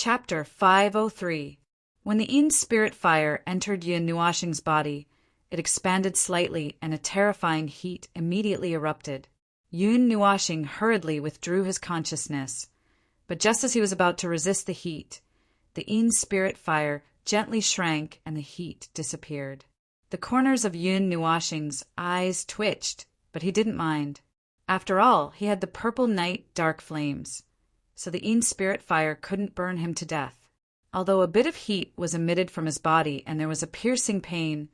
Chapter 503. When the Yin spirit fire entered Yin Nuashing's body, it expanded slightly and a terrifying heat immediately erupted. Yin Nuashing hurriedly withdrew his consciousness, but just as he was about to resist the heat, the Yin spirit fire gently shrank and the heat disappeared. The corners of Yin Nuashing's eyes twitched, but he didn't mind. After all, he had the purple night dark flames, so the Yin spirit fire couldn't burn him to death. Although a bit of heat was emitted from his body and there was a piercing pain,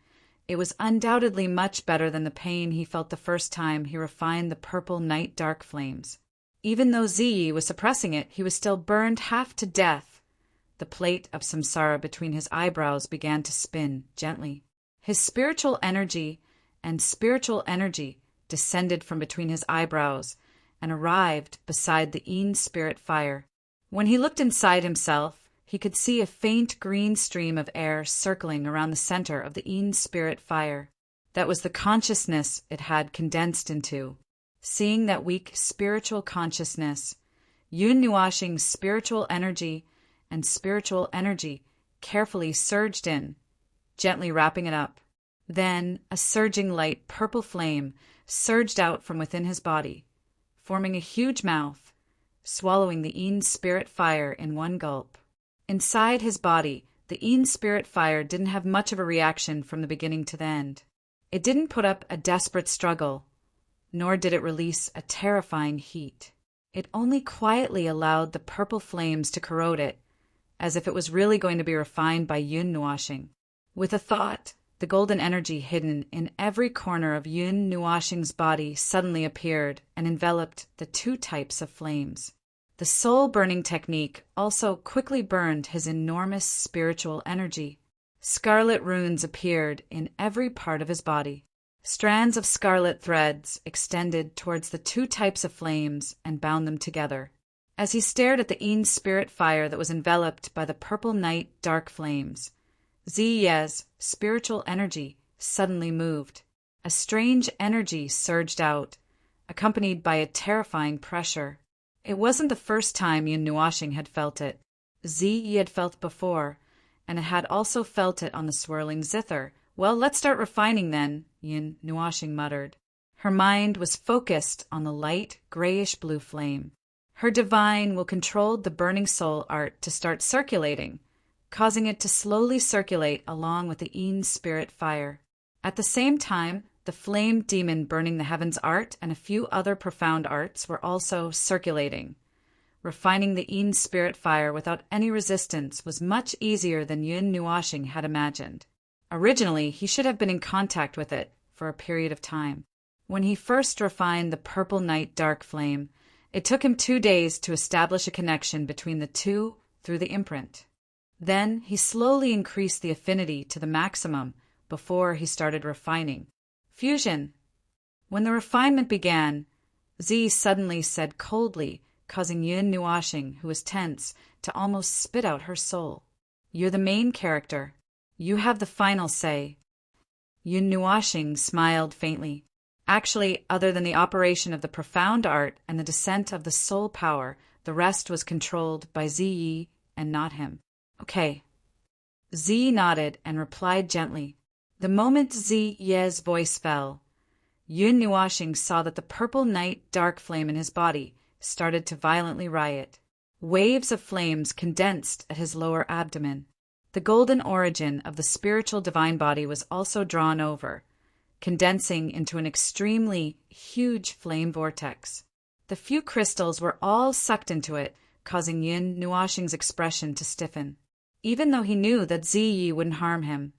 it was undoubtedly much better than the pain he felt the first time he refined the purple night dark flames. Even though Ziyi was suppressing it, he was still burned half to death. The plate of samsara between his eyebrows began to spin gently. His spiritual energy descended from between his eyebrows and arrived beside the Yin spirit fire. When he looked inside himself, he could see a faint green stream of air circling around the center of the Yin spirit fire. That was the consciousness it had condensed into. Seeing that weak spiritual consciousness, Yin Nuashing's spiritual energy carefully surged in, gently wrapping it up. Then a surging light purple flame surged out from within his body, forming a huge mouth, swallowing the Yin spirit fire in one gulp. Inside his body, the Yin spirit fire didn't have much of a reaction from the beginning to the end. It didn't put up a desperate struggle, nor did it release a terrifying heat. It only quietly allowed the purple flames to corrode it, as if it was really going to be refined by Yin Nuashing. With a thought, the golden energy hidden in every corner of Yin Nuashing's body suddenly appeared and enveloped the two types of flames. The soul-burning technique also quickly burned his enormous spiritual energy. Scarlet runes appeared in every part of his body. Strands of scarlet threads extended towards the two types of flames and bound them together. As he stared at the Yin spirit fire that was enveloped by the purple night dark flames, Ziyi's spiritual energy suddenly moved. A strange energy surged out, accompanied by a terrifying pressure. It wasn't the first time Yin Nuashing had felt it. Ziyi had felt before, and it had also felt it on the swirling zither. Well, let's start refining then, Yin Nuashing muttered. Her mind was focused on the light grayish-blue flame. Her divine will controlled the burning soul art to start circulating, causing it to slowly circulate along with the Yin spirit fire. At the same time, the flame demon burning the heavens art and a few other profound arts were also circulating. Refining the Yin spirit fire without any resistance was much easier than Yin Nuashing had imagined. Originally, he should have been in contact with it for a period of time. When he first refined the purple night dark flame, it took him 2 days to establish a connection between the two through the imprint. Then he slowly increased the affinity to the maximum before he started refining. Fusion. When the refinement began, Z suddenly said coldly, causing Yin Nuashing, who was tense, to almost spit out her soul. "You're the main character. You have the final say." Yin Nuashing smiled faintly. Actually, other than the operation of the profound art and the descent of the soul power, the rest was controlled by Ziyi and not him. "Okay." Z nodded and replied gently. The moment Ziyi's voice fell, Yin Nuashing saw that the purple night dark flame in his body started to violently riot. Waves of flames condensed at his lower abdomen. The golden origin of the spiritual divine body was also drawn over, condensing into an extremely huge flame vortex. The few crystals were all sucked into it, causing Yin Nuashing's expression to stiffen. Even though he knew that Ziyi wouldn't harm him,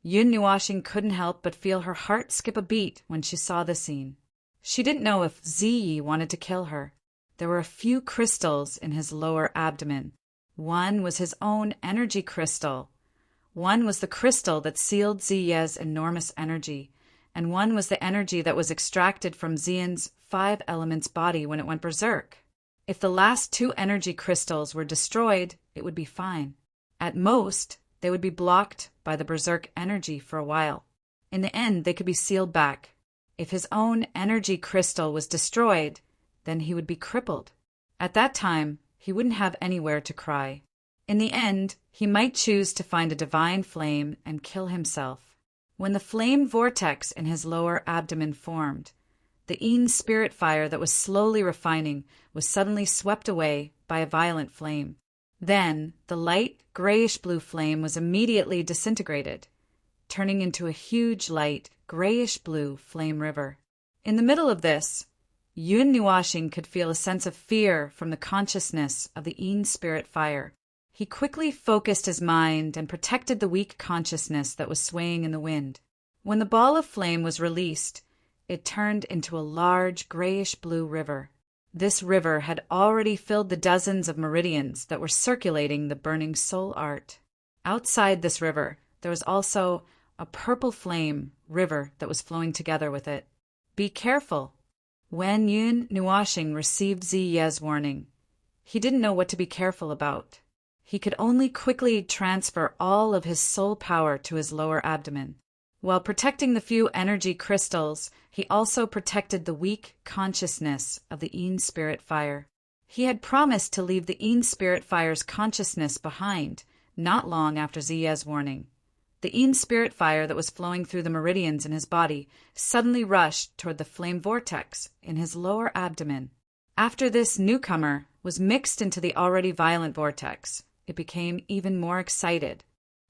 Yin Nuashing couldn't help but feel her heart skip a beat when she saw the scene. She didn't know if Ziyi wanted to kill her. There were a few crystals in his lower abdomen. One was his own energy crystal. One was the crystal that sealed Ziyi's enormous energy, and one was the energy that was extracted from Ziyin's 5 elements body when it went berserk. If the last 2 energy crystals were destroyed, it would be fine. At most, they would be blocked by the berserk energy for a while. In the end, they could be sealed back. If his own energy crystal was destroyed, then he would be crippled. At that time, he wouldn't have anywhere to cry. In the end, he might choose to find a divine flame and kill himself. When the flame vortex in his lower abdomen formed, the Yin spirit fire that was slowly refining was suddenly swept away by a violent flame. Then, the light, grayish-blue flame was immediately disintegrated, turning into a huge, light, grayish-blue flame river. In the middle of this, Yun Nuashing could feel a sense of fear from the consciousness of the Yin spirit fire. He quickly focused his mind and protected the weak consciousness that was swaying in the wind. When the ball of flame was released, it turned into a large grayish-blue river. This river had already filled the dozens of meridians that were circulating the burning soul art. Outside this river, there was also a purple flame river that was flowing together with it. Be careful. When Yun Nuashing received Ziye's warning, he didn't know what to be careful about. He could only quickly transfer all of his soul power to his lower abdomen. While protecting the few energy crystals, he also protected the weak consciousness of the Yin spirit fire. He had promised to leave the Yin spirit fire's consciousness behind, not long after Ziye's warning. The Yin spirit fire that was flowing through the meridians in his body suddenly rushed toward the flame vortex in his lower abdomen. After this newcomer was mixed into the already violent vortex, it became even more excited.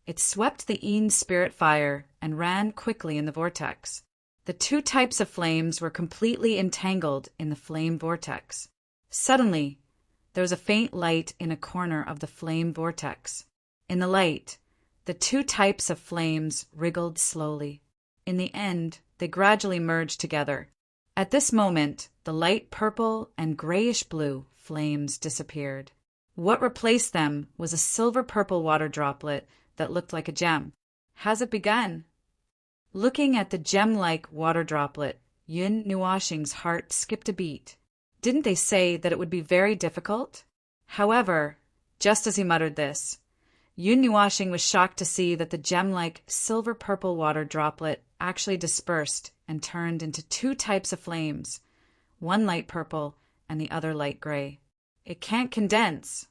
It swept the Yin spirit fire and ran quickly in the vortex. The two types of flames were completely entangled in the flame vortex. Suddenly, there was a faint light in a corner of the flame vortex. In the light, the two types of flames wriggled slowly. In the end, they gradually merged together. At this moment, the light purple and grayish-blue flames disappeared. What replaced them was a silver-purple water droplet that looked like a gem. Has it begun? Looking at the gem-like water droplet, Yun Nuashing's heart skipped a beat. Didn't they say that it would be very difficult? However, just as he muttered this, Yun Nuashing was shocked to see that the gem-like silver-purple water droplet actually dispersed and turned into two types of flames, one light purple and the other light gray. It can't condense.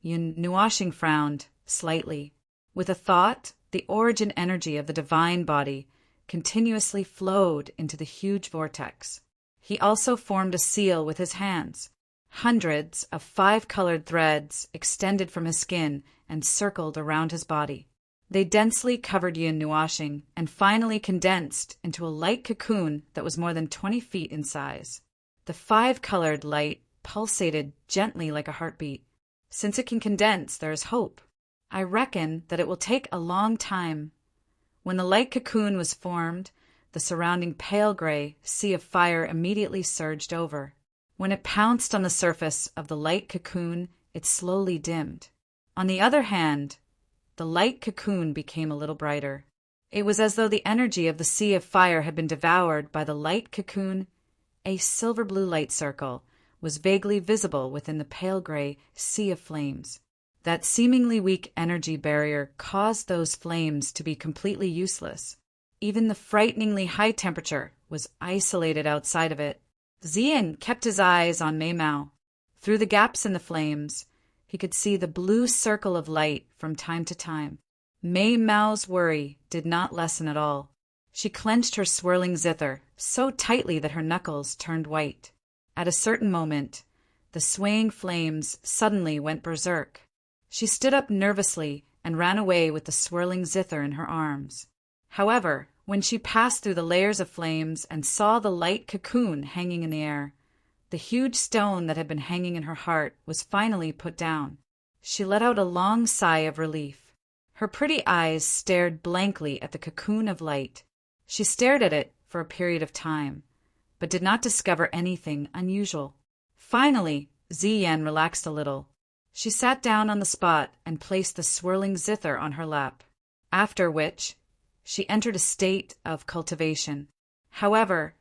Yun Nuashing frowned slightly. With a thought, the origin energy of the divine body continuously flowed into the huge vortex. He also formed a seal with his hands. Hundreds of 5-colored threads extended from his skin and circled around his body. They densely covered Yun Nuashing and finally condensed into a light cocoon that was more than 20 feet in size. The 5-colored light pulsated gently like a heartbeat. Since it can condense, there is hope. I reckon that it will take a long time. When the light cocoon was formed, the surrounding pale gray sea of fire immediately surged over. When it pounced on the surface of the light cocoon, it slowly dimmed. On the other hand, the light cocoon became a little brighter. It was as though the energy of the sea of fire had been devoured by the light cocoon. A silver-blue light circle was vaguely visible within the pale gray sea of flames. That seemingly weak energy barrier caused those flames to be completely useless. Even the frighteningly high temperature was isolated outside of it. Ziyin kept his eyes on Mei Mao. Through the gaps in the flames, he could see the blue circle of light from time to time. Mei Mao's worry did not lessen at all. She clenched her swirling zither so tightly that her knuckles turned white. At a certain moment, the swaying flames suddenly went berserk. She stood up nervously and ran away with the swirling zither in her arms. However, when she passed through the layers of flames and saw the light cocoon hanging in the air, the huge stone that had been hanging in her heart was finally put down. She let out a long sigh of relief. Her pretty eyes stared blankly at the cocoon of light. She stared at it for a period of time, but did not discover anything unusual. Finally, Ziyan relaxed a little. She sat down on the spot and placed the swirling zither on her lap, after which she entered a state of cultivation. However,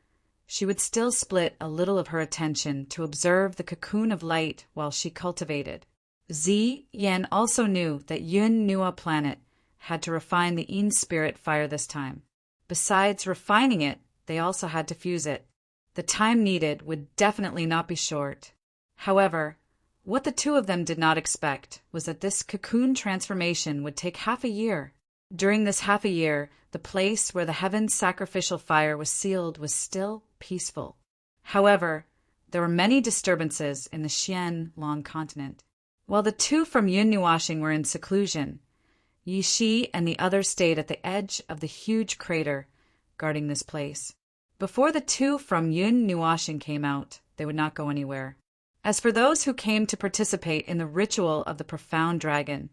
she would still split a little of her attention to observe the cocoon of light while she cultivated. Ziyan also knew that Yun Nua planet had to refine the Yin spirit fire this time. Besides refining it, they also had to fuse it. The time needed would definitely not be short. However, What the two of them did not expect was that this cocoon transformation would take half a year. During this half a year, the place where the heaven's sacrificial fire was sealed was still peaceful. However, there were many disturbances in the Xian-Long continent. While the two from Yun Nuashing were in seclusion, Yi Shi and the others stayed at the edge of the huge crater, guarding this place. Before the two from Yun Nuashing came out, they would not go anywhere. As for those who came to participate in the ritual of the profound dragon,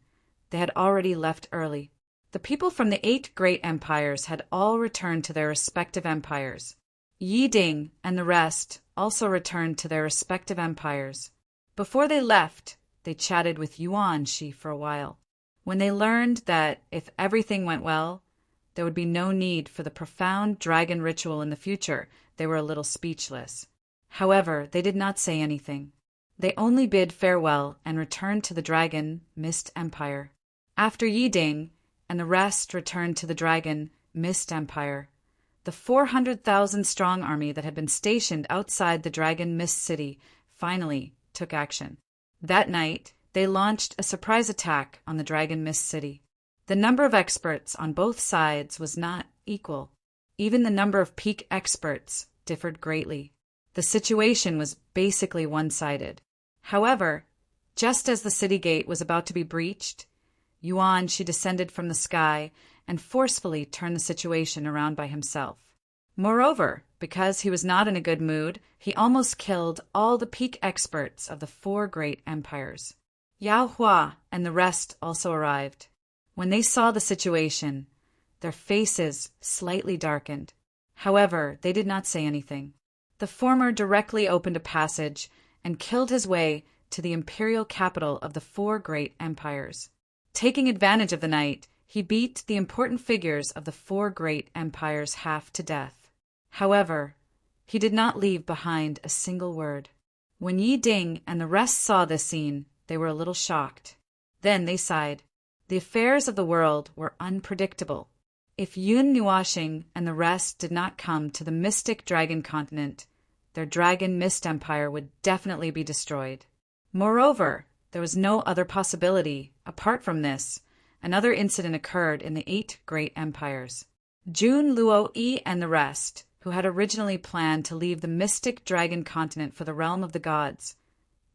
they had already left early. The people from the 8 great empires had all returned to their respective empires. Yi Ding and the rest also returned to their respective empires. Before they left, they chatted with Yuan Shi for a while. When they learned that if everything went well, there would be no need for the profound dragon ritual in the future, they were a little speechless. However, they did not say anything. They only bid farewell and returned to the Dragon Mist Empire. After Yi Ding and the rest returned to the Dragon Mist Empire, the 400,000-strong army that had been stationed outside the Dragon Mist City finally took action. That night, they launched a surprise attack on the Dragon Mist City. The number of experts on both sides was not equal. Even the number of peak experts differed greatly. The situation was basically one-sided. However, just as the city gate was about to be breached, Yuan Shi descended from the sky and forcefully turned the situation around by himself. Moreover, because he was not in a good mood, he almost killed all the peak experts of the 4 great empires. Yao Hua and the rest also arrived. When they saw the situation, their faces slightly darkened. However, they did not say anything. The former directly opened a passage and killed his way to the imperial capital of the 4 great empires. Taking advantage of the night, he beat the important figures of the 4 great empires half to death. However, he did not leave behind a single word. When Yi Ding and the rest saw this scene, they were a little shocked. Then they sighed. The affairs of the world were unpredictable. If Yun Nuashing and the rest did not come to the mystic dragon continent, their Dragon Mist Empire would definitely be destroyed. Moreover, there was no other possibility. Apart from this, another incident occurred in the 8 great empires. Jun Luo Yi and the rest, who had originally planned to leave the mystic dragon continent for the realm of the gods,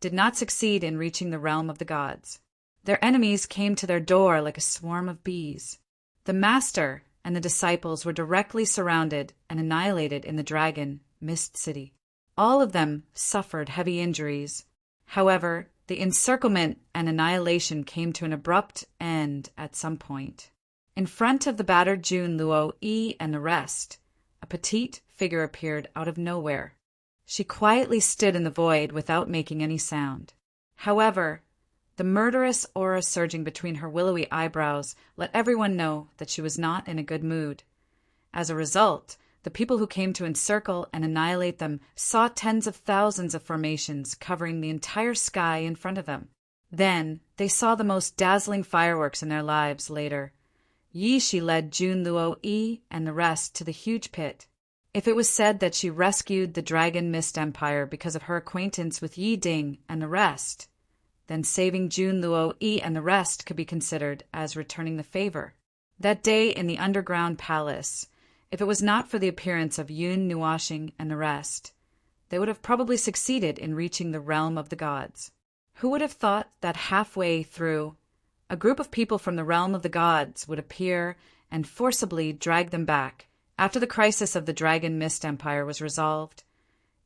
did not succeed in reaching the realm of the gods. Their enemies came to their door like a swarm of bees. The master and the disciples were directly surrounded and annihilated in the Dragon Mist City. All of them suffered heavy injuries. However, the encirclement and annihilation came to an abrupt end at some point. In front of the battered Jun Luo Yi and the rest, a petite figure appeared out of nowhere. She quietly stood in the void without making any sound. However, the murderous aura surging between her willowy eyebrows let everyone know that she was not in a good mood. As a result, the people who came to encircle and annihilate them saw tens of thousands of formations covering the entire sky in front of them. Then they saw the most dazzling fireworks in their lives later. Yi Shi led Jun Luo Yi and the rest to the huge pit. If it was said that she rescued the Dragon Mist Empire because of her acquaintance with Yi Ding and the rest, then saving Jun Luo Yi and the rest could be considered as returning the favor. That day in the underground palace, if it was not for the appearance of Yun Nuashing and the rest, they would have probably succeeded in reaching the realm of the gods. Who would have thought that halfway through, a group of people from the realm of the gods would appear and forcibly drag them back? After the crisis of the Dragon Mist Empire was resolved,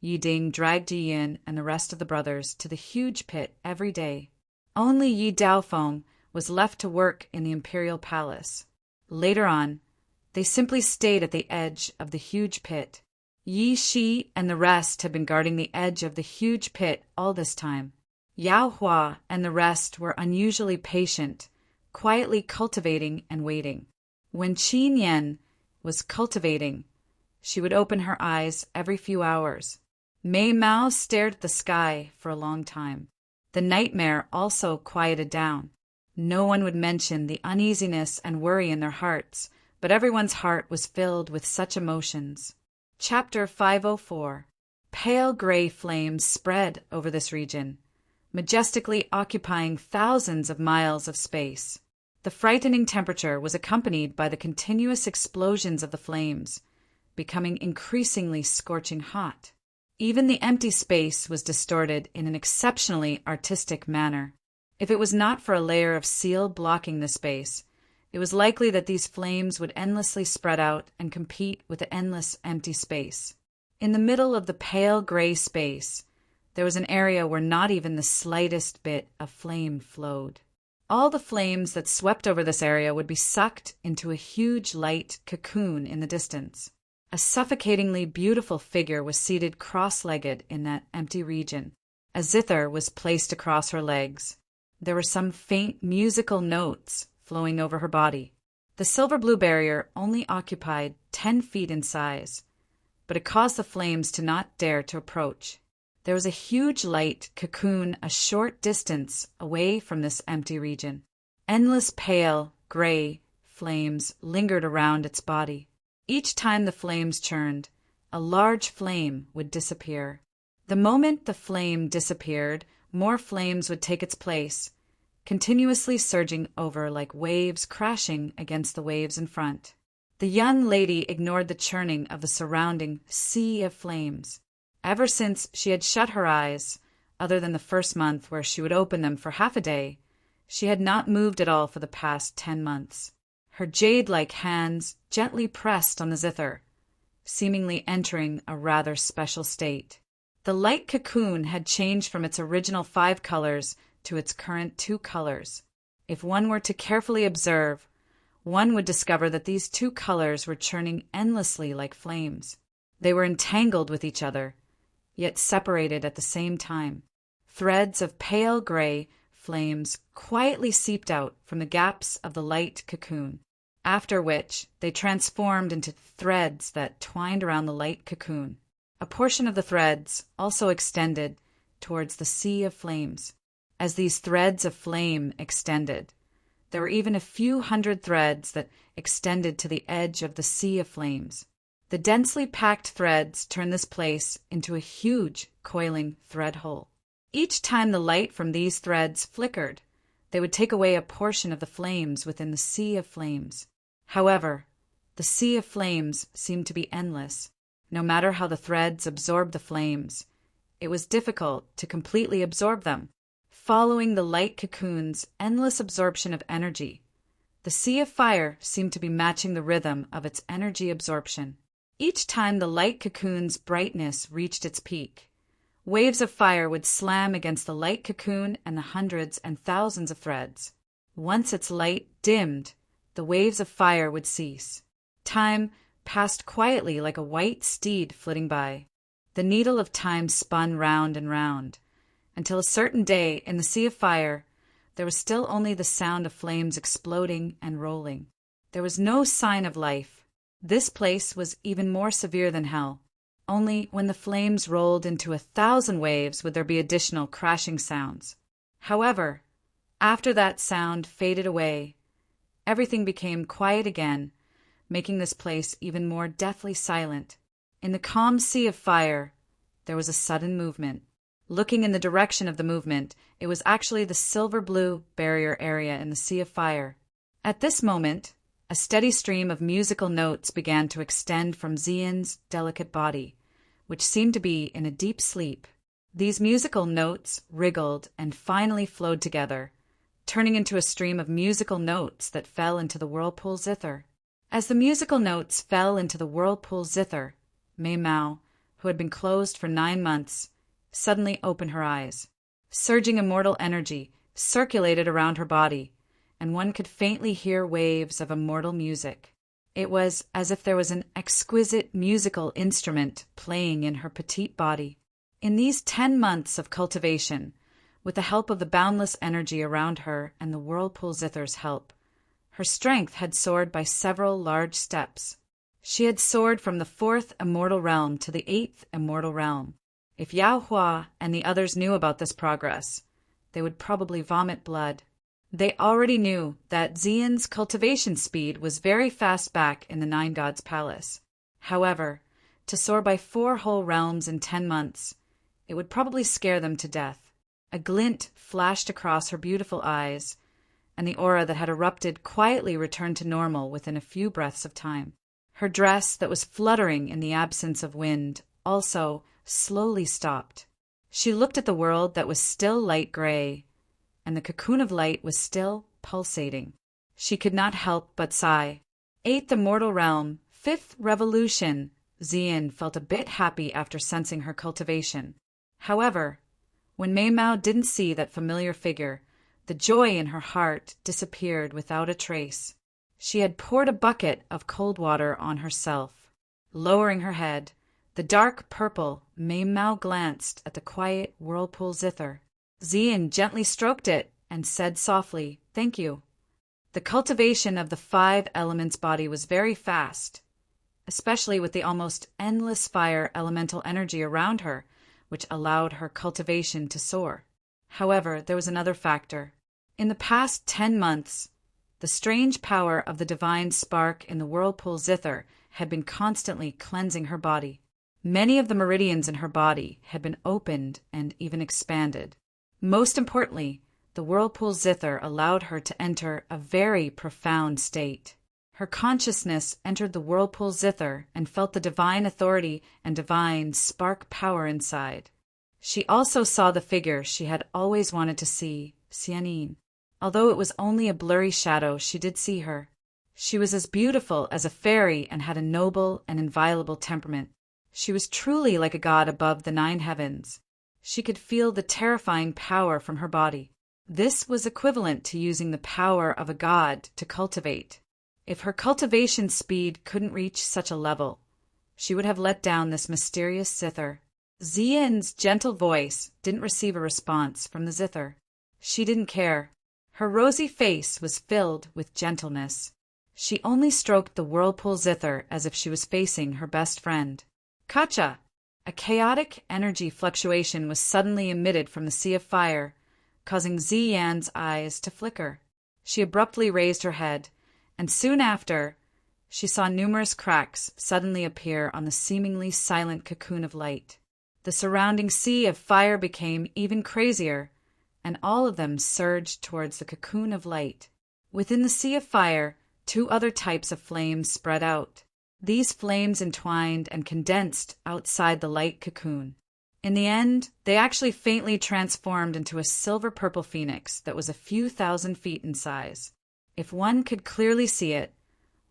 Yi Ding dragged Yi Yin and the rest of the brothers to the huge pit every day. Only Yi Daofeng was left to work in the imperial palace. Later on, they simply stayed at the edge of the huge pit. Yi Shi and the rest had been guarding the edge of the huge pit all this time. Yao Hua and the rest were unusually patient, quietly cultivating and waiting. When Qin Yan was cultivating, she would open her eyes every few hours. Mei Mao stared at the sky for a long time. The nightmare also quieted down. No one would mention the uneasiness and worry in their hearts, but everyone's heart was filled with such emotions. Chapter 504. Pale gray flames spread over this region. majestically occupying thousands of miles of space. The frightening temperature was accompanied by the continuous explosions of the flames, becoming increasingly scorching hot. Even the empty space was distorted in an exceptionally artistic manner. If it was not for a layer of seal blocking the space, it was likely that these flames would endlessly spread out and compete with the endless empty space. In the middle of the pale gray space, there was an area where not even the slightest bit of flame flowed. All the flames that swept over this area would be sucked into a huge light cocoon in the distance. A suffocatingly beautiful figure was seated cross-legged in that empty region. A zither was placed across her legs. There were some faint musical notes flowing over her body. The silver-blue barrier only occupied 10 feet in size, but it caused the flames to not dare to approach. There was a huge light cocoon a short distance away from this empty region. Endless pale, gray flames lingered around its body. Each time the flames churned, a large flame would disappear. The moment the flame disappeared, more flames would take its place, continuously surging over like waves crashing against the waves in front. The young lady ignored the churning of the surrounding sea of flames. Ever since she had shut her eyes, other than the first month where she would open them for half a day, she had not moved at all for the past 10 months. Her jade-like hands gently pressed on the zither, seemingly entering a rather special state. The light cocoon had changed from its original 5 colors to its current 2 colors. If one were to carefully observe, one would discover that these 2 colors were churning endlessly like flames. They were entangled with each other, yet separated at the same time. Threads of pale gray flames quietly seeped out from the gaps of the light cocoon, after which they transformed into threads that twined around the light cocoon. A portion of the threads also extended towards the sea of flames. As these threads of flame extended, there were even a few hundred threads that extended to the edge of the sea of flames. The densely packed threads turned this place into a huge coiling thread hole. Each time the light from these threads flickered, they would take away a portion of the flames within the sea of flames. However, the sea of flames seemed to be endless. No matter how the threads absorbed the flames, it was difficult to completely absorb them. Following the light cocoon's endless absorption of energy, the sea of fire seemed to be matching the rhythm of its energy absorption. Each time the light cocoon's brightness reached its peak, waves of fire would slam against the light cocoon and the hundreds and thousands of threads. Once its light dimmed, the waves of fire would cease. Time passed quietly like a white steed flitting by. The needle of time spun round and round, until a certain day in the sea of fire there was still only the sound of flames exploding and rolling. There was no sign of life. This place was even more severe than hell. Only when the flames rolled into 1,000 waves would there be additional crashing sounds. However, after that sound faded away, everything became quiet again, making this place even more deathly silent. In the calm sea of fire, there was a sudden movement. Looking in the direction of the movement, it was actually the silver-blue barrier area in the sea of fire. At this moment, a steady stream of musical notes began to extend from Xian's delicate body, which seemed to be in a deep sleep. These musical notes wriggled and finally flowed together, turning into a stream of musical notes that fell into the whirlpool zither. As the musical notes fell into the whirlpool zither, Mei Mao, who had been closed for 9 months, suddenly opened her eyes. Surging immortal energy circulated around her body, and one could faintly hear waves of immortal music. It was as if there was an exquisite musical instrument playing in her petite body. In these 10 months of cultivation, with the help of the boundless energy around her and the whirlpool zither's help, her strength had soared by several large steps. She had soared from the 4th immortal realm to the 8th immortal realm. If Yao Hua and the others knew about this progress, they would probably vomit blood. They already knew that Xian's cultivation speed was very fast back in the 9 Gods' Palace. However, to soar by 4 whole realms in 10 months, it would probably scare them to death. A glint flashed across her beautiful eyes, and the aura that had erupted quietly returned to normal within a few breaths of time. Her dress, that was fluttering in the absence of wind, also slowly stopped. She looked at the world that was still light gray, and the cocoon of light was still pulsating. She could not help but sigh. Eighth Immortal Realm, Fifth Revolution. Xian felt a bit happy after sensing her cultivation. However, when Mei Mao didn't see that familiar figure, the joy in her heart disappeared without a trace. She had poured a bucket of cold water on herself. Lowering her head, the dark purple Mei Mao glanced at the quiet whirlpool zither. Xian gently stroked it and said softly, "Thank you." The cultivation of the 5 elements body was very fast, especially with the almost endless fire elemental energy around her, which allowed her cultivation to soar. However, there was another factor. In the past 10 months, the strange power of the divine spark in the whirlpool zither had been constantly cleansing her body. Many of the meridians in her body had been opened and even expanded. Most importantly, the whirlpool zither allowed her to enter a very profound state. Her consciousness entered the whirlpool zither and felt the divine authority and divine spark power inside. She also saw the figure she had always wanted to see, Xianyin. Although it was only a blurry shadow, she did see her. She was as beautiful as a fairy and had a noble and inviolable temperament. She was truly like a god above the 9 heavens. She could feel the terrifying power from her body. This was equivalent to using the power of a god to cultivate. If her cultivation speed couldn't reach such a level, she would have let down this mysterious zither. Xian's gentle voice didn't receive a response from the zither. She didn't care. Her rosy face was filled with gentleness. She only stroked the whirlpool zither as if she was facing her best friend. Kacha! A chaotic energy fluctuation was suddenly emitted from the sea of fire, causing Xian's eyes to flicker. She abruptly raised her head, and soon after, she saw numerous cracks suddenly appear on the seemingly silent cocoon of light. The surrounding sea of fire became even crazier, and all of them surged towards the cocoon of light. Within the sea of fire, 2 other types of flames spread out. These flames entwined and condensed outside the light cocoon. In the end, they actually faintly transformed into a silver-purple phoenix that was a few thousand feet in size. If one could clearly see it,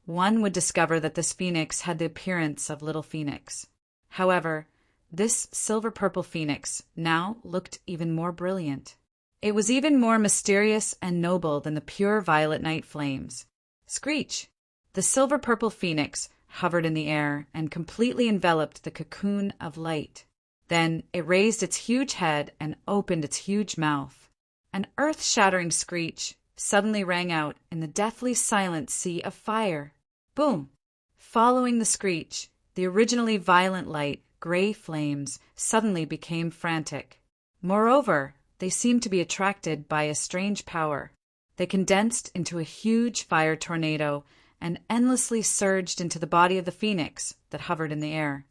one would discover that this phoenix had the appearance of Little Phoenix. However, this silver-purple phoenix now looked even more brilliant. It was even more mysterious and noble than the pure violet night flames. Screech! The silver-purple phoenix hovered in the air and completely enveloped the cocoon of light. Then it raised its huge head and opened its huge mouth. An earth-shattering screech suddenly rang out in the deathly silent sea of fire. Boom! Following the screech, the originally violent light, gray flames suddenly became frantic. Moreover, they seemed to be attracted by a strange power. They condensed into a huge fire tornado and endlessly surged into the body of the phoenix that hovered in the air.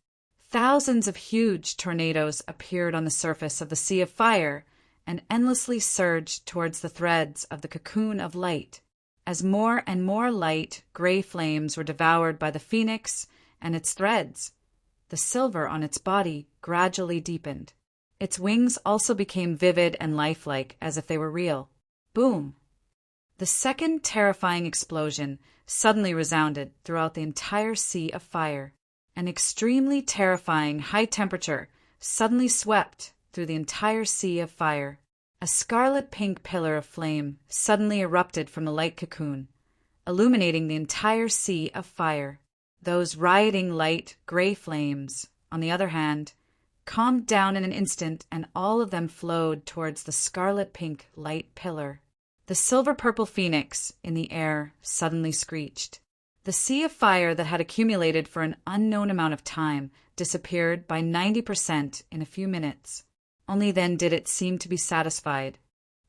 Thousands of huge tornadoes appeared on the surface of the sea of fire and endlessly surged towards the threads of the cocoon of light. As more and more light, gray flames were devoured by the phoenix and its threads, the silver on its body gradually deepened. Its wings also became vivid and lifelike, as if they were real. Boom! The second terrifying explosion suddenly resounded throughout the entire sea of fire. An extremely terrifying high temperature suddenly swept through the entire sea of fire. A scarlet-pink pillar of flame suddenly erupted from the light cocoon, illuminating the entire sea of fire. Those rioting light, gray flames, on the other hand, calmed down in an instant, and all of them flowed towards the scarlet-pink light pillar. The silver-purple phoenix in the air suddenly screeched. The sea of fire that had accumulated for an unknown amount of time disappeared by 90% in a few minutes. Only then did it seem to be satisfied.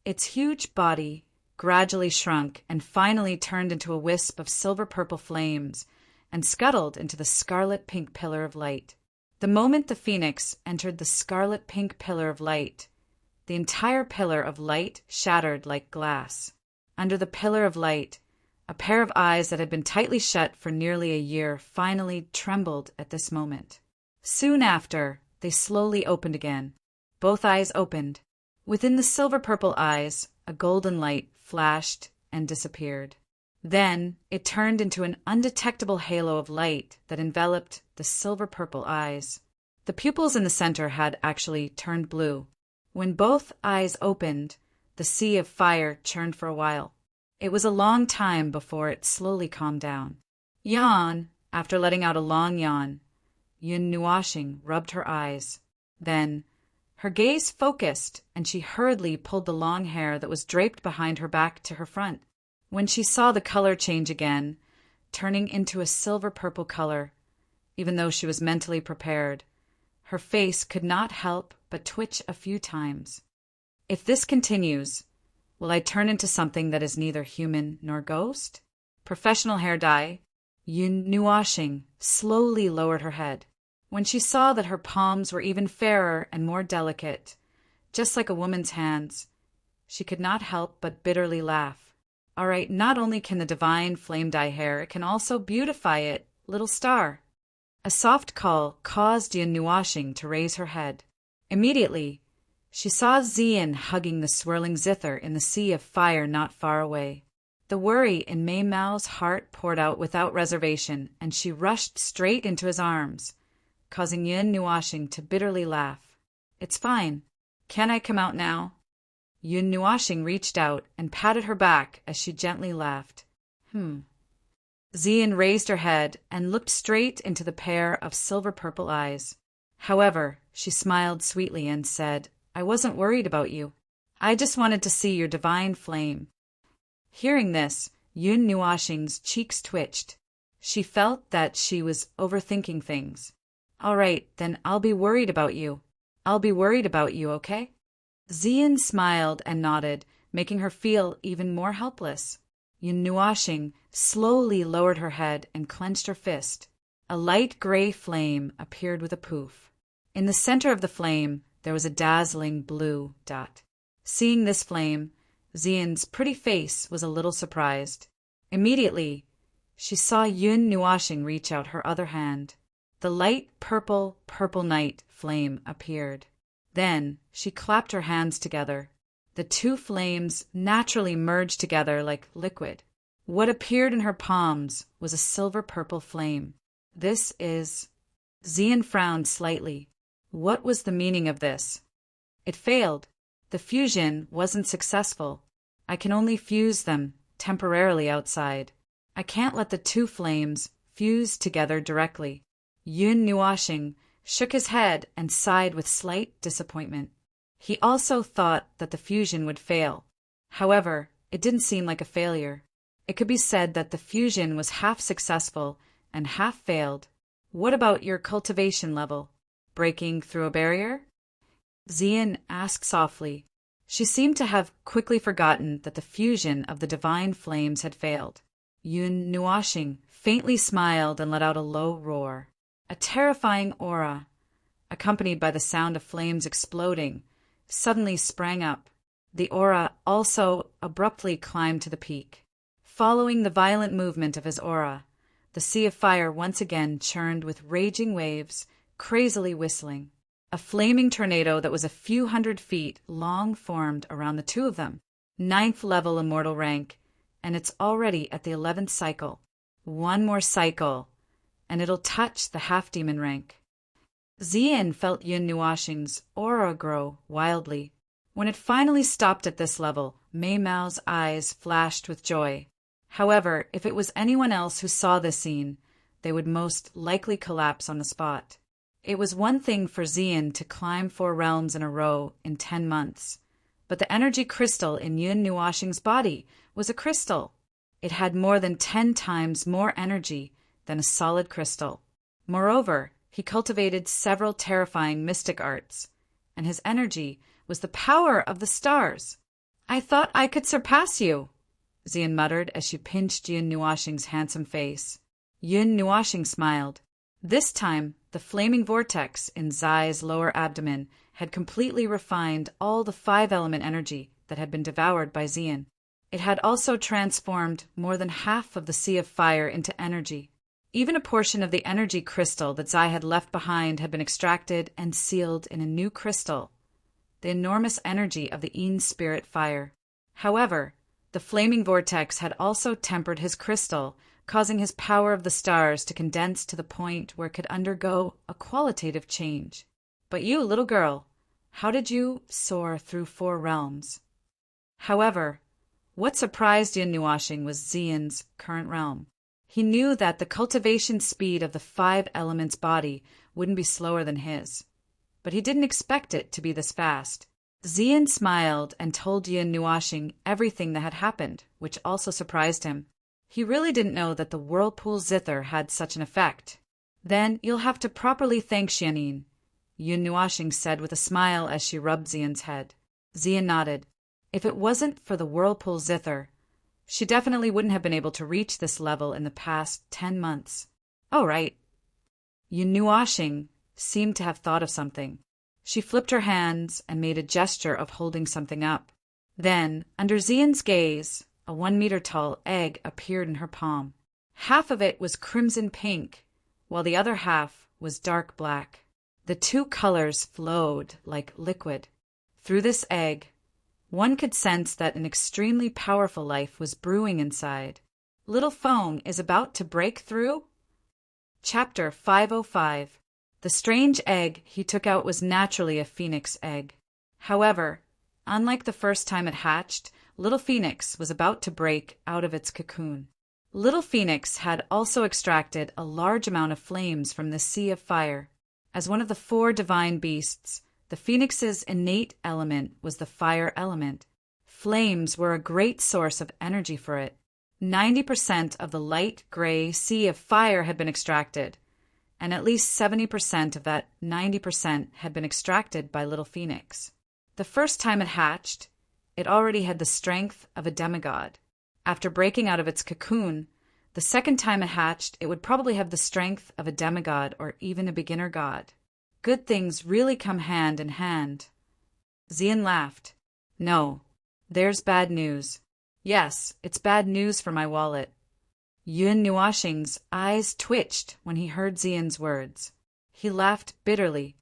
Its huge body gradually shrunk and finally turned into a wisp of silver-purple flames and scuttled into the scarlet-pink pillar of light. The moment the phoenix entered the scarlet-pink pillar of light, the entire pillar of light shattered like glass. Under the pillar of light, a pair of eyes that had been tightly shut for nearly a year finally trembled at this moment. Soon after, they slowly opened again. Both eyes opened. Within the silver-purple eyes, a golden light flashed and disappeared. Then it turned into an undetectable halo of light that enveloped the silver-purple eyes. The pupils in the center had actually turned blue. When both eyes opened, the sea of fire churned for a while. It was a long time before it slowly calmed down. Yawn! After letting out a long yawn, Yun Nuashing rubbed her eyes. Then her gaze focused, and she hurriedly pulled the long hair that was draped behind her back to her front. When she saw the color change again, turning into a silver-purple color, even though she was mentally prepared, her face could not help but twitch a few times. If this continues, will I turn into something that is neither human nor ghost? Professional hair dye, Yun Nuashing slowly lowered her head. When she saw that her palms were even fairer and more delicate, just like a woman's hands, she could not help but bitterly laugh. All right, not only can the divine flame dye hair, it can also beautify it, little star. A soft call caused Yun Nuashing to raise her head. Immediately, she saw Xian hugging the swirling zither in the sea of fire not far away. The worry in Mei Mao's heart poured out without reservation, and she rushed straight into his arms, causing Yun Nuashing to bitterly laugh. It's fine. Can I come out now? Yun Nuashing reached out and patted her back as she gently laughed. Xian raised her head and looked straight into the pair of silver-purple eyes. However, she smiled sweetly and said, I wasn't worried about you. I just wanted to see your divine flame. Hearing this, Yun Nuashing's cheeks twitched. She felt that she was overthinking things. All right, then I'll be worried about you. I'll be worried about you, okay? Xian smiled and nodded, making her feel even more helpless. Yun Nuashing slowly lowered her head and clenched her fist. A light gray flame appeared with a poof. In the center of the flame, there was a dazzling blue dot. Seeing this flame, Xian's pretty face was a little surprised. Immediately, she saw Yun Nuashing reach out her other hand. The light purple night flame appeared. Then she clapped her hands together. The two flames naturally merged together like liquid. What appeared in her palms was a silver-purple flame. This is... Xian frowned slightly. What was the meaning of this? It failed. The fusion wasn't successful. I can only fuse them temporarily outside. I can't let the two flames fuse together directly. Yun Nuashing shook his head and sighed with slight disappointment. He also thought that the fusion would fail. However, it didn't seem like a failure. It could be said that the fusion was half successful and half failed. What about your cultivation level? Breaking through a barrier? Xian asked softly. She seemed to have quickly forgotten that the fusion of the divine flames had failed. Yun Nuashing faintly smiled and let out a low roar. A terrifying aura, accompanied by the sound of flames exploding, suddenly sprang up. The aura also abruptly climbed to the peak. Following the violent movement of his aura, the sea of fire once again churned with raging waves, crazily whistling. A flaming tornado that was a few hundred feet long formed around the two of them. 9th level immortal rank, and it's already at the 11th cycle. One more cycle, and it'll touch the half-demon rank. Xian felt Yun Nuashing's aura grow wildly. When it finally stopped at this level, Mei Mao's eyes flashed with joy. However, if it was anyone else who saw this scene, they would most likely collapse on the spot. It was one thing for Xian to climb 4 realms in a row in 10 months, but the energy crystal in Yun Nuashing's body was a crystal. It had more than 10 times more energy than a solid crystal. Moreover, he cultivated several terrifying mystic arts, and his energy was the power of the stars. I thought I could surpass you, Xian muttered as she pinched Yun Nuashing's handsome face. Yun Nuashing smiled. This time, the flaming vortex in Zai's lower abdomen had completely refined all the 5-element energy that had been devoured by Xian. It had also transformed more than half of the Sea of Fire into energy. Even a portion of the energy crystal that Zai had left behind had been extracted and sealed in a new crystal, the enormous energy of the Yin spirit fire. However, the flaming vortex had also tempered his crystal, causing his power of the stars to condense to the point where it could undergo a qualitative change. But you, little girl, how did you soar through 4 realms? However, what surprised Yin Nuashing was Xian's current realm. He knew that the cultivation speed of the 5 elements body wouldn't be slower than his, but he didn't expect it to be this fast. Xian smiled and told Yin Nuashing everything that had happened, which also surprised him. He really didn't know that the whirlpool zither had such an effect. Then you'll have to properly thank Xianin, Yin Nuashing said with a smile as she rubbed Xian's head. Xian nodded. If it wasn't for the whirlpool zither, she definitely wouldn't have been able to reach this level in the past 10 months. Oh, right. Yin Nuashing seemed to have thought of something. She flipped her hands and made a gesture of holding something up. Then, under Xian's gaze, a 1-meter-tall egg appeared in her palm. Half of it was crimson pink, while the other half was dark black. The 2 colors flowed like liquid. Through this egg, one could sense that an extremely powerful life was brewing inside. Little Feng is about to break through? Chapter 505. The strange egg he took out was naturally a phoenix egg. However, unlike the first time it hatched, Little Phoenix was about to break out of its cocoon. Little Phoenix had also extracted a large amount of flames from the Sea of Fire. As one of the 4 divine beasts, the phoenix's innate element was the fire element. Flames were a great source of energy for it. 90% of the light gray Sea of Fire had been extracted, and at least 70% of that 90% had been extracted by Little Phoenix. The first time it hatched, it already had the strength of a demigod. After breaking out of its cocoon, the second time it hatched, it would probably have the strength of a demigod or even a beginner god. Good things really come hand in hand. Xian laughed. No, there's bad news. Yes, it's bad news for my wallet. Yin Nuashing's eyes twitched when he heard Xian's words. He laughed bitterly.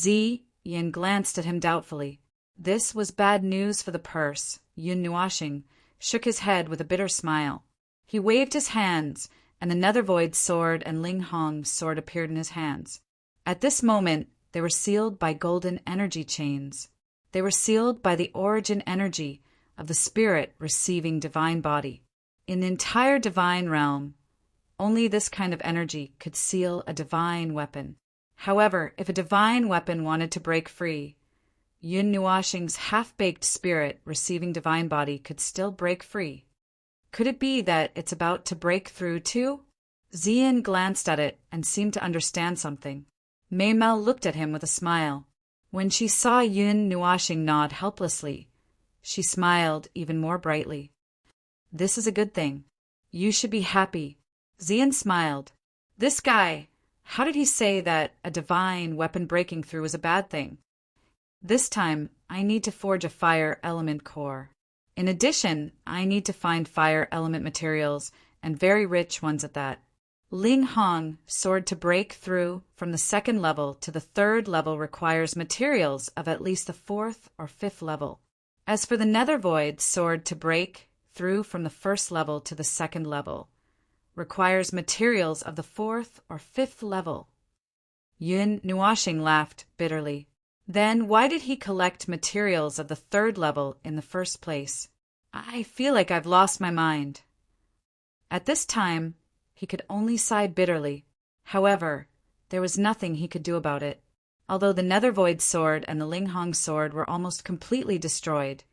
Yin glanced at him doubtfully. This was bad news for the purse. Yin Nuashing shook his head with a bitter smile. He waved his hands, and another void sword and Ling Hong's sword appeared in his hands. At this moment, they were sealed by golden energy chains. They were sealed by the origin energy of the spirit receiving divine body. In the entire divine realm, only this kind of energy could seal a divine weapon. However, if a divine weapon wanted to break free, Yin Nuashing's half-baked spirit receiving divine body could still break free. Could it be that it's about to break through too? Xian glanced at it and seemed to understand something. Mei Mel looked at him with a smile. When she saw Yin Nuashing nod helplessly, she smiled even more brightly. This is a good thing. You should be happy. Xian smiled. This guy, how did he say that a divine weapon breaking through is a bad thing? This time, I need to forge a fire element core. In addition, I need to find fire element materials, and very rich ones at that. Ling Hong sword to break through from the 2nd level to the 3rd level requires materials of at least the 4th or 5th level. As for the Nether Void sword to break through from the 1st level to the 2nd level requires materials of the 4th or 5th level. Yin Nuashing laughed bitterly. Then why did he collect materials of the 3rd level in the first place? I feel like I've lost my mind. At this time, he could only sigh bitterly. However, there was nothing he could do about it. Although the Nether Void sword and the Ling Hong sword were almost completely destroyed,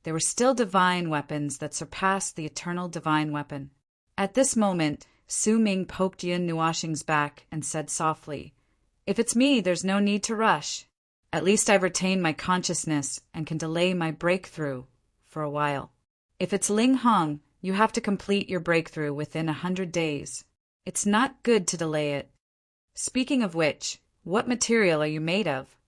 there were still divine weapons that surpassed the eternal divine weapon. At this moment, Su Ming poked Yin Nuashing's back and said softly, "If it's me, there's no need to rush. At least I've retained my consciousness and can delay my breakthrough for a while. If it's Ling Hong, you have to complete your breakthrough within 100 days. It's not good to delay it. Speaking of which, what material are you made of?"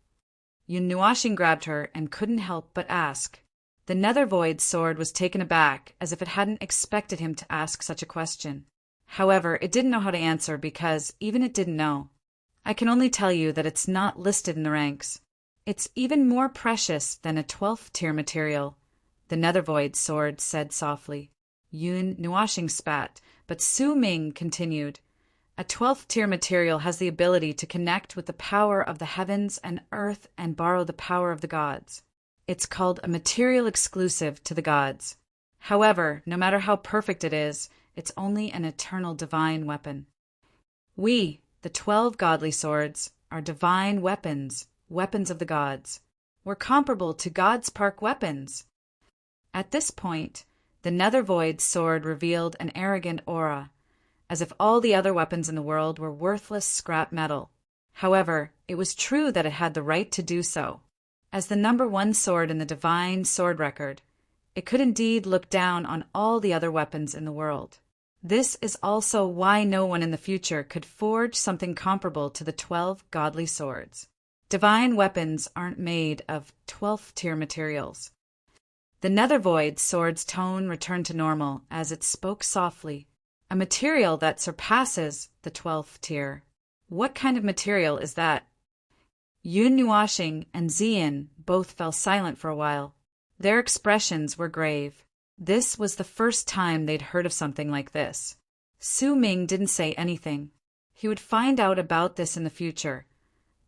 Yun Nuashing grabbed her and couldn't help but ask. The Nethervoid's sword was taken aback, as if it hadn't expected him to ask such a question. However, it didn't know how to answer because even it didn't know. I can only tell you that it's not listed in the ranks. It's even more precious than a 12th tier material, the Nethervoid's sword said softly. Yun Nuashing spat, but Su Ming continued. A 12th tier material has the ability to connect with the power of the heavens and earth and borrow the power of the gods. It's called a material exclusive to the gods. However, no matter how perfect it is, it's only an eternal divine weapon. We, the 12 godly swords, are divine weapons, weapons of the gods. We're comparable to God's Park weapons. At this point, the Nethervoid's sword revealed an arrogant aura, as if all the other weapons in the world were worthless scrap metal. However, it was true that it had the right to do so. As the number 1 sword in the divine sword record, it could indeed look down on all the other weapons in the world. This is also why no one in the future could forge something comparable to the 12 godly swords. Divine weapons aren't made of 12th tier materials. The Nethervoid's sword's tone returned to normal as it spoke softly. A material that surpasses the 12th tier. What kind of material is that? Yun Nuashing and Zian both fell silent for a while. Their expressions were grave. This was the first time they'd heard of something like this. Su Ming didn't say anything. He would find out about this in the future,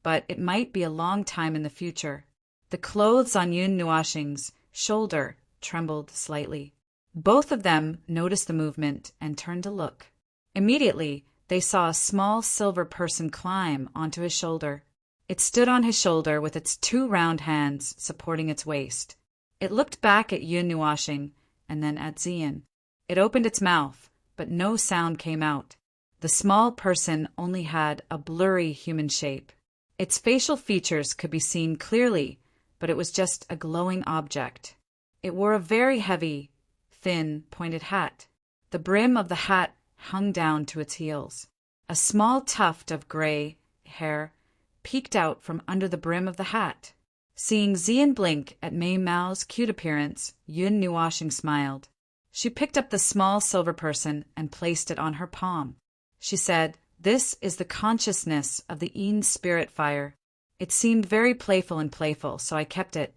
but it might be a long time in the future. The clothes on Yun Nuashing's shoulder trembled slightly. Both of them noticed the movement and turned to look. Immediately, they saw a small silver person climb onto his shoulder. It stood on his shoulder with its 2 round hands supporting its waist. It looked back at Yun Nuashing and then at Zian. It opened its mouth, but no sound came out. The small person only had a blurry human shape. Its facial features could be seen clearly, but it was just a glowing object. It wore a very heavy, thin, pointed hat. The brim of the hat hung down to its heels. A small tuft of gray hair peeked out from under the brim of the hat. Seeing Zian blink at Mei Mao's cute appearance, Yun Nuashing smiled. She picked up the small silver person and placed it on her palm. She said, "This is the consciousness of the Een spirit fire. It seemed very playful, so I kept it."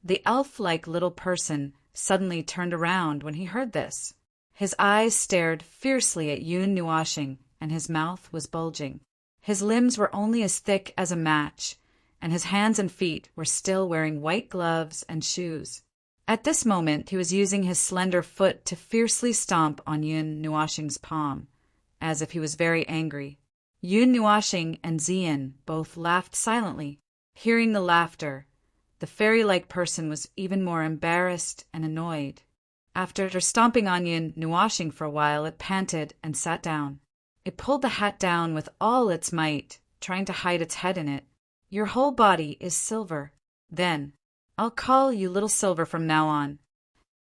The elf-like little person suddenly turned around when he heard this. His eyes stared fiercely at Yun Nuashing, and his mouth was bulging. His limbs were only as thick as a match, and his hands and feet were still wearing white gloves and shoes. At this moment, he was using his slender foot to fiercely stomp on Yun Nuashing's palm, as if he was very angry. Yun Nuashing and Zian both laughed silently. Hearing the laughter, the fairy-like person was even more embarrassed and annoyed. After stomping on Yun Nuashing for a while, it panted and sat down. It pulled the hat down with all its might, trying to hide its head in it. "Your whole body is silver. Then, I'll call you Little Silver from now on."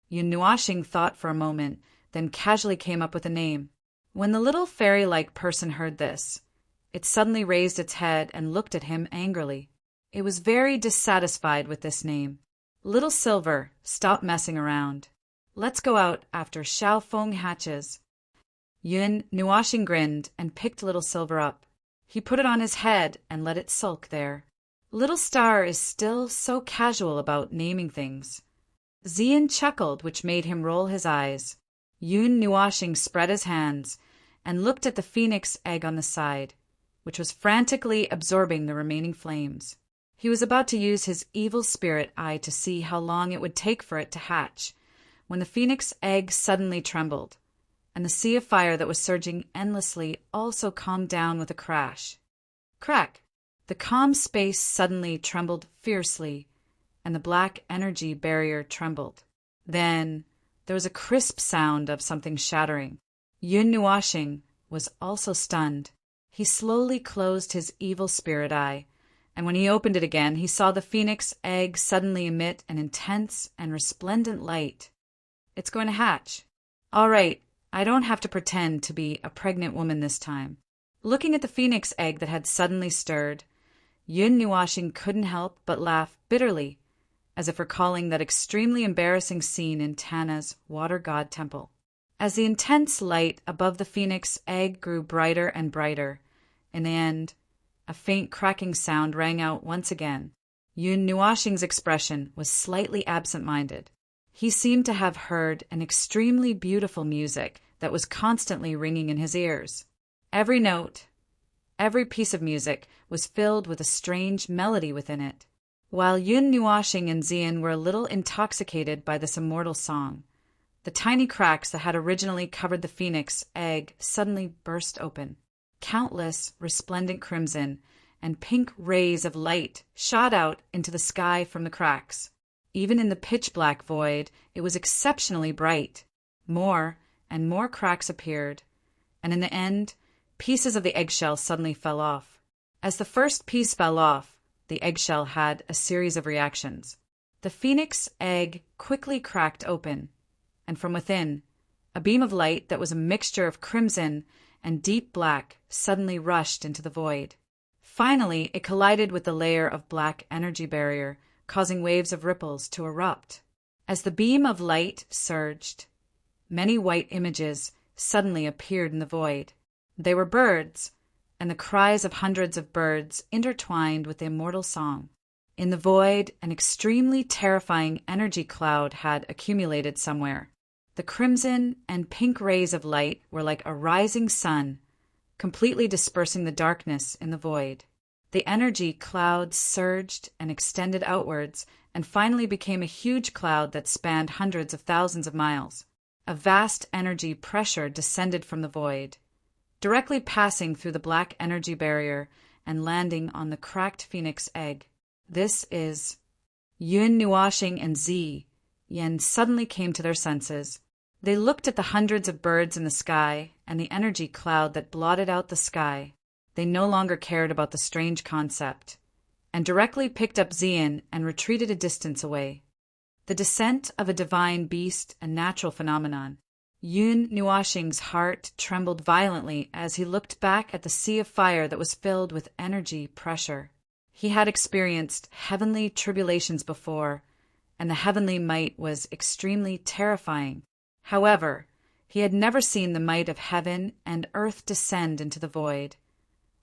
Yun Nuashing thought for a moment, then casually came up with a name. When the little fairy-like person heard this, it suddenly raised its head and looked at him angrily. It was very dissatisfied with this name. "Little Silver, stop messing around. Let's go out after Xiaofeng hatches." Yun Nuashing grinned and picked Little Silver up. He put it on his head and let it sulk there. Little Star is still so casual about naming things. Zian chuckled, which made him roll his eyes. Yun Nuashing spread his hands and looked at the phoenix egg on the side, which was frantically absorbing the remaining flames. He was about to use his evil spirit eye to see how long it would take for it to hatch, when the phoenix egg suddenly trembled, and the sea of fire that was surging endlessly also calmed down with a crash. Crack! The calm space suddenly trembled fiercely, and the black energy barrier trembled. Then there was a crisp sound of something shattering. Yun Nuashing was also stunned. He slowly closed his evil spirit eye, and when he opened it again, he saw the phoenix egg suddenly emit an intense and resplendent light. "It's going to hatch. All right, I don't have to pretend to be a pregnant woman this time." Looking at the phoenix egg that had suddenly stirred, Yun Nuashing couldn't help but laugh bitterly, as if recalling that extremely embarrassing scene in Tana's water god temple. As the intense light above the phoenix egg grew brighter and brighter, in the end, a faint cracking sound rang out once again. Yun Nuashing's expression was slightly absent-minded. He seemed to have heard an extremely beautiful music that was constantly ringing in his ears. Every note, every piece of music was filled with a strange melody within it. While Yun Nuashing and Xian were a little intoxicated by this immortal song, the tiny cracks that had originally covered the phoenix egg suddenly burst open. Countless resplendent crimson and pink rays of light shot out into the sky from the cracks. Even in the pitch-black void, it was exceptionally bright. More and more cracks appeared, and in the end, pieces of the eggshell suddenly fell off. As the first piece fell off, the eggshell had a series of reactions. The phoenix egg quickly cracked open, and from within, a beam of light that was a mixture of crimson and deep black suddenly rushed into the void. Finally, it collided with the layer of black energy barrier, causing waves of ripples to erupt. As the beam of light surged, many white images suddenly appeared in the void. They were birds, and the cries of hundreds of birds intertwined with the immortal song. In the void, an extremely terrifying energy cloud had accumulated somewhere. The crimson and pink rays of light were like a rising sun, completely dispersing the darkness in the void. The energy cloud surged and extended outwards and finally became a huge cloud that spanned hundreds of thousands of miles. A vast energy pressure descended from the void, directly passing through the black energy barrier and landing on the cracked phoenix egg. This is... Yun Nuashing and Yen suddenly came to their senses. They looked at the hundreds of birds in the sky and the energy cloud that blotted out the sky. They no longer cared about the strange concept, and directly picked up Xian and retreated a distance away. The descent of a divine beast, a natural phenomenon. Yun Nuashing's heart trembled violently as he looked back at the sea of fire that was filled with energy pressure. He had experienced heavenly tribulations before, and the heavenly might was extremely terrifying. However, he had never seen the might of heaven and earth descend into the void,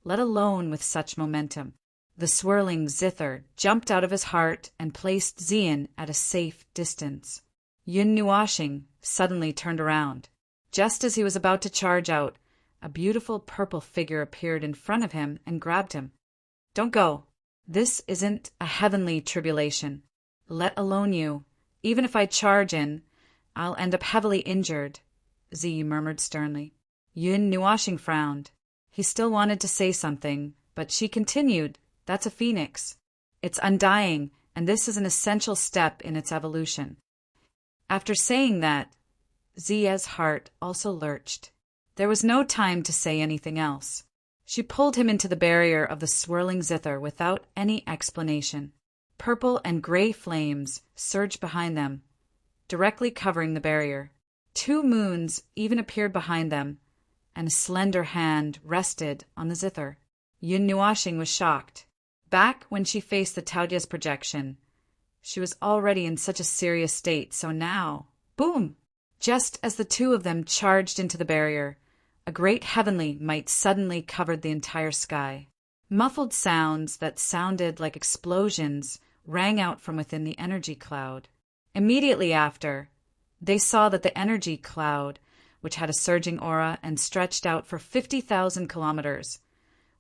let alone with such momentum. The swirling zither jumped out of his heart and placed Xian at a safe distance. Yun Nuashing suddenly turned around. Just as he was about to charge out, a beautiful purple figure appeared in front of him and grabbed him. "Don't go. This isn't a heavenly tribulation. Let alone you. Even if I charge in, I'll end up heavily injured," Zi murmured sternly. Yun Nuashing frowned. He still wanted to say something, but she continued, "That's a phoenix. It's undying, and this is an essential step in its evolution." After saying that, Zia's heart also lurched. There was no time to say anything else. She pulled him into the barrier of the swirling zither without any explanation. Purple and gray flames surged behind them, directly covering the barrier. 2 moons even appeared behind them, and a slender hand rested on the zither. Yun Nuashing was shocked. Back when she faced the Taojia's projection, she was already in such a serious state, so now, boom! Just as the 2 of them charged into the barrier, a great heavenly might suddenly covered the entire sky. Muffled sounds that sounded like explosions rang out from within the energy cloud. Immediately after, they saw that the energy cloud, which had a surging aura and stretched out for 50,000 kilometers,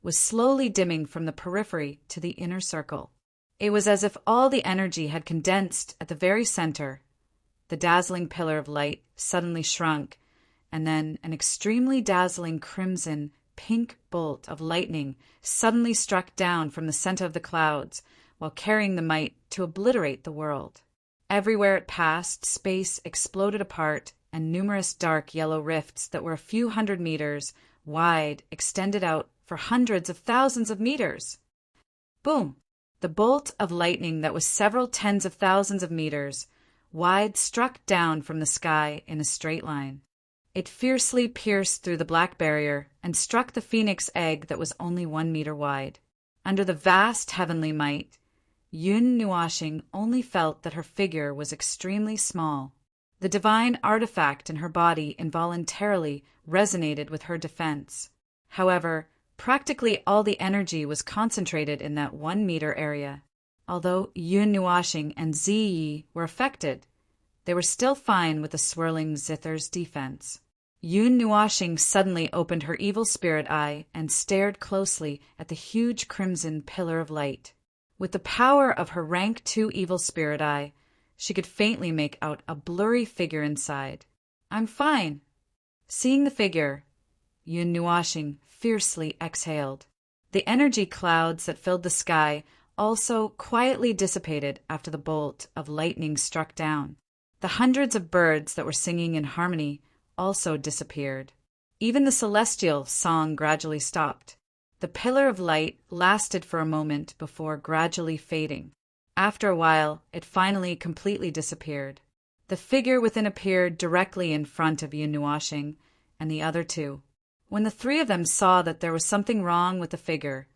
was slowly dimming from the periphery to the inner circle. It was as if all the energy had condensed at the very center. The dazzling pillar of light suddenly shrunk, and then an extremely dazzling crimson pink bolt of lightning suddenly struck down from the center of the clouds while carrying the might to obliterate the world. Everywhere it passed, space exploded apart, and numerous dark yellow rifts that were a few hundred meters wide extended out for hundreds of thousands of meters. Boom! The bolt of lightning that was several tens of thousands of meters wide struck down from the sky in a straight line. It fiercely pierced through the black barrier and struck the phoenix egg that was only 1 meter wide. Under the vast heavenly might, Yun Nuashing only felt that her figure was extremely small. The divine artifact in her body involuntarily resonated with her defense. However, practically all the energy was concentrated in that 1 meter area. Although Yun Nuashing and Ziyi were affected, they were still fine with the swirling zither's defense. Yun Nuashing suddenly opened her evil spirit eye and stared closely at the huge crimson pillar of light. With the power of her rank 2 evil spirit eye, she could faintly make out a blurry figure inside. "I'm fine." Seeing the figure, Yun Nuashing fiercely exhaled. The energy clouds that filled the sky also quietly dissipated after the bolt of lightning struck down. The hundreds of birds that were singing in harmony also disappeared. Even the celestial song gradually stopped. The pillar of light lasted for a moment before gradually fading. After a while, it finally completely disappeared. The figure within appeared directly in front of Yun Nuashing and the other 2. When the 3 of them saw that there was something wrong with the figure,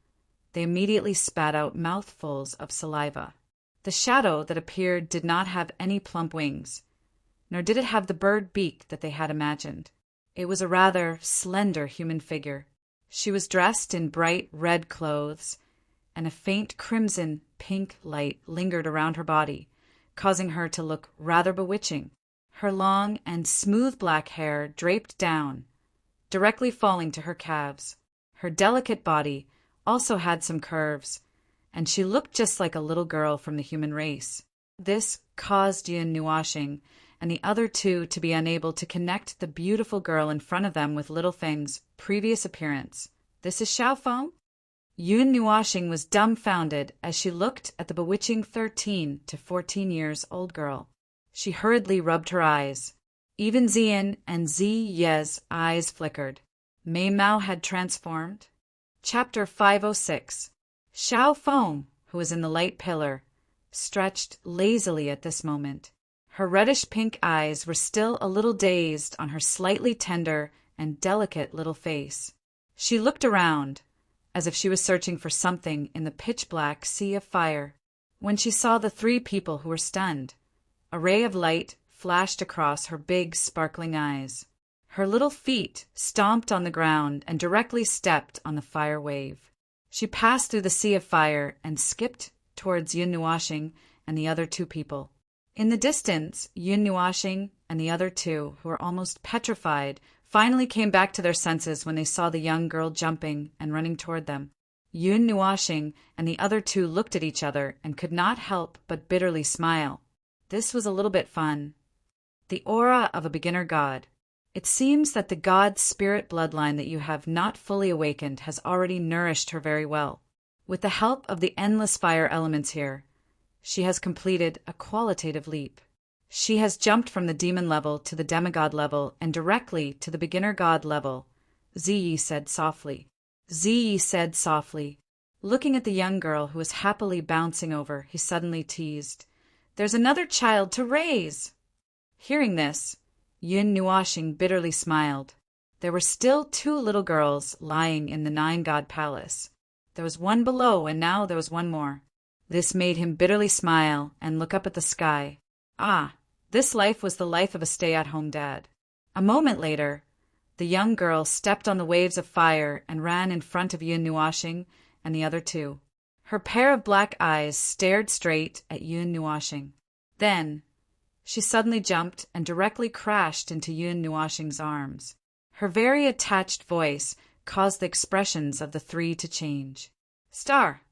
they immediately spat out mouthfuls of saliva. The shadow that appeared did not have any plump wings, nor did it have the bird beak that they had imagined. It was a rather slender human figure. She was dressed in bright red clothes, and a faint crimson-pink light lingered around her body, causing her to look rather bewitching. Her long and smooth black hair draped down, directly falling to her calves. Her delicate body also had some curves, and she looked just like a little girl from the human race. This caused Yun Nuashing and the other 2 to be unable to connect the beautiful girl in front of them with Little Feng's previous appearance. "This is Xiaofeng?" Yun Nuashing was dumbfounded as she looked at the bewitching 13 to 14 years old girl. She hurriedly rubbed her eyes. Even Ziyin and Ziye's eyes flickered. Mei Mao had transformed. Chapter 506. Xiaofeng, who was in the light pillar, stretched lazily at this moment. Her reddish-pink eyes were still a little dazed on her slightly tender and delicate little face. She looked around, as if she was searching for something in the pitch-black sea of fire. When she saw the 3 people who were stunned, a ray of light flashed across her big, sparkling eyes. Her little feet stomped on the ground and directly stepped on the fire wave. She passed through the sea of fire and skipped towards Yun Nuashing and the other 2 people. In the distance, Yun Nuashing and the other 2, who were almost petrified, finally came back to their senses when they saw the young girl jumping and running toward them. Yun Nuashing and the other 2 looked at each other and could not help but bitterly smile. This was a little bit fun. The aura of a beginner god. It seems that the god spirit bloodline that you have not fully awakened has already nourished her very well. With the help of the endless fire elements here, she has completed a qualitative leap. She has jumped from the demon level to the demigod level and directly to the beginner god level, Ziyi said softly. Ziyi said softly. Looking at the young girl who was happily bouncing over, he suddenly teased, "There's another child to raise!" Hearing this, Yun Nuashing bitterly smiled. There were still 2 little girls lying in the 9-god palace. There was one below, and now there was one more. This made him bitterly smile and look up at the sky. Ah, this life was the life of a stay-at-home dad. A moment later, the young girl stepped on the waves of fire and ran in front of Yun Nuashing and the other 2. Her pair of black eyes stared straight at Yun Nuashing. Then, she suddenly jumped and directly crashed into Yun Nuashing's arms. Her very attached voice caused the expressions of the 3 to change. "Star!"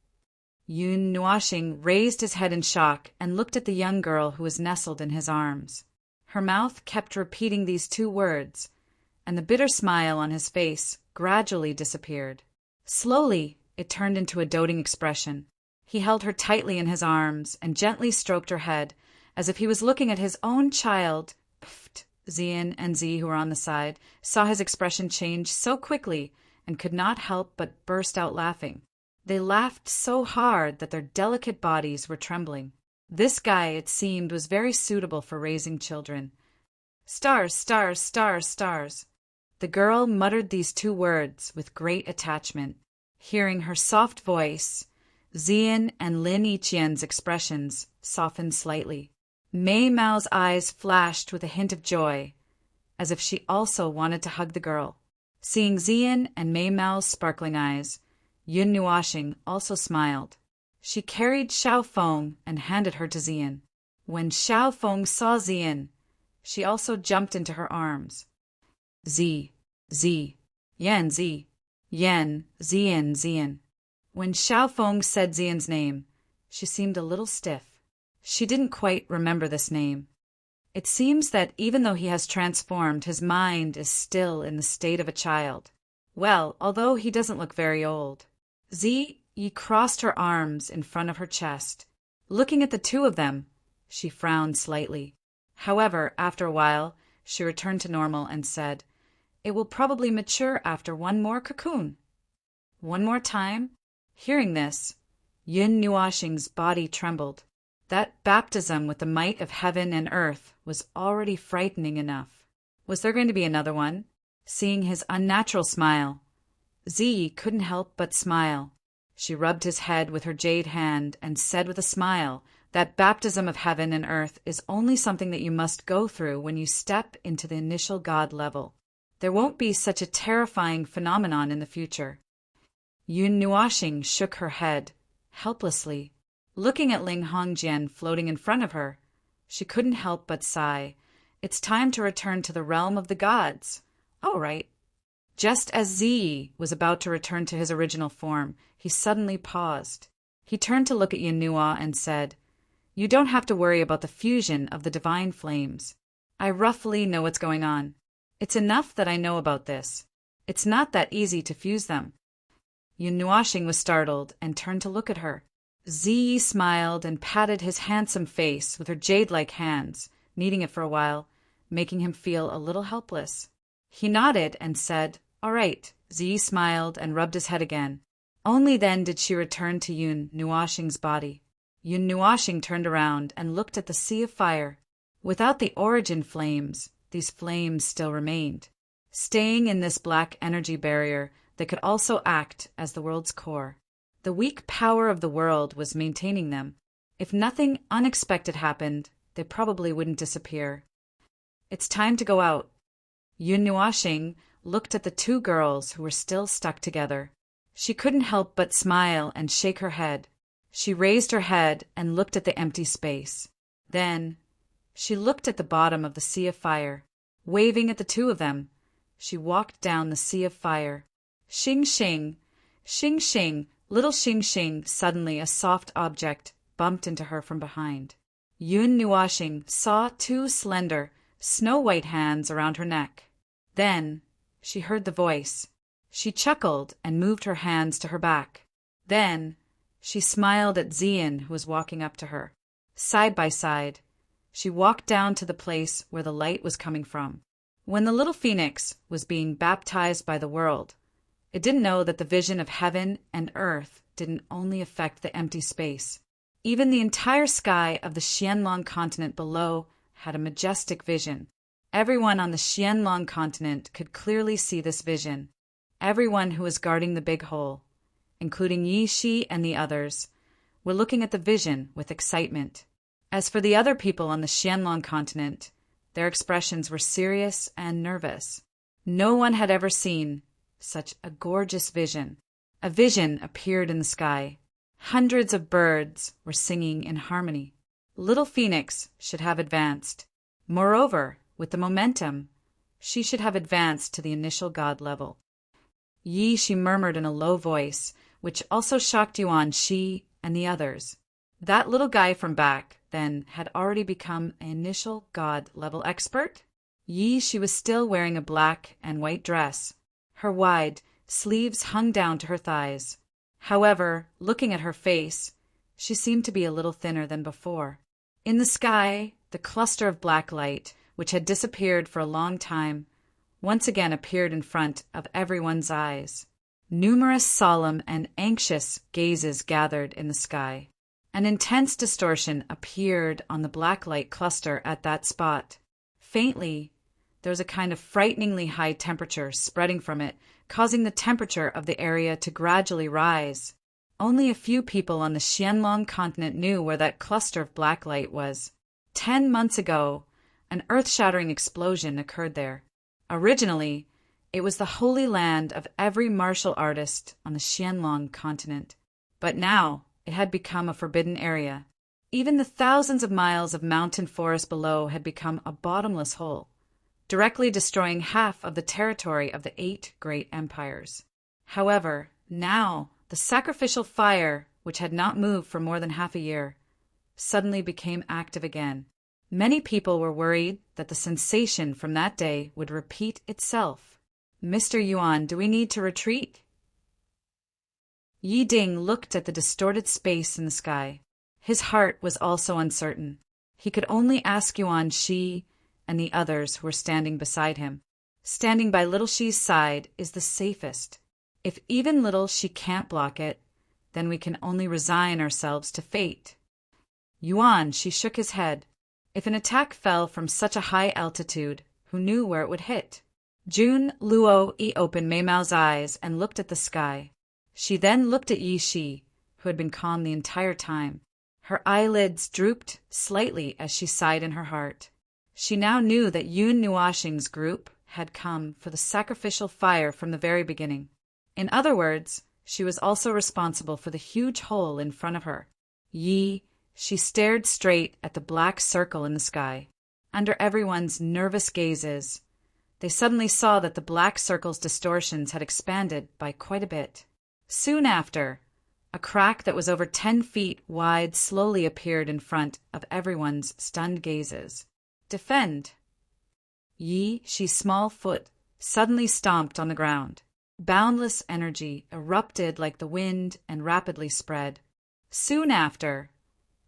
Yun Nuashing raised his head in shock and looked at the young girl who was nestled in his arms. Her mouth kept repeating these 2 words, and the bitter smile on his face gradually disappeared. Slowly, it turned into a doting expression. He held her tightly in his arms and gently stroked her head, as if he was looking at his own child. Pfft! Ziyin and Z, who were on the side, saw his expression change so quickly and could not help but burst out laughing. They laughed so hard that their delicate bodies were trembling. This guy, it seemed, was very suitable for raising children. "Stars, stars, stars, stars." The girl muttered these 2 words with great attachment. Hearing her soft voice, Xian and Lin Yiqian's expressions softened slightly. Mei Mao's eyes flashed with a hint of joy, as if she also wanted to hug the girl. Seeing Xian and Mei Mao's sparkling eyes, Yun Nuoxing also smiled. She carried Xiao Feng and handed her to Xian. When Xiao Feng saw Xian, she also jumped into her arms. Zi, Yan, Zi, Yan, Xian. When Xiao Feng said Xian's name, she seemed a little stiff. She didn't quite remember this name. It seems that even though he has transformed, his mind is still in the state of a child. Well, although he doesn't look very old. Zi Yi crossed her arms in front of her chest. Looking at the two of them, she frowned slightly. However, after a while, she returned to normal and said, "It will probably mature after one more cocoon." One more time? Hearing this, Yun Nuoxing's body trembled. That baptism with the might of heaven and earth was already frightening enough. Was there going to be another one? Seeing his unnatural smile, Zi couldn't help but smile. She rubbed his head with her jade hand and said with a smile that baptism of heaven and earth is only something that you must go through when you step into the initial God level. There won't be such a terrifying phenomenon in the future. Yun Nuoxing shook her head, helplessly. Looking at Ling Hongjian floating in front of her, she couldn't help but sigh. It's time to return to the realm of the gods. All right. Just as Zi was about to return to his original form, he suddenly paused. He turned to look at Yun Nuo and said, "You don't have to worry about the fusion of the divine flames. I roughly know what's going on. It's enough that I know about this. It's not that easy to fuse them." Yun Nuoxing was startled and turned to look at her. Zi smiled and patted his handsome face with her jade-like hands, kneading it for a while, making him feel a little helpless. He nodded and said, "All right." Zi smiled and rubbed his head again. Only then did she return to Yun Nuoxing's body. Yun Nuoxing turned around and looked at the sea of fire. Without the origin flames, these flames still remained, staying in this black energy barrier that could also act as the world's core. The weak power of the world was maintaining them. If nothing unexpected happened, they probably wouldn't disappear. It's time to go out. Yun Nuoxing looked at the two girls who were still stuck together. She couldn't help but smile and shake her head. She raised her head and looked at the empty space. Then, she looked at the bottom of the sea of fire. Waving at the two of them, she walked down the sea of fire. Xing Xing, Xing Xing, little Xing Xing. Suddenly a soft object bumped into her from behind. Yun Nuoxing saw two slender, snow-white hands around her neck. Then, she heard the voice. She chuckled and moved her hands to her back. Then, she smiled at Xian, who was walking up to her. Side by side, she walked down to the place where the light was coming from. When the little phoenix was being baptized by the world, it didn't know that the vision of heaven and earth didn't only affect the empty space. Even the entire sky of the Xianlong continent below had a majestic vision. Everyone on the Xianlong continent could clearly see this vision. Everyone who was guarding the big hole, including Yi Shi and the others, were looking at the vision with excitement. As for the other people on the Xianlong continent, their expressions were serious and nervous. No one had ever seen such a gorgeous vision. A vision appeared in the sky. Hundreds of birds were singing in harmony. Little Phoenix should have advanced. Moreover, with the momentum, she should have advanced to the initial God level. Yi, she murmured in a low voice, which also shocked Yuan Shi and the others. That little guy from back, then, had already become an initial God level expert? Yi, she was still wearing a black and white dress. Her wide sleeves hung down to her thighs. However, looking at her face, she seemed to be a little thinner than before. In the sky, the cluster of black light, which had disappeared for a long time, once again appeared in front of everyone's eyes. Numerous solemn and anxious gazes gathered in the sky. An intense distortion appeared on the black light cluster at that spot. Faintly, There was a kind of frighteningly high temperature spreading from it, causing the temperature of the area to gradually rise. Only a few people on the Qianlong continent knew where that cluster of black light was. 10 months ago, an earth-shattering explosion occurred there. Originally, it was the holy land of every martial artist on the Qianlong continent. But now, it had become a forbidden area. Even the thousands of miles of mountain forest below had become a bottomless hole, directly destroying half of the territory of the 8 great empires. However, now, the sacrificial fire, which had not moved for more than half a year, suddenly became active again. Many people were worried that the sensation from that day would repeat itself. "Mr. Yuan, do we need to retreat?" Yi Ding looked at the distorted space in the sky. His heart was also uncertain. He could only ask Yuan Shi and the others who were standing beside him. Standing by little Shi's side is the safest. If even little Shi can't block it, then we can only resign ourselves to fate. Yuan Shi shook his head. If an attack fell from such a high altitude, who knew where it would hit? Jun Luo Yi opened Mei Mao's eyes and looked at the sky. She then looked at Yi Shi, who had been calm the entire time. Her eyelids drooped slightly as she sighed in her heart. She now knew that Yun Nuoxing's group had come for the sacrificial fire from the very beginning. In other words, she was also responsible for the huge hole in front of her. She stared straight at the black circle in the sky. Under everyone's nervous gazes, they suddenly saw that the black circle's distortions had expanded by quite a bit. Soon after, a crack that was over 10 feet wide slowly appeared in front of everyone's stunned gazes. "Defend!" Yi Shi's small foot suddenly stomped on the ground. Boundless energy erupted like the wind and rapidly spread. Soon after,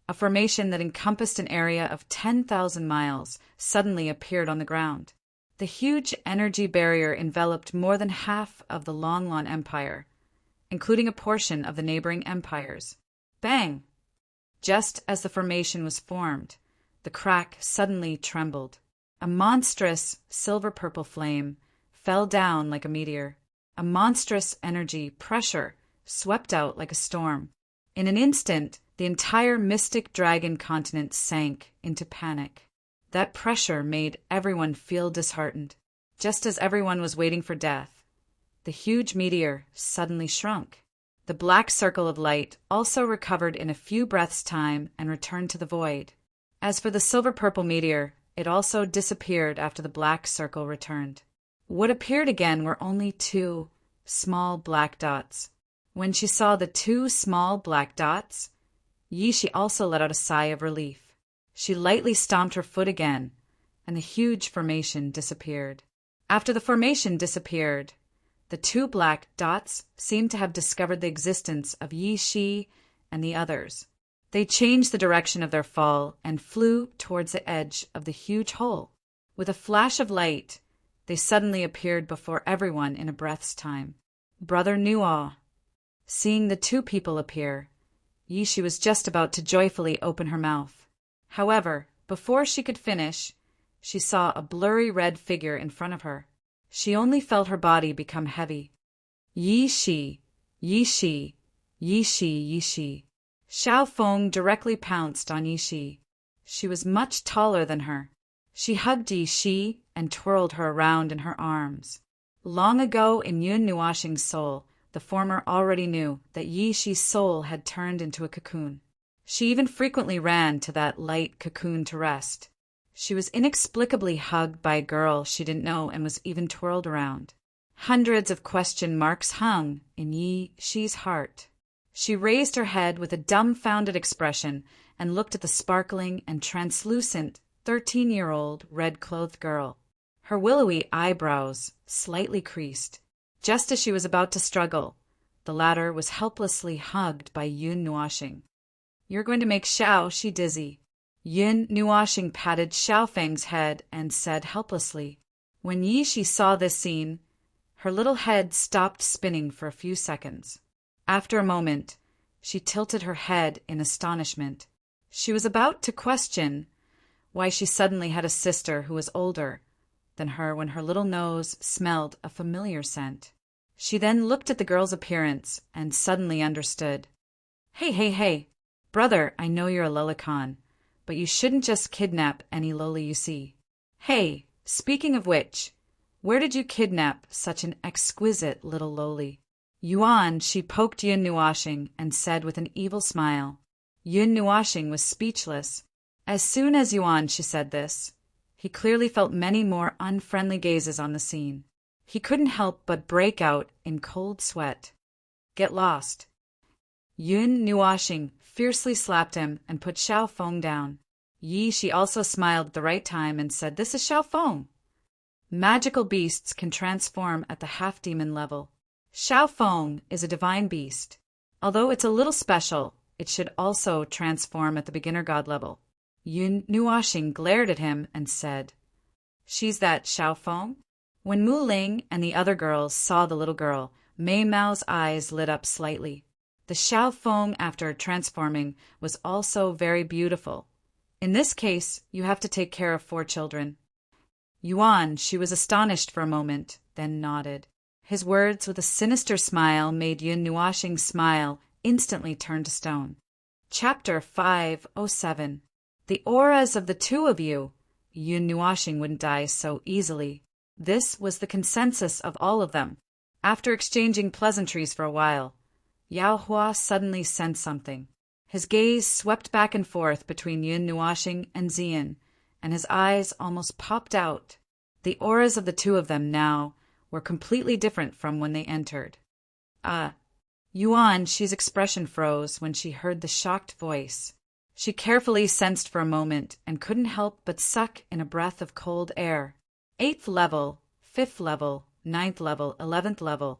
a formation that encompassed an area of 10,000 miles suddenly appeared on the ground. The huge energy barrier enveloped more than half of the Longlon Empire, including a portion of the neighboring empires. Bang! Just as the formation was formed, the crack suddenly trembled. A monstrous silver-purple flame fell down like a meteor. A monstrous energy pressure swept out like a storm. In an instant, the entire mystic dragon continent sank into panic. That pressure made everyone feel disheartened. Just as everyone was waiting for death, the huge meteor suddenly shrunk. The black circle of light also recovered in a few breaths' time and returned to the void. As for the silver-purple meteor, it also disappeared after the black circle returned. What appeared again were only 2 small black dots. When she saw the 2 small black dots, Yi Shi also let out a sigh of relief. She lightly stomped her foot again, and the huge formation disappeared. After the formation disappeared, the 2 black dots seemed to have discovered the existence of Yi Shi and the others. They changed the direction of their fall and flew towards the edge of the huge hole. With a flash of light, they suddenly appeared before everyone in a breath's time. Brother Nuo. Seeing the 2 people appear, Yi Shi was just about to joyfully open her mouth. However, before she could finish, she saw a blurry red figure in front of her. She only felt her body become heavy. Yi Shi, Yi Shi, Yi Shi, Yi Shi. Xiao Feng directly pounced on Yi Shi. She was much taller than her. She hugged Yi Shi and twirled her around in her arms. Long ago in Yun Nuoxing's soul, the former already knew that Yi Shi's soul had turned into a cocoon. She even frequently ran to that light cocoon to rest. She was inexplicably hugged by a girl she didn't know and was even twirled around. Hundreds of question marks hung in Yi Shi's heart. She raised her head with a dumbfounded expression and looked at the sparkling and translucent 13-year-old red-clothed girl. Her willowy eyebrows slightly creased. Just as she was about to struggle, the latter was helplessly hugged by Yun Nuoxing. "You're going to make Xiao Shi dizzy." Yun Nuoxing patted Xiao Feng's head and said helplessly. When Yi Shi saw this scene, her little head stopped spinning for a few seconds. After a moment, she tilted her head in astonishment. She was about to question why she suddenly had a sister who was older, than her when her little nose smelled a familiar scent. She then looked at the girl's appearance and suddenly understood. Hey, hey, hey. Brother, I know you're a lolicon, but you shouldn't just kidnap any loli you see. Hey, speaking of which, where did you kidnap such an exquisite little loli? Yuan, she poked Yun Nuashing and said with an evil smile. Yun Nuashing was speechless. As soon as Yuan she said this, he clearly felt many more unfriendly gazes on the scene. He couldn't help but break out in cold sweat. Get lost. Yun Nuashing fiercely slapped him and put Xiao Feng down. Yi she also smiled at the right time and said, This is Xiao Feng. Magical beasts can transform at the half-demon level. Xiao Feng is a divine beast. Although it's a little special, it should also transform at the beginner god level. Yun Nuashing glared at him and said, She's that Xiao Feng? When Mu Ling and the other girls saw the little girl, Mei Mao's eyes lit up slightly. The Xiao Feng, after transforming, was also very beautiful. In this case, you have to take care of 4 children. Yuan, she was astonished for a moment, then nodded. His words with a sinister smile made Yun Nuashing's smile instantly turn to stone. Chapter 507. The auras of the 2 of you. Yun Nuashing wouldn't die so easily. This was the consensus of all of them. After exchanging pleasantries for a while, Yao Hua suddenly sensed something. His gaze swept back and forth between Yun Nuashing and Zian, and his eyes almost popped out. The auras of the 2 of them now were completely different from when they entered. Yuan, she's expression froze when she heard the shocked voice. She carefully sensed for a moment and couldn't help but suck in a breath of cold air. 8th level, 5th level, 9th level, 11th level.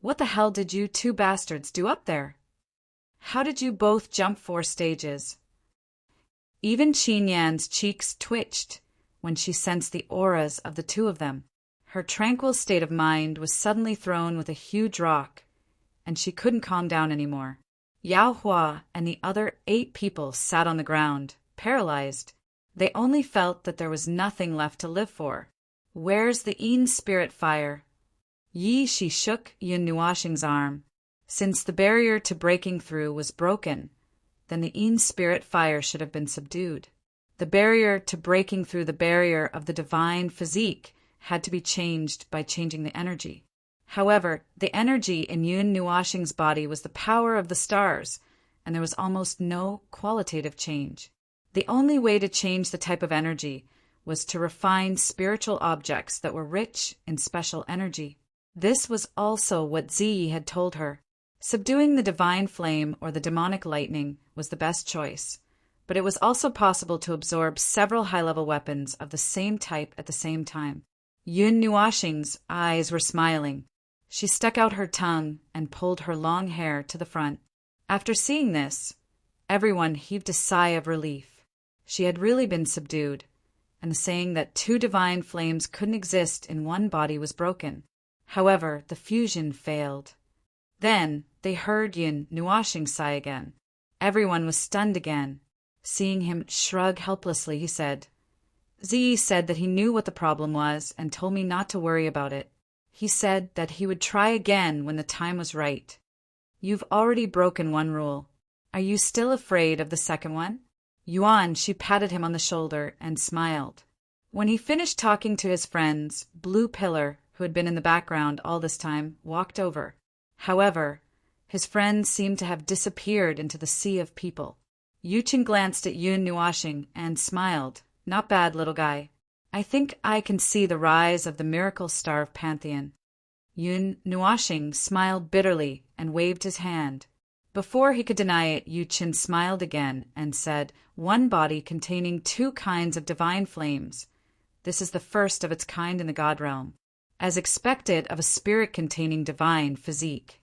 What the hell did you 2 bastards do up there? How did you both jump 4 stages? Even Qin Yan's cheeks twitched when she sensed the auras of the 2 of them. Her tranquil state of mind was suddenly thrown with a huge rock, and she couldn't calm down anymore. Yao Hua and the other 8 people sat on the ground, paralyzed. They only felt that there was nothing left to live for. Where's the Yin spirit fire? Yi she shook Yun Nuashing's arm. Since the barrier to breaking through was broken, then the Yin spirit fire should have been subdued. The barrier to breaking through the barrier of the divine physique had to be changed by changing the energy. However, the energy in Yun Nuashing's body was the power of the stars, and there was almost no qualitative change. The only way to change the type of energy was to refine spiritual objects that were rich in special energy. This was also what Ziyi had told her. Subduing the divine flame or the demonic lightning was the best choice, but it was also possible to absorb several high-level weapons of the same type at the same time. Yun Nuashing's eyes were smiling. She stuck out her tongue and pulled her long hair to the front. After seeing this, everyone heaved a sigh of relief. She had really been subdued, and the saying that 2 divine flames couldn't exist in one body was broken. However, the fusion failed. Then they heard Yun Nuashing sigh again. Everyone was stunned again. Seeing him shrug helplessly, he said, Ziyi said that he knew what the problem was and told me not to worry about it. He said that he would try again when the time was right. You've already broken 1 rule. Are you still afraid of the second one? Yuan, she patted him on the shoulder and smiled. When he finished talking to his friends, Blue Pillar, who had been in the background all this time, walked over. However, his friends seemed to have disappeared into the sea of people. Yuchen glanced at Yun Nuashing and smiled. Not bad, little guy. I think I can see the rise of the miracle star of Pantheon. Yun Nuashing smiled bitterly and waved his hand. Before he could deny it, Yuchen smiled again and said, 1 body containing 2 kinds of divine flames. This is the first of its kind in the God realm, as expected of a spirit containing divine physique.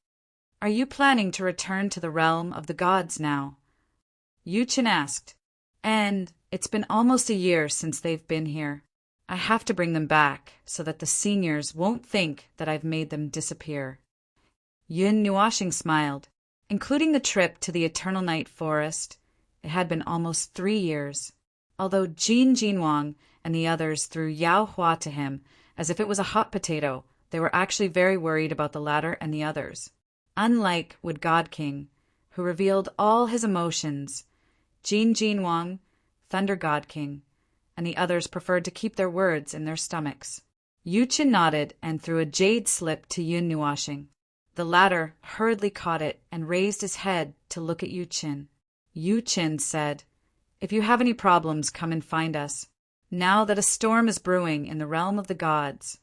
Are you planning to return to the realm of the gods now? Yuchen asked. And it's been almost a year since they've been here. I have to bring them back so that the seniors won't think that I've made them disappear. Yun Nuashing smiled. Including the trip to the Eternal Night Forest, it had been almost 3 years. Although Jin Jinwang and the others threw Yao Hua to him as if it was a hot potato. They were actually very worried about the latter and the others. Unlike Wood God King, who revealed all his emotions, Jin Wang, Thunder God King, and the others preferred to keep their words in their stomachs. Yu Qin nodded and threw a jade slip to Yun Nuashing. The latter hurriedly caught it and raised his head to look at Yu Qin. Yu Qin said, "If you have any problems, come and find us. Now that a storm is brewing in the realm of the gods,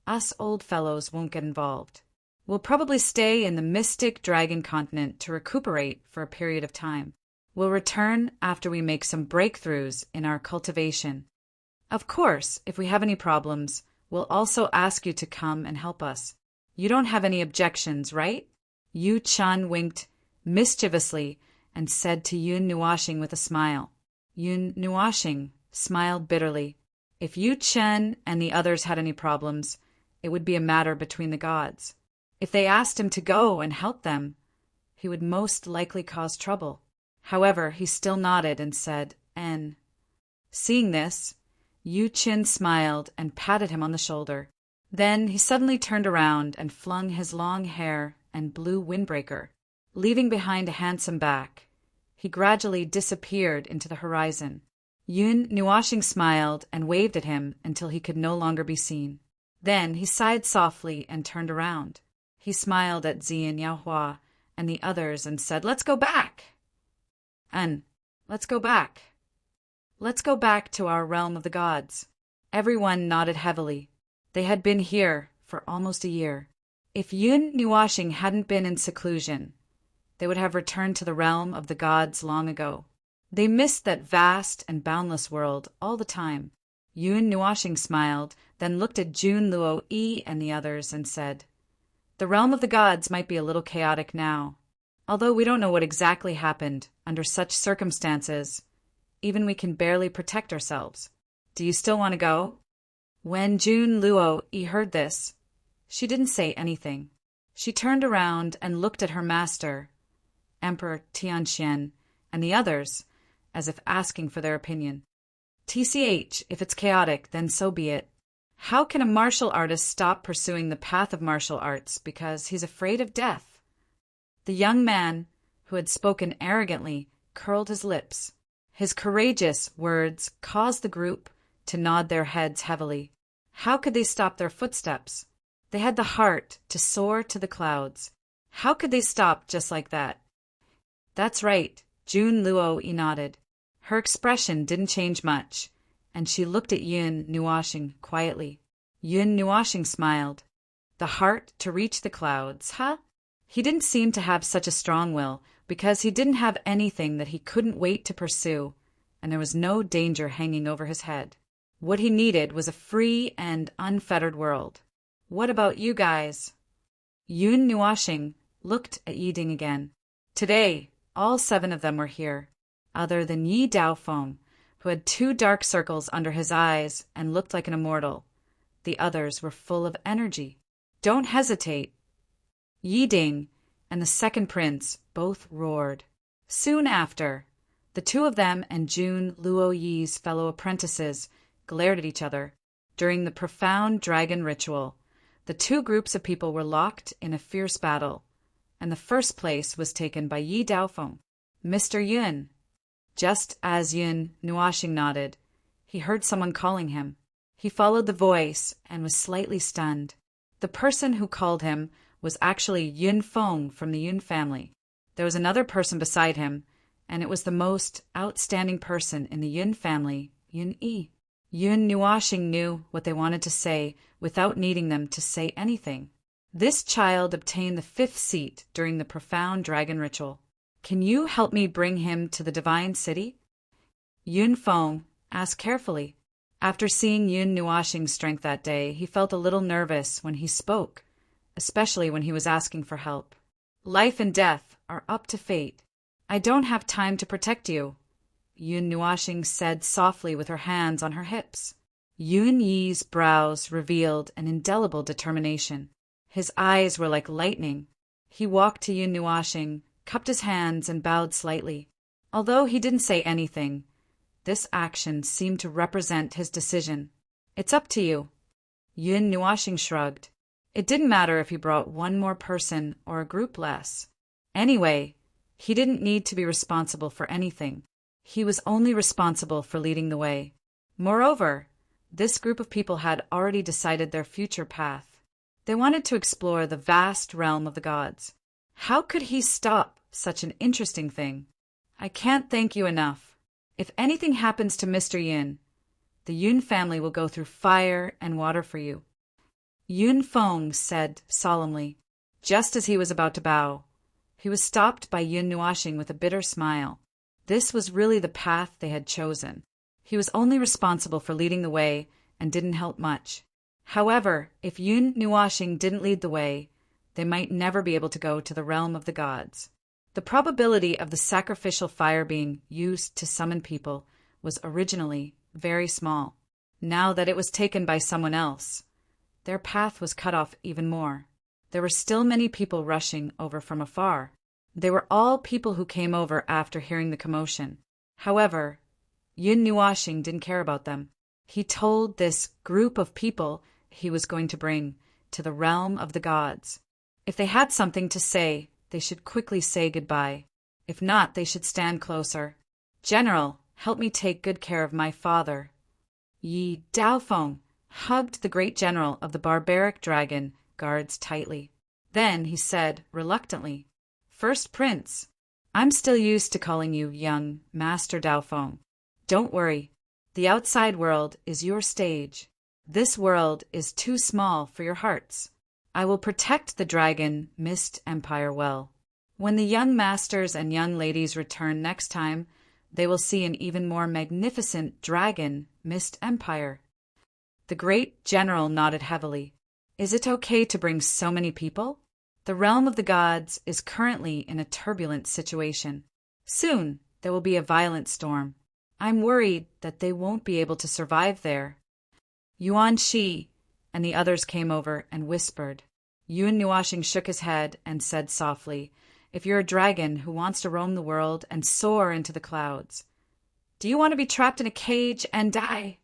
us old fellows won't get involved. We'll probably stay in the mystic dragon continent to recuperate for a period of time. We'll return after we make some breakthroughs in our cultivation. Of course, if we have any problems, we'll also ask you to come and help us. You don't have any objections, right?" Yu Chan winked mischievously and said to Yun Nuashing with a smile. Yun Nuashing smiled bitterly. If Yu Chen and the others had any problems, it would be a matter between the gods. If they asked him to go and help them, he would most likely cause trouble. However, he still nodded and said, "N." Seeing this, Yu Qin smiled and patted him on the shoulder. Then he suddenly turned around and flung his long hair and blue windbreaker, leaving behind a handsome back. He gradually disappeared into the horizon. Yun Nuashing smiled and waved at him until he could no longer be seen. Then he sighed softly and turned around. He smiled at Zian Yaohua and the others and said, "Let's go back." Let's go back. Let's go back to our realm of the gods." Everyone nodded heavily. They had been here for almost a year. If Yun Nuashing hadn't been in seclusion, they would have returned to the realm of the gods long ago. They missed that vast and boundless world all the time. Yun Nuashing smiled, then looked at Jun Luo Yi and the others and said, "The realm of the gods might be a little chaotic now. Although we don't know what exactly happened under such circumstances, even we can barely protect ourselves. Do you still want to go?" When Jun Luo Yi heard this, she didn't say anything. She turned around and looked at her master, Emperor Tianxian, and the others, as if asking for their opinion. "TCH, if it's chaotic, then so be it. How can a martial artist stop pursuing the path of martial arts because he's afraid of death?" The young man, who had spoken arrogantly, curled his lips. His courageous words caused the group to nod their heads heavily. How could they stop their footsteps? They had the heart to soar to the clouds. How could they stop just like that? "That's right," Jun Luo Yi nodded. Her expression didn't change much, and she looked at Yun Nuashing quietly. Yun Nuashing smiled. The heart to reach the clouds, huh? He didn't seem to have such a strong will, because he didn't have anything that he couldn't wait to pursue, and there was no danger hanging over his head. What he needed was a free and unfettered world. "What about you guys?" Yun Nuashing looked at Yi Ding again. Today, all 7 of them were here, other than Yi Daofeng, who had 2 dark circles under his eyes and looked like an immortal. The others were full of energy. "Don't hesitate." Yi Ding and the second prince both roared. Soon after, the 2 of them and Jun Luo Yi's fellow apprentices glared at each other. During the profound dragon ritual, the 2 groups of people were locked in a fierce battle, and the first place was taken by Yi Daofeng. "Mr. Yun." Just as Yun Nuashing nodded, he heard someone calling him. He followed the voice and was slightly stunned. The person who called him was actually Yun Feng from the Yun family. There was another person beside him, and it was the most outstanding person in the Yun family, Yun Yi. Yun Nuashing knew what they wanted to say without needing them to say anything. This child obtained the 5th seat during the profound dragon ritual. "Can you help me bring him to the divine city?" Yun Feng asked carefully. After seeing Yun Nuashing's strength that day, he felt a little nervous when he spoke, especially when he was asking for help. "Life and death are up to fate. I don't have time to protect you," Yun Nuashing said softly with her hands on her hips. Yun Yi's brows revealed an indelible determination. His eyes were like lightning. He walked to Yun Nuashing, cupped his hands, and bowed slightly. Although he didn't say anything, This action seemed to represent his decision. It's up to you. Yun Nuashing shrugged. It didn't matter if he brought one more person or a group less. Anyway, he didn't need to be responsible for anything. He was only responsible for leading the way. Moreover, this group of people had already decided their future path. They wanted to explore the vast realm of the gods. How could he stop such an interesting thing? I can't thank you enough. If anything happens to Mr. Yin, the Yun family will go through fire and water for you. Yun Feng said solemnly, just as he was about to bow. He was stopped by Yun Nuashing with a bitter smile. This was really the path they had chosen. He was only responsible for leading the way and didn't help much. However, if Yun Nuashing didn't lead the way, they might never be able to go to the realm of the gods. The probability of the sacrificial fire being used to summon people was originally very small. Now that it was taken by someone else, their path was cut off even more. There were still many people rushing over from afar. They were all people who came over after hearing the commotion. However, Yun Nuashing didn't care about them. He told this group of people he was going to bring to the realm of the gods. If they had something to say, they should quickly say goodbye. If not, they should stand closer. General, help me take good care of my father. Yi Daofeng hugged the great general of the barbaric dragon guards tightly. Then he said reluctantly, First Prince, I'm still used to calling you young Master Daofeng. Don't worry, the outside world is your stage. This world is too small for your hearts. I will protect the Dragon Mist Empire well. When the young masters and young ladies return next time, they will see an even more magnificent Dragon Mist Empire. The great general nodded heavily. Is it okay to bring so many people? The realm of the gods is currently in a turbulent situation. Soon there will be a violent storm. I'm worried that they won't be able to survive there. Yuan Shi and the others came over and whispered. Yun Nuashing shook his head and said softly, If you're a dragon who wants to roam the world and soar into the clouds, do you want to be trapped in a cage and die?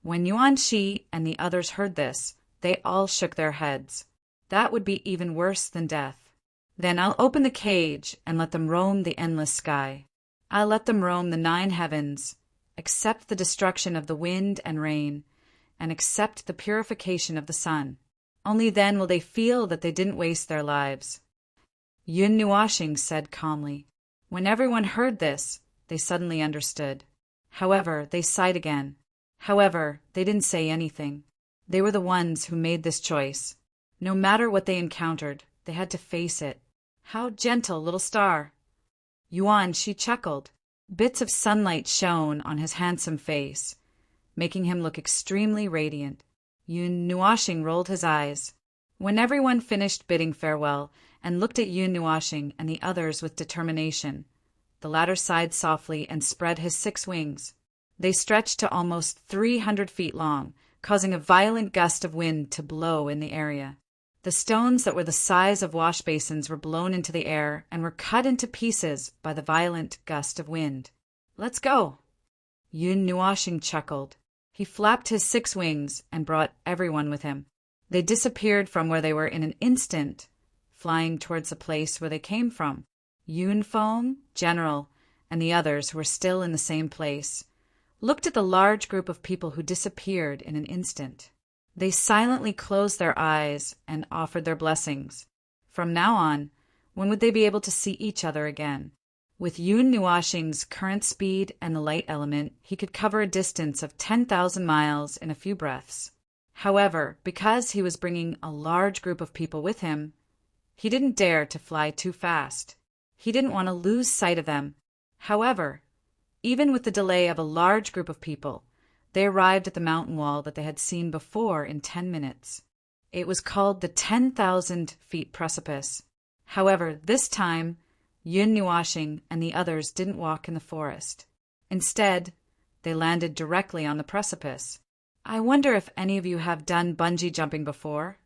When Yuan Shi and the others heard this, they all shook their heads. That would be even worse than death. Then I'll open the cage and let them roam the endless sky. I'll let them roam the 9 heavens, accept the destruction of the wind and rain, and accept the purification of the sun. Only then will they feel that they didn't waste their lives. Yun Nuashing said calmly. When everyone heard this, they suddenly understood. However, they sighed again. However, they didn't say anything. They were the ones who made this choice. No matter what they encountered, they had to face it. How gentle, little star! Yuan Shi chuckled. Bits of sunlight shone on his handsome face, making him look extremely radiant. Yun Nuashing rolled his eyes. When everyone finished bidding farewell and looked at Yun Nuashing and the others with determination, the latter sighed softly and spread his 6 wings. They stretched to almost 300 feet long, causing a violent gust of wind to blow in the area. The stones that were the size of wash basins were blown into the air and were cut into pieces by the violent gust of wind. Let's go! Yun Nuashing chuckled. He flapped his 6 wings and brought everyone with him. They disappeared from where they were in an instant, flying towards the place where they came from. Yun Feng, General, and the others who were still in the same place looked at the large group of people who disappeared in an instant. They silently closed their eyes and offered their blessings. From now on, when would they be able to see each other again? With Yun Nuashing's current speed and the light element, he could cover a distance of 10,000 miles in a few breaths. However, because he was bringing a large group of people with him, he didn't dare to fly too fast. He didn't want to lose sight of them. However, even with the delay of a large group of people, they arrived at the mountain wall that they had seen before in 10 minutes. It was called the 10,000 feet precipice. However, this time, Yun Nuashing and the others didn't walk in the forest. Instead, they landed directly on the precipice. I wonder if any of you have done bungee jumping before?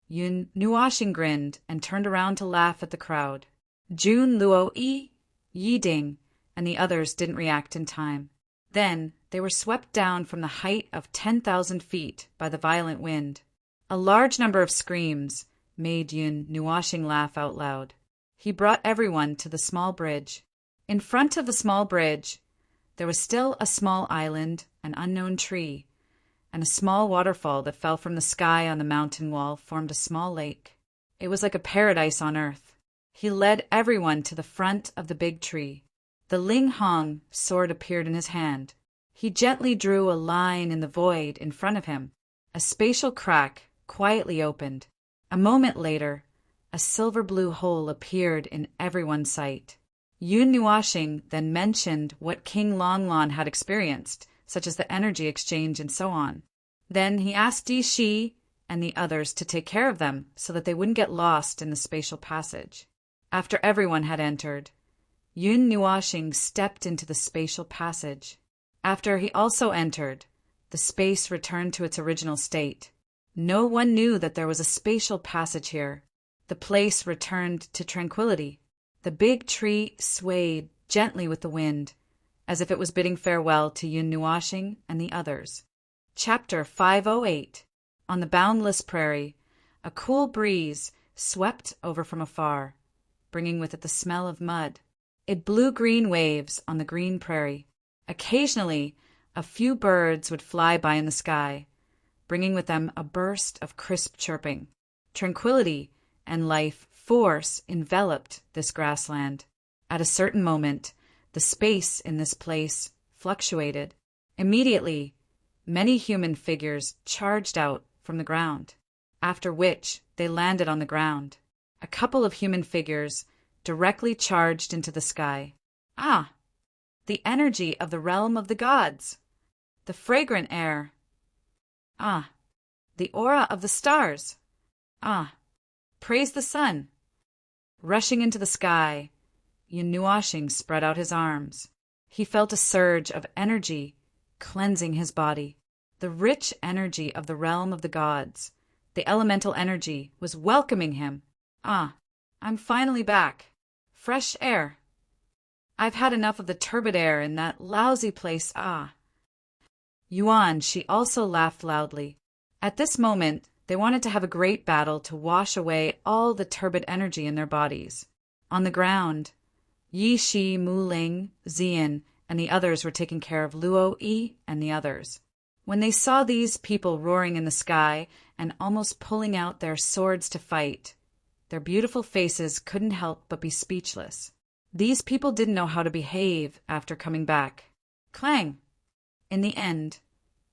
Yun Nuashing grinned and turned around to laugh at the crowd. Jun Luo Yi, Yi Ding, and the others didn't react in time. Then they were swept down from the height of 10,000 feet by the violent wind. A large number of screams made Yun Nuashing laugh out loud. He brought everyone to the small bridge. In front of the small bridge, there was still a small island, an unknown tree, and a small waterfall that fell from the sky on the mountain wall formed a small lake. It was like a paradise on earth. He led everyone to the front of the big tree. The Ling Hong sword appeared in his hand. He gently drew a line in the void in front of him. A spatial crack quietly opened. A moment later, a silver-blue hole appeared in everyone's sight. Yun Nuashing then mentioned what King Longlon had experienced, such as the energy exchange and so on. Then he asked Yi Shi and the others to take care of them so that they wouldn't get lost in the spatial passage. After everyone had entered, Yun Nuashing stepped into the spatial passage. After he also entered, the space returned to its original state. No one knew that there was a spatial passage here. The place returned to tranquility. The big tree swayed gently with the wind, as if it was bidding farewell to Yun Nuashing and the others. Chapter 508. On the boundless prairie, a cool breeze swept over from afar, bringing with it the smell of mud. It blew green waves on the green prairie. Occasionally, a few birds would fly by in the sky, bringing with them a burst of crisp chirping. Tranquility and life force enveloped this grassland. At a certain moment, the space in this place fluctuated. Immediately, many human figures charged out from the ground, after which they landed on the ground. A couple of human figures directly charged into the sky. Ah! The energy of the realm of the gods! The fragrant air! Ah! The aura of the stars! Ah! Praise the sun! Rushing into the sky, Yun Nuashing spread out his arms. He felt a surge of energy cleansing his body. The rich energy of the realm of the gods, the elemental energy, was welcoming him. Ah, I'm finally back. Fresh air. I've had enough of the turbid air in that lousy place. Ah. Yuan, she also laughed loudly. At this moment, they wanted to have a great battle to wash away all the turbid energy in their bodies. On the ground, Yi Shi, Mu Ling, Zian, and the others were taking care of Luo Yi and the others. When they saw these people roaring in the sky and almost pulling out their swords to fight, their beautiful faces couldn't help but be speechless. These people didn't know how to behave after coming back. Clang! In the end,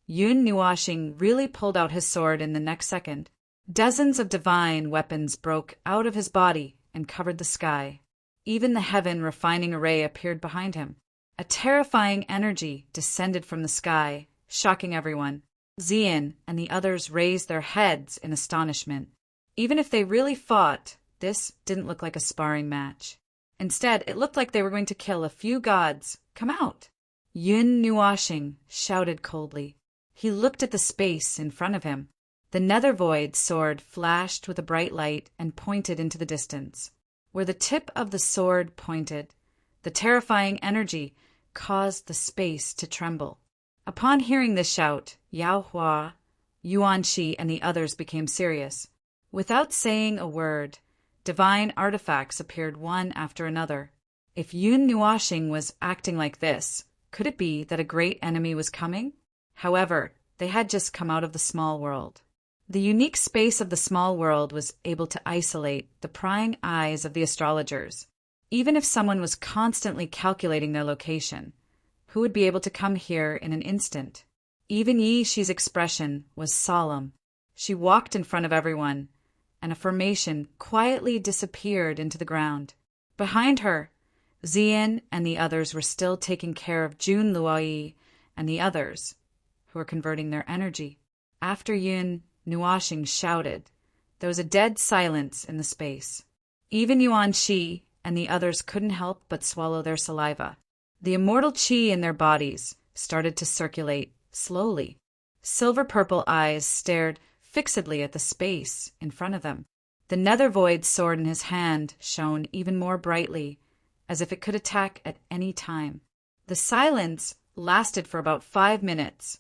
Yun Nuashing really pulled out his sword in the next second. Dozens of divine weapons broke out of his body and covered the sky. Even the heaven refining array appeared behind him. A terrifying energy descended from the sky, shocking everyone. Zian and the others raised their heads in astonishment. Even if they really fought, this didn't look like a sparring match. Instead, it looked like they were going to kill a few gods. Come out! Yun Nuashing shouted coldly. He looked at the space in front of him. The nether void sword flashed with a bright light and pointed into the distance. Where the tip of the sword pointed, the terrifying energy caused the space to tremble. Upon hearing this shout, Yao Hua, Yuan Shi, and the others became serious. Without saying a word, divine artifacts appeared one after another. If Yun Nuashing was acting like this, could it be that a great enemy was coming? However, they had just come out of the small world. The unique space of the small world was able to isolate the prying eyes of the astrologers. Even if someone was constantly calculating their location, who would be able to come here in an instant? Even Yi Shi's expression was solemn. She walked in front of everyone, and a formation quietly disappeared into the ground. Behind her, Zian and the others were still taking care of Jun Luoyi and the others, who were converting their energy. After Yun Nuashing shouted, there was a dead silence in the space. Even Yuan Shi and the others couldn't help but swallow their saliva. The immortal qi in their bodies started to circulate slowly. Silver-purple eyes stared fixedly at the space in front of them. The nether void sword in his hand shone even more brightly, as if it could attack at any time. The silence lasted for about 5 minutes,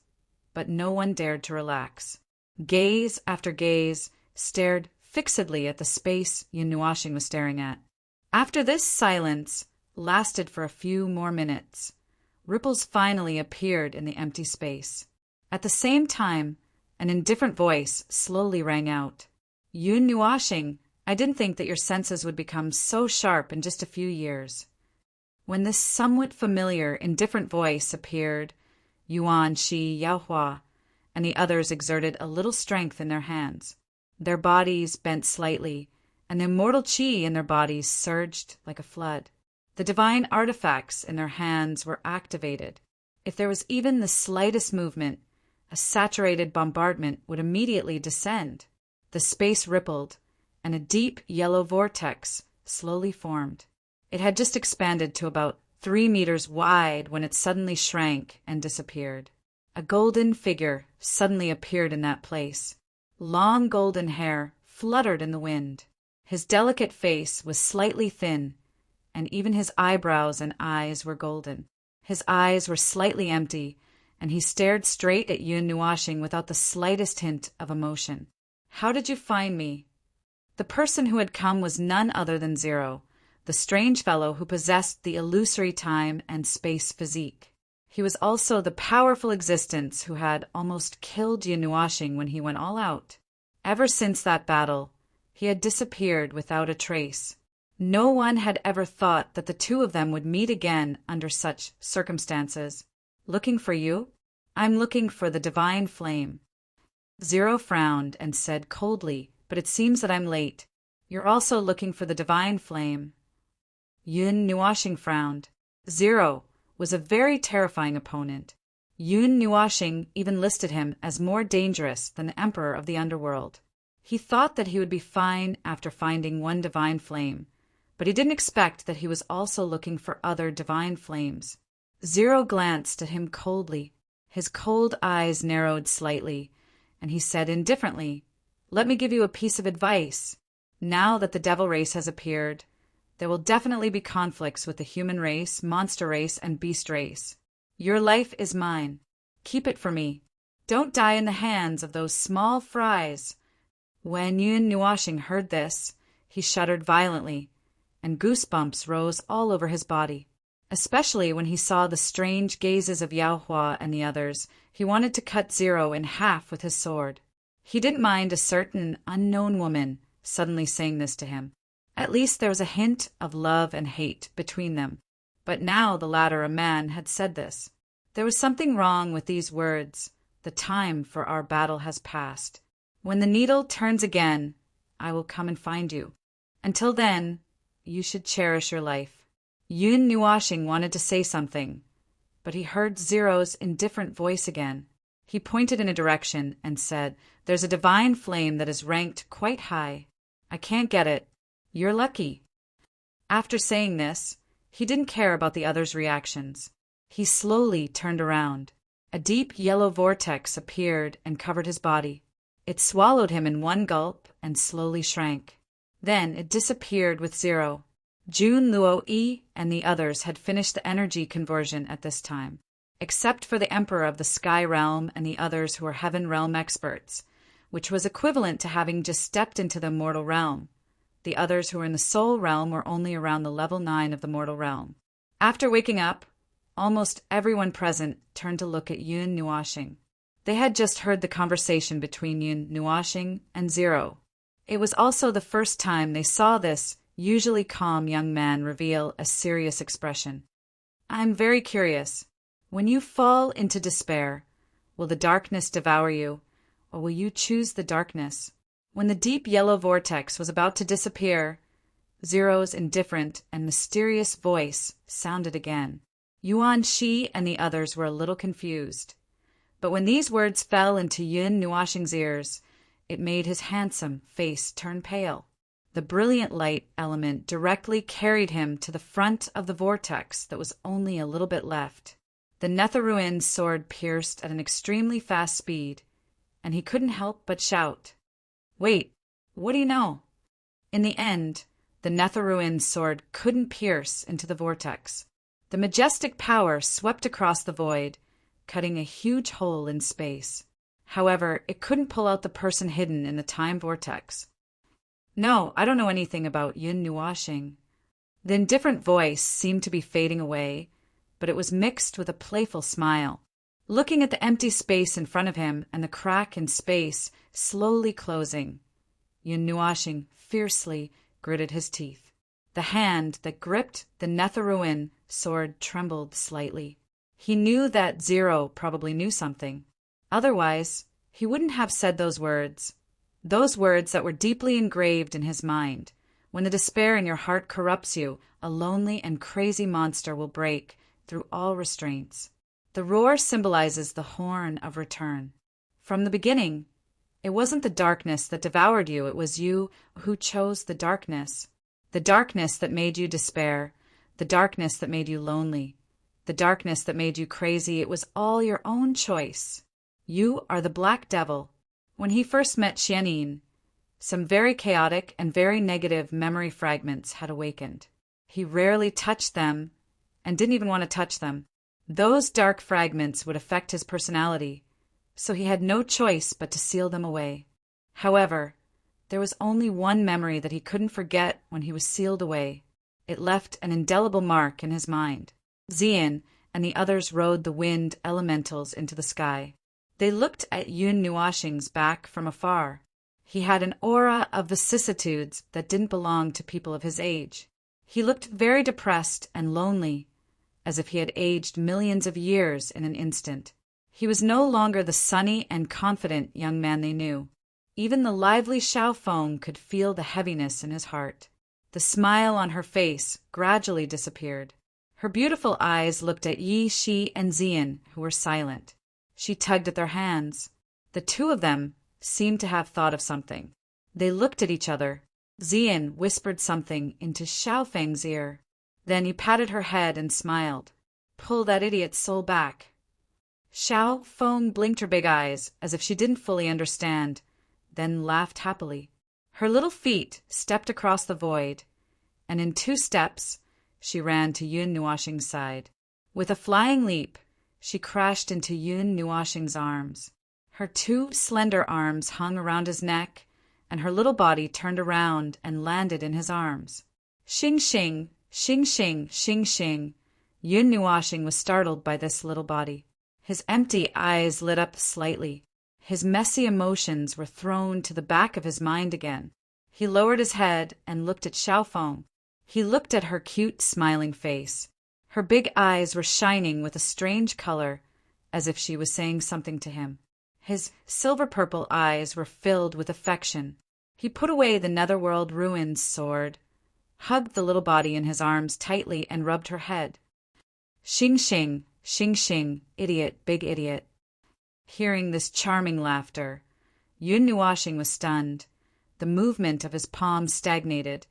but no one dared to relax. Gaze after gaze stared fixedly at the space Yun Nuashing was staring at. After this silence lasted for a few more minutes, ripples finally appeared in the empty space. At the same time, an indifferent voice slowly rang out. Yun Nuashing, I didn't think that your senses would become so sharp in just a few years. When this somewhat familiar, indifferent voice appeared, Yuan, Shi, Yaohua, and the others exerted a little strength in their hands. Their bodies bent slightly, and the immortal qi in their bodies surged like a flood. The divine artifacts in their hands were activated. If there was even the slightest movement, a saturated bombardment would immediately descend. The space rippled, and a deep yellow vortex slowly formed. It had just expanded to about 3 meters wide when it suddenly shrank and disappeared. A golden figure suddenly appeared in that place. Long golden hair fluttered in the wind. His delicate face was slightly thin, and even his eyebrows and eyes were golden. His eyes were slightly empty, and he stared straight at Yun Nuashing without the slightest hint of emotion. How did you find me? The person who had come was none other than Zero, the strange fellow who possessed the illusory time and space physique. He was also the powerful existence who had almost killed Yun Nuashing when he went all out. Ever since that battle, he had disappeared without a trace. No one had ever thought that the two of them would meet again under such circumstances. Looking for you? I'm looking for the divine flame. Zero frowned and said coldly, but it seems that I'm late. You're also looking for the divine flame. Yun Nuashing frowned. Zero was a very terrifying opponent. Yun Nuashing even listed him as more dangerous than the Emperor of the Underworld. He thought that he would be fine after finding one divine flame, but he didn't expect that he was also looking for other divine flames. Zero glanced at him coldly. His cold eyes narrowed slightly, and he said indifferently, "Let me give you a piece of advice. Now that the devil race has appeared, there will definitely be conflicts with the human race, monster race, and beast race. Your life is mine. Keep it for me. Don't die in the hands of those small fries." When Yun Nuashing heard this, he shuddered violently, and goosebumps rose all over his body. Especially when he saw the strange gazes of Yaohua and the others, he wanted to cut Zero in half with his sword. He didn't mind a certain unknown woman suddenly saying this to him. At least there was a hint of love and hate between them. But now the latter, a man, had said this. There was something wrong with these words. The time for our battle has passed. When the needle turns again, I will come and find you. Until then, you should cherish your life. Yun Nuashing wanted to say something, but he heard Zero's indifferent voice again. He pointed in a direction and said, "There's a divine flame that is ranked quite high. I can't get it. You're lucky." After saying this, he didn't care about the others' reactions. He slowly turned around. A deep yellow vortex appeared and covered his body. It swallowed him in one gulp and slowly shrank. Then it disappeared with Zero. Jun Luo-yi and the others had finished the energy conversion at this time, except for the Emperor of the Sky Realm and the others who were Heaven Realm experts, which was equivalent to having just stepped into the mortal realm. The others who were in the Soul Realm were only around the level 9 of the mortal realm. After waking up, almost everyone present turned to look at Yun Nuashing. They had just heard the conversation between Yun Nuashing and Zero. It was also the first time they saw this usually calm young man reveal a serious expression. "I'm very curious. When you fall into despair, will the darkness devour you, or will you choose the darkness?" When the deep yellow vortex was about to disappear, Zero's indifferent and mysterious voice sounded again. Yuan Shi and the others were a little confused. But when these words fell into Yun Nuashing's ears, it made his handsome face turn pale. The brilliant light element directly carried him to the front of the vortex that was only a little bit left. The Netherruin's sword pierced at an extremely fast speed, and he couldn't help but shout, "Wait, what do you know?" In the end, The Netherruin's sword couldn't pierce into the vortex. The majestic power swept across the void, cutting a huge hole in space. However, it couldn't pull out the person hidden in the time vortex. "No, I don't know anything about Yun Nuashing." The indifferent voice seemed to be fading away, but it was mixed with a playful smile. Looking at the empty space in front of him and the crack in space slowly closing, Yun Nuashing fiercely gritted his teeth. The hand that gripped the Netherruin sword trembled slightly. He knew that Zero probably knew something. Otherwise, he wouldn't have said those words that were deeply engraved in his mind. When the despair in your heart corrupts you, a lonely and crazy monster will break through all restraints. The roar symbolizes the horn of return. From the beginning, it wasn't the darkness that devoured you, it was you who chose the darkness. The darkness that made you despair, the darkness that made you lonely, the darkness that made you crazy, it was all your own choice. You are the Black Devil. When he first met Xianin, some very chaotic and very negative memory fragments had awakened. He rarely touched them and didn't even want to touch them. Those dark fragments would affect his personality, so he had no choice but to seal them away. However, there was only one memory that he couldn't forget when he was sealed away. It left an indelible mark in his mind. Xian and the others rode the wind elementals into the sky. They looked at Yun Nuashing's back from afar. He had an aura of vicissitudes that didn't belong to people of his age. He looked very depressed and lonely, as if he had aged millions of years in an instant. He was no longer the sunny and confident young man they knew. Even the lively Xiaofeng could feel the heaviness in his heart. The smile on her face gradually disappeared. Her beautiful eyes looked at Yi Shi and Xian, who were silent. She tugged at their hands. The two of them seemed to have thought of something. They looked at each other. Xian whispered something into Xiaofeng's ear. Then he patted her head and smiled. "Pull that idiot's soul back." Xiaofeng blinked her big eyes, as if she didn't fully understand, then laughed happily. Her little feet stepped across the void, and in 2 steps she ran to Yun Nuashing's side. With a flying leap, she crashed into Yun Nuashing's arms. Her 2 slender arms hung around his neck, and her little body turned around and landed in his arms. Xing xing, xing xing, xing xing. Yun Nuashing was startled by this little body. His empty eyes lit up slightly. His messy emotions were thrown to the back of his mind again. He lowered his head and looked at Xiaofeng. He looked at her cute, smiling face. Her big eyes were shining with a strange color, as if she was saying something to him. His silver-purple eyes were filled with affection. He put away the Netherworld Ruin's sword, hugged the little body in his arms tightly, and rubbed her head. "Xing xing, xing xing, idiot, big idiot." Hearing this charming laughter, Yun Nuashing was stunned. The movement of his palms stagnated,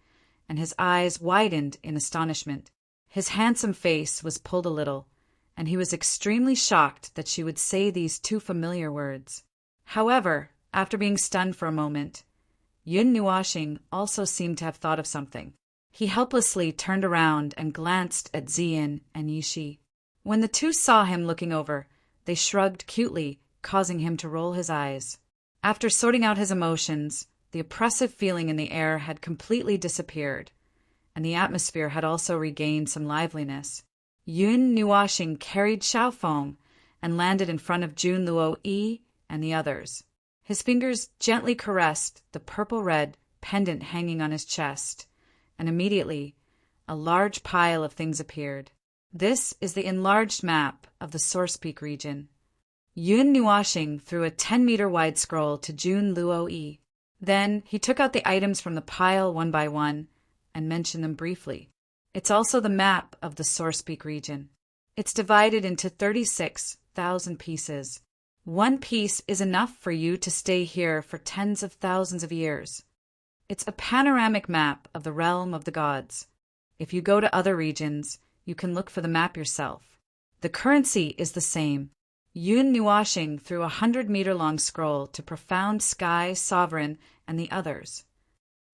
and his eyes widened in astonishment. His handsome face was pulled a little, and he was extremely shocked that she would say these 2 familiar words. However, after being stunned for a moment, Yun Nuashing also seemed to have thought of something. He helplessly turned around and glanced at Xian and Yishi. When the 2 saw him looking over, they shrugged cutely, causing him to roll his eyes. After sorting out his emotions, the oppressive feeling in the air had completely disappeared, and the atmosphere had also regained some liveliness. Yun Nuashing carried Xiaofeng and landed in front of Jun Luo Yi and the others. His fingers gently caressed the purple-red pendant hanging on his chest, and immediately a large pile of things appeared. This is the enlarged map of the Source Peak region. Yun Nuashing threw a 10-meter-wide scroll to Jun Luo Yi. Then he took out the items from the pile one by one and mentioned them briefly. It's also the map of the Source Peak region. It's divided into 36,000 pieces. 1 piece is enough for you to stay here for tens of thousands of years. It's a panoramic map of the realm of the gods. If you go to other regions, you can look for the map yourself. The currency is the same. Yun Nuashing threw a 100-meter-long scroll to Profound Sky, Sovereign, and the others.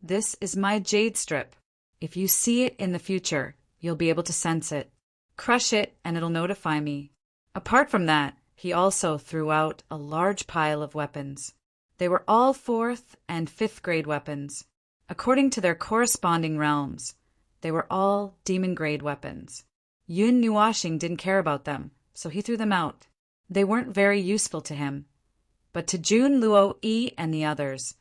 This is my jade strip. If you see it in the future, you'll be able to sense it. Crush it and it'll notify me. Apart from that, he also threw out a large pile of weapons. They were all 4th and 5th grade weapons. According to their corresponding realms, they were all demon-grade weapons. Yun Nuashing didn't care about them, so he threw them out. They weren't very useful to him. But to Jun Luo Yi and the others,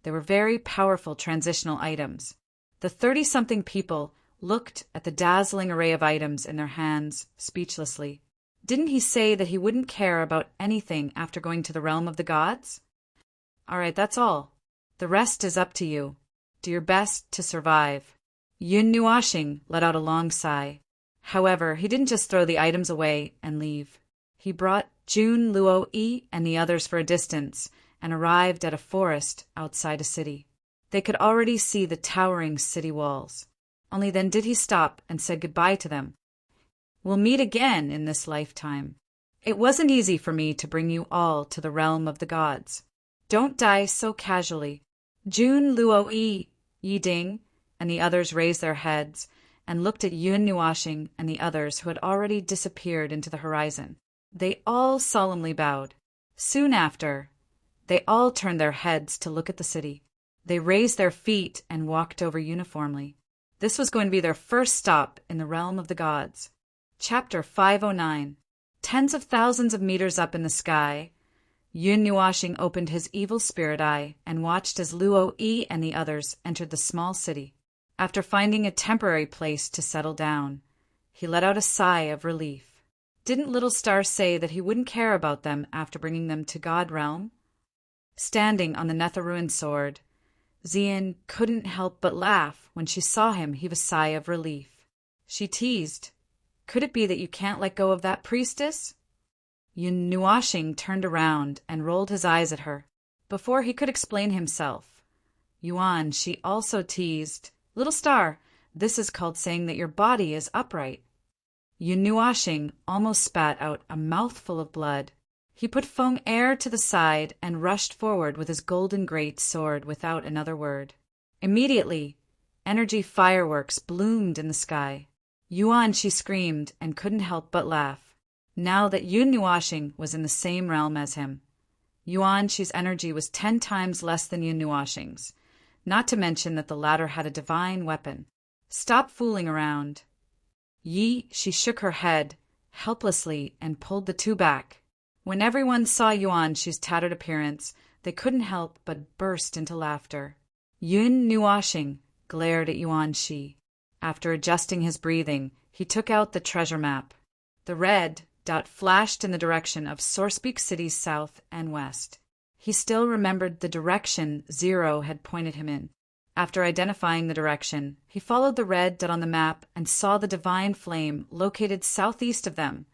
they were very powerful transitional items. The 30-something people looked at the dazzling array of items in their hands speechlessly. Didn't he say that he wouldn't care about anything after going to the realm of the gods? All right, that's all. The rest is up to you. Do your best to survive. Yun Nuashing let out a long sigh. However, he didn't just throw the items away and leave. He brought Jun Luo Yi and the others for a distance and arrived at a forest outside a city. They could already see the towering city walls. Only then did he stop and said goodbye to them. We'll meet again in this lifetime. It wasn't easy for me to bring you all to the realm of the gods. Don't die so casually. Jun Luo Yi, Yi Ding, and the others raised their heads and looked at Yun Nuashing and the others who had already disappeared into the horizon. They all solemnly bowed. Soon after, they all turned their heads to look at the city. They raised their feet and walked over uniformly. This was going to be their first stop in the realm of the gods. Chapter 509. Tens of thousands of meters up in the sky, Yun Nuashing opened his evil spirit eye and watched as Luo Yi and the others entered the small city. After finding a temporary place to settle down, he let out a sigh of relief. Didn't Little Star say that he wouldn't care about them after bringing them to God Realm? Standing on the Netherruin sword, Xian couldn't help but laugh when she saw him heave a sigh of relief. She teased, "Could it be that you can't let go of that priestess?" Yun Nuashing turned around and rolled his eyes at her. Before he could explain himself, Yuan, she also teased, "Little Star, this is called saying that your body is upright." Yun Nuashing almost spat out a mouthful of blood. He put Feng Er to the side and rushed forward with his golden great sword without another word. Immediately, energy fireworks bloomed in the sky. Yuan, she screamed and couldn't help but laugh. Now that Yun Nuashing was in the same realm as him, Yuan Shi's energy was 10 times less than Yun Nuashing's, not to mention that the latter had a divine weapon. Stop fooling around. Yi, she shook her head helplessly and pulled the two back. When everyone saw Yuan Shi's tattered appearance, they couldn't help but burst into laughter. Yun Nuashing glared at Yuan Shi. After adjusting his breathing, he took out the treasure map. The red dot flashed in the direction of Sourcepeak City's south and west. He still remembered the direction Zero had pointed him in. After identifying the direction, he followed the red dot on the map and saw the divine flame located southeast of them,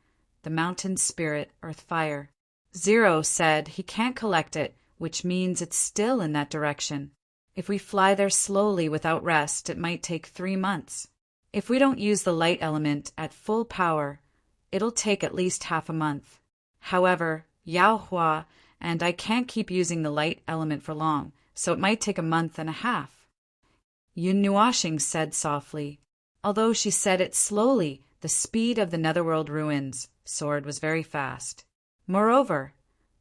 the mountain spirit earth fire. Zero said he can't collect it, which means it's still in that direction. If we fly there slowly without rest, it might take 3 months. If we don't use the light element at full power, it'll take at least half a month. However, Yao Hua and I can't keep using the light element for long, so it might take a month and a half. Yun Nuashing said softly. Although she said it slowly, the speed of the Netherworld ruins sword was very fast. Moreover,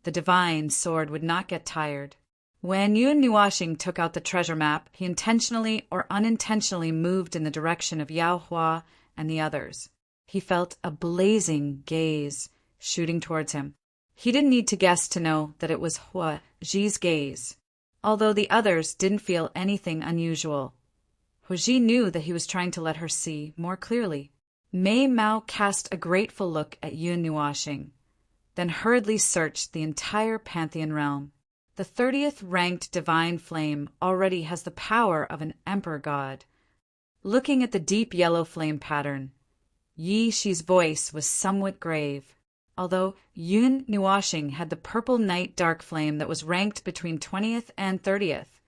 the divine sword would not get tired. When Yun Nuashing took out the treasure map, he intentionally or unintentionally moved in the direction of Yao Hua and the others. He felt a blazing gaze shooting towards him. He didn't need to guess to know that it was Hua Ji's gaze, although the others didn't feel anything unusual. Hua Ji knew that he was trying to let her see more clearly. Mei Mao cast a grateful look at Yun Nuashing, then hurriedly searched the entire Pantheon realm. The 30th ranked divine flame already has the power of an emperor god. Looking at the deep yellow flame pattern, Yi Shi's voice was somewhat grave. Although Yun Nuashing had the purple night dark flame that was ranked between 20th and 30th,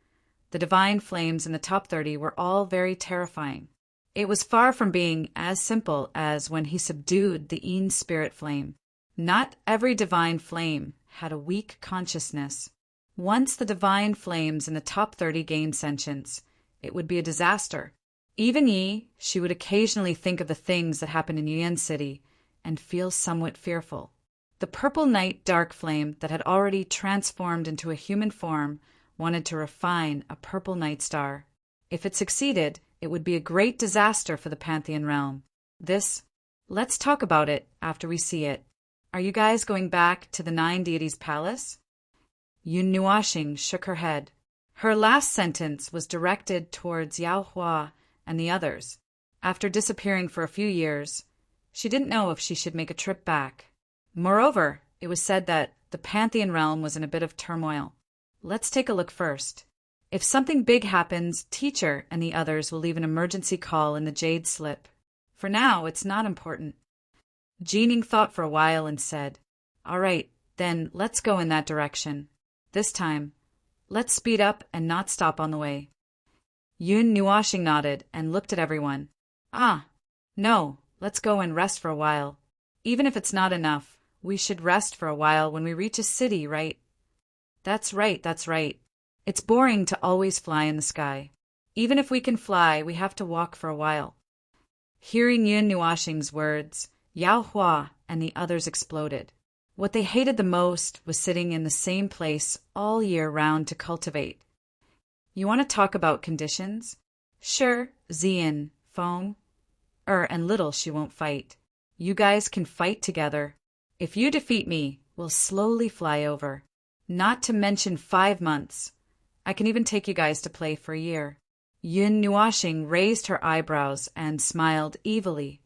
the divine flames in the top 30 were all very terrifying. It was far from being as simple as when he subdued the Yin spirit flame. Not every divine flame had a weak consciousness. Once the divine flames in the top 30 gained sentience, it would be a disaster. Even she would occasionally think of the things that happened in Yuan City and feel somewhat fearful. The purple night dark flame that had already transformed into a human form wanted to refine a purple night star. If it succeeded, it would be a great disaster for the Pantheon realm. Let's talk about it after we see it. Are you guys going back to the Nine Deities Palace? Yun Nuashing shook her head. Her last sentence was directed towards Yao Hua and the others. After disappearing for a few years, she didn't know if she should make a trip back. Moreover, it was said that the Pantheon realm was in a bit of turmoil. Let's take a look first. If something big happens, Teacher and the others will leave an emergency call in the Jade Slip. For now, it's not important. Jining thought for a while and said, All right, then let's go in that direction. This time, let's speed up and not stop on the way. Yun Nuashing nodded and looked at everyone. No, let's go and rest for a while. Even if it's not enough, we should rest for a while when we reach a city, right? That's right. It's boring to always fly in the sky. Even if we can fly, we have to walk for a while. Hearing Yun Nuashing's words, Yao Hua and the others exploded. What they hated the most was sitting in the same place all year round to cultivate. You want to talk about conditions? Sure, Zian, Feng. And little she won't fight. You guys can fight together. If you defeat me, we'll slowly fly over. Not to mention 5 months. I can even take you guys to play for a year. Yun Nuashing raised her eyebrows and smiled evilly.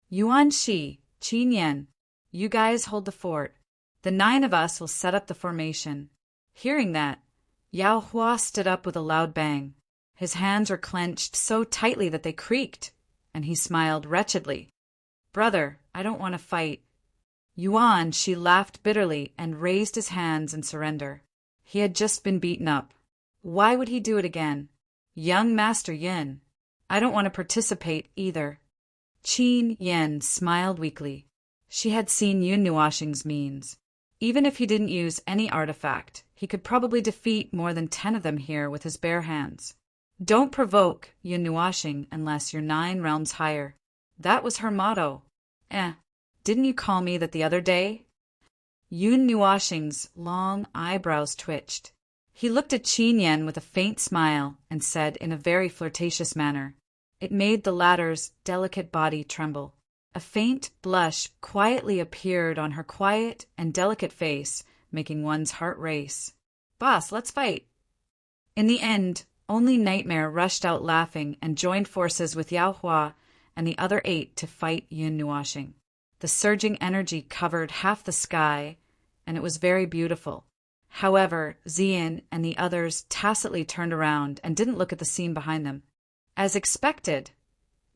Yuan Shi, Qin Yan, you guys hold the fort. The 9 of us will set up the formation. Hearing that, Yao Hua stood up with a loud bang. His hands were clenched so tightly that they creaked, and he smiled wretchedly. Brother, I don't want to fight. Yuan Shi laughed bitterly and raised his hands in surrender. He had just been beaten up. Why would he do it again? Young Master Yin, I don't want to participate either. Qin Yan smiled weakly. She had seen Yun Nuashing's means. Even if he didn't use any artifact, he could probably defeat more than 10 of them here with his bare hands. Don't provoke Yun Nuashing unless you're 9 realms higher. That was her motto. Didn't you call me that the other day? Yun Nuashing's long eyebrows twitched. He looked at Qin Yan with a faint smile and said in a very flirtatious manner. It made the latter's delicate body tremble. A faint blush quietly appeared on her quiet and delicate face, making one's heart race. Boss, let's fight. In the end, only Nightmare rushed out laughing and joined forces with Yao Hua and the other 8 to fight Yun Nuashing. The surging energy covered half the sky, and it was very beautiful. However, Zian and the others tacitly turned around and didn't look at the scene behind them. As expected,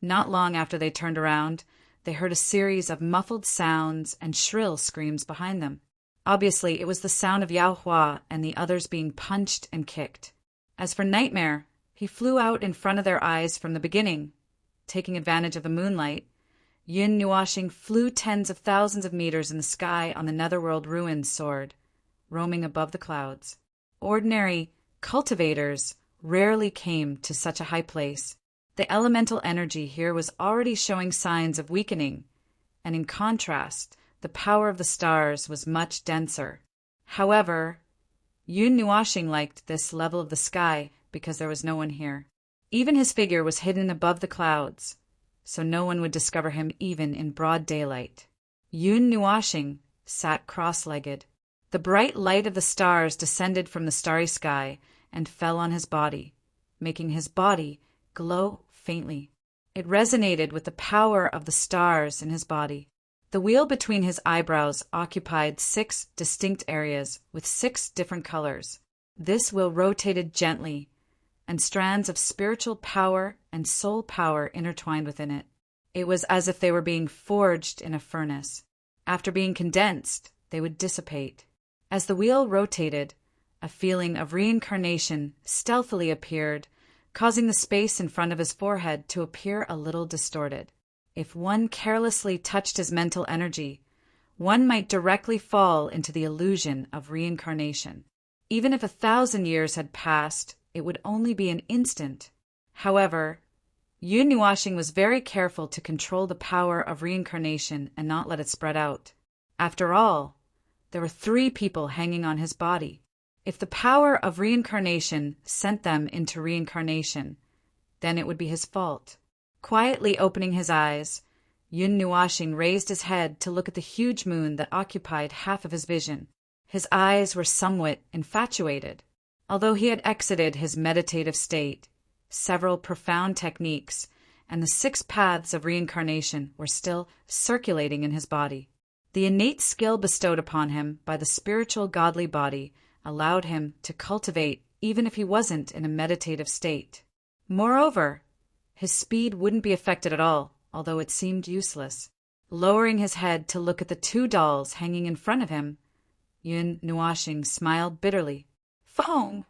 not long after they turned around, they heard a series of muffled sounds and shrill screams behind them. Obviously, it was the sound of Yao Hua and the others being punched and kicked. As for Nightmare, he flew out in front of their eyes from the beginning. Taking advantage of the moonlight, Yun Nuashing flew tens of thousands of meters in the sky on the Netherworld ruins soared, roaming above the clouds. Ordinary cultivators rarely came to such a high place. The elemental energy here was already showing signs of weakening, and in contrast, the power of the stars was much denser. However, Yun Nuashing liked this level of the sky because there was no one here. Even his figure was hidden above the clouds, so no one would discover him even in broad daylight. Yun Nuashing sat cross-legged. The bright light of the stars descended from the starry sky and fell on his body, making his body glow faintly. It resonated with the power of the stars in his body. The wheel between his eyebrows occupied 6 distinct areas with 6 different colors. This wheel rotated gently, and strands of spiritual power and soul power intertwined within it. It was as if they were being forged in a furnace. After being condensed, they would dissipate. As the wheel rotated, a feeling of reincarnation stealthily appeared, causing the space in front of his forehead to appear a little distorted. If one carelessly touched his mental energy, one might directly fall into the illusion of reincarnation. Even if 1,000 years had passed, it would only be an instant. However, Yun Nuashing was very careful to control the power of reincarnation and not let it spread out. After all, there were 3 people hanging on his body. If the power of reincarnation sent them into reincarnation, then it would be his fault. Quietly opening his eyes, Yun Nuashing raised his head to look at the huge moon that occupied half of his vision. His eyes were somewhat infatuated. Although he had exited his meditative state, several profound techniques and the 6 paths of reincarnation were still circulating in his body. The innate skill bestowed upon him by the spiritual godly body allowed him to cultivate even if he wasn't in a meditative state. Moreover, his speed wouldn't be affected at all, although it seemed useless. Lowering his head to look at the 2 dolls hanging in front of him, Yun Nuashing smiled bitterly. Fong!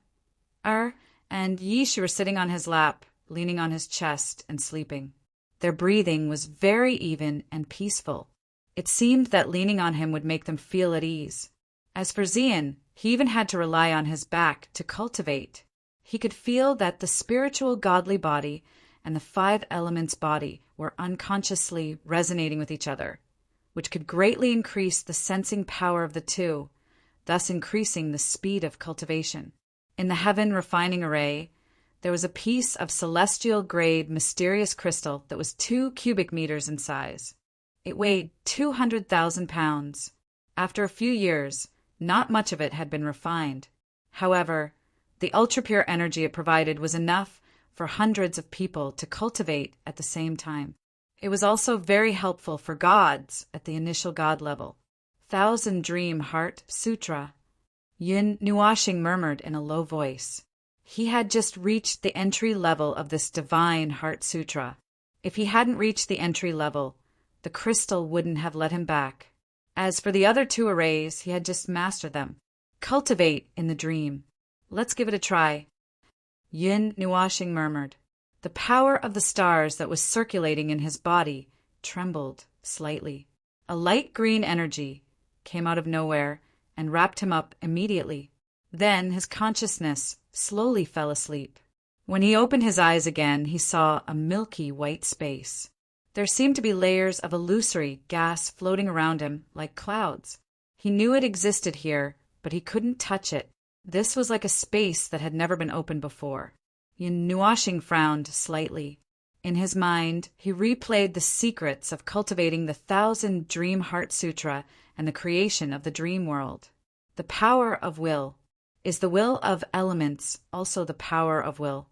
And Yishi were sitting on his lap, leaning on his chest and sleeping. Their breathing was very even and peaceful. It seemed that leaning on him would make them feel at ease. As for Xian, he even had to rely on his back to cultivate. He could feel that the spiritual godly body and the 5 elements body were unconsciously resonating with each other, which could greatly increase the sensing power of the 2, thus increasing the speed of cultivation. In the heaven refining array, there was a piece of celestial-grade mysterious crystal that was 2 cubic meters in size. It weighed 200,000 pounds. After a few years, not much of it had been refined. However, the ultra-pure energy it provided was enough for hundreds of people to cultivate at the same time. It was also very helpful for gods at the initial god level. Thousand Dream Heart Sutra. Yun Nuashing murmured in a low voice. He had just reached the entry level of this divine Heart Sutra. If he hadn't reached the entry level, the crystal wouldn't have let him back. As for the other 2 arrays, he had just mastered them. Cultivate in the dream. Let's give it a try. Yun Nuashing murmured. The power of the stars that was circulating in his body trembled slightly. A light green energy came out of nowhere and wrapped him up immediately. Then his consciousness slowly fell asleep. When he opened his eyes again, he saw a milky white space. There seemed to be layers of illusory gas floating around him like clouds. He knew it existed here, but he couldn't touch it. This was like a space that had never been opened before. Yun Nuashing frowned slightly. In his mind, he replayed the secrets of cultivating the 1000 Dream Heart Sutra and the creation of the dream world. The power of will. Is the will of elements also the power of will?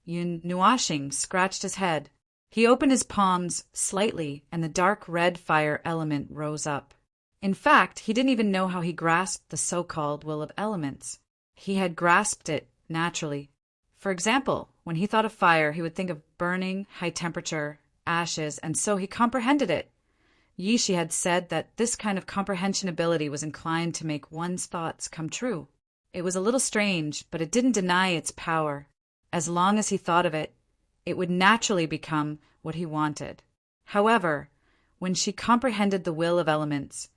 Yun Nuashing scratched his head. He opened his palms slightly, and the dark red fire element rose up. In fact, he didn't even know how he grasped the so-called will of elements. He had grasped it naturally. For example, when he thought of fire, he would think of burning, high temperature, ashes, and so he comprehended it. Yishi had said that this kind of comprehension ability was inclined to make one's thoughts come true. It was a little strange, but it didn't deny its power. As long as he thought of it, it would naturally become what he wanted. However, when she comprehended the will of elements,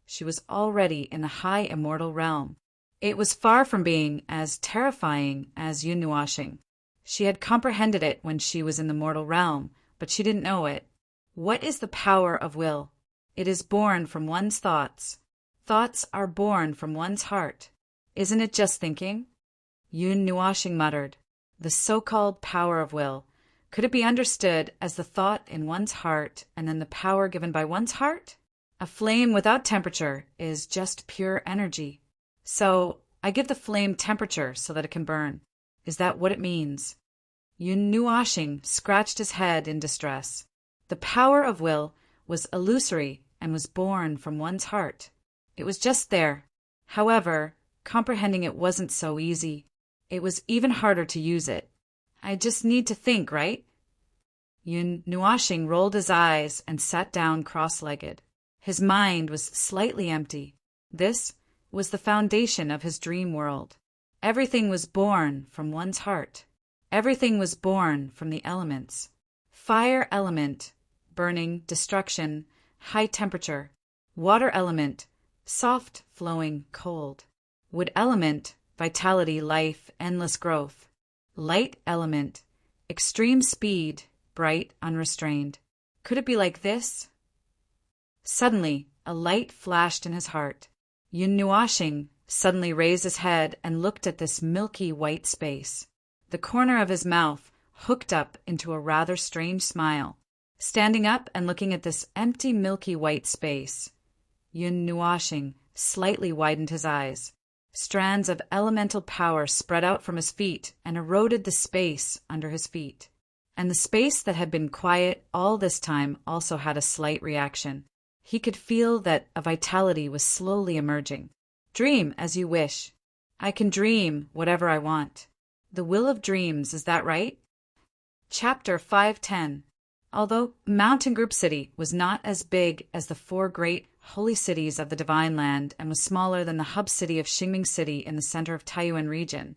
she was already in the high immortal realm. It was far from being as terrifying as Yun Nuashing. She had comprehended it when she was in the mortal realm, but she didn't know it. What is the power of will? It is born from one's thoughts. Thoughts are born from one's heart. Isn't it just thinking? Yun Nuashing muttered. The so-called power of will. Could it be understood as the thought in one's heart and then the power given by one's heart? A flame without temperature is just pure energy. So I give the flame temperature so that it can burn. Is that what it means? Yun Nuashing scratched his head in distress. The power of will was illusory and was born from one's heart. It was just there. However, comprehending it wasn't so easy. It was even harder to use it. I just need to think, right? Yun Nuashing rolled his eyes and sat down cross-legged. His mind was slightly empty. This was the foundation of his dream world. Everything was born from one's heart. Everything was born from the elements. Fire element, burning, destruction, high temperature. Water element, soft, flowing, cold. Wood element, vitality, life, endless growth. Light element, extreme speed, bright, unrestrained. Could it be like this? Suddenly, a light flashed in his heart. Yun Nuashing suddenly raised his head and looked at this milky white space. The corner of his mouth hooked up into a rather strange smile. Standing up and looking at this empty milky white space, Yun Nuashing slightly widened his eyes. Strands of elemental power spread out from his feet and eroded the space under his feet. And the space that had been quiet all this time also had a slight reaction. He could feel that a vitality was slowly emerging. Dream as you wish. I can dream whatever I want. The will of dreams, is that right? Chapter 510. Although Mountain Group City was not as big as the four great holy cities of the Divine Land and was smaller than the hub city of Xingming City in the center of Taiyuan region,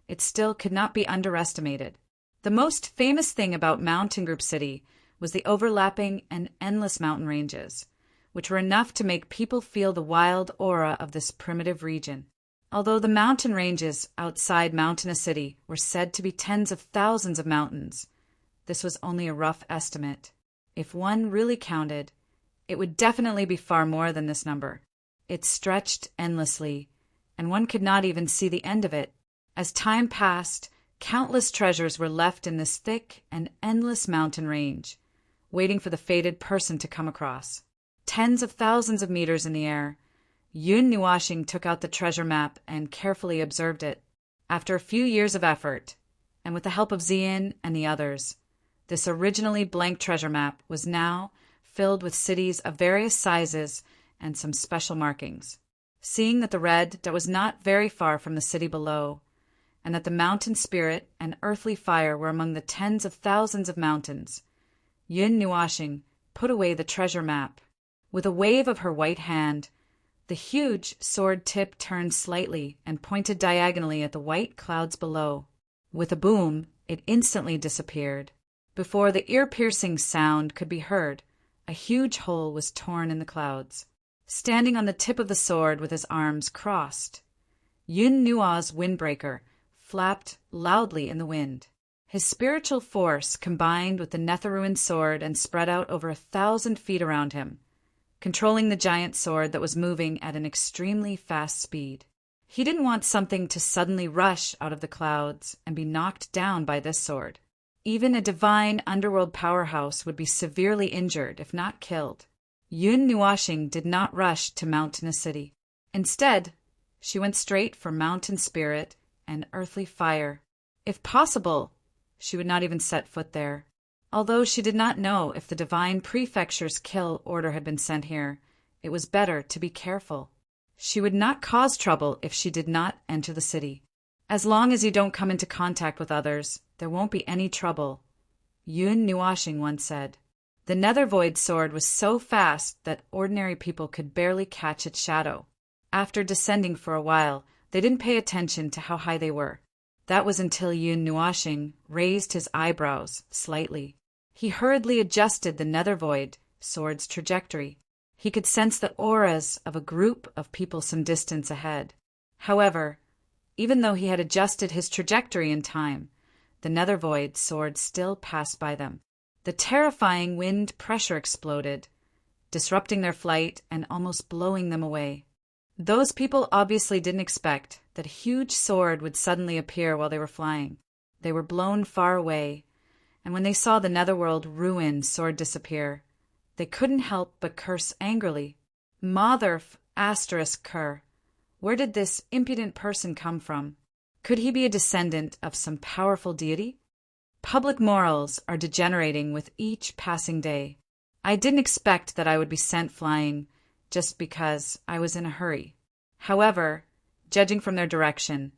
it still could not be underestimated. The most famous thing about Mountain Group City was the overlapping and endless mountain ranges, which were enough to make people feel the wild aura of this primitive region. Although the mountain ranges outside Mountainous City were said to be tens of thousands of mountains, this was only a rough estimate. If one really counted, it would definitely be far more than this number. It stretched endlessly, and one could not even see the end of it. As time passed, countless treasures were left in this thick and endless mountain range, waiting for the fated person to come across. Tens of thousands of meters in the air, Yun Nuashing took out the treasure map and carefully observed it. After a few years of effort, and with the help of Xian and the others, this originally blank treasure map was now filled with cities of various sizes and some special markings. Seeing that the red dot was not very far from the city below, and that the mountain spirit and earthly fire were among the tens of thousands of mountains, Yun Nuashing put away the treasure map. With a wave of her white hand, the huge sword tip turned slightly and pointed diagonally at the white clouds below. With a boom, it instantly disappeared. Before the ear-piercing sound could be heard, a huge hole was torn in the clouds. Standing on the tip of the sword with his arms crossed, Yun Nua's windbreaker flapped loudly in the wind. His spiritual force combined with the Netheruan sword and spread out over 1,000 feet around him, controlling the giant sword that was moving at an extremely fast speed. He didn't want something to suddenly rush out of the clouds and be knocked down by this sword. Even a divine underworld powerhouse would be severely injured, if not killed. Yun Nuashing did not rush to Mountainous City. Instead, she went straight for mountain spirit and earthly fire. If possible, she would not even set foot there. Although she did not know if the divine prefecture's kill order had been sent here, it was better to be careful. She would not cause trouble if she did not enter the city. As long as you don't come into contact with others, there won't be any trouble, Yun Nuashing once said. The Nether Void sword was so fast that ordinary people could barely catch its shadow. After descending for a while, they didn't pay attention to how high they were. That was until Yun Nuashing raised his eyebrows slightly. He hurriedly adjusted the Nether Void sword's trajectory. He could sense the auras of a group of people some distance ahead. However, even though he had adjusted his trajectory in time, the Nether Void sword still passed by them. The terrifying wind pressure exploded, disrupting their flight and almost blowing them away. Those people obviously didn't expect that a huge sword would suddenly appear while they were flying. They were blown far away, and when they saw the Netherworld ruined sword disappear, they couldn't help but curse angrily. Motherf ** cur. Where did this impudent person come from? Could he be a descendant of some powerful deity? Public morals are degenerating with each passing day. I didn't expect that I would be sent flying just because I was in a hurry. However, judging from their direction,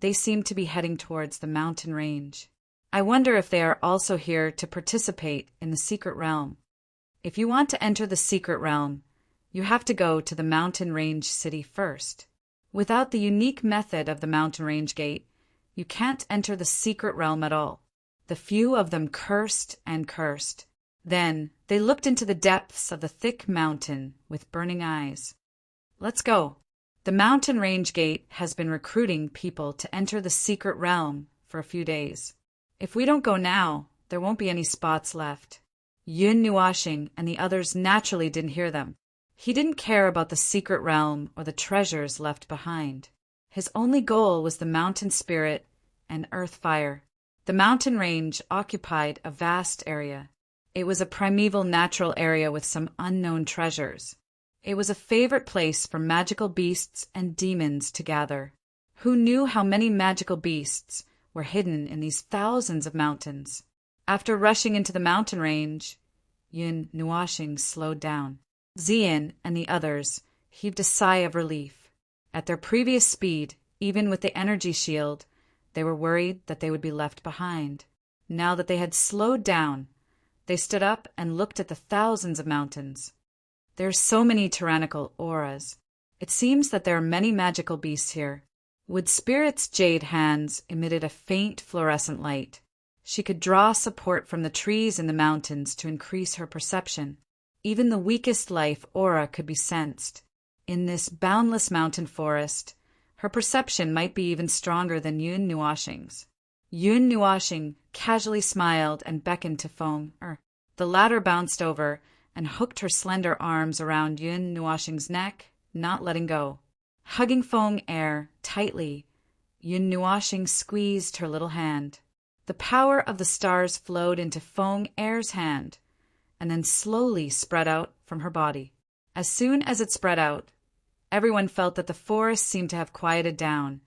they seem to be heading towards the mountain range. I wonder if they are also here to participate in the secret realm. If you want to enter the secret realm, you have to go to the mountain range city first. Without the unique method of the mountain range gate, you can't enter the secret realm at all. The few of them cursed and cursed. Then they looked into the depths of the thick mountain with burning eyes. Let's go. The mountain range gate has been recruiting people to enter the secret realm for a few days. If we don't go now, there won't be any spots left. Yun Nuashing and the others naturally didn't hear them. He didn't care about the secret realm or the treasures left behind. His only goal was the mountain spirit and earth fire. The mountain range occupied a vast area. It was a primeval natural area with some unknown treasures. It was a favorite place for magical beasts and demons to gather. Who knew how many magical beasts were hidden in these thousands of mountains? After rushing into the mountain range, Yun Nuashing slowed down. Xian and the others heaved a sigh of relief. At their previous speed, even with the energy shield, they were worried that they would be left behind. Now that they had slowed down, they stood up and looked at the thousands of mountains. There are so many tyrannical auras. It seems that there are many magical beasts here. Wood Spirit's jade hands emitted a faint fluorescent light. She could draw support from the trees in the mountains to increase her perception. Even the weakest life aura could be sensed. In this boundless mountain forest, her perception might be even stronger than Yun Nuashing's. Yun Nuashing casually smiled and beckoned to Feng. The latter bounced over and hooked her slender arms around Yun Nuashing's neck, not letting go. Hugging Feng Air tightly, Yun Nuashing squeezed her little hand. The power of the stars flowed into Feng Air's hand, and then slowly spread out from her body. As soon as it spread out, everyone felt that the forest seemed to have quieted down,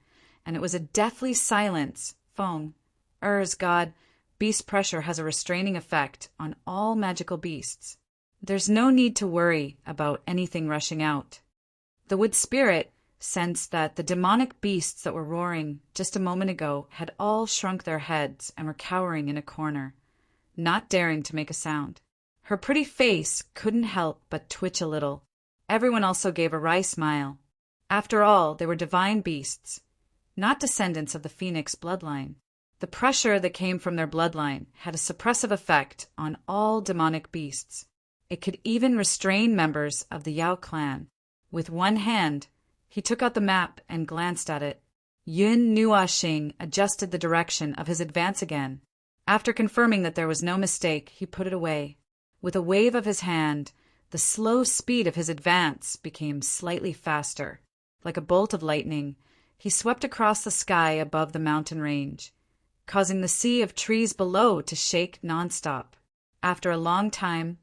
and it was a deathly silence. Feng, God, beast pressure has a restraining effect on all magical beasts. There's no need to worry about anything rushing out. The wood spirit sensed that the demonic beasts that were roaring just a moment ago had all shrunk their heads and were cowering in a corner, not daring to make a sound. Her pretty face couldn't help but twitch a little. Everyone also gave a wry smile. After all, they were divine beasts, not descendants of the phoenix bloodline. The pressure that came from their bloodline had a suppressive effect on all demonic beasts. It could even restrain members of the Yao clan. With one hand, he took out the map and glanced at it. Yun Nuashing adjusted the direction of his advance again. After confirming that there was no mistake, he put it away. With a wave of his hand, the slow speed of his advance became slightly faster. Like a bolt of lightning, he swept across the sky above the mountain range, causing the sea of trees below to shake nonstop. After a long time,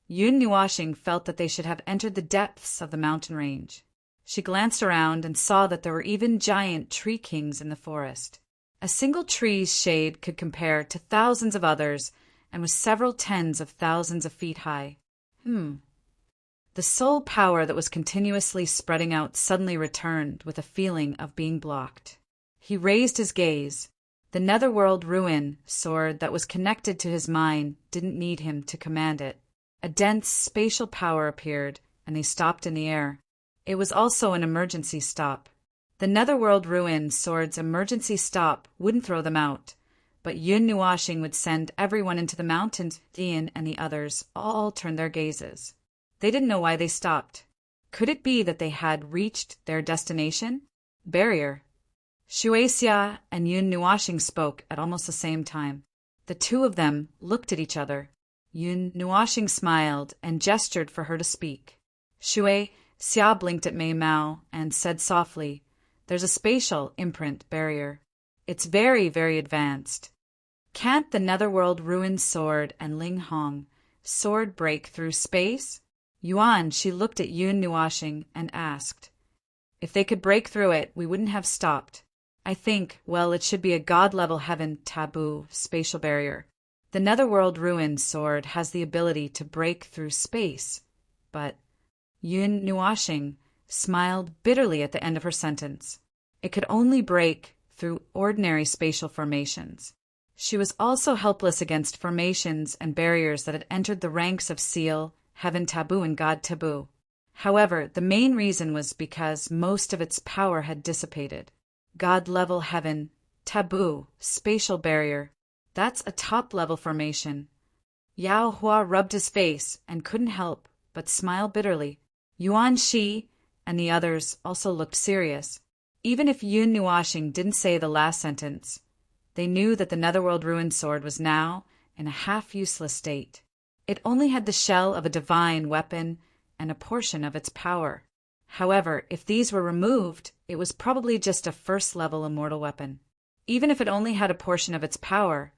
Yun Nuashing felt that they should have entered the depths of the mountain range. She glanced around and saw that there were even giant tree kings in the forest. A single tree's shade could compare to thousands of others and was several tens of thousands of feet high. The soul power that was continuously spreading out suddenly returned with a feeling of being blocked. He raised his gaze. The netherworld ruin sword that was connected to his mind didn't need him to command it. A dense spatial power appeared, and they stopped in the air. It was also an emergency stop. The netherworld ruin sword's emergency stop wouldn't throw them out, but Yun Nuashing would send everyone into the mountains. Ian and the others all turned their gazes. They didn't know why they stopped. Could it be that they had reached their destination? Barrier. Shueisha and Yun Nuashing spoke at almost the same time. The two of them looked at each other. Yun Nuashing smiled and gestured for her to speak. Xia blinked at Mei Mao and said softly, "There's a spatial imprint barrier. It's very, very advanced. Can't the netherworld ruined sword and Ling Hong sword break through space?" Yuan, she looked at Yun Nuashing and asked, "If they could break through it, we wouldn't have stopped. I think, well, it should be a god-level heaven taboo spatial barrier. The netherworld ruined sword has the ability to break through space, but..." Yun Nuashing smiled bitterly at the end of her sentence. It could only break through ordinary spatial formations. She was also helpless against formations and barriers that had entered the ranks of Seal, Heaven Taboo, and God Taboo. However, the main reason was because most of its power had dissipated. God-level Heaven, Taboo, spatial barrier. That's a top-level formation. Yao Hua rubbed his face and couldn't help but smile bitterly. Yuan Shi and the others also looked serious. Even if Yun Nuashing didn't say the last sentence, they knew that the netherworld ruined sword was now in a half-useless state. It only had the shell of a divine weapon and a portion of its power. However, if these were removed, it was probably just a first-level immortal weapon. Even if it only had a portion of its power,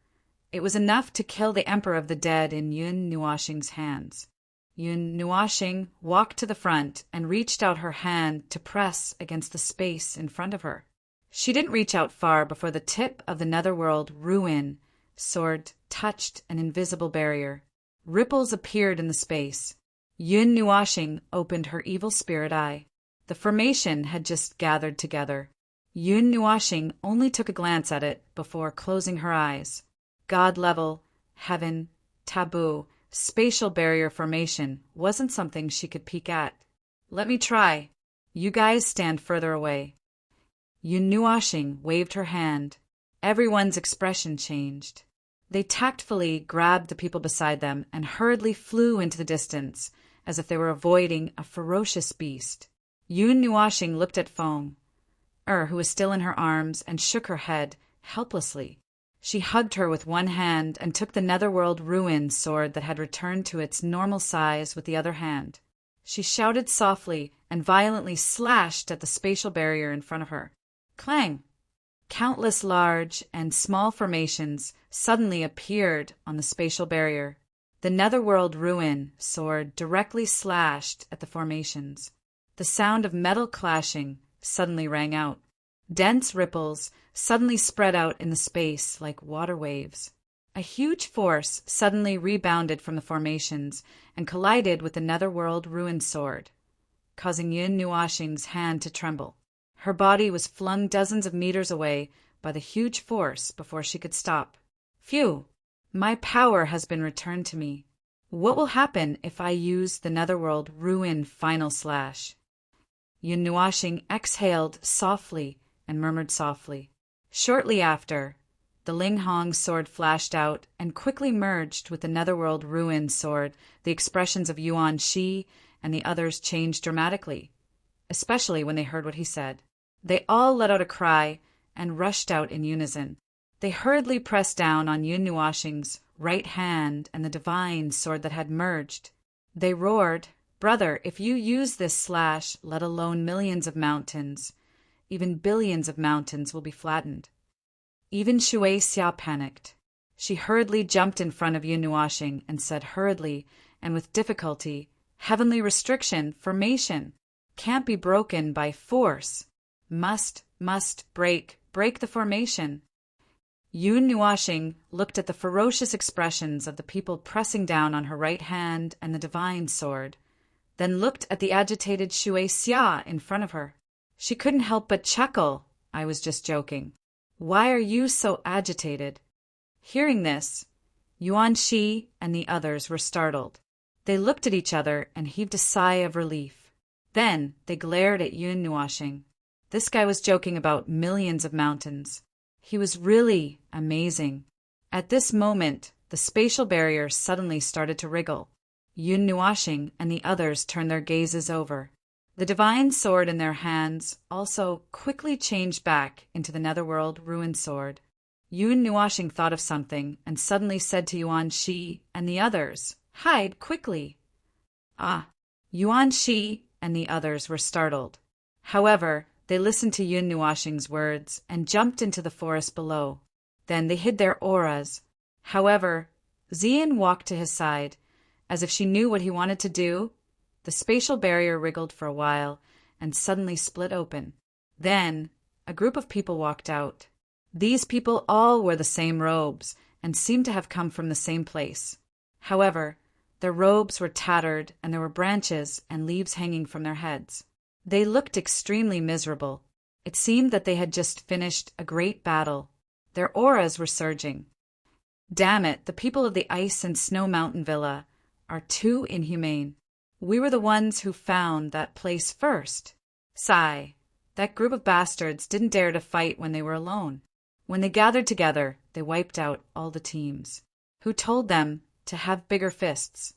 it was enough to kill the Emperor of the Dead in Yun Nuoxing's hands. Yun Nuoxing walked to the front and reached out her hand to press against the space in front of her. She didn't reach out far before the tip of the Netherworld Ruin sword touched an invisible barrier. Ripples appeared in the space. Yun Nuoxing opened her evil spirit eye. The formation had just gathered together. Yun Nuoxing only took a glance at it before closing her eyes. God level, heaven, taboo, spatial barrier formation wasn't something she could peek at. Let me try. You guys stand further away. Yun Nuoxing waved her hand. Everyone's expression changed. They tactfully grabbed the people beside them and hurriedly flew into the distance, as if they were avoiding a ferocious beast. Yun Nuoxing looked at Foam, who was still in her arms, and shook her head helplessly. She hugged her with one hand and took the Netherworld Ruin sword that had returned to its normal size with the other hand. She shouted softly and violently slashed at the spatial barrier in front of her. Clang! Countless large and small formations suddenly appeared on the spatial barrier. The Netherworld Ruin sword directly slashed at the formations. The sound of metal clashing suddenly rang out. Dense ripples suddenly spread out in the space like water waves. A huge force suddenly rebounded from the formations and collided with the Netherworld Ruin sword, causing Yun Nuoxing's hand to tremble. Her body was flung dozens of meters away by the huge force before she could stop. Phew! My power has been returned to me. What will happen if I use the Netherworld Ruin final slash? Yun Nuoxing exhaled softly and murmured softly. Shortly after, the Ling Hong sword flashed out and quickly merged with the Netherworld Ruin sword. The expressions of Yuan Shi and the others changed dramatically, especially when they heard what he said. They all let out a cry and rushed out in unison. They hurriedly pressed down on Yun Nuoxing's right hand and the divine sword that had merged. They roared, "Brother, if you use this slash, let alone millions of mountains, even billions of mountains will be flattened." Even Shui Xia panicked. She hurriedly jumped in front of Yun Nuoxing and said hurriedly and with difficulty, "Heavenly restriction, formation, can't be broken by force. Must break the formation." Yun Nuoxing looked at the ferocious expressions of the people pressing down on her right hand and the divine sword, then looked at the agitated Shui Xia in front of her. She couldn't help but chuckle. "I was just joking. Why are you so agitated?" Hearing this, Yuan Shi and the others were startled. They looked at each other and heaved a sigh of relief. Then they glared at Yun Nuoxing. This guy was joking about millions of mountains. He was really amazing. At this moment, the spatial barrier suddenly started to wriggle. Yun Nuoxing and the others turned their gazes over. The divine sword in their hands also quickly changed back into the Netherworld Ruin sword. Yun Nuoxing thought of something and suddenly said to Yuan Shi and the others, "Hide quickly." Yuan Shi and the others were startled. However, they listened to Yun Nuoxing's words and jumped into the forest below. Then they hid their auras. However, Xian walked to his side, as if she knew what he wanted to do. The spatial barrier wriggled for a while and suddenly split open. Then a group of people walked out. These people all wore the same robes and seemed to have come from the same place. However, their robes were tattered and there were branches and leaves hanging from their heads. They looked extremely miserable. It seemed that they had just finished a great battle. Their auras were surging. Damn it, the people of the Ice and Snow Mountain Villa are too inhumane. We were the ones who found that place first. Sigh. That group of bastards didn't dare to fight when they were alone. When they gathered together, they wiped out all the teams. Who told them to have bigger fists?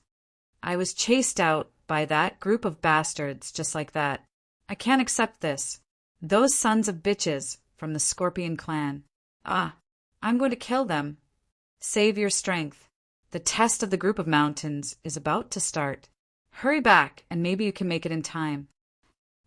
I was chased out by that group of bastards just like that. I can't accept this. Those sons of bitches from the Scorpion clan. I'm going to kill them. Save your strength. The test of the group of mountains is about to start. Hurry back, and maybe you can make it in time.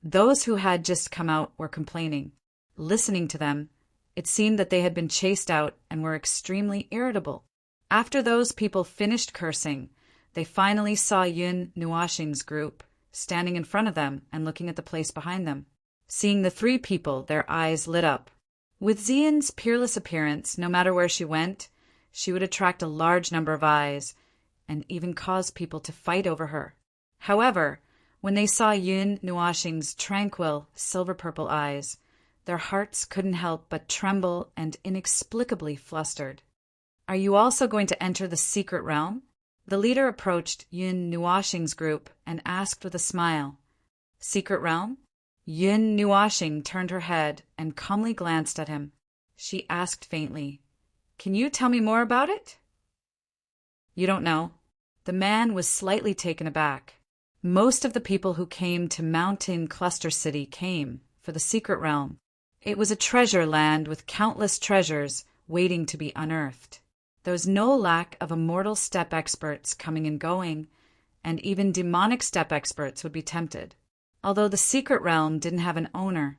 Those who had just come out were complaining. Listening to them, it seemed that they had been chased out and were extremely irritable. After those people finished cursing, they finally saw Yun Nuashing's group standing in front of them and looking at the place behind them. Seeing the three people, their eyes lit up. With Xian's peerless appearance, no matter where she went, she would attract a large number of eyes and even cause people to fight over her. However, when they saw Yun Nuashing's tranquil, silver-purple eyes, their hearts couldn't help but tremble and inexplicably flustered. Are you also going to enter the secret realm? The leader approached Yun Nuashing's group and asked with a smile. Secret realm? Yun Nuashing turned her head and calmly glanced at him. She asked faintly, Can you tell me more about it? You don't know. The man was slightly taken aback. Most of the people who came to Mountain Cluster City came for the secret realm. It was a treasure land with countless treasures waiting to be unearthed. There was no lack of immortal step experts coming and going, and even demonic step experts would be tempted. Although the secret realm didn't have an owner,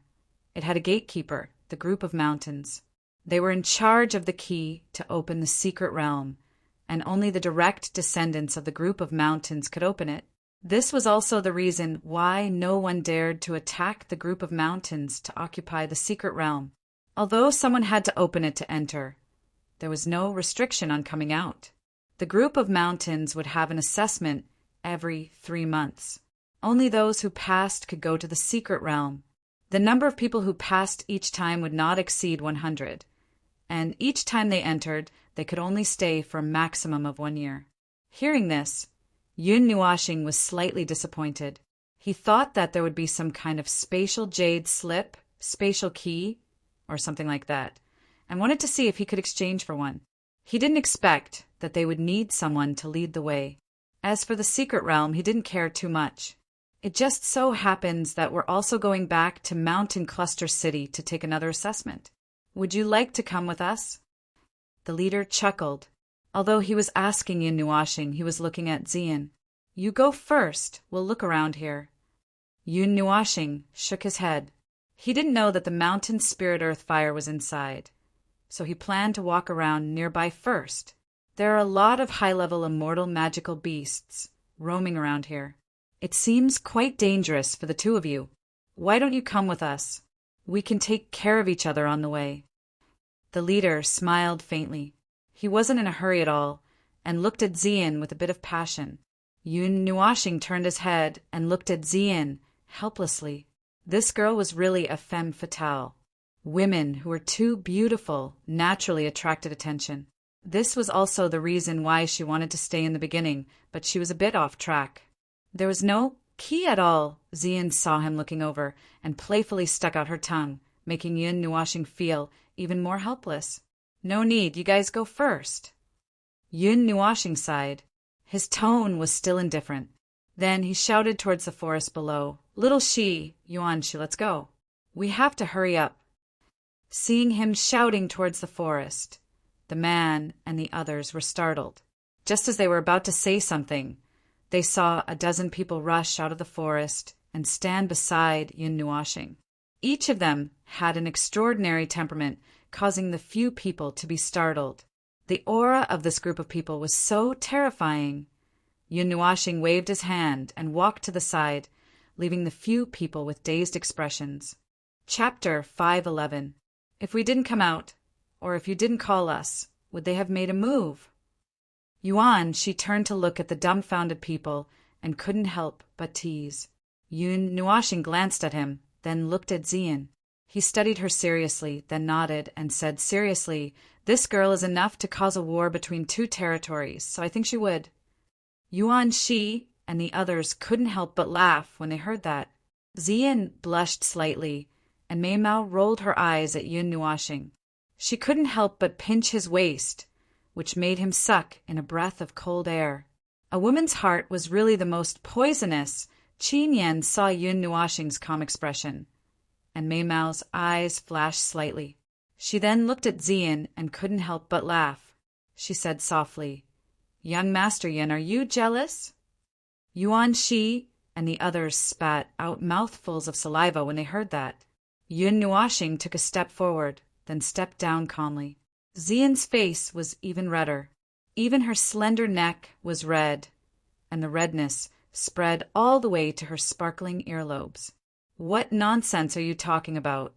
it had a gatekeeper, the group of mountains. They were in charge of the key to open the secret realm, and only the direct descendants of the group of mountains could open it. This was also the reason why no one dared to attack the group of mountains to occupy the secret realm. Although someone had to open it to enter, there was no restriction on coming out. The group of mountains would have an assessment every 3 months. Only those who passed could go to the secret realm. The number of people who passed each time would not exceed 100, and each time they entered, they could only stay for a maximum of 1 year. Hearing this, Yun Nuashing was slightly disappointed. He thought that there would be some kind of spatial jade slip, spatial key, or something like that, and wanted to see if he could exchange for one. He didn't expect that they would need someone to lead the way. As for the secret realm, he didn't care too much. It just so happens that we're also going back to Mountain Cluster City to take another assessment. Would you like to come with us? The leader chuckled. Although he was asking Yun Nuashing, he was looking at Xian. You go first. We'll look around here. Yun Nuashing shook his head. He didn't know that the mountain spirit earth fire was inside, so he planned to walk around nearby first. There are a lot of high-level immortal magical beasts roaming around here. It seems quite dangerous for the two of you. Why don't you come with us? We can take care of each other on the way. The leader smiled faintly. He wasn't in a hurry at all, and looked at Xian with a bit of passion. Yun Nuashing turned his head and looked at Xian helplessly. This girl was really a femme fatale. Women who were too beautiful naturally attracted attention. This was also the reason why she wanted to stay in the beginning, but she was a bit off track. There was no key at all. Xian saw him looking over and playfully stuck out her tongue, making Yun Nuashing feel even more helpless. No need, you guys go first. Yun Nuashing sighed. His tone was still indifferent. Then he shouted towards the forest below. Little Yuan Shi, let's go. We have to hurry up. Seeing him shouting towards the forest, the man and the others were startled. Just as they were about to say something, they saw a dozen people rush out of the forest and stand beside Yun Nuashing. Each of them had an extraordinary temperament, causing the few people to be startled. The aura of this group of people was so terrifying. Yun Nuashing waved his hand and walked to the side, leaving the few people with dazed expressions. Chapter 511. If we didn't come out, or if you didn't call us, would they have made a move? Yuan, she turned to look at the dumbfounded people and couldn't help but tease. Yun Nuashing glanced at him, then looked at Xian. He studied her seriously, then nodded and said seriously, This girl is enough to cause a war between 2 territories, so I think she would. Yuan Shi and the others couldn't help but laugh when they heard that. Xian blushed slightly, and Mei Mao rolled her eyes at Yun Nuashing. She couldn't help but pinch his waist, which made him suck in a breath of cold air. A woman's heart was really the most poisonous. Qin Yan saw Yun Nuashing's calm expression, and Mei Mao's eyes flashed slightly. She then looked at Xian and couldn't help but laugh. She said softly, Young Master Yin, are you jealous? Yuan Shi and the others spat out mouthfuls of saliva when they heard that. Yun Nuashing took a step forward, then stepped down calmly. Xian's face was even redder. Even her slender neck was red, and the redness spread all the way to her sparkling earlobes. What nonsense are you talking about?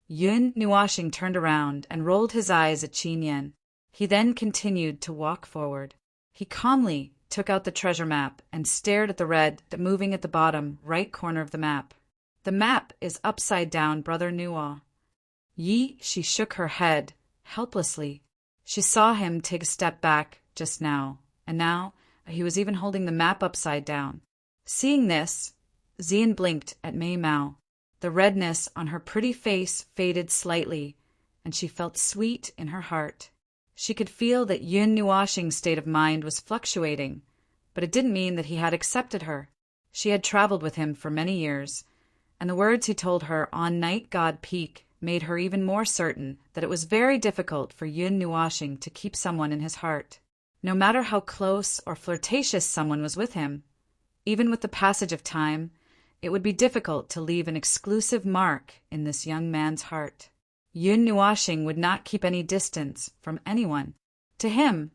Yun Nuashing turned around and rolled his eyes at Qin Yan. He then continued to walk forward. He calmly took out the treasure map and stared at the red moving at the bottom right corner of the map. The map is upside down, Brother Nuo. She shook her head, helplessly. She saw him take a step back just now, and now he was even holding the map upside down. Seeing this, Xian blinked at Mei Mao. The redness on her pretty face faded slightly, and she felt sweet in her heart. She could feel that Yun Nuashing's state of mind was fluctuating, but it didn't mean that he had accepted her. She had traveled with him for many years, and the words he told her on Night God Peak made her even more certain that it was very difficult for Yun Nuashing to keep someone in his heart. No matter how close or flirtatious someone was with him, even with the passage of time, it would be difficult to leave an exclusive mark in this young man's heart. Yun Nuashing would not keep any distance from anyone. To him,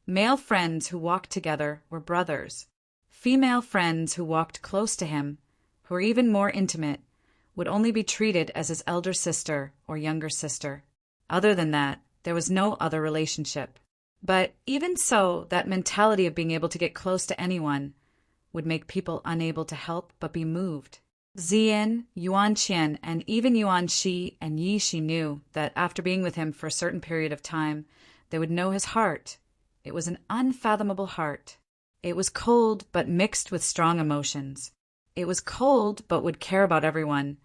male friends who walked together were brothers. Female friends who walked close to him, who were even more intimate, would only be treated as his elder sister or younger sister. Other than that, there was no other relationship. But even so, that mentality of being able to get close to anyone would make people unable to help but be moved. Xian, Yuan Qian, and even Yuan Shi and Yi Shi knew that after being with him for a certain period of time, they would know his heart. It was an unfathomable heart. It was cold but mixed with strong emotions. It was cold but would care about everyone,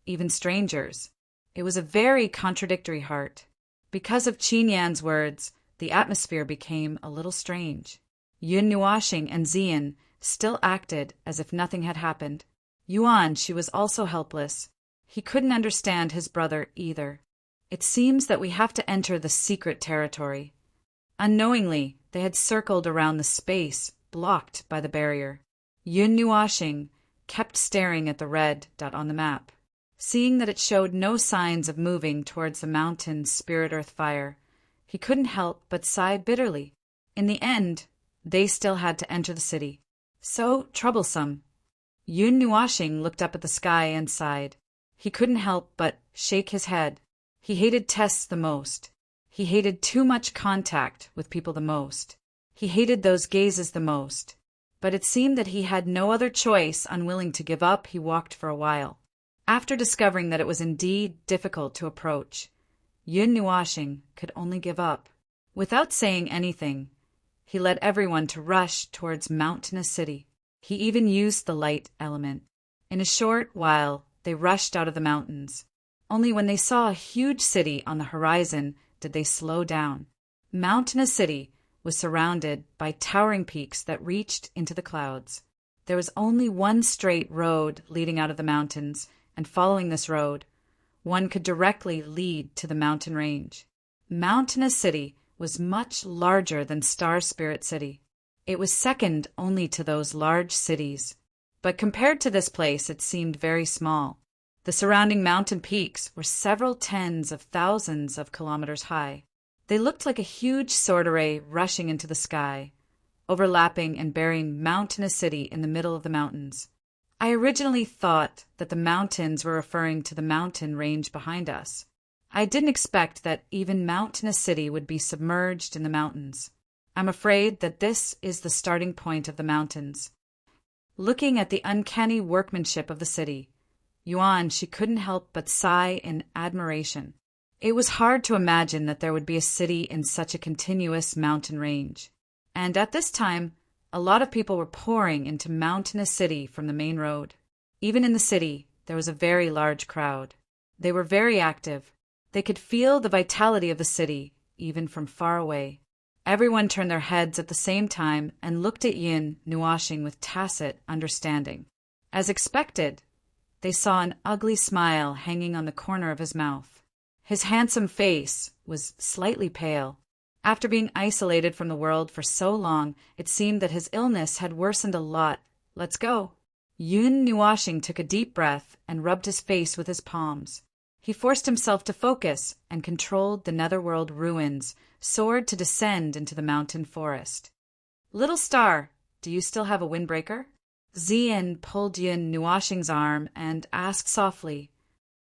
even strangers. It was a very contradictory heart. Because of Qin Yan's words, the atmosphere became a little strange. Yun Nuashing and Xian still acted as if nothing had happened. Yuan, she was also helpless. He couldn't understand his brother either. It seems that we have to enter the secret territory. Unknowingly, they had circled around the space blocked by the barrier. Yun Nuashing kept staring at the red dot on the map. Seeing that it showed no signs of moving towards the mountain's spirit earth fire, he couldn't help but sigh bitterly. In the end, they still had to enter the city. So troublesome. Yun Nuashing looked up at the sky and sighed. He couldn't help but shake his head. He hated tests the most. He hated too much contact with people the most. He hated those gazes the most. But it seemed that he had no other choice. Unwilling to give up, he walked for a while. After discovering that it was indeed difficult to approach, Yun Nuashing could only give up. Without saying anything, he led everyone to rush towards mountainous city. He even used the light element. In a short while, they rushed out of the mountains. Only when they saw a huge city on the horizon did they slow down. Mountainous city was surrounded by towering peaks that reached into the clouds. There was only one straight road leading out of the mountains, and following this road, one could directly lead to the mountain range. Mountainous city was much larger than Star Spirit City. It was second only to those large cities. But compared to this place, it seemed very small. The surrounding mountain peaks were several tens of thousands of kilometers high. They looked like a huge sword array rushing into the sky, overlapping and burying mountainous city in the middle of the mountains. I originally thought that the mountains were referring to the mountain range behind us. I didn't expect that even mountainous city would be submerged in the mountains. I'm afraid that this is the starting point of the mountains. Looking at the uncanny workmanship of the city, Yuan, she couldn't help but sigh in admiration. It was hard to imagine that there would be a city in such a continuous mountain range. And at this time, a lot of people were pouring into mountainous city from the main road. Even in the city, there was a very large crowd. They were very active. They could feel the vitality of the city, even from far away. Everyone turned their heads at the same time and looked at Yin Nuashing with tacit understanding. As expected, they saw an ugly smile hanging on the corner of his mouth. His handsome face was slightly pale. After being isolated from the world for so long, it seemed that his illness had worsened a lot. Let's go. Yun Nuashing took a deep breath and rubbed his face with his palms. He forced himself to focus and controlled the netherworld ruins, soared to descend into the mountain forest. Little star, do you still have a windbreaker? Zien pulled Yun Nuashing's arm and asked softly.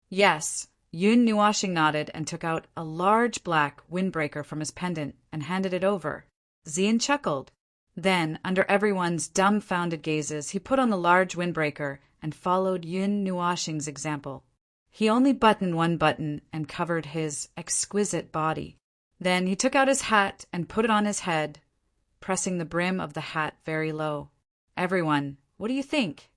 Yes. Yun Nuashing nodded and took out a large black windbreaker from his pendant and handed it over. Zien chuckled. Then, under everyone's dumbfounded gazes, he put on the large windbreaker and followed Yun Nuashing's example. He only buttoned one button and covered his exquisite body. Then he took out his hat and put it on his head, pressing the brim of the hat very low. Everyone, what do you think?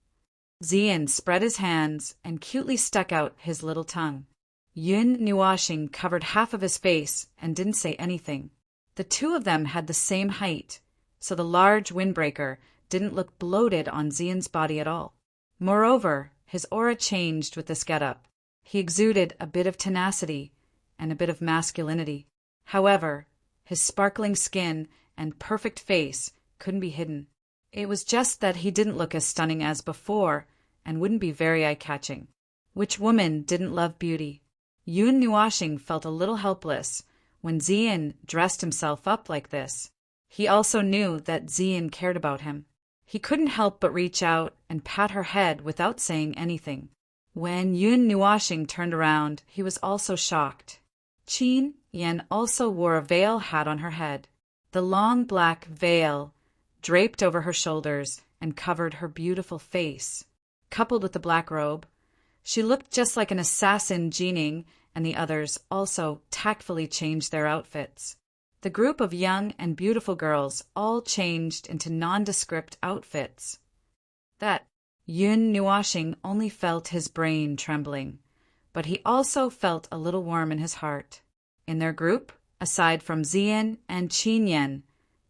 Zien spread his hands and cutely stuck out his little tongue. Yun Nuashing covered half of his face and didn't say anything. The two of them had the same height, so the large windbreaker didn't look bloated on Zien's body at all. Moreover, his aura changed with this getup. He exuded a bit of tenacity and a bit of masculinity. However, his sparkling skin and perfect face couldn't be hidden. It was just that he didn't look as stunning as before and wouldn't be very eye-catching. Which woman didn't love beauty? Yun Nuashing felt a little helpless when Zien dressed himself up like this. He also knew that Zien cared about him. He couldn't help but reach out and pat her head without saying anything. When Yun Nuashing turned around, he was also shocked. Qin Yan also wore a veil hat on her head. The long black veil draped over her shoulders and covered her beautiful face. Coupled with the black robe, she looked just like an assassin. Jining and the others also tactfully changed their outfits. The group of young and beautiful girls all changed into nondescript outfits. That Yun Nuashing only felt his brain trembling, but he also felt a little warm in his heart. In their group, aside from Zien and Qinyan,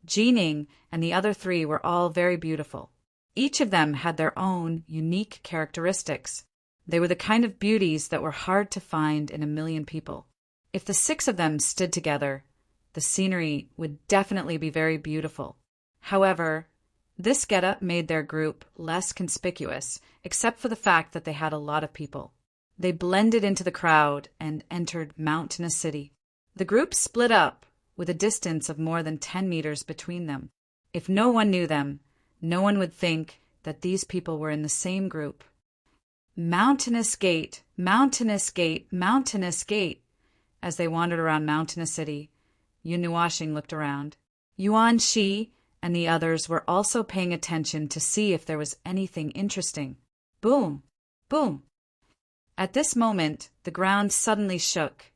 Jining and the other three were all very beautiful. Each of them had their own unique characteristics. They were the kind of beauties that were hard to find in a million people. If the six of them stood together, the scenery would definitely be very beautiful. However, this getup made their group less conspicuous, except for the fact that they had a lot of people. They blended into the crowd and entered Mountainous City. The group split up, with a distance of more than 10 meters between them. If no one knew them, no one would think that these people were in the same group. Mountainous Gate, Mountainous Gate, Mountainous Gate. As they wandered around Mountainous City, Yun Nuashing looked around. Yuan Shi and the others were also paying attention to see if there was anything interesting. Boom! Boom! At this moment, the ground suddenly shook,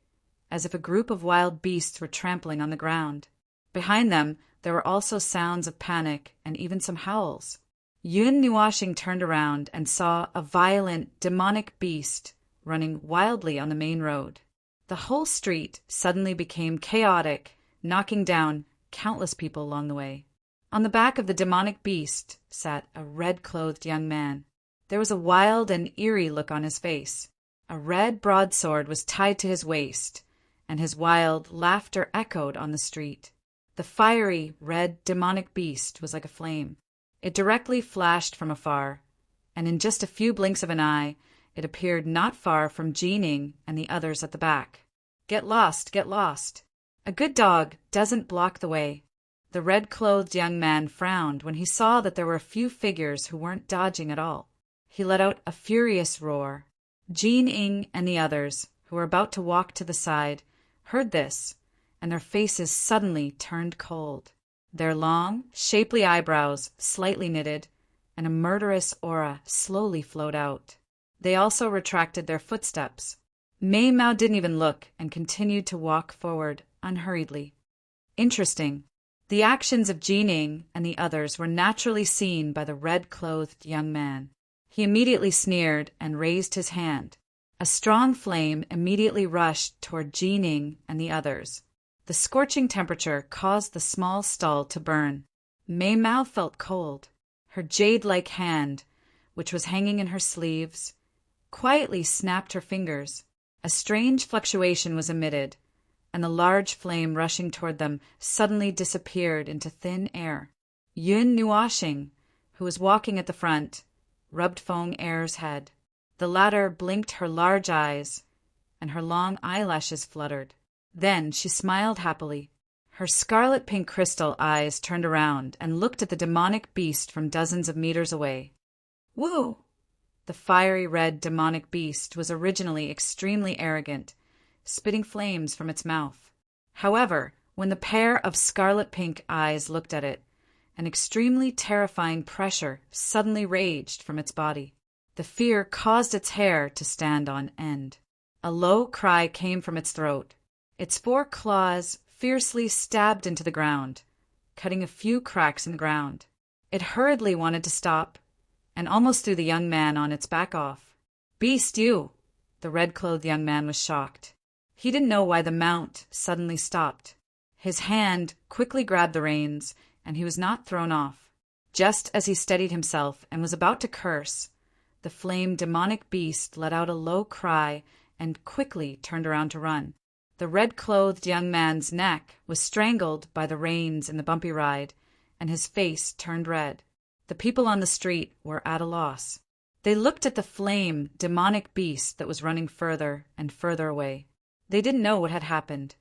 as if a group of wild beasts were trampling on the ground. Behind them, there were also sounds of panic and even some howls. Yun Nuashing turned around and saw a violent, demonic beast running wildly on the main road. The whole street suddenly became chaotic, knocking down countless people along the way. On the back of the demonic beast sat a red-clothed young man. There was a wild and eerie look on his face. A red broadsword was tied to his waist, and his wild laughter echoed on the street. The fiery, red, demonic beast was like a flame. It directly flashed from afar, and in just a few blinks of an eye, it appeared not far from Jining and the others at the back. Get lost, get lost. A good dog doesn't block the way. The red-clothed young man frowned when he saw that there were a few figures who weren't dodging at all. He let out a furious roar. Jining and the others, who were about to walk to the side, heard this, and their faces suddenly turned cold. Their long, shapely eyebrows slightly knitted, and a murderous aura slowly flowed out. They also retracted their footsteps. Mei Mao didn't even look and continued to walk forward unhurriedly. Interesting. The actions of Jining and the others were naturally seen by the red-clothed young man. He immediately sneered and raised his hand. A strong flame immediately rushed toward Jining and the others. The scorching temperature caused the small stall to burn. Mei Mao felt cold. Her jade-like hand, which was hanging in her sleeves, quietly snapped her fingers. A strange fluctuation was emitted, and the large flame rushing toward them suddenly disappeared into thin air. Yun Nuashing, who was walking at the front, rubbed Feng Er's head. The latter blinked her large eyes, and her long eyelashes fluttered. Then she smiled happily. Her scarlet-pink crystal eyes turned around and looked at the demonic beast from dozens of meters away. Woo! The fiery red demonic beast was originally extremely arrogant, spitting flames from its mouth. However, when the pair of scarlet-pink eyes looked at it, an extremely terrifying pressure suddenly raged from its body. The fear caused its hair to stand on end. A low cry came from its throat. Its 4 claws fiercely stabbed into the ground, cutting a few cracks in the ground. It hurriedly wanted to stop, and almost threw the young man on its back off. Beast, you! The red-clothed young man was shocked. He didn't know why the mount suddenly stopped. His hand quickly grabbed the reins, and he was not thrown off. Just as he steadied himself and was about to curse, the flame demonic beast let out a low cry and quickly turned around to run. The red-clothed young man's neck was strangled by the reins in the bumpy ride, and his face turned red. The people on the street were at a loss. They looked at the flame demonic beast that was running further and further away. They didn't know what had happened.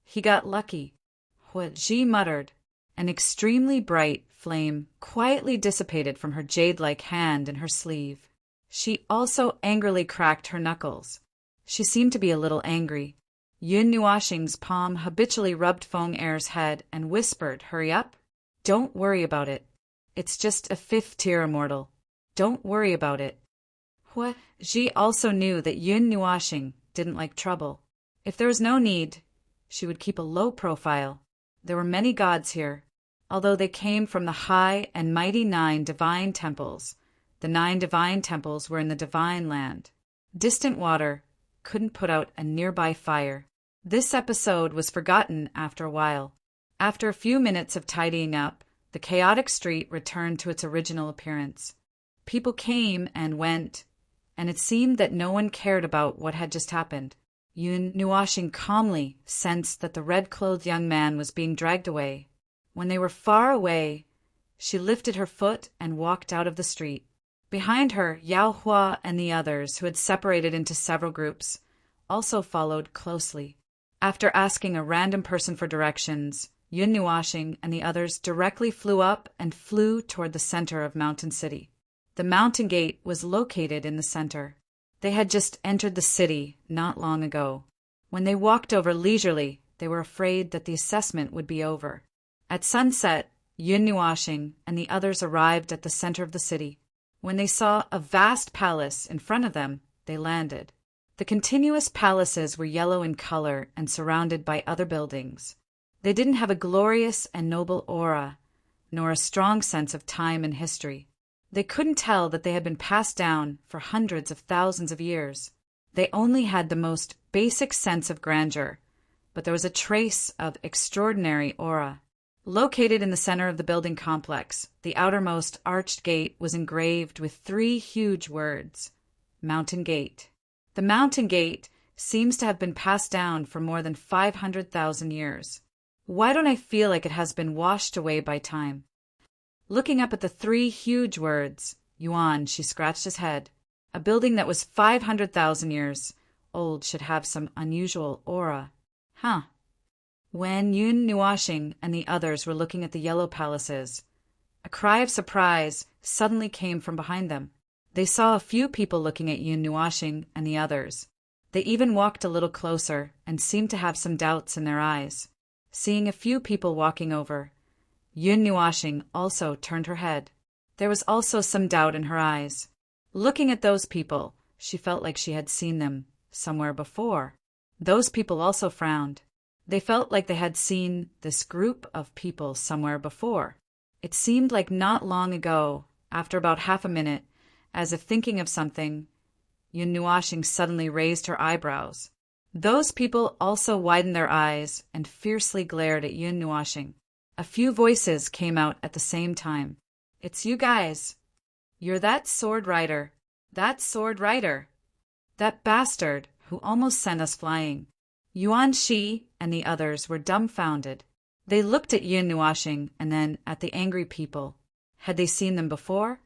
He got lucky. What Ji muttered. An extremely bright flame quietly dissipated from her jade-like hand in her sleeve. She also angrily cracked her knuckles. She seemed to be a little angry. Yun Nuashing's palm habitually rubbed Feng Er's head and whispered, "Hurry up. Don't worry about it. It's just a 5th-tier immortal. Don't worry about it." Hua Ji also knew that Yun Nuashing didn't like trouble. If there was no need, she would keep a low profile. There were many gods here. Although they came from the high and mighty 9 divine temples, the 9 divine temples were in the divine land. Distant water couldn't put out a nearby fire. This episode was forgotten after a while. After a few minutes of tidying up, the chaotic street returned to its original appearance. People came and went, and it seemed that no one cared about what had just happened. Yun Nuashing calmly sensed that the red-clothed young man was being dragged away. When they were far away, she lifted her foot and walked out of the street. Behind her, Yao Hua and the others, who had separated into several groups, also followed closely. After asking a random person for directions, Yun Nuashing and the others directly flew up and flew toward the center of Mountain City. The mountain gate was located in the center. They had just entered the city not long ago. When they walked over leisurely, they were afraid that the assessment would be over. At sunset, Yun Nuashing and the others arrived at the center of the city. When they saw a vast palace in front of them, they landed. The continuous palaces were yellow in color and surrounded by other buildings. They didn't have a glorious and noble aura, nor a strong sense of time and history. They couldn't tell that they had been passed down for hundreds of thousands of years. They only had the most basic sense of grandeur, but there was a trace of extraordinary aura. Located in the center of the building complex, the outermost arched gate was engraved with 3 huge words: Mountain Gate. The Mountain Gate seems to have been passed down for more than 500,000 years. Why don't I feel like it has been washed away by time? Looking up at the 3 huge words, Yuan, she scratched his head. A building that was 500,000 years old should have some unusual aura. Huh. When Yun Nuashing and the others were looking at the yellow palaces, a cry of surprise suddenly came from behind them. They saw a few people looking at Yun Nuashing and the others. They even walked a little closer and seemed to have some doubts in their eyes. Seeing a few people walking over, Yun Nuashing also turned her head. There was also some doubt in her eyes. Looking at those people, she felt like she had seen them somewhere before. Those people also frowned. They felt like they had seen this group of people somewhere before. It seemed like not long ago, after about half a minute, as if thinking of something, Yun Nuashing suddenly raised her eyebrows. Those people also widened their eyes and fiercely glared at Yun Nuashing. A few voices came out at the same time. "It's you guys. You're that sword rider. That sword rider. That bastard who almost sent us flying. Yuan Shi and the others were dumbfounded. They looked at Yun Nuashing and then at the angry people. Had they seen them before?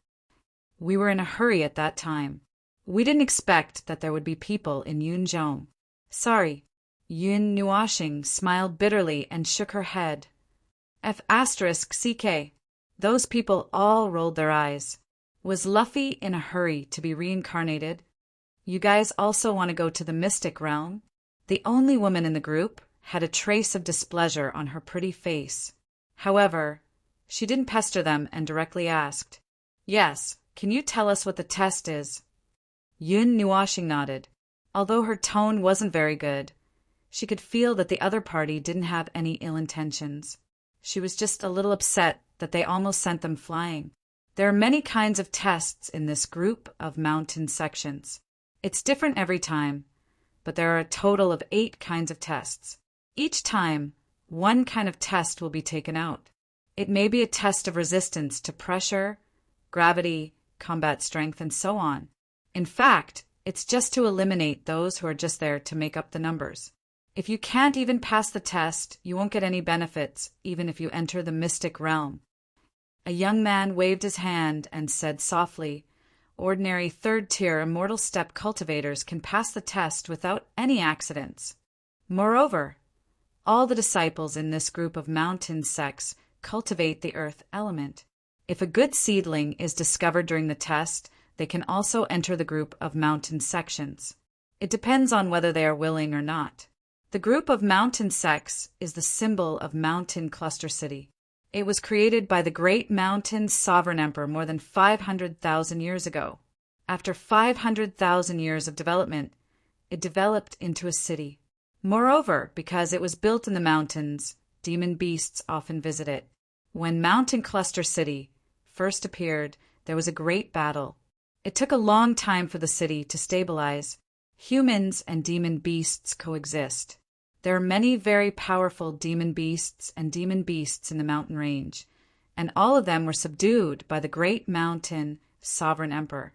We were in a hurry at that time. We didn't expect that there would be people in Yunzhong. Sorry. Yun Nuashing smiled bitterly and shook her head. F***CK. Those people all rolled their eyes. Was Luffy in a hurry to be reincarnated? You guys also want to go to the mystic realm? The only woman in the group had a trace of displeasure on her pretty face. However, she didn't pester them and directly asked, Yes, can you tell us what the test is? Yun Nuashing nodded. Although her tone wasn't very good, she could feel that the other party didn't have any ill intentions. She was just a little upset that they almost sent them flying. There are many kinds of tests in this group of mountain sections. It's different every time, but there are a total of 8 kinds of tests. Each time, one kind of test will be taken out. It may be a test of resistance to pressure, gravity, combat strength, and so on. In fact, it's just to eliminate those who are just there to make up the numbers. If you can't even pass the test, you won't get any benefits, even if you enter the mystic realm. A young man waved his hand and said softly, Ordinary 3rd-tier immortal step cultivators can pass the test without any accidents. Moreover, all the disciples in this group of mountain sects cultivate the earth element. If a good seedling is discovered during the test, they can also enter the group of mountain sections. It depends on whether they are willing or not. The group of mountain sects is the symbol of Mountain Cluster City. It was created by the great mountain sovereign emperor more than 500,000 years ago. After 500,000 years of development, it developed into a city. Moreover, because it was built in the mountains, demon beasts often visit it. When Mountain Cluster City first appeared, there was a great battle. It took a long time for the city to stabilize. Humans and demon beasts coexist. There are many very powerful demon beasts in the mountain range, and all of them were subdued by the great mountain sovereign emperor.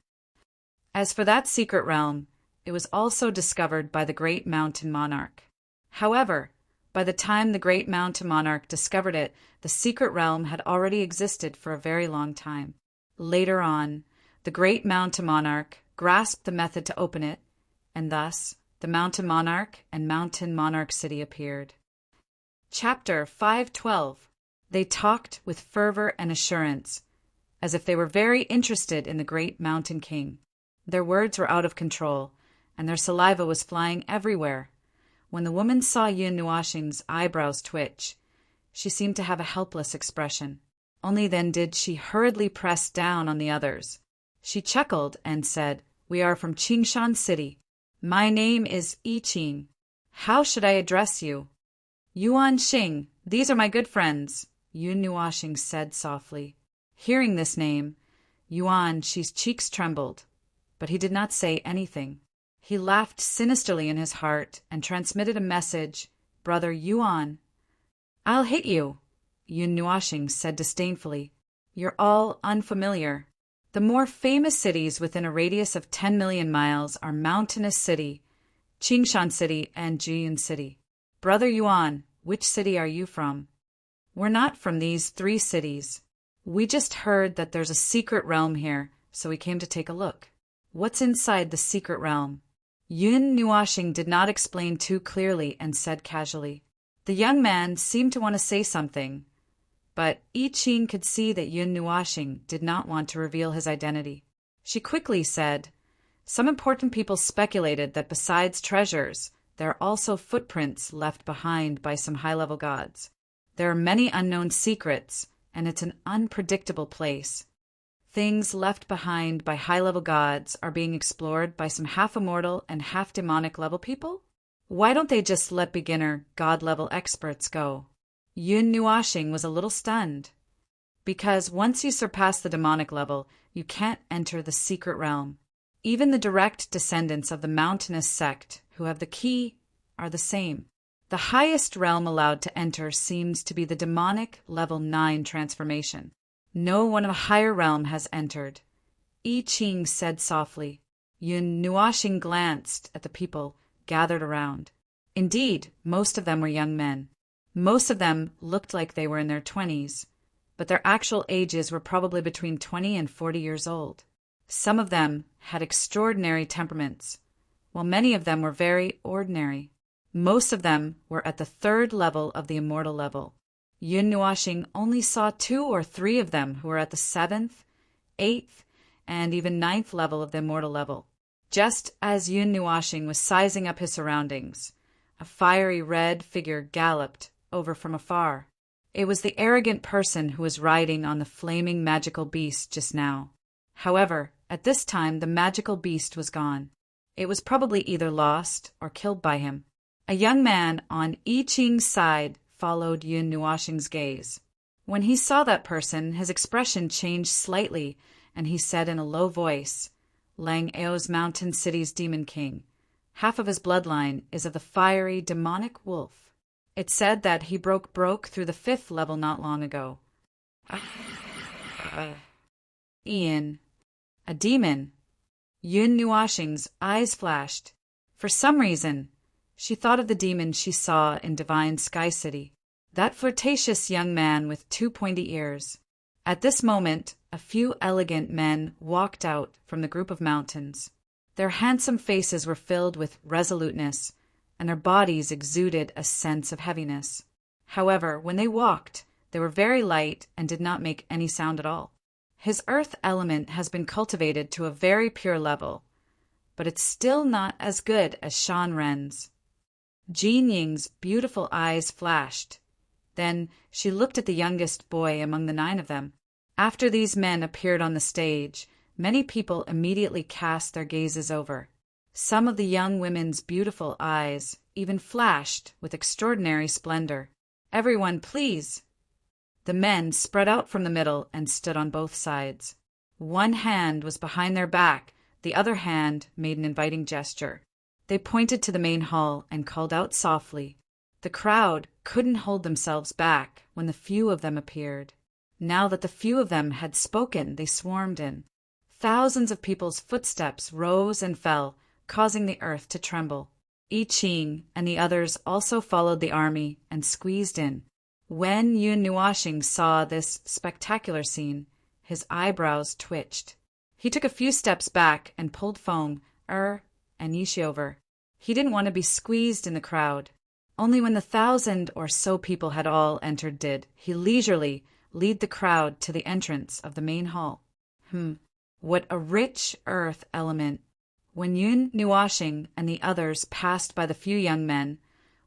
As for that secret realm, it was also discovered by the great mountain monarch. However, by the time the great mountain monarch discovered it, the secret realm had already existed for a very long time. Later on, the great mountain monarch grasped the method to open it, and thus the Mountain Monarch and Mountain Monarch City appeared. Chapter 512. They talked with fervor and assurance, as if they were very interested in the great Mountain King. Their words were out of control, and their saliva was flying everywhere. When the woman saw Yun Nuashing's eyebrows twitch, she seemed to have a helpless expression. Only then did she hurriedly press down on the others. She chuckled and said, We are from Qingshan City. My name is I Ching. How should I address you? Yuan Xing, these are my good friends, Yun Nuashing said softly. Hearing this name, Yuan Shi's cheeks trembled, but he did not say anything. He laughed sinisterly in his heart and transmitted a message, Brother Yuan. I'll hit you, Yun Nuashing said disdainfully. You're all unfamiliar. The more famous cities within a radius of 10 million miles are Mountainous City, Qingshan City, and Jiyun City. Brother Yuan, which city are you from? We're not from these 3 cities. We just heard that there's a secret realm here, so we came to take a look. What's inside the secret realm? Yun Nuashing did not explain too clearly and said casually. The young man seemed to want to say something, but I Ching could see that Yun Nuashing did not want to reveal his identity. She quickly said, Some important people speculated that besides treasures, there are also footprints left behind by some high-level gods. There are many unknown secrets, and it's an unpredictable place. Things left behind by high-level gods are being explored by some half-immortal and half-demonic-level people? Why don't they just let beginner, god-level experts go? Yun Nuashing was a little stunned. Because once you surpass the demonic level, you can't enter the secret realm. Even the direct descendants of the mountainous sect, who have the key, are the same. The highest realm allowed to enter seems to be the demonic level 9 transformation. No one of the higher realm has entered. I Ching said softly. Yun Nuashing glanced at the people gathered around. Indeed, most of them were young men. Most of them looked like they were in their 20s, but their actual ages were probably between 20 and 40 years old. Some of them had extraordinary temperaments, while many of them were very ordinary. Most of them were at the 3rd level of the immortal level. Yun Nuashing only saw 2 or 3 of them who were at the 7th, 8th, and even 9th level of the immortal level. Just as Yun Nuashing was sizing up his surroundings, a fiery red figure galloped over from afar. It was the arrogant person who was riding on the flaming magical beast just now. However, at this time the magical beast was gone. It was probably either lost or killed by him. A young man on I Ching's side followed Yun Nuashing's gaze. When he saw that person, his expression changed slightly, and he said in a low voice, "Lang Eo's mountain city's demon king. Half of his bloodline is of the fiery, demonic wolf. It said that he broke through the 5th level not long ago." Ian. A demon. Yun Nuashing's eyes flashed. For some reason, she thought of the demon she saw in Divine Sky City, that flirtatious young man with 2 pointy ears. At this moment, a few elegant men walked out from the group of mountains. Their handsome faces were filled with resoluteness, and their bodies exuded a sense of heaviness. However, when they walked, they were very light and did not make any sound at all. His earth element has been cultivated to a very pure level, but it's still not as good as Shan Ren's. Jean Ying's beautiful eyes flashed. Then she looked at the youngest boy among the 9 of them. After these men appeared on the stage, many people immediately cast their gazes over. Some of the young women's beautiful eyes even flashed with extraordinary splendor. "Everyone, please!" The men spread out from the middle and stood on both sides. One hand was behind their back, the other hand made an inviting gesture. They pointed to the main hall and called out softly. The crowd couldn't hold themselves back when the few of them appeared. Now that the few of them had spoken, they swarmed in. Thousands of people's footsteps rose and fell, causing the earth to tremble. I Ching and the others also followed the army and squeezed in. When Yun Nuashing saw this spectacular scene, his eyebrows twitched. He took a few steps back and pulled Feng, and Yishi over. He didn't want to be squeezed in the crowd. Only when the 1,000 or so people had all entered did he leisurely lead the crowd to the entrance of the main hall. What a rich earth element! When Yun Nuashing and the others passed by the few young men,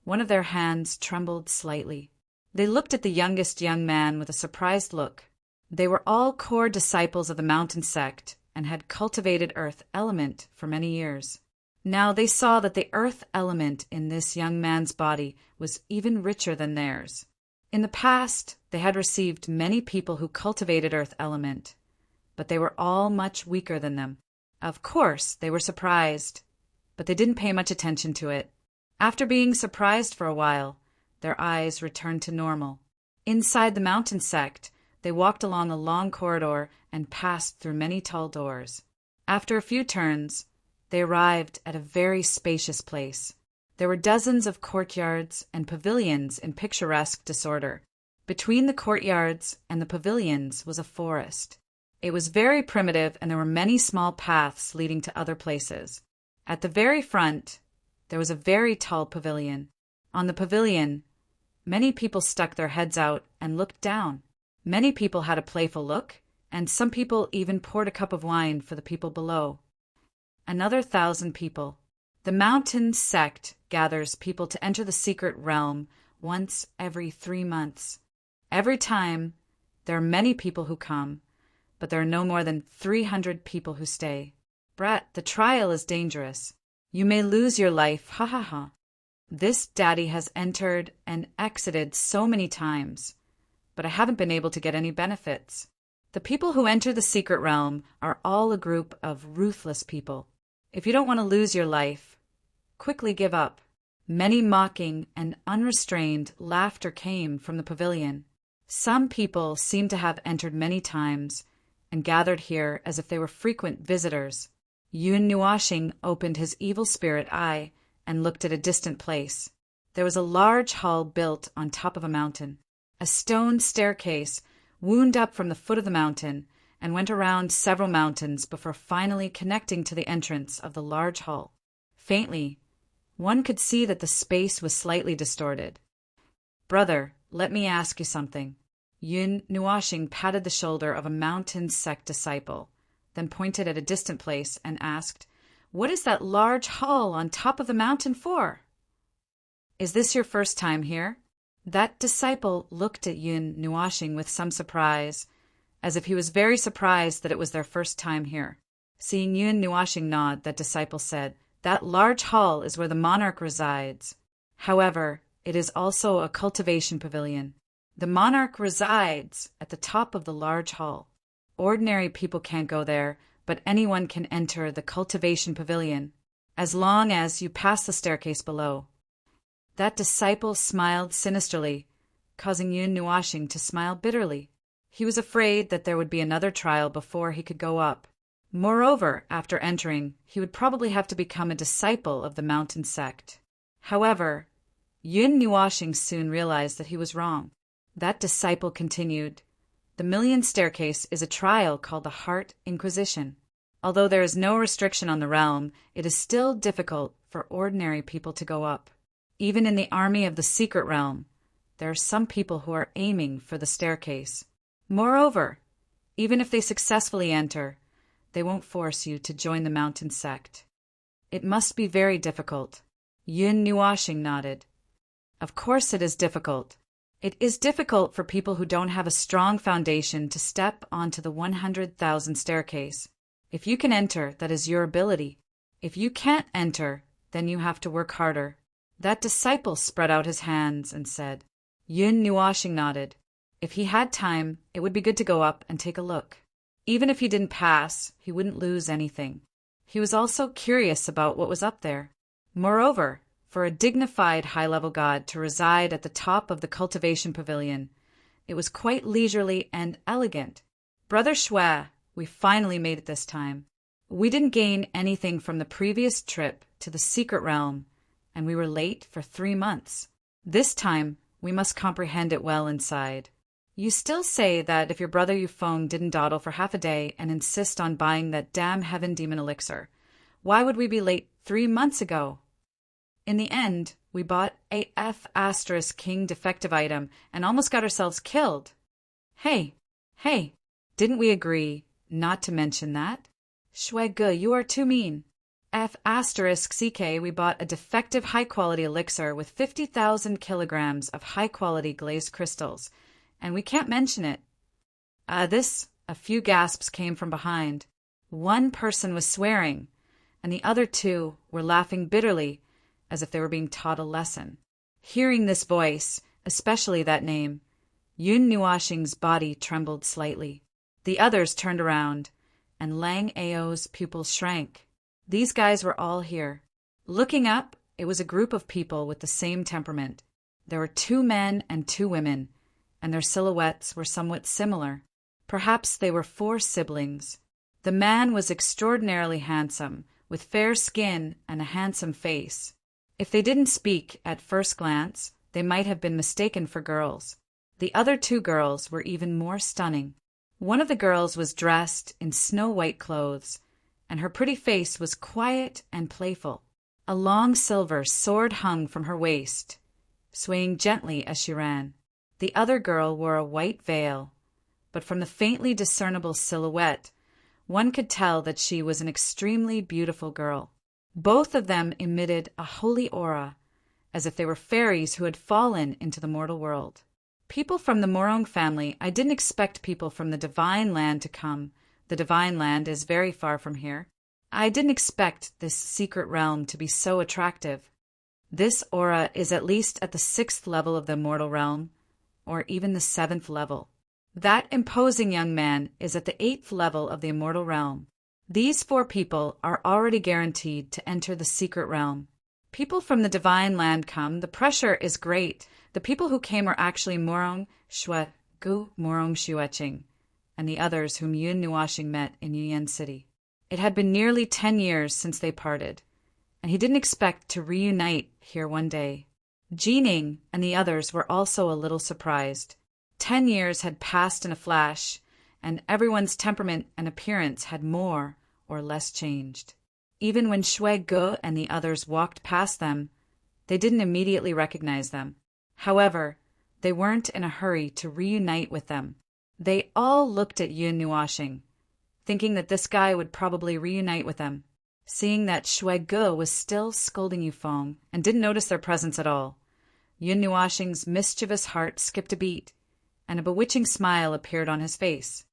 one of their hands trembled slightly. They looked at the youngest young man with a surprised look. They were all core disciples of the mountain sect and had cultivated earth element for many years. Now they saw that the earth element in this young man's body was even richer than theirs. In the past, they had received many people who cultivated earth element, but they were all much weaker than them. Of course, they were surprised, but they didn't pay much attention to it. After being surprised for a while, their eyes returned to normal. Inside the mountain sect, they walked along a long corridor and passed through many tall doors. After a few turns, they arrived at a very spacious place. There were dozens of courtyards and pavilions in picturesque disorder. Between the courtyards and the pavilions was a forest. It was very primitive, and there were many small paths leading to other places. At the very front, there was a very tall pavilion. On the pavilion, many people stuck their heads out and looked down. Many people had a playful look, and some people even poured a cup of wine for the people below. Another 1,000 people. The mountain sect gathers people to enter the secret realm once every 3 months. Every time, there are many people who come, but there are no more than 300 people who stay. Brett, the trial is dangerous. You may lose your life, ha ha ha. This daddy has entered and exited so many times, but I haven't been able to get any benefits. The people who enter the secret realm are all a group of ruthless people. If you don't want to lose your life, quickly give up. Many mocking and unrestrained laughter came from the pavilion. Some people seemed to have entered many times and gathered here as if they were frequent visitors. Yun Nuashing opened his evil spirit eye and looked at a distant place. there was a large hall built on top of a mountain. A stone staircase wound up from the foot of the mountain and went around several mountains before finally connecting to the entrance of the large hall. Faintly, one could see that the space was slightly distorted. "Brother, let me ask you something." Yun Nuashing patted the shoulder of a mountain sect disciple, then pointed at a distant place and asked, "What is that large hall on top of the mountain for?" "Is this your first time here?" That disciple looked at Yun Nuashing with some surprise, as if he was very surprised that it was their first time here. Seeing Yun Nuashing nod, that disciple said, "That large hall is where the monarch resides. However, it is also a cultivation pavilion. The monarch resides at the top of the large hall. Ordinary people can't go there, but anyone can enter the cultivation pavilion, as long as you pass the staircase below." That disciple smiled sinisterly, causing Yun Nuashing to smile bitterly. He was afraid that there would be another trial before he could go up. Moreover, after entering, he would probably have to become a disciple of the mountain sect. However, Yun Nuashing soon realized that he was wrong. That disciple continued, "The Million Staircase is a trial called the Heart Inquisition. Although there is no restriction on the realm, it is still difficult for ordinary people to go up. Even in the army of the secret realm, there are some people who are aiming for the staircase. Moreover, even if they successfully enter, they won't force you to join the mountain sect. It must be very difficult." Yun Nuashing nodded. "Of course it is difficult. It is difficult for people who don't have a strong foundation to step onto the 100,000 staircase. If you can enter, that is your ability. If you can't enter, then you have to work harder." That disciple spread out his hands and said. Yun Nuashing nodded. If he had time, it would be good to go up and take a look. Even if he didn't pass, he wouldn't lose anything. He was also curious about what was up there. Moreover, for a dignified high-level god to reside at the top of the cultivation pavilion, it was quite leisurely and elegant. "Brother Shui, we finally made it this time. We didn't gain anything from the previous trip to the secret realm, and we were late for 3 months. This time, we must comprehend it well inside. You still say that if your brother Yufeng didn't dawdle for half a day and insist on buying that damn heaven demon elixir, why would we be late 3 months ago? In the end, we bought a F** king defective item and almost got ourselves killed. Hey, didn't we agree not to mention that? Shui Ge, you are too mean. F***CK, we bought a defective high-quality elixir with 50,000 kilograms of high-quality glazed crystals, and we can't mention it. A few gasps came from behind. One person was swearing, and the other two were laughing bitterly, as if they were being taught a lesson. Hearing this voice, especially that name, Yun Nuashing's body trembled slightly. The others turned around, and Lang Ao's pupils shrank. These guys were all here. Looking up, it was a group of people with the same temperament. There were 2 men and 2 women, and their silhouettes were somewhat similar. Perhaps they were 4 siblings. The man was extraordinarily handsome, with fair skin and a handsome face. If they didn't speak at first glance, they might have been mistaken for girls. The other 2 girls were even more stunning. One of the girls was dressed in snow-white clothes, and her pretty face was quiet and playful. A long silver sword hung from her waist, swaying gently as she ran. The other girl wore a white veil, but from the faintly discernible silhouette, one could tell that she was an extremely beautiful girl. Both of them emitted a holy aura, as if they were fairies who had fallen into the mortal world. People from the Morong family, I didn't expect people from the Divine Land to come. The Divine Land is very far from here. I didn't expect this secret realm to be so attractive. This aura is at least at the 6th level of the immortal realm, or even the 7th level. That imposing young man is at the 8th level of the immortal realm. These 4 people are already guaranteed to enter the secret realm. People from the Divine Land come. The pressure is great. The people who came are actually Morong Shui Gu Morong Shueching, and the others whom Yun Nuashing met in Yuyan City. It had been nearly 10 years since they parted, and he didn't expect to reunite here one day. Jining and the others were also a little surprised. 10 years had passed in a flash, and everyone's temperament and appearance had more or less changed. Even when Shui Ge and the others walked past them, they didn't immediately recognize them. However, they weren't in a hurry to reunite with them. They all looked at Yun Nuoxing, thinking that this guy would probably reunite with them. Seeing that Shui Ge was still scolding Yufeng and didn't notice their presence at all, Yun Nuoxing's mischievous heart skipped a beat, and a bewitching smile appeared on his face.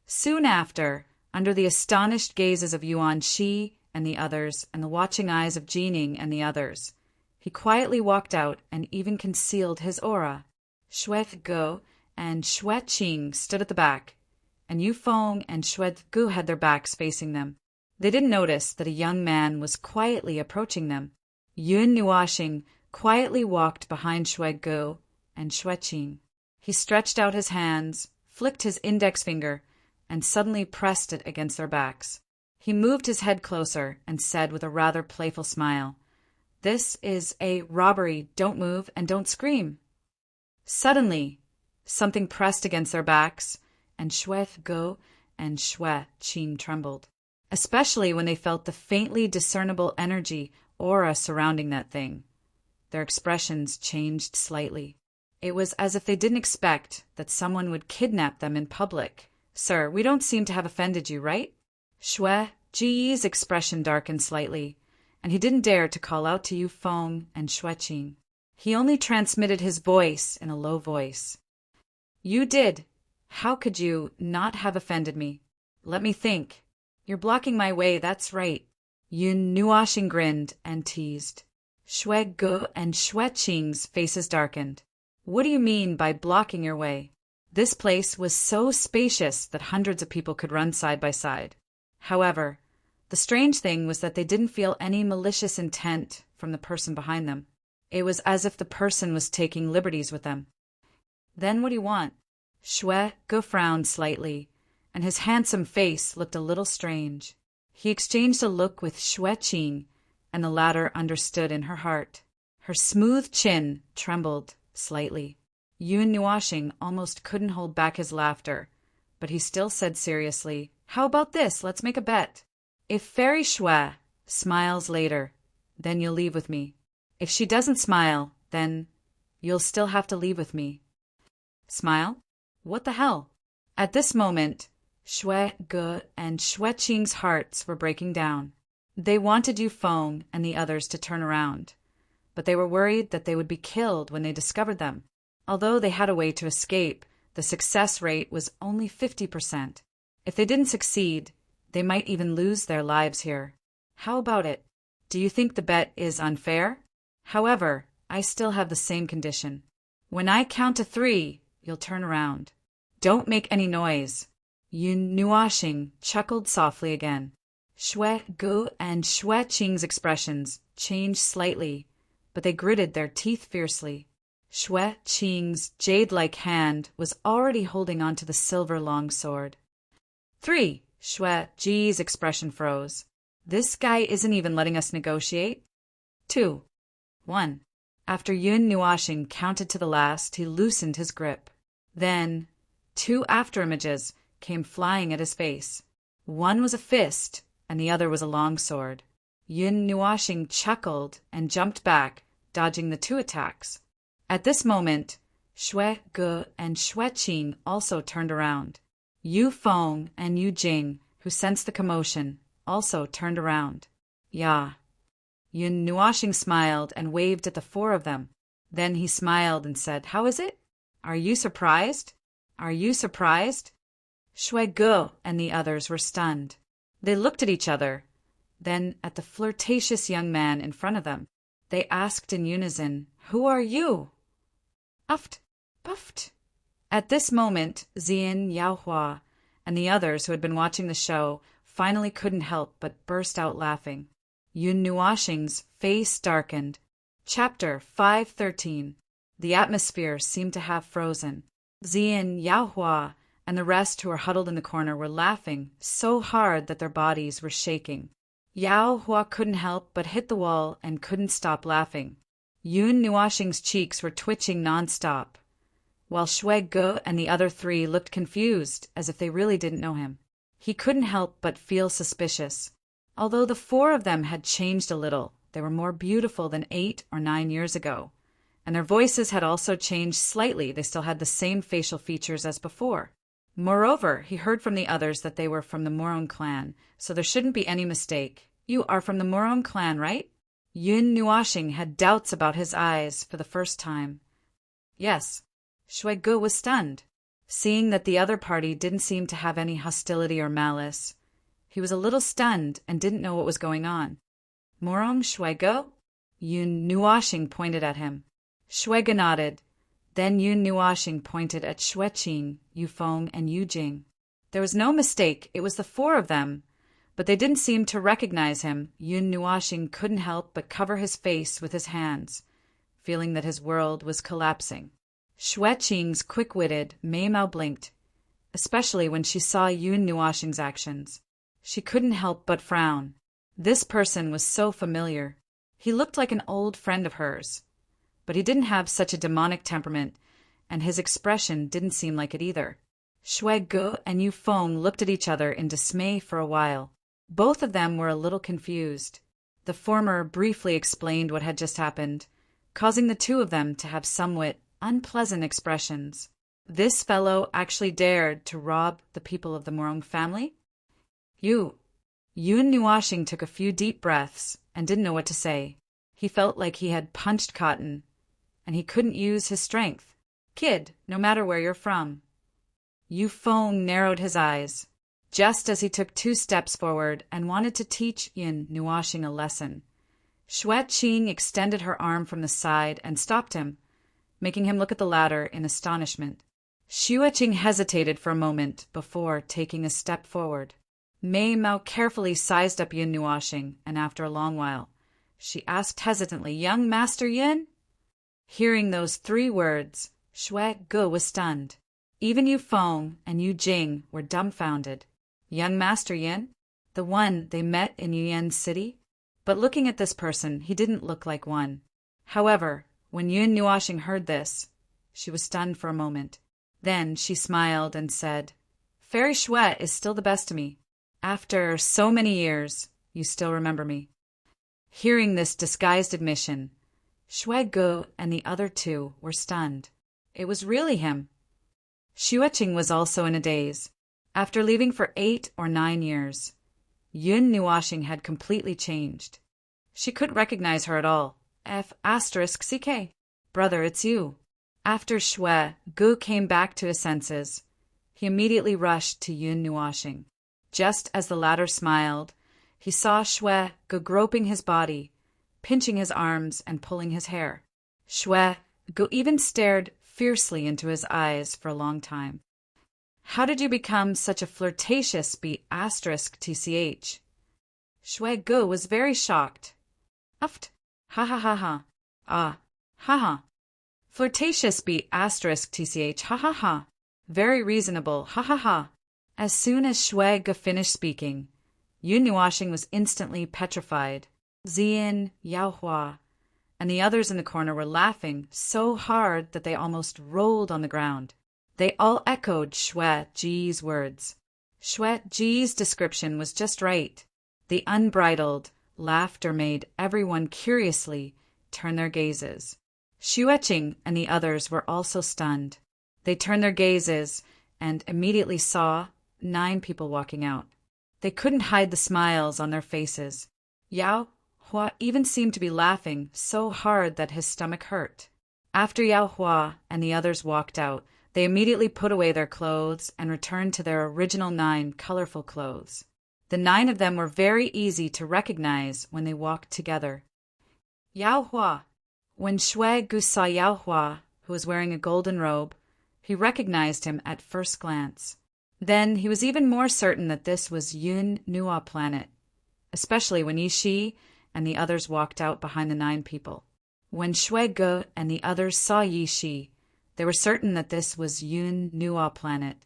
Soon after, under the astonished gazes of Yuan Shi and the others and the watching eyes of Jining and the others, he quietly walked out and even concealed his aura. Shui Ge and Shui Qing stood at the back, and Yufeng and Shui Ge had their backs facing them. They didn't notice that a young man was quietly approaching them. Yun Nuoxing quietly walked behind Shui Ge and Shui Qing. He stretched out his hands, flicked his index finger, and suddenly pressed it against their backs. He moved his head closer and said with a rather playful smile, "This is a robbery. Don't move and don't scream." Suddenly, something pressed against their backs, and Shui Ge and Shui Qing trembled, especially when they felt the faintly discernible energy aura surrounding that thing. Their expressions changed slightly. It was as if they didn't expect that someone would kidnap them in public. "Sir, we don't seem to have offended you, right?" Shui Ji's expression darkened slightly, and he didn't dare to call out to Yufeng and Shui Qing. He only transmitted his voice in a low voice. "You did. How could you not have offended me? Let me think. You're blocking my way, that's right." Yun Nuoxing grinned and teased. Shui Ge and Shui Qing's faces darkened. "What do you mean by blocking your way?" This place was so spacious that hundreds of people could run side by side. However, the strange thing was that they didn't feel any malicious intent from the person behind them. It was as if the person was taking liberties with them. "Then what do you want?" Shui Ge frowned slightly, and his handsome face looked a little strange. He exchanged a look with Shui Qing, and the latter understood in her heart. Her smooth chin trembled slightly. Yun Nuoxing almost couldn't hold back his laughter, but he still said seriously, "How about this? Let's make a bet. If Fairy Shui smiles later, then you'll leave with me. If she doesn't smile, then you'll still have to leave with me." Smile? What the hell? At this moment, Shui Ge and Shui Qing's hearts were breaking down. They wanted Yufeng and the others to turn around, but they were worried that they would be killed when they discovered them. Although they had a way to escape, the success rate was only 50%. If they didn't succeed, they might even lose their lives here. How about it? Do you think the bet is unfair? However, I still have the same condition. When I count to 3, you'll turn around. Don't make any noise. Yun Nuoxing chuckled softly again. Shui Ge and Shui Qing's expressions changed slightly, but they gritted their teeth fiercely. Shui Qing's jade-like hand was already holding onto the silver longsword. 3. Shui Ji's expression froze. This guy isn't even letting us negotiate. 2. 1. After Yun Nuoxing counted to the last, he loosened his grip. Then, 2 afterimages came flying at his face. One was a fist, and the other was a longsword. Yun Nuoxing chuckled and jumped back, dodging the 2 attacks. At this moment, Shui Ge and Shui Qing also turned around. Yufeng and Yu Jing, who sensed the commotion, also turned around. "Yeah." Yun Nuoxing smiled and waved at the 4 of them. Then he smiled and said, "How is it? Are you surprised? Are you surprised?" Shui Ge and the others were stunned. They looked at each other, then at the flirtatious young man in front of them. They asked in unison, "Who are you?" Uft, puffed. At this moment, Zian Yaohua and the others who had been watching the show finally couldn't help but burst out laughing. Yun Nuoxing's face darkened. Chapter 513. The atmosphere seemed to have frozen. Zian Yaohua and the rest who were huddled in the corner were laughing so hard that their bodies were shaking. Yaohua couldn't help but hit the wall and couldn't stop laughing. Yun Nuoxing's cheeks were twitching nonstop, while Shui Ge and the other three looked confused, as if they really didn't know him. He couldn't help but feel suspicious. Although the four of them had changed a little, they were more beautiful than 8 or 9 years ago, and their voices had also changed slightly. They still had the same facial features as before. Moreover, he heard from the others that they were from the Morong clan, so there shouldn't be any mistake. You are from the Morong clan, right? Yun Nuoxing had doubts about his eyes for the first time. Yes. Shui Ge was stunned. Seeing that the other party didn't seem to have any hostility or malice, he was a little stunned and didn't know what was going on. Morong Shui Ge? Yun Nuoxing pointed at him. Shui Ge nodded. Then Yun Nuoxing pointed at Xueqing, Yufeng, and Yujing. There was no mistake, it was the four of them, but they didn't seem to recognize him. Yun Nuoxing couldn't help but cover his face with his hands, feeling that his world was collapsing. Xueqing's quick-witted Mei Mao blinked, especially when she saw Yun Nuoxing's actions. She couldn't help but frown. This person was so familiar. He looked like an old friend of hers, but he didn't have such a demonic temperament, and his expression didn't seem like it either. Shui Ge and Yufeng looked at each other in dismay for a while. Both of them were a little confused. The former briefly explained what had just happened, causing the two of them to have somewhat unpleasant expressions. This fellow actually dared to rob the people of the Morong family? Yun Nuoxing took a few deep breaths and didn't know what to say. He felt like he had punched cotton, and he couldn't use his strength. Kid, no matter where you're from. Yufeng narrowed his eyes, just as he took 2 steps forward and wanted to teach Yun Nuoxing a lesson. Xueqing extended her arm from the side and stopped him, making him look at the latter in astonishment. Xueqing hesitated for a moment before taking a step forward. Mei Mao carefully sized up Yun Nuoxing, and after a long while, she asked hesitantly, "Young Master Yun?" Hearing those 3 words, Shui Ge was stunned. Even Yufeng and Yujing were dumbfounded. Young Master Yin? The one they met in Yuan City? But looking at this person, he didn't look like one. However, when Yun Nuoxing heard this, she was stunned for a moment. Then she smiled and said, "Fairy Shui is still the best to me. After so many years, you still remember me." Hearing this disguised admission, Shui Ge and the other 2 were stunned. It was really him. Xueqing was also in a daze. After leaving for 8 or 9 years, Yun Nuoxing had completely changed. She couldn't recognize her at all. F***CK. Brother, it's you. After Shui Ge came back to his senses, he immediately rushed to Yun Nuoxing. Just as the latter smiled, he saw Shui Ge groping his body, pinching his arms and pulling his hair. Shui Ge even stared fiercely into his eyes for a long time. "How did you become such a flirtatious B***TCH?" Shui Ge was very shocked. "Uft. Ha ha ha ha. Ah. Ha ha. Flirtatious B***TCH. Ha ha ha. Very reasonable. Ha ha ha." As soon as Shui Ge finished speaking, Yun Nuoxing was instantly petrified. Ziyin, Yao Hua, and the others in the corner were laughing so hard that they almost rolled on the ground. They all echoed Shui Ge's words. Shui Ge's description was just right. The unbridled laughter made everyone curiously turn their gazes. Xueqing and the others were also stunned. They turned their gazes and immediately saw 9 people walking out. They couldn't hide the smiles on their faces. Yao Hua even seemed to be laughing so hard that his stomach hurt. After Yao Hua and the others walked out, they immediately put away their clothes and returned to their original 9 colorful clothes. The 9 of them were very easy to recognize when they walked together. Yao Hua. When Shui Ge saw Yao Hua, who was wearing a golden robe, he recognized him at first glance. Then he was even more certain that this was Yun Nuo planet, especially when Yishi and the others walked out behind the 9 people. When Shui Ge and the others saw Yishi, they were certain that this was Yun Nuo planet.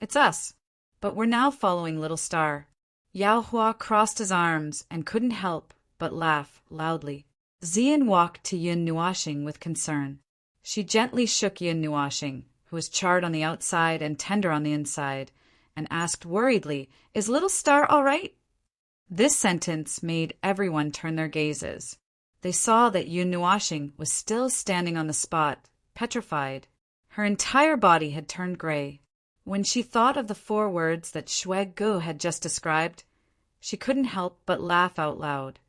"It's us, but we're now following Little Star." Yao Hua crossed his arms and couldn't help but laugh loudly. Xian walked to Yun Nuashing with concern. She gently shook Yun Nuashing, who was charred on the outside and tender on the inside, and asked worriedly, "Is little Star all right?" This sentence made everyone turn their gazes. They saw that Yun Nuashing was still standing on the spot, petrified. Her entire body had turned gray. When she thought of the 4 words that Shui Gu had just described, she couldn't help but laugh out loud.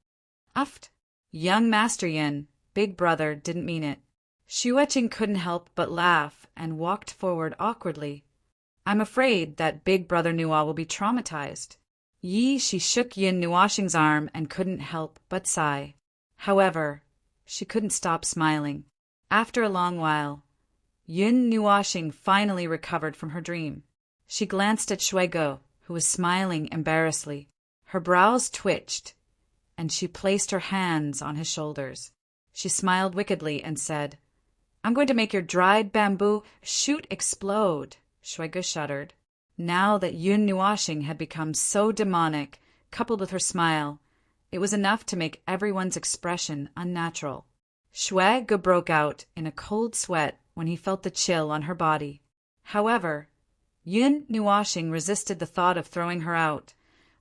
Uft! Young Master Yin, Big Brother, didn't mean it. Shueqing couldn't help but laugh and walked forward awkwardly. "I'm afraid that Big Brother Nua will be traumatized." She shook Yin Nuashing's arm and couldn't help but sigh. However, she couldn't stop smiling. After a long while, Yun Nuashing finally recovered from her dream. She glanced at Shui Gu, who was smiling embarrassedly. Her brows twitched, and she placed her hands on his shoulders. She smiled wickedly and said, "I'm going to make your dried bamboo shoot explode." Shui Gu shuddered. Now that Yun Nuashing had become so demonic, coupled with her smile, it was enough to make everyone's expression unnatural. Shui Gu broke out in a cold sweat when he felt the chill on her body. However, Yun Nuashing resisted the thought of throwing her out,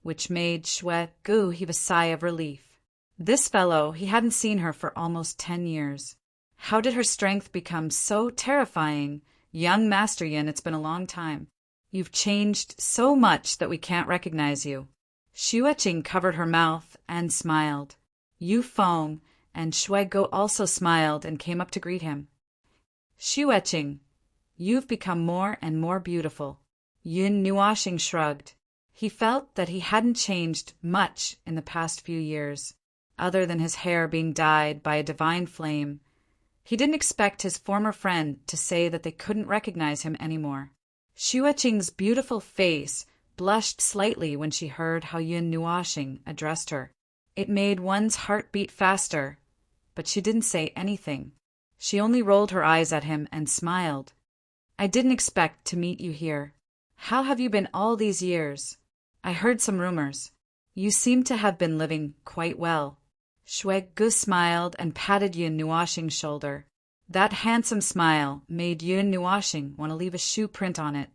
which made Shui Gu heave a sigh of relief. This fellow, he hadn't seen her for almost 10 years. How did her strength become so terrifying? Young Master Yin, it's been a long time. You've changed so much that we can't recognize you. Shueqing covered her mouth and smiled. Yu Feng and Shui Gu also smiled and came up to greet him. "Shueqing, you've become more and more beautiful." Yun Nuashing shrugged. He felt that he hadn't changed much in the past few years, other than his hair being dyed by a divine flame. He didn't expect his former friend to say that they couldn't recognize him anymore. Shueqing's beautiful face blushed slightly when she heard how Yun Nuashing addressed her. It made one's heart beat faster, but she didn't say anything. She only rolled her eyes at him and smiled. "I didn't expect to meet you here. How have you been all these years? I heard some rumors. You seem to have been living quite well." Shui Gu smiled and patted Yun Nuashing's shoulder. That handsome smile made Yun Nuashing want to leave a shoe print on it.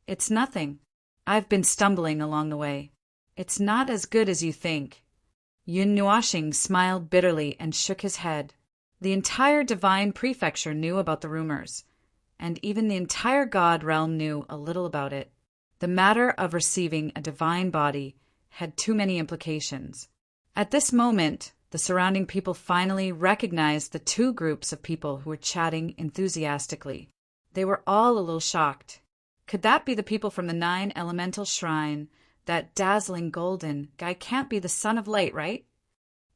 "It's nothing. I've been stumbling along the way. It's not as good as you think." Yun Nuashing smiled bitterly and shook his head. The entire divine prefecture knew about the rumors, and even the entire god realm knew a little about it. The matter of receiving a divine body had too many implications. At this moment, the surrounding people finally recognized the 2 groups of people who were chatting enthusiastically. They were all a little shocked. Could that be the people from the 9 Elemental Shrine? That dazzling golden guy can't be the Son of Light, right?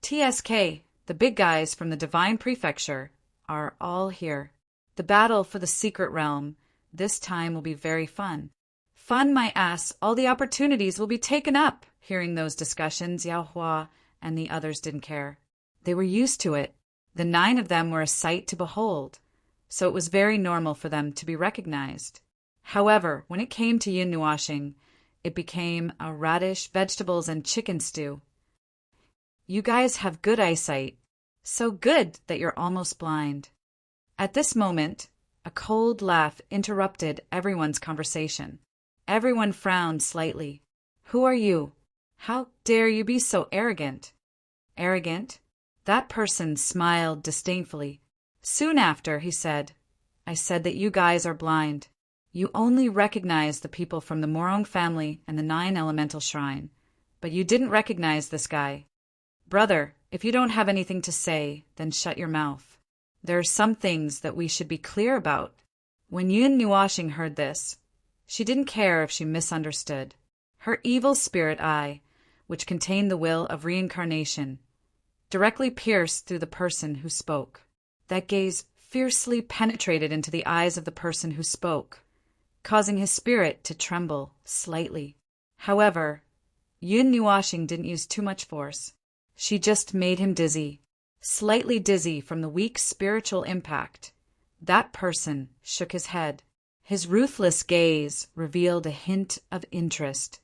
TSK, the big guys from the Divine Prefecture, are all here. The battle for the secret realm this time will be very fun. Fun my ass, all the opportunities will be taken up. Hearing those discussions, Yao Hua and the others didn't care. They were used to it. The 9 of them were a sight to behold, so it was very normal for them to be recognized. However, when it came to Yun Nuashing, it became a radish, vegetables, and chicken stew. "You guys have good eyesight. So good that you're almost blind." At this moment, a cold laugh interrupted everyone's conversation. Everyone frowned slightly. "Who are you? How dare you be so arrogant?" "Arrogant?" That person smiled disdainfully. Soon after, he said, "I said that you guys are blind. You only recognize the people from the Morong family and the 9 Elemental Shrine, but you didn't recognize this guy. Brother, if you don't have anything to say, then shut your mouth. There are some things that we should be clear about." When Yun Nuashing heard this, she didn't care if she misunderstood. Her evil spirit eye, which contained the will of reincarnation, directly pierced through the person who spoke. That gaze fiercely penetrated into the eyes of the person who spoke, causing his spirit to tremble slightly. However, Yun Nuashing didn't use too much force. She just made him dizzy, slightly dizzy from the weak spiritual impact. That person shook his head. His ruthless gaze revealed a hint of interest.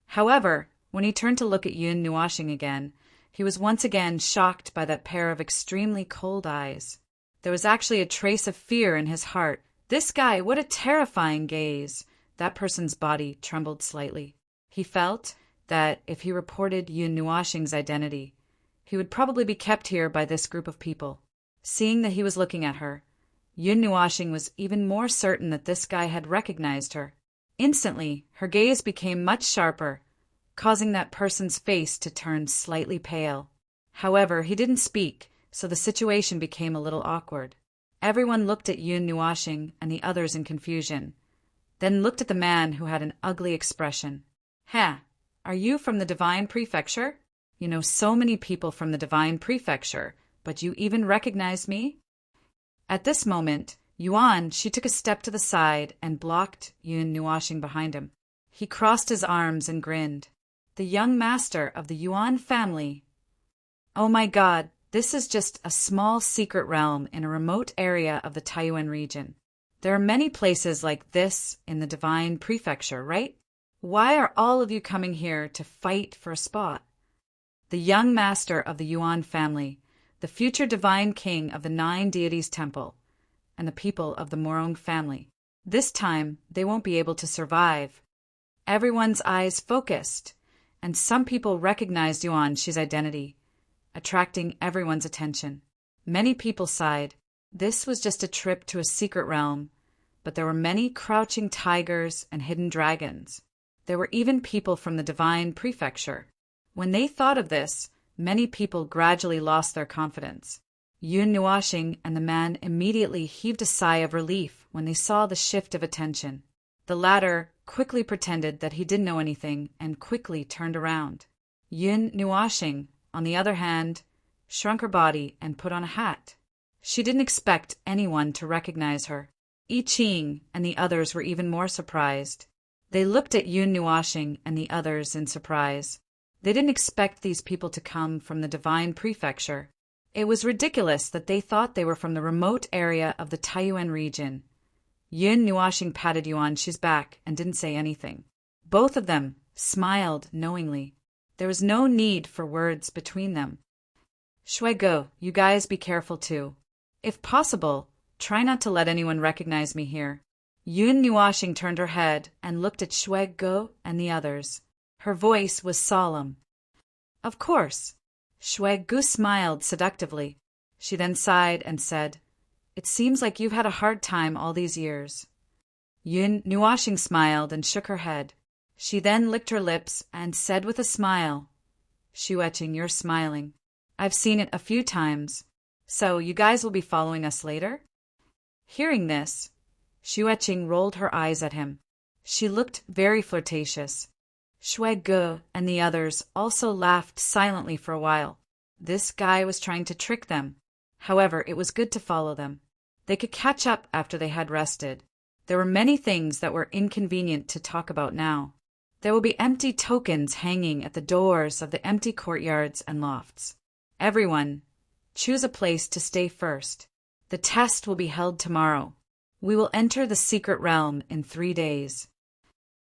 However, when he turned to look at Yun Nuashing again, He was once again shocked by that pair of extremely cold eyes. There was actually a trace of fear in his heart. This guy, what a terrifying gaze! That person's body trembled slightly. He felt that if he reported Yun Nuoxing's identity, he would probably be kept here by this group of people. Seeing that he was looking at her, Yun Nuoxing was even more certain that this guy had recognized her. Instantly, her gaze became much sharper, causing that person's face to turn slightly pale. However, he didn't speak, so the situation became a little awkward. Everyone looked at Yun Nuoxing and the others in confusion, then looked at the man who had an ugly expression. Are you from the Divine Prefecture? You know so many people from the Divine Prefecture, but you even recognize me? At this moment, Yuan, she took a step to the side and blocked Yun Nuoxing behind him. He crossed his arms and grinned. The young master of the Yuan family. Oh my God, this is just a small secret realm in a remote area of the Taiyuan region. There are many places like this in the Divine Prefecture, right? Why are all of you coming here to fight for a spot? The young master of the Yuan family, the future divine king of the 9 deities temple, and the people of the Morong family. This time, they won't be able to survive. Everyone's eyes focused, and some people recognized Yuan Shi's identity, attracting everyone's attention. Many people sighed. This was just a trip to a secret realm, but there were many crouching tigers and hidden dragons. There were even people from the Divine Prefecture. When they thought of this, many people gradually lost their confidence. Yun Nuoxing and the man immediately heaved a sigh of relief when they saw the shift of attention. The latter quickly pretended that he didn't know anything and quickly turned around. Yun Nuoxing, on the other hand, shrunk her body and put on a hat. She didn't expect anyone to recognize her. I Ching and the others were even more surprised. They looked at Yun Nuoxing and the others in surprise. They didn't expect these people to come from the Divine Prefecture. It was ridiculous that they thought they were from the remote area of the Taiyuan region. Yun Nuoxing patted Yuan Shi's back and didn't say anything. Both of them smiled knowingly. There was no need for words between them. Shuai, you guys be careful too. If possible, try not to let anyone recognize me here. Yun Nuoxing turned her head and looked at Shuai and the others. Her voice was solemn. Of course. Shuai smiled seductively. She then sighed and said, It seems like you've had a hard time all these years. Yun Nuoxing smiled and shook her head. She then licked her lips and said with a smile, Shuai, you're smiling. I've seen it a few times. So you guys will be following us later? Hearing this, Shuai rolled her eyes at him. She looked very flirtatious. Shuai and the others also laughed silently for a while. This guy was trying to trick them. However, it was good to follow them. They could catch up after they had rested. There were many things that were inconvenient to talk about now. There will be empty tokens hanging at the doors of the empty courtyards and lofts. Everyone, choose a place to stay first. The test will be held tomorrow. We will enter the secret realm in 3 days.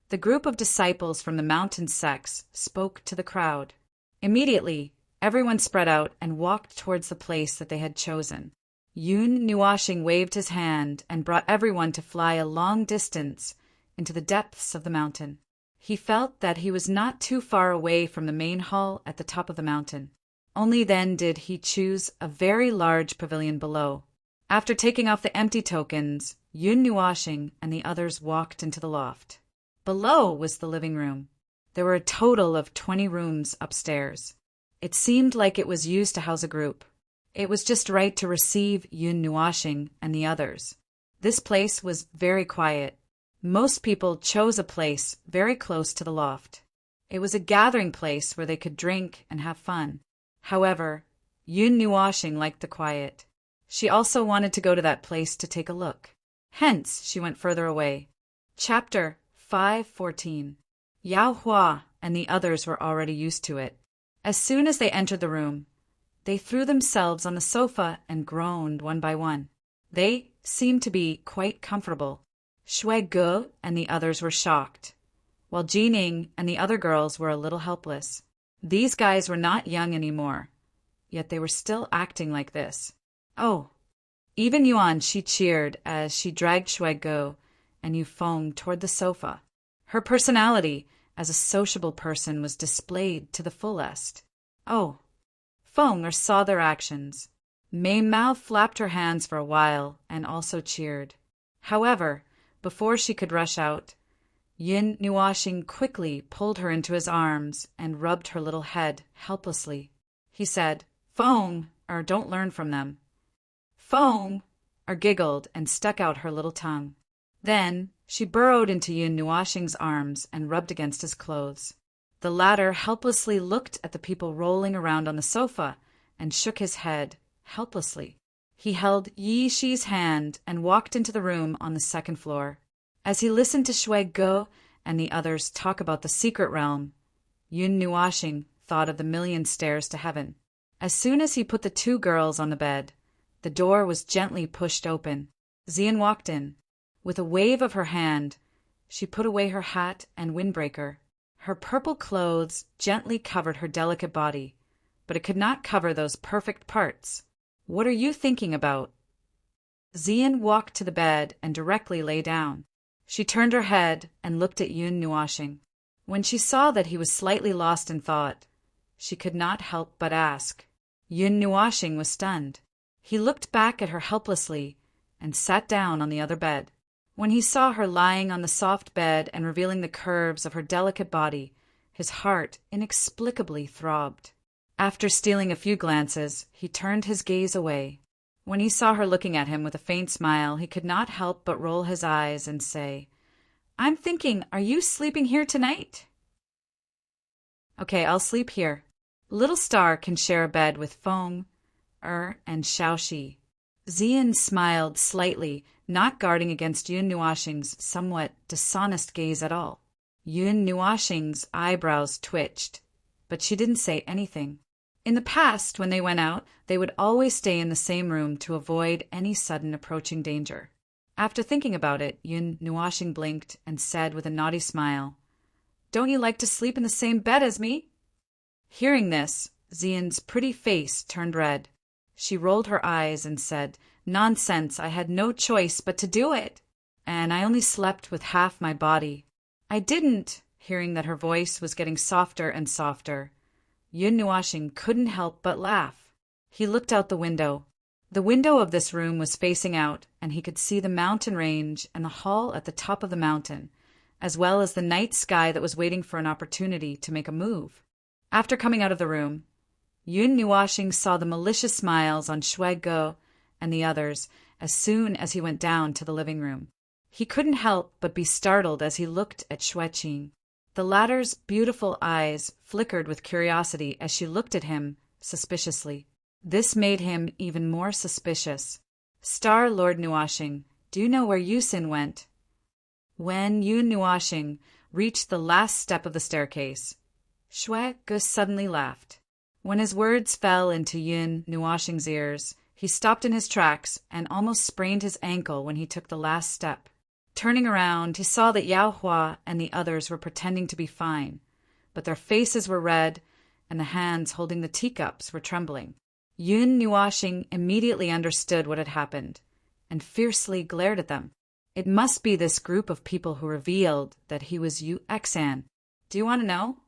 The group of disciples from the mountain sects spoke to the crowd. Immediately, everyone spread out and walked towards the place that they had chosen. Yun Nuoxing waved his hand and brought everyone to fly a long distance into the depths of the mountain. He felt that he was not too far away from the main hall at the top of the mountain. Only then did he choose a very large pavilion below. After taking off the empty tokens, Yun Nuoxing and the others walked into the loft. Below was the living room. There were a total of 20 rooms upstairs. It seemed like it was used to house a group. It was just right to receive Yun Nuoxing and the others. This place was very quiet. Most people chose a place very close to the loft. It was a gathering place where they could drink and have fun. However, Yun Nuoxing liked the quiet. She also wanted to go to that place to take a look. Hence, she went further away. Chapter 5:14. Yao Hua and the others were already used to it. As soon as they entered the room, they threw themselves on the sofa and groaned one by one. They seemed to be quite comfortable. Shuai and the others were shocked, while Jining and the other girls were a little helpless. These guys were not young anymore, yet they were still acting like this. Oh! Even Yuan, she cheered as she dragged Shuai and Yufeng toward the sofa. Her personality as a sociable person was displayed to the fullest. Oh! Feng saw their actions. Mei Mao flapped her hands for a while and also cheered. However, before she could rush out, Yin Nuoxing quickly pulled her into his arms and rubbed her little head helplessly. He said, "Feng, or don't learn from them." Feng, or giggled and stuck out her little tongue. Then she burrowed into Yin Nuoxing's arms and rubbed against his clothes. The latter helplessly looked at the people rolling around on the sofa and shook his head helplessly. He held Yi Shi's hand and walked into the room on the second floor. As he listened to Shuai and the others talk about the secret realm, Yun Nuoxing thought of the million stairs to heaven. As soon as he put the two girls on the bed, the door was gently pushed open. Xian walked in. With a wave of her hand, she put away her hat and windbreaker. Her purple clothes gently covered her delicate body, but it could not cover those perfect parts. "What are you thinking about?" Xian walked to the bed and directly lay down. She turned her head and looked at Yun Nuoxing. When she saw that he was slightly lost in thought, she could not help but ask. Yun Nuoxing was stunned. He looked back at her helplessly and sat down on the other bed. When he saw her lying on the soft bed and revealing the curves of her delicate body, his heart inexplicably throbbed. After stealing a few glances, he turned his gaze away. When he saw her looking at him with a faint smile, he could not help but roll his eyes and say, "I'm thinking, are you sleeping here tonight?" "Okay, I'll sleep here. Little Star can share a bed with Feng, and Xiaoxi." Xian smiled slightly, not guarding against Yun Nuoxing's somewhat dishonest gaze at all. Yun Nuoxing's eyebrows twitched, but she didn't say anything. In the past, when they went out, they would always stay in the same room to avoid any sudden approaching danger. After thinking about it, Yun Nuoxing blinked and said with a naughty smile, "Don't you like to sleep in the same bed as me?" Hearing this, Xian's pretty face turned red. She rolled her eyes and said, "Nonsense, I had no choice but to do it. And I only slept with half my body." "I didn't," hearing that her voice was getting softer and softer. Yun Nuoxing couldn't help but laugh. He looked out the window. The window of this room was facing out, and he could see the mountain range and the hall at the top of the mountain, as well as the night sky that was waiting for an opportunity to make a move. After coming out of the room, Yun Nuoxing saw the malicious smiles on Shuai and the others as soon as he went down to the living room. He couldn't help but be startled as he looked at Shuai. The latter's beautiful eyes flickered with curiosity as she looked at him suspiciously. This made him even more suspicious. "Star Lord Nuoxing, do you know where Yusin went?" When Yun Nuoxing reached the last step of the staircase, Shuai suddenly laughed. When his words fell into Yun Nuoxing's ears, he stopped in his tracks and almost sprained his ankle when he took the last step. Turning around, he saw that Yao Hua and the others were pretending to be fine, but their faces were red and the hands holding the teacups were trembling. Yun Nuoxing immediately understood what had happened and fiercely glared at them. It must be this group of people who revealed that he was Yu Exan. "Do you want to know?"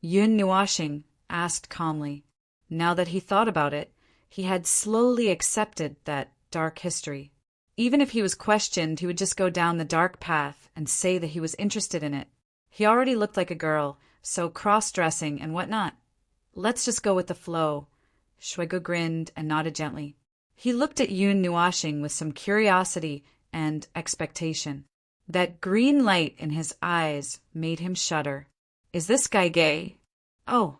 Yun Nuoxing asked calmly. Now that he thought about it, he had slowly accepted that dark history. Even if he was questioned, he would just go down the dark path and say that he was interested in it. He already looked like a girl, so cross-dressing and whatnot. "Let's just go with the flow." Shuai grinned and nodded gently. He looked at Yun Nuoxing with some curiosity and expectation. That green light in his eyes made him shudder. "Is this guy gay?" "Oh."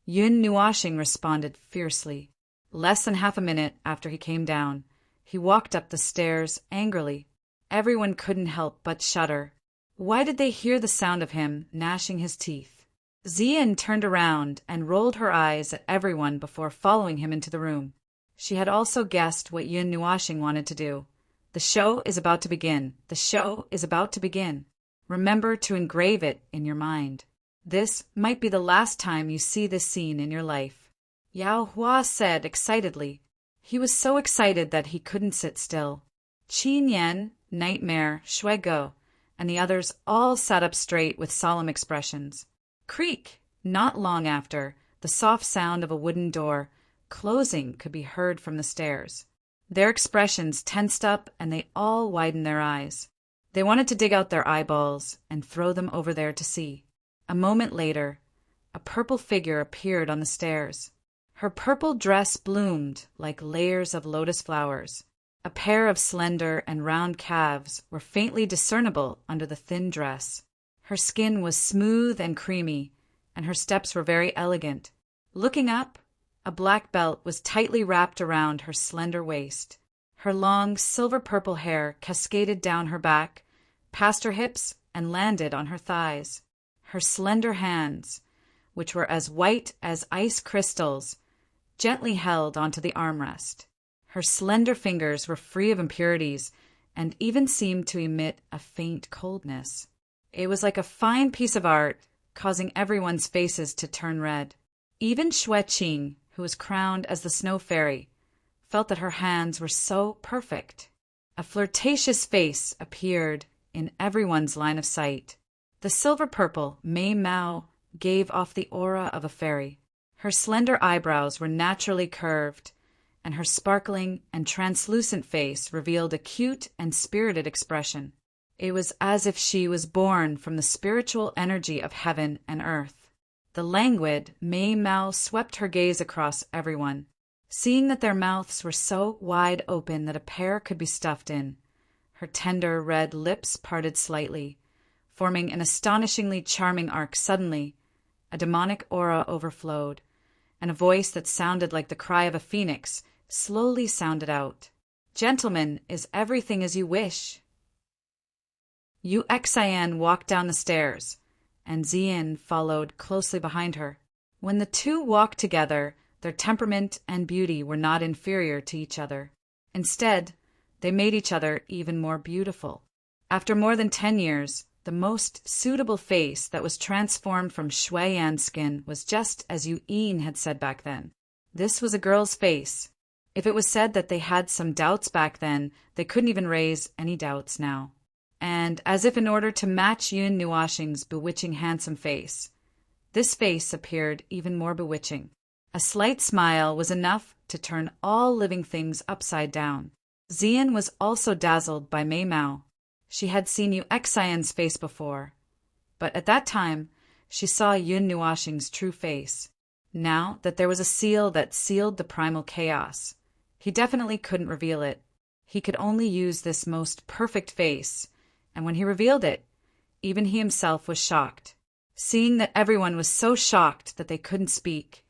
Yun Nuoxing responded fiercely. Less than half a minute after he came down, he walked up the stairs angrily. Everyone couldn't help but shudder. Why did they hear the sound of him gnashing his teeth? Xian turned around and rolled her eyes at everyone before following him into the room. She had also guessed what Yun Nuoxing wanted to do. "The show is about to begin. The show is about to begin. Remember to engrave it in your mind." This might be the last time you see this scene in your life. Yao Hua said excitedly. He was so excited that he couldn't sit still. Qin Yan, Nightmare, Shui Go, and the others all sat up straight with solemn expressions. Creak! Not long after, the soft sound of a wooden door closing could be heard from the stairs. Their expressions tensed up and they all widened their eyes. They wanted to dig out their eyeballs and throw them over there to see. A moment later, a purple figure appeared on the stairs. Her purple dress bloomed like layers of lotus flowers. A pair of slender and round calves were faintly discernible under the thin dress. Her skin was smooth and creamy, and her steps were very elegant. Looking up, a black belt was tightly wrapped around her slender waist. Her long, silver-purple hair cascaded down her back, past her hips, and landed on her thighs. Her slender hands, which were as white as ice crystals, gently held onto the armrest. Her slender fingers were free of impurities and even seemed to emit a faint coldness. It was like a fine piece of art, causing everyone's faces to turn red. Even Shui Qing, who was crowned as the Snow Fairy, felt that her hands were so perfect. A flirtatious face appeared in everyone's line of sight. The silver-purple Mei Mao gave off the aura of a fairy. Her slender eyebrows were naturally curved, and her sparkling and translucent face revealed a cute and spirited expression. It was as if she was born from the spiritual energy of heaven and earth. The languid Mei Mao swept her gaze across everyone. Seeing that their mouths were so wide open that a pear could be stuffed in, her tender red lips parted slightly, forming an astonishingly charming arc. Suddenly, a demonic aura overflowed, and a voice that sounded like the cry of a phoenix slowly sounded out. "Gentlemen, is everything as you wish?" Yu Xian walked down the stairs, and Ziyin followed closely behind her. When the two walked together, their temperament and beauty were not inferior to each other. Instead, they made each other even more beautiful. After more than 10 years, the most suitable face that was transformed from Shui Yan's skin was just as Yu Yin had said back then. This was a girl's face. If it was said that they had some doubts back then, they couldn't even raise any doubts now. And as if in order to match Yun Nuoxing's bewitching handsome face, this face appeared even more bewitching. A slight smile was enough to turn all living things upside down. Ziyin was also dazzled by Mei Mao. She had seen Yu Xian's face before, but at that time she saw Yun Nuoxing's true face. Now that there was a seal that sealed the primal chaos, he definitely couldn't reveal it. He could only use this most perfect face, and when he revealed it, even he himself was shocked. Seeing that everyone was so shocked that they couldn't speak,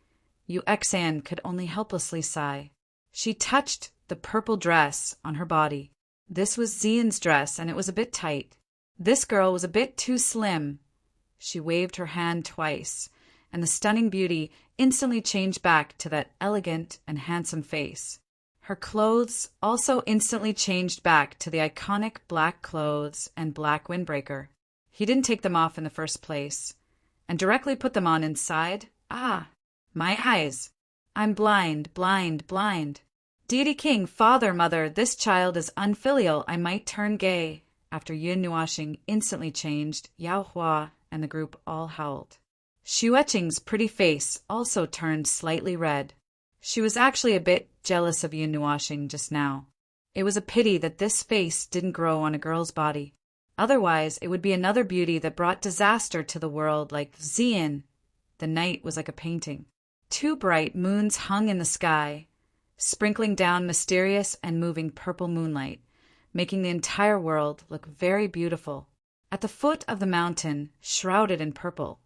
Yu Xian could only helplessly sigh. She touched the purple dress on her body. This was Ziyin's dress, and it was a bit tight. This girl was a bit too slim. She waved her hand twice, and the stunning beauty instantly changed back to that elegant and handsome face. Her clothes also instantly changed back to the iconic black clothes and black windbreaker. He didn't take them off in the first place, and directly put them on inside. Ah, my eyes! I'm blind, blind, blind. Deity King, Father, Mother, this child is unfilial. I might turn gay. After Yun Nuoxing instantly changed, Yao Hua and the group all howled. Xueqing's pretty face also turned slightly red. She was actually a bit jealous of Yun Nuoxing just now. It was a pity that this face didn't grow on a girl's body. Otherwise, it would be another beauty that brought disaster to the world like Ziyin. The night was like a painting. 2 bright moons hung in the sky, sprinkling down mysterious and moving purple moonlight, making the entire world look very beautiful. At the foot of the mountain, shrouded in purple,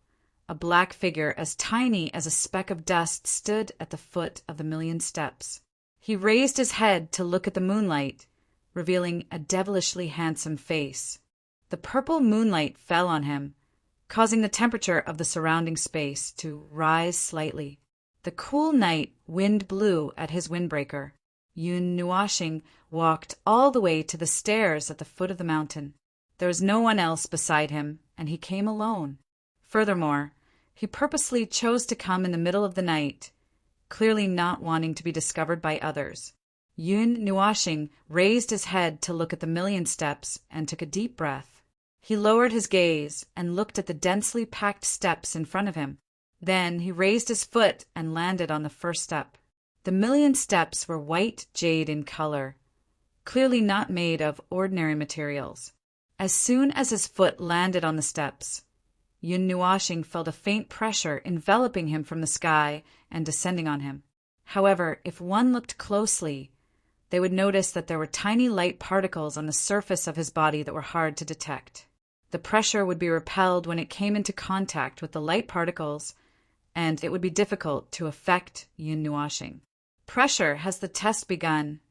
a black figure as tiny as a speck of dust stood at the foot of the 1,000,000 steps. He raised his head to look at the moonlight, revealing a devilishly handsome face. The purple moonlight fell on him, causing the temperature of the surrounding space to rise slightly. The cool night wind blew at his windbreaker. Yun Nuoxing walked all the way to the stairs at the foot of the mountain. There was no one else beside him, and he came alone. Furthermore, He purposely chose to come in the middle of the night, clearly not wanting to be discovered by others. Yun Nuashing raised his head to look at the million steps and took a deep breath. He lowered his gaze and looked at the densely packed steps in front of him. Then he raised his foot and landed on the first step. The million steps were white jade in color, clearly not made of ordinary materials. As soon as his foot landed on the steps, Yun Nuashing felt a faint pressure enveloping him from the sky and descending on him. However, if one looked closely, they would notice that there were tiny light particles on the surface of his body that were hard to detect. The pressure would be repelled when it came into contact with the light particles, and it would be difficult to affect Yun Nuashing. Pressure, has the test begun?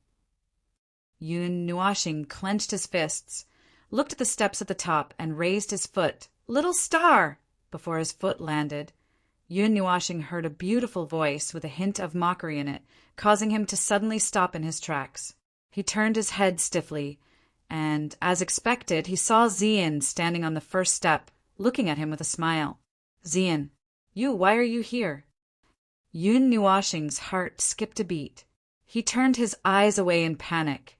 Yun Nuashing clenched his fists, looked at the steps at the top, and raised his foot. Little star! Before his foot landed, Yun Nuashing heard a beautiful voice with a hint of mockery in it, causing him to suddenly stop in his tracks. He turned his head stiffly, and, as expected, he saw Zian standing on the first step, looking at him with a smile. Zian, why are you here? Yun Nuashing's heart skipped a beat. He turned his eyes away in panic,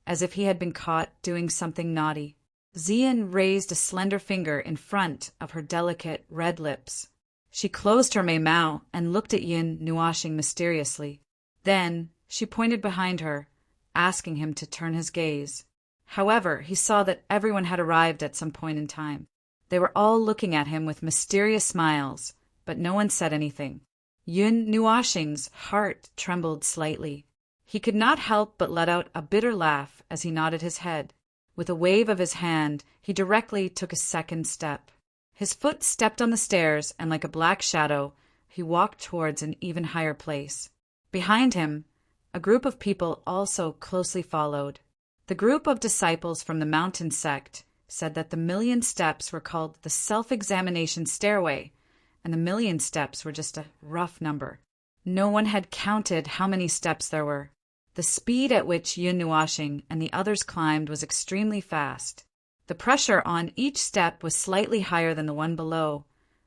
as if he had been caught doing something naughty. Zian raised a slender finger in front of her delicate red lips. She closed her maimao and looked at Yun Nuashing mysteriously. Then she pointed behind her, asking him to turn his gaze. However, he saw that everyone had arrived at some point in time. They were all looking at him with mysterious smiles, but no one said anything. Yun Nuashing's heart trembled slightly. He could not help but let out a bitter laugh as he nodded his head. With a wave of his hand, he directly took a second step. His foot stepped on the stairs, and like a black shadow, he walked towards an even higher place. Behind him, a group of people also closely followed. The group of disciples from the mountain sect said that the million steps were called the self-examination stairway, and the million steps were just a rough number. No one had counted how many steps there were. The speed at which Yun Nuashing and the others climbed was extremely fast. The pressure on each step was slightly higher than the one below,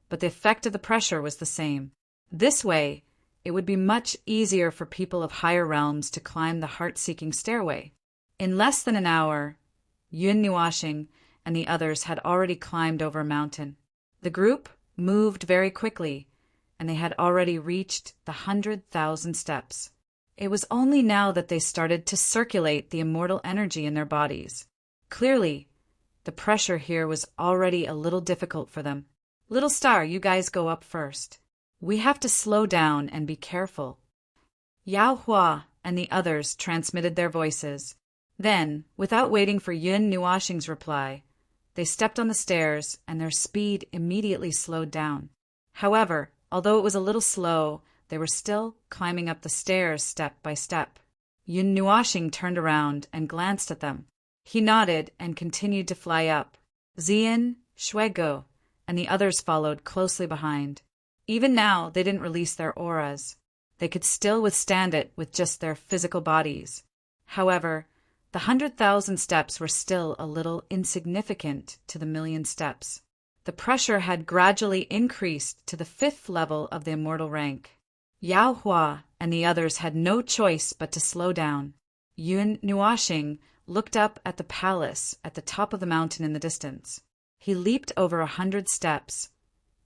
but the effect of the pressure was the same. This way, it would be much easier for people of higher realms to climb the heart-seeking stairway. In less than an hour, Yun Nuashing and the others had already climbed over a mountain. The group moved very quickly, and they had already reached the 100,000 steps. It was only now that they started to circulate the immortal energy in their bodies. Clearly, the pressure here was already a little difficult for them. Little Star, you guys go up first. We have to slow down and be careful. Yao Hua and the others transmitted their voices. Then, without waiting for Yun Nuashing's reply, they stepped on the stairs and their speed immediately slowed down. However, although it was a little slow, they were still climbing up the stairs step by step. Yun Nuashing turned around and glanced at them. He nodded and continued to fly up. Zian, Shuego, and the others followed closely behind. Even now, they didn't release their auras. They could still withstand it with just their physical bodies. However, the 100,000 steps were still a little insignificant to the million steps. The pressure had gradually increased to the 5th level of the immortal rank. Yao Hua and the others had no choice but to slow down. Yun Nuashing looked up at the palace at the top of the mountain in the distance. He leaped over 100 steps,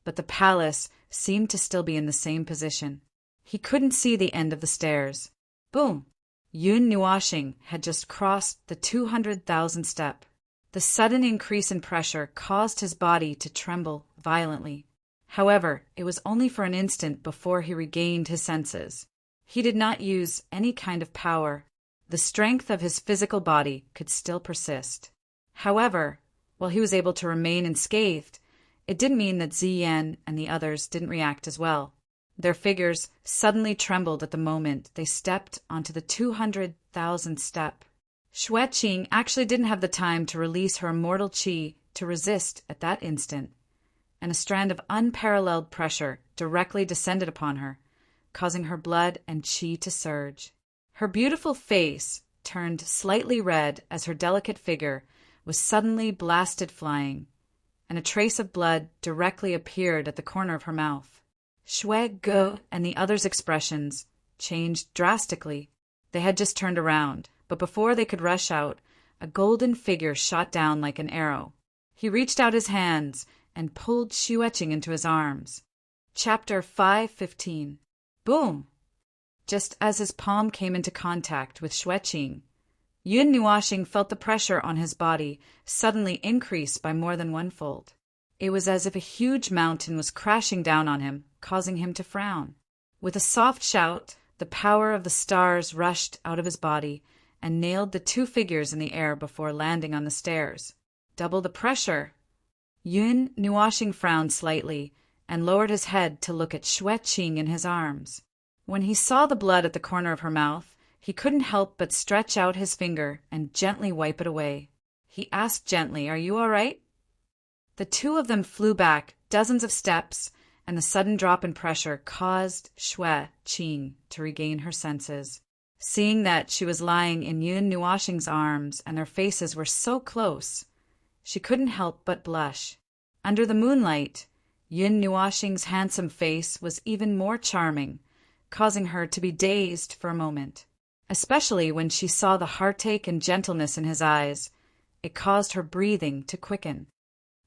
but the palace seemed to still be in the same position. He couldn't see the end of the stairs. Boom! Yun Nuashing had just crossed the 200,000 step. The sudden increase in pressure caused his body to tremble violently. However, it was only for an instant before he regained his senses. He did not use any kind of power. The strength of his physical body could still persist. However, while he was able to remain unscathed, it didn't mean that Ziyan and the others didn't react as well. Their figures suddenly trembled at the moment they stepped onto the 200,000 step. Xueqing actually didn't have the time to release her immortal qi to resist at that instant, and a strand of unparalleled pressure directly descended upon her, causing her blood and qi to surge. Her beautiful face turned slightly red as her delicate figure was suddenly blasted flying, and a trace of blood directly appeared at the corner of her mouth. Shui Ge and the others' expressions changed drastically. They had just turned around, but before they could rush out, a golden figure shot down like an arrow. He reached out his hands and pulled Xueqing into his arms. Chapter 5:15. Boom! Just as his palm came into contact with Xueqing, Yun Nuoxing felt the pressure on his body suddenly increase by more than onefold. It was as if a huge mountain was crashing down on him, causing him to frown. With a soft shout, the power of the stars rushed out of his body and nailed the two figures in the air before landing on the stairs. Double the pressure. Yun Nuoxing frowned slightly and lowered his head to look at Xueqing in his arms. When he saw the blood at the corner of her mouth, he couldn't help but stretch out his finger and gently wipe it away. He asked gently, "Are you all right?" The two of them flew back dozens of steps, and the sudden drop in pressure caused Xueqing to regain her senses. Seeing that she was lying in Yun Nuoxing's arms and their faces were so close, she couldn't help but blush. Under the moonlight, Yun Nuoxing's handsome face was even more charming, causing her to be dazed for a moment. Especially when she saw the heartache and gentleness in his eyes, it caused her breathing to quicken.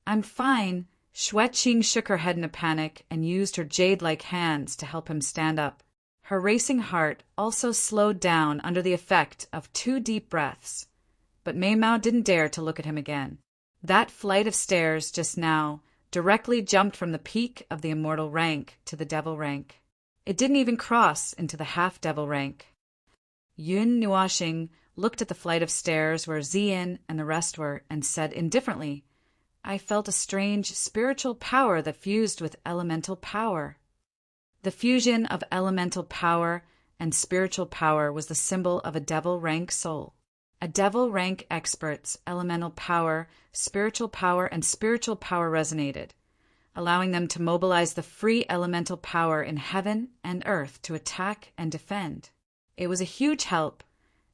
"I'm fine." Xueqing shook her head in a panic and used her jade-like hands to help him stand up. Her racing heart also slowed down under the effect of 2 deep breaths, but Mei Mao didn't dare to look at him again. That flight of stairs just now directly jumped from the peak of the immortal rank to the devil rank. It didn't even cross into the half-devil rank. Yun Nuoxing looked at the flight of stairs where Ziyin and the rest were and said indifferently, "I felt a strange spiritual power that fused with elemental power." The fusion of elemental power and spiritual power was the symbol of a devil rank soul. A devil rank expert's elemental power, spiritual power, and spiritual power resonated, allowing them to mobilize the free elemental power in heaven and earth to attack and defend. It was a huge help,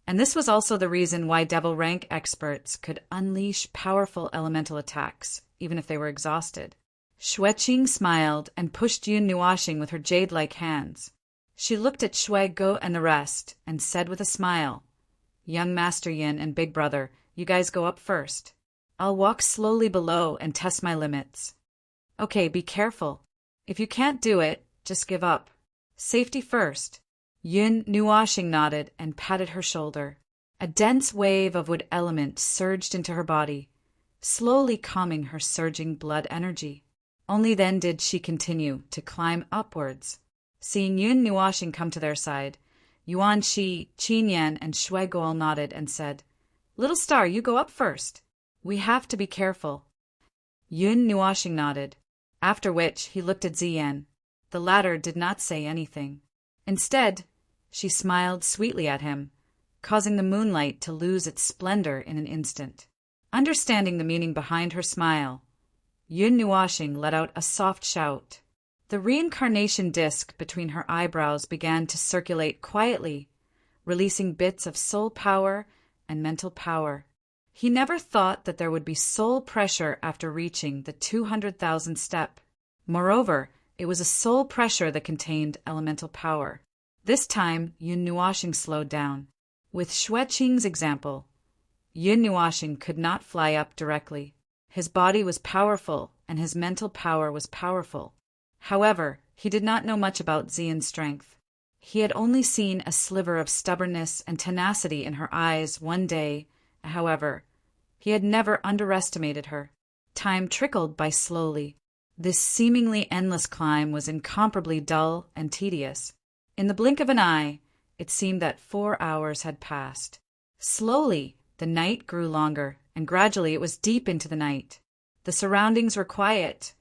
and this was also the reason why devil rank experts could unleash powerful elemental attacks, even if they were exhausted. Xueqing smiled and pushed Yun Nuoxing with her jade-like hands. She looked at Shui Ge and the rest and said with a smile, "Young Master Yin and Big Brother, you guys go up first. I'll walk slowly below and test my limits. Okay, be careful. If you can't do it, just give up. Safety first." Yun Nuoxing nodded and patted her shoulder. A dense wave of wood element surged into her body, slowly calming her surging blood energy. Only then did she continue to climb upwards. Seeing Yun Nuoxing come to their side, Yuan Shi, Qin Yan, and Shui Ge all nodded and said, "Little Star, you go up first. We have to be careful." Yun Nuoxing nodded, after which he looked at Ziyin. The latter did not say anything. Instead, she smiled sweetly at him, causing the moonlight to lose its splendor in an instant. Understanding the meaning behind her smile, Yun Nuoxing let out a soft shout. The reincarnation disc between her eyebrows began to circulate quietly, releasing bits of soul power and mental power. He never thought that there would be soul pressure after reaching the 200,000 step. Moreover, it was a soul pressure that contained elemental power. This time, Yun Nuoxing slowed down. With Xueqing's example, Yun Nuoxing could not fly up directly. His body was powerful, and his mental power was powerful. However, he did not know much about Ziyin's strength. He had only seen a sliver of stubbornness and tenacity in her eyes one day. However, he had never underestimated her. Time trickled by slowly. This seemingly endless climb was incomparably dull and tedious. In the blink of an eye, it seemed that 4 hours had passed. Slowly, the night grew longer, and gradually it was deep into the night. The surroundings were quiet,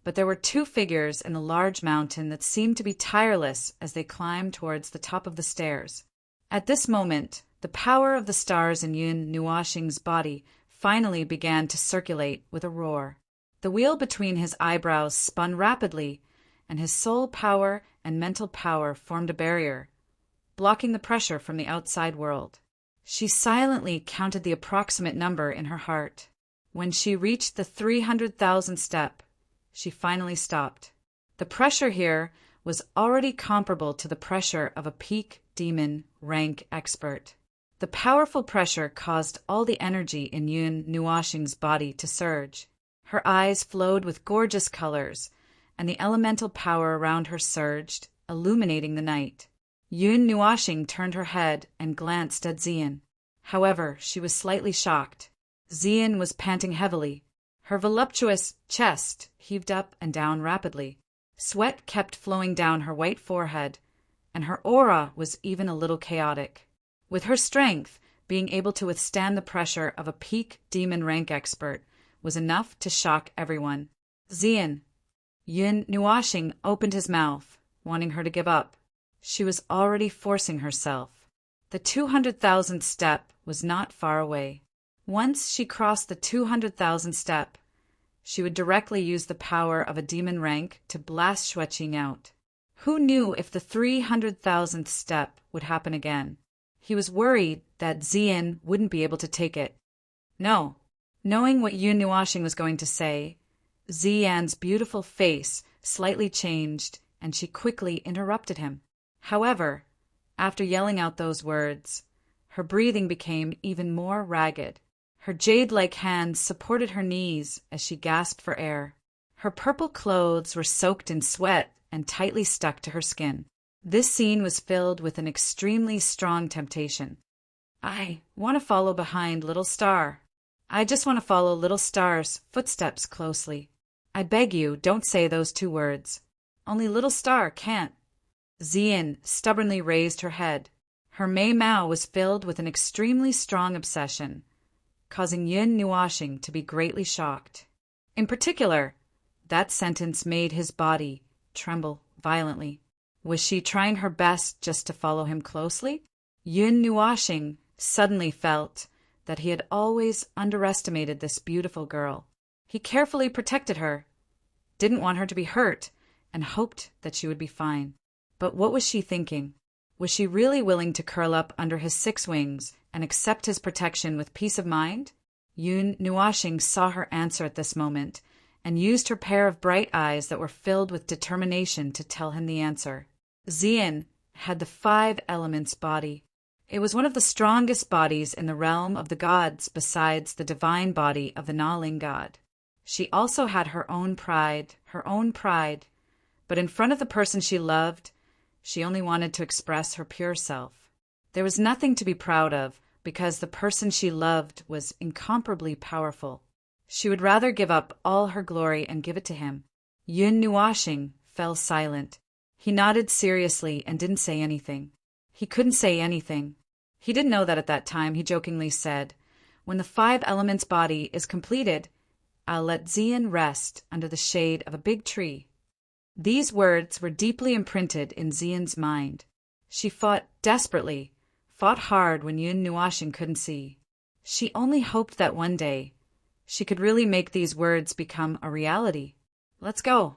but there were 2 figures in the large mountain that seemed to be tireless as they climbed towards the top of the stairs. At this moment, the power of the stars in Yun Nuoxing's body finally began to circulate with a roar. The wheel between his eyebrows spun rapidly, and his soul power and mental power formed a barrier, blocking the pressure from the outside world. She silently counted the approximate number in her heart. When she reached the 300,000th step, she finally stopped. The pressure here was already comparable to the pressure of a peak demon rank expert. The powerful pressure caused all the energy in Yun Nuoxing's body to surge. Her eyes flowed with gorgeous colors, and the elemental power around her surged, illuminating the night. Yun Nuoxing turned her head and glanced at Xian. However, she was slightly shocked. Xian was panting heavily. Her voluptuous chest heaved up and down rapidly. Sweat kept flowing down her white forehead, and her aura was even a little chaotic. With her strength, being able to withstand the pressure of a peak demon rank expert was enough to shock everyone. Xian. Yun Nuoxing opened his mouth, wanting her to give up. She was already forcing herself. The 200,000th step was not far away. Once she crossed the 200,000th step, she would directly use the power of a demon rank to blast Xueqing out. Who knew if the 300,000th step would happen again? He was worried that Xian wouldn't be able to take it. No. Knowing what Yun Nuoxing was going to say, Xian's beautiful face slightly changed, and she quickly interrupted him. However, after yelling out those words, her breathing became even more ragged. Her jade-like hands supported her knees as she gasped for air. Her purple clothes were soaked in sweat and tightly stuck to her skin. This scene was filled with an extremely strong temptation. I want to follow behind Little Star. I just want to follow Little Star's footsteps closely. I beg you, don't say those two words. Only Little Star can't. Xian stubbornly raised her head. Her Mei Mao was filled with an extremely strong obsession, causing Yun Nuoxing to be greatly shocked. In particular, that sentence made his body tremble violently. Was she trying her best just to follow him closely? Yun Nuoxing suddenly felt that he had always underestimated this beautiful girl. He carefully protected her, didn't want her to be hurt, and hoped that she would be fine. But what was she thinking? Was she really willing to curl up under his 6 wings and accept his protection with peace of mind? Yun Nuoxing saw her answer at this moment and used her pair of bright eyes that were filled with determination to tell him the answer. Xian had the 5 elements body. It was one of the strongest bodies in the realm of the gods besides the divine body of the Naling god. She also had her own pride, but in front of the person she loved, she only wanted to express her pure self. There was nothing to be proud of because the person she loved was incomparably powerful. She would rather give up all her glory and give it to him. Yun Nuoxing fell silent. He nodded seriously and didn't say anything. He couldn't say anything. He didn't know that at that time he jokingly said, "When the 5 elements body is completed, I'll let Xian rest under the shade of a big tree." These words were deeply imprinted in Xian's mind. She fought desperately, fought hard when Yun Nuoxing couldn't see. She only hoped that one day she could really make these words become a reality. "Let's go,"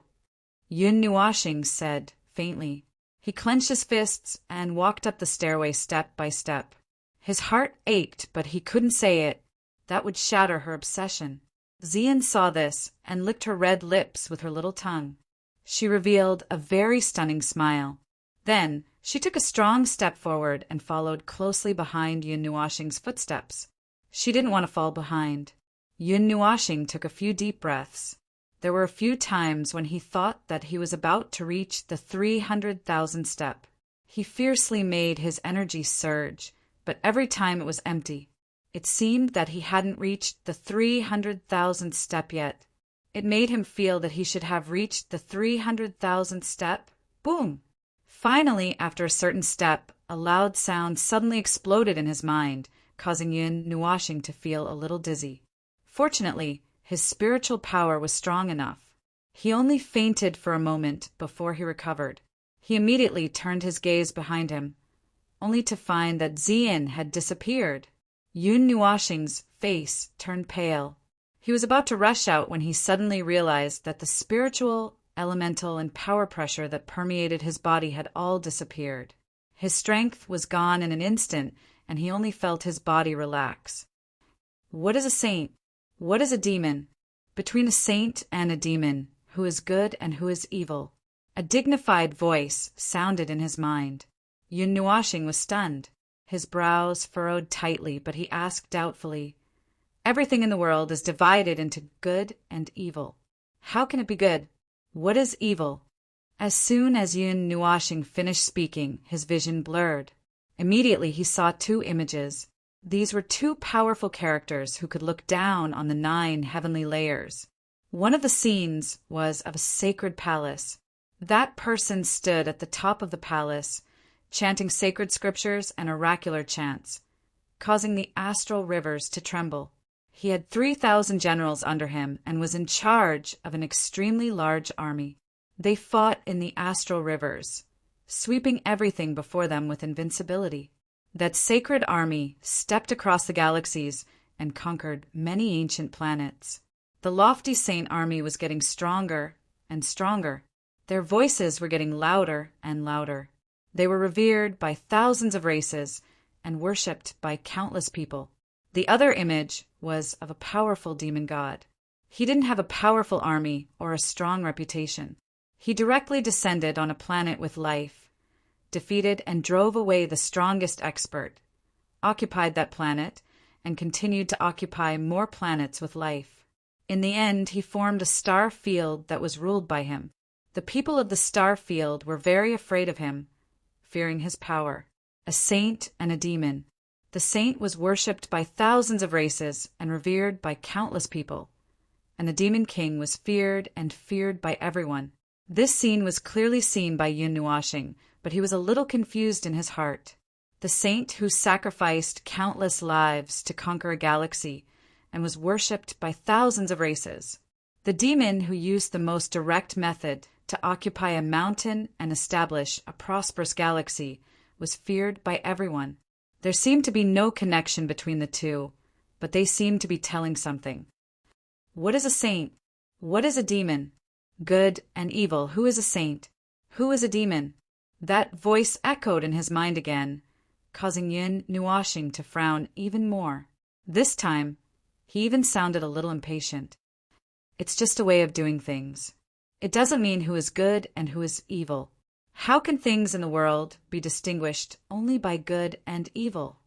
Yun Nuoxing said faintly. He clenched his fists and walked up the stairway step by step. His heart ached, but he couldn't say it. That would shatter her obsession. Xian saw this and licked her red lips with her little tongue. She revealed a very stunning smile. Then she took a strong step forward and followed closely behind Yun Nuoxing's footsteps. She didn't want to fall behind. Yun Nuoxing took a few deep breaths. There were a few times when he thought that he was about to reach the 300,000th step. He fiercely made his energy surge, but every time it was empty. It seemed that he hadn't reached the 300,000th step yet. It made him feel that he should have reached the 300,000th step. Boom! Finally, after a certain step, a loud sound suddenly exploded in his mind, causing Yun Nuoxing to feel a little dizzy. Fortunately, his spiritual power was strong enough. He only fainted for a moment before he recovered. He immediately turned his gaze behind him, only to find that Xian had disappeared. Yun Nuoxing's face turned pale. He was about to rush out when he suddenly realized that the spiritual, elemental, and power pressure that permeated his body had all disappeared. His strength was gone in an instant, and he only felt his body relax. What is a saint? What is a demon? Between a saint and a demon, who is good and who is evil? A dignified voice sounded in his mind. Yun Nuashing was stunned. His brows furrowed tightly, but he asked doubtfully, "Everything in the world is divided into good and evil. How can it be good? What is evil?" As soon as Yun Nuashing finished speaking, his vision blurred. Immediately he saw two images. These were two powerful characters who could look down on the 9 heavenly layers. One of the scenes was of a sacred palace. That person stood at the top of the palace, chanting sacred scriptures and oracular chants, causing the astral rivers to tremble. He had 3,000 generals under him and was in charge of an extremely large army. They fought in the astral rivers, sweeping everything before them with invincibility. That sacred army stepped across the galaxies and conquered many ancient planets. The lofty saint army was getting stronger and stronger. Their voices were getting louder and louder. They were revered by thousands of races and worshipped by countless people. The other image was of a powerful demon god. He didn't have a powerful army or a strong reputation. He directly descended on a planet with life, defeated and drove away the strongest expert, occupied that planet, and continued to occupy more planets with life. In the end, he formed a star field that was ruled by him. The people of the star field were very afraid of him, fearing his power. A saint and a demon. The saint was worshipped by thousands of races and revered by countless people, and the demon king was feared and feared by everyone. This scene was clearly seen by Yun Nuashing, but he was a little confused in his heart. The saint who sacrificed countless lives to conquer a galaxy and was worshipped by thousands of races. The demon who used the most direct method to occupy a mountain and establish a prosperous galaxy was feared by everyone. There seemed to be no connection between the two, but they seemed to be telling something. What is a saint? What is a demon? Good and evil. Who is a saint? Who is a demon? That voice echoed in his mind again, causing Yun Nuashing to frown even more. This time, he even sounded a little impatient. It's just a way of doing things. It doesn't mean who is good and who is evil. How can things in the world be distinguished only by good and evil?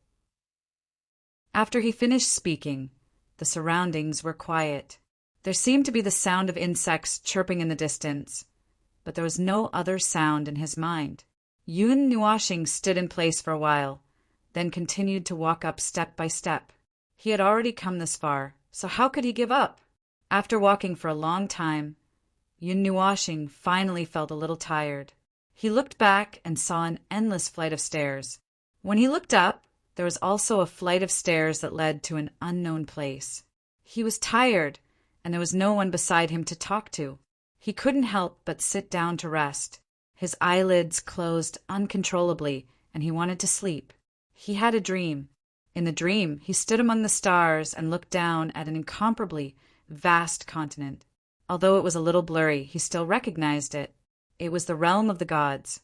After he finished speaking, the surroundings were quiet. There seemed to be the sound of insects chirping in the distance, but there was no other sound in his mind. Yun Nuashing stood in place for a while, then continued to walk up step by step. He had already come this far, so how could he give up? After walking for a long time, Yun Nuashing finally felt a little tired. He looked back and saw an endless flight of stairs. When he looked up, there was also a flight of stairs that led to an unknown place. He was tired, and there was no one beside him to talk to. He couldn't help but sit down to rest. His eyelids closed uncontrollably, and he wanted to sleep. He had a dream. In the dream, he stood among the stars and looked down at an incomparably vast continent. Although it was a little blurry, he still recognized it. It was the realm of the gods.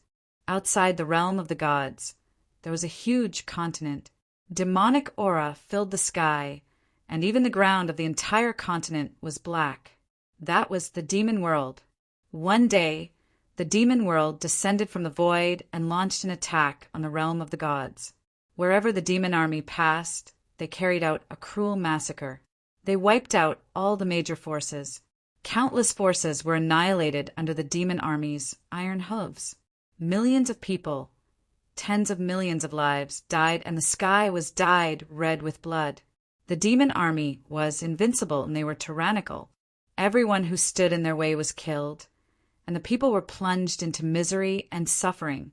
Outside the realm of the gods, there was a huge continent. Demonic aura filled the sky, and even the ground of the entire continent was black. That was the demon world. One day, the demon world descended from the void and launched an attack on the realm of the gods. Wherever the demon army passed, they carried out a cruel massacre. They wiped out all the major forces. Countless forces were annihilated under the demon army's iron hooves. Millions of people, tens of millions of lives, died, and the sky was dyed red with blood. The demon army was invincible, and they were tyrannical. Everyone who stood in their way was killed, and the people were plunged into misery and suffering,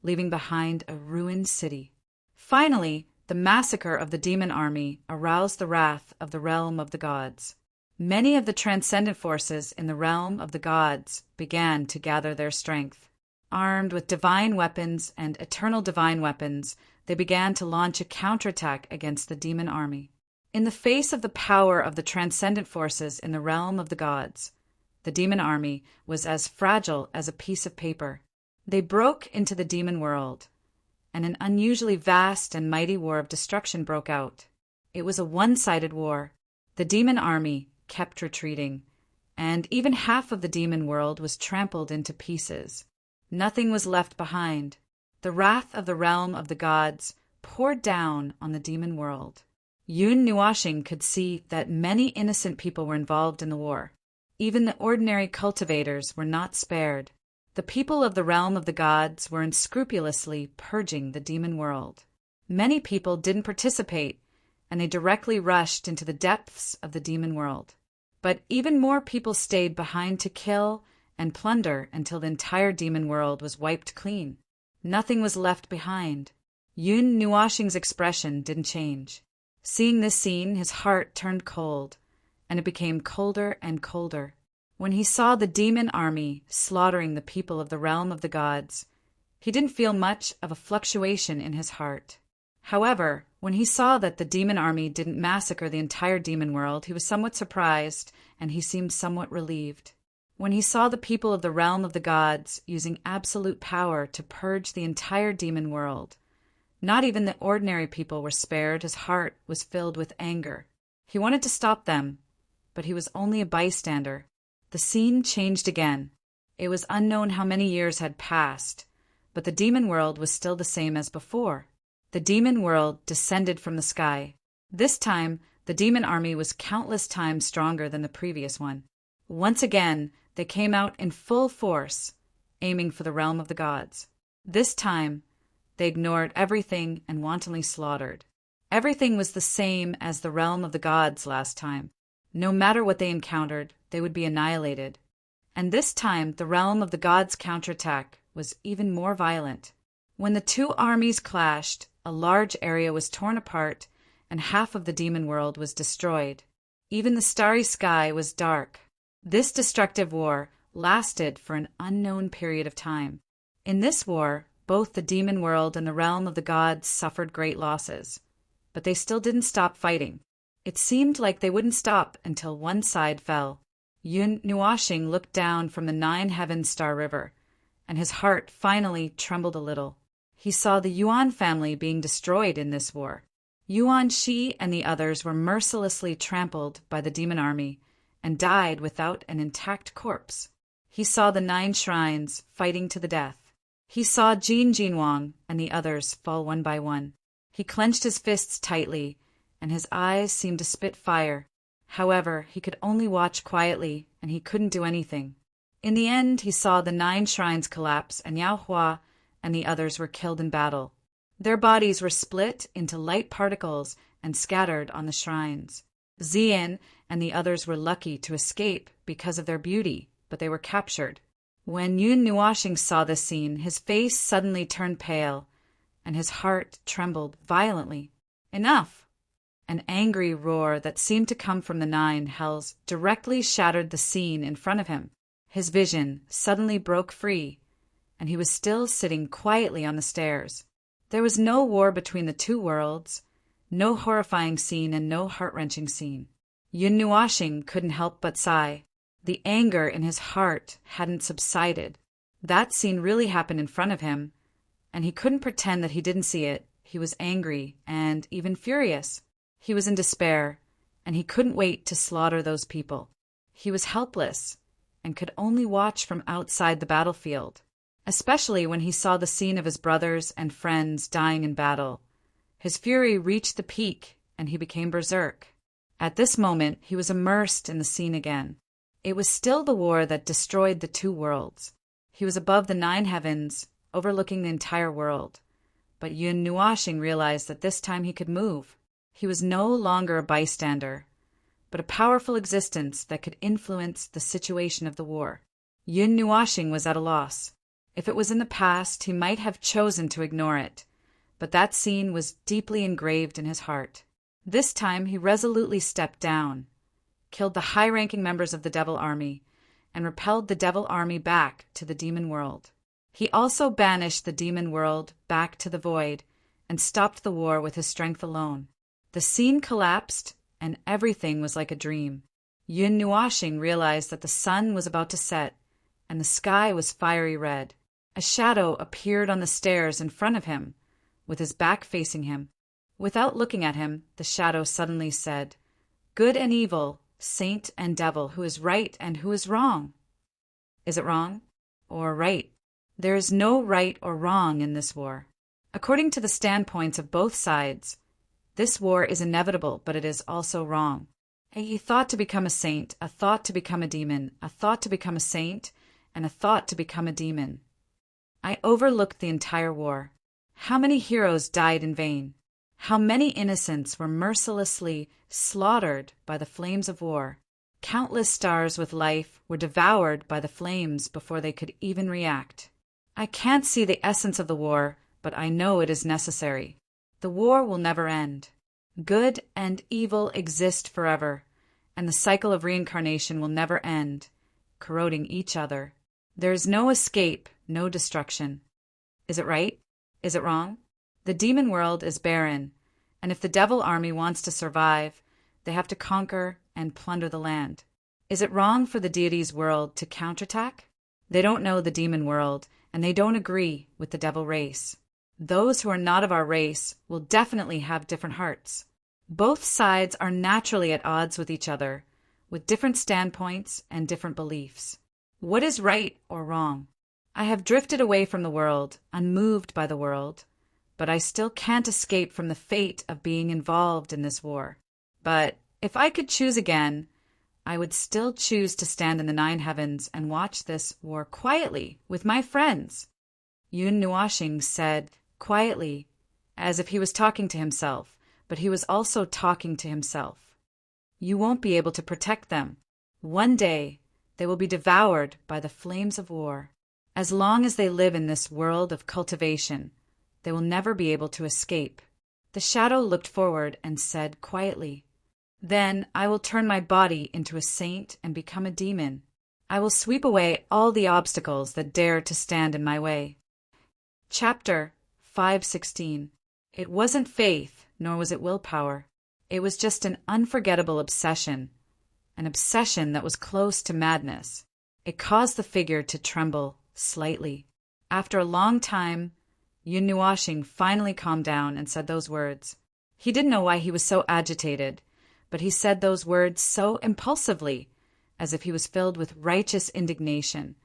leaving behind a ruined city. Finally, the massacre of the demon army aroused the wrath of the realm of the gods. Many of the transcendent forces in the realm of the gods began to gather their strength. Armed with divine weapons and eternal divine weapons, they began to launch a counterattack against the demon army. In the face of the power of the transcendent forces in the realm of the gods, the demon army was as fragile as a piece of paper. They broke into the demon world, and an unusually vast and mighty war of destruction broke out. It was a one-sided war. The demon army kept retreating, and even half of the demon world was trampled into pieces. Nothing was left behind. The wrath of the realm of the gods poured down on the demon world. Yun Nuashing could see that many innocent people were involved in the war. Even the ordinary cultivators were not spared. The people of the realm of the gods were unscrupulously purging the demon world. Many people didn't participate, and they directly rushed into the depths of the demon world. But even more people stayed behind to kill and plunder until the entire demon world was wiped clean. Nothing was left behind. Yun Nuashing's expression didn't change. Seeing this scene, his heart turned cold, and it became colder and colder. When he saw the demon army slaughtering the people of the realm of the gods, he didn't feel much of a fluctuation in his heart. However, when he saw that the demon army didn't massacre the entire demon world, he was somewhat surprised, and he seemed somewhat relieved. When he saw the people of the realm of the gods using absolute power to purge the entire demon world, not even the ordinary people were spared, his heart was filled with anger. He wanted to stop them, but he was only a bystander. The scene changed again. It was unknown how many years had passed, but the demon world was still the same as before. The demon world descended from the sky. This time, the demon army was countless times stronger than the previous one. Once again, they came out in full force, aiming for the realm of the gods. This time, they ignored everything and wantonly slaughtered. Everything was the same as the realm of the gods last time. No matter what they encountered, they would be annihilated. And this time, the realm of the gods' counterattack was even more violent. When the two armies clashed, a large area was torn apart, and half of the demon world was destroyed. Even the starry sky was dark. This destructive war lasted for an unknown period of time. In this war, both the demon world and the realm of the gods suffered great losses, but they still didn't stop fighting. It seemed like they wouldn't stop until one side fell. Yun Nuashing looked down from the 9 heavens star river, and his heart finally trembled a little. He saw the Yuan family being destroyed in this war. Yuan Shi and the others were mercilessly trampled by the demon army and died without an intact corpse. He saw the 9 shrines fighting to the death. He saw Jin Jinwang and the others fall one by one. He clenched his fists tightly, and his eyes seemed to spit fire. However, he could only watch quietly, and he couldn't do anything. In the end, he saw the 9 shrines collapse, and Yao Hua and the others were killed in battle. Their bodies were split into light particles and scattered on the shrines. Zian and the others were lucky to escape because of their beauty, but they were captured. When Yun Nuashing saw this scene, his face suddenly turned pale, and his heart trembled violently. Enough! An angry roar that seemed to come from the 9 hells directly shattered the scene in front of him. His vision suddenly broke free, and he was still sitting quietly on the stairs. There was no war between the two worlds, no horrifying scene and no heart-wrenching scene. Yun Nuashing couldn't help but sigh. The anger in his heart hadn't subsided. That scene really happened in front of him, and he couldn't pretend that he didn't see it. He was angry and even furious. He was in despair, and he couldn't wait to slaughter those people. He was helpless and could only watch from outside the battlefield, especially when he saw the scene of his brothers and friends dying in battle. His fury reached the peak, and he became berserk. At this moment, he was immersed in the scene again. It was still the war that destroyed the two worlds. He was above the 9 heavens, overlooking the entire world. But Yun Nuashing realized that this time he could move. He was no longer a bystander, but a powerful existence that could influence the situation of the war. Yun Nuashing was at a loss. If it was in the past, he might have chosen to ignore it, but that scene was deeply engraved in his heart. This time he resolutely stepped down, killed the high-ranking members of the Devil Army, and repelled the Devil Army back to the demon world. He also banished the demon world back to the void and stopped the war with his strength alone. The scene collapsed, and everything was like a dream. Yun Nuashing realized that the sun was about to set, and the sky was fiery red. A shadow appeared on the stairs in front of him, with his back facing him. Without looking at him, the shadow suddenly said, Good and evil, saint and devil, who is right and who is wrong? Is it wrong or right? There is no right or wrong in this war. According to the standpoints of both sides, this war is inevitable, but it is also wrong. A thought to become a saint, a thought to become a demon, a thought to become a saint, and a thought to become a demon. I overlooked the entire war. How many heroes died in vain? How many innocents were mercilessly slaughtered by the flames of war? Countless stars with life were devoured by the flames before they could even react. I can't see the essence of the war, but I know it is necessary. The war will never end. Good and evil exist forever, and the cycle of reincarnation will never end, corroding each other. There is no escape, no destruction. Is it right? Is it wrong? The demon world is barren, and if the devil army wants to survive, they have to conquer and plunder the land. Is it wrong for the deity's world to counterattack? They don't know the demon world, and they don't agree with the devil race. Those who are not of our race will definitely have different hearts. Both sides are naturally at odds with each other, with different standpoints and different beliefs. What is right or wrong? I have drifted away from the world, unmoved by the world, but I still can't escape from the fate of being involved in this war. But if I could choose again, I would still choose to stand in the 9 heavens and watch this war quietly with my friends. Yun Nuashing said quietly, as if he was talking to himself, but he was also talking to himself. You won't be able to protect them. One day, they will be devoured by the flames of war. As long as they live in this world of cultivation, they will never be able to escape. The shadow looked forward and said quietly, Then I will turn my body into a saint and become a demon. I will sweep away all the obstacles that dare to stand in my way. Chapter 5:16. It wasn't faith, nor was it willpower. It was just an unforgettable obsession, an obsession that was close to madness. It caused the figure to tremble slightly. After a long time, Yun Nuashing finally calmed down and said those words. He didn't know why he was so agitated, but he said those words so impulsively, as if he was filled with righteous indignation,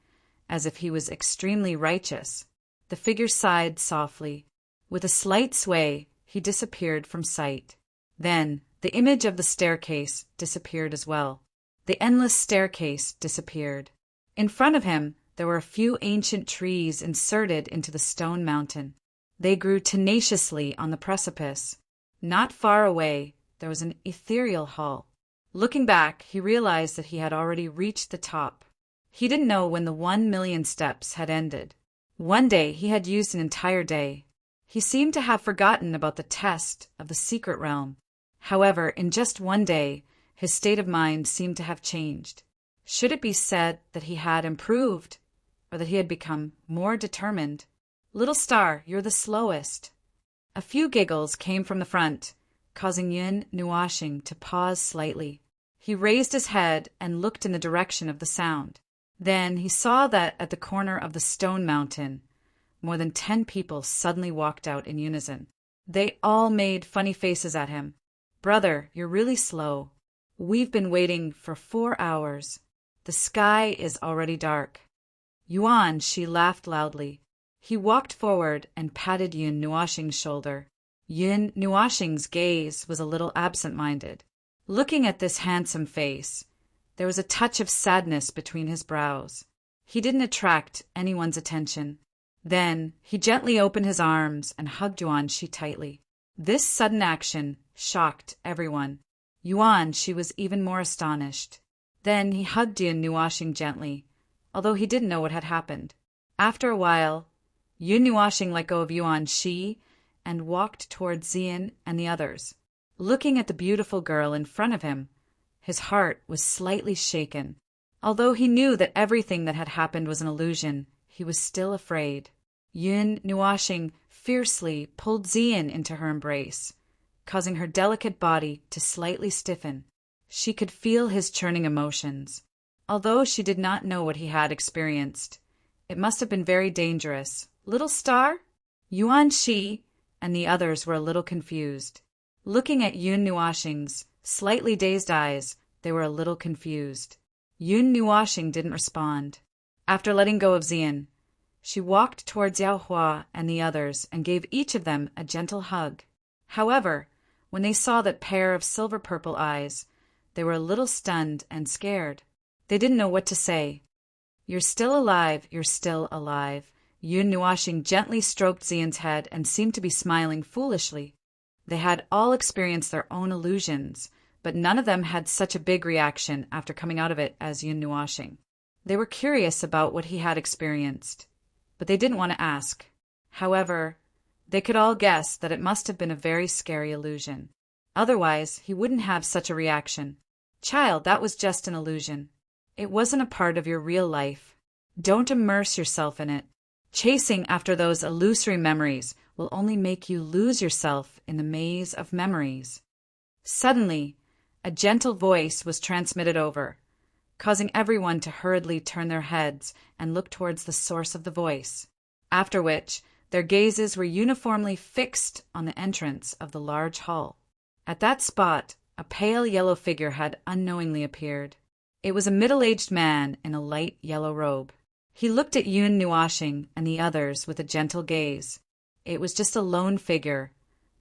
as if he was extremely righteous. The figure sighed softly. With a slight sway, he disappeared from sight. Then the image of the staircase disappeared as well. The endless staircase disappeared. In front of him, there were a few ancient trees inserted into the stone mountain. They grew tenaciously on the precipice. Not far away, there was an ethereal hall. Looking back, he realized that he had already reached the top. He didn't know when the 1,000,000 steps had ended. One day he had used an entire day. He seemed to have forgotten about the test of the secret realm. However, in just one day, his state of mind seemed to have changed. Should it be said that he had improved, or that he had become more determined? Little star, you're the slowest. A few giggles came from the front, causing Yun Nuashing to pause slightly. He raised his head and looked in the direction of the sound. Then he saw that at the corner of the stone mountain, more than 10 people suddenly walked out in unison. They all made funny faces at him. Brother, you're really slow. We've been waiting for 4 hours. The sky is already dark. Yuan, she laughed loudly. He walked forward and patted Yun Nuashing's shoulder. Yun Nuashing's gaze was a little absent-minded. Looking at this handsome face, there was a touch of sadness between his brows. He didn't attract anyone's attention. Then he gently opened his arms and hugged Yuan Shi tightly. This sudden action shocked everyone. Yuan Shi was even more astonished. Then he hugged Yun Nuashing gently, although he didn't know what had happened. After a while, Yun Nuashing let go of Yuan Shi and walked towards Xian and the others. Looking at the beautiful girl in front of him, his heart was slightly shaken. Although he knew that everything that had happened was an illusion, he was still afraid. Yun Nuashing fiercely pulled Xian into her embrace, causing her delicate body to slightly stiffen. She could feel his churning emotions. Although she did not know what he had experienced, it must have been very dangerous. Little star? Yuan Shi and the others were a little confused. Looking at Yun Nuashing's slightly dazed eyes, they were a little confused. Yun Nuashing didn't respond. After letting go of Xian, she walked towards Yao Hua and the others and gave each of them a gentle hug. However, when they saw that pair of silver-purple eyes, they were a little stunned and scared. They didn't know what to say. "You're still alive, you're still alive." Yun Nuashing gently stroked Xian's head and seemed to be smiling foolishly. They had all experienced their own illusions, but none of them had such a big reaction after coming out of it as Yun Nuashing. They were curious about what he had experienced, but they didn't want to ask. However, they could all guess that it must have been a very scary illusion. Otherwise, he wouldn't have such a reaction. "Child, that was just an illusion. It wasn't a part of your real life. Don't immerse yourself in it. Chasing after those illusory memories will only make you lose yourself in the maze of memories." Suddenly, a gentle voice was transmitted over, causing everyone to hurriedly turn their heads and look towards the source of the voice, after which their gazes were uniformly fixed on the entrance of the large hall. At that spot, a pale yellow figure had unknowingly appeared. It was a middle-aged man in a light yellow robe. He looked at Yun Nuashing and the others with a gentle gaze. It was just a lone figure,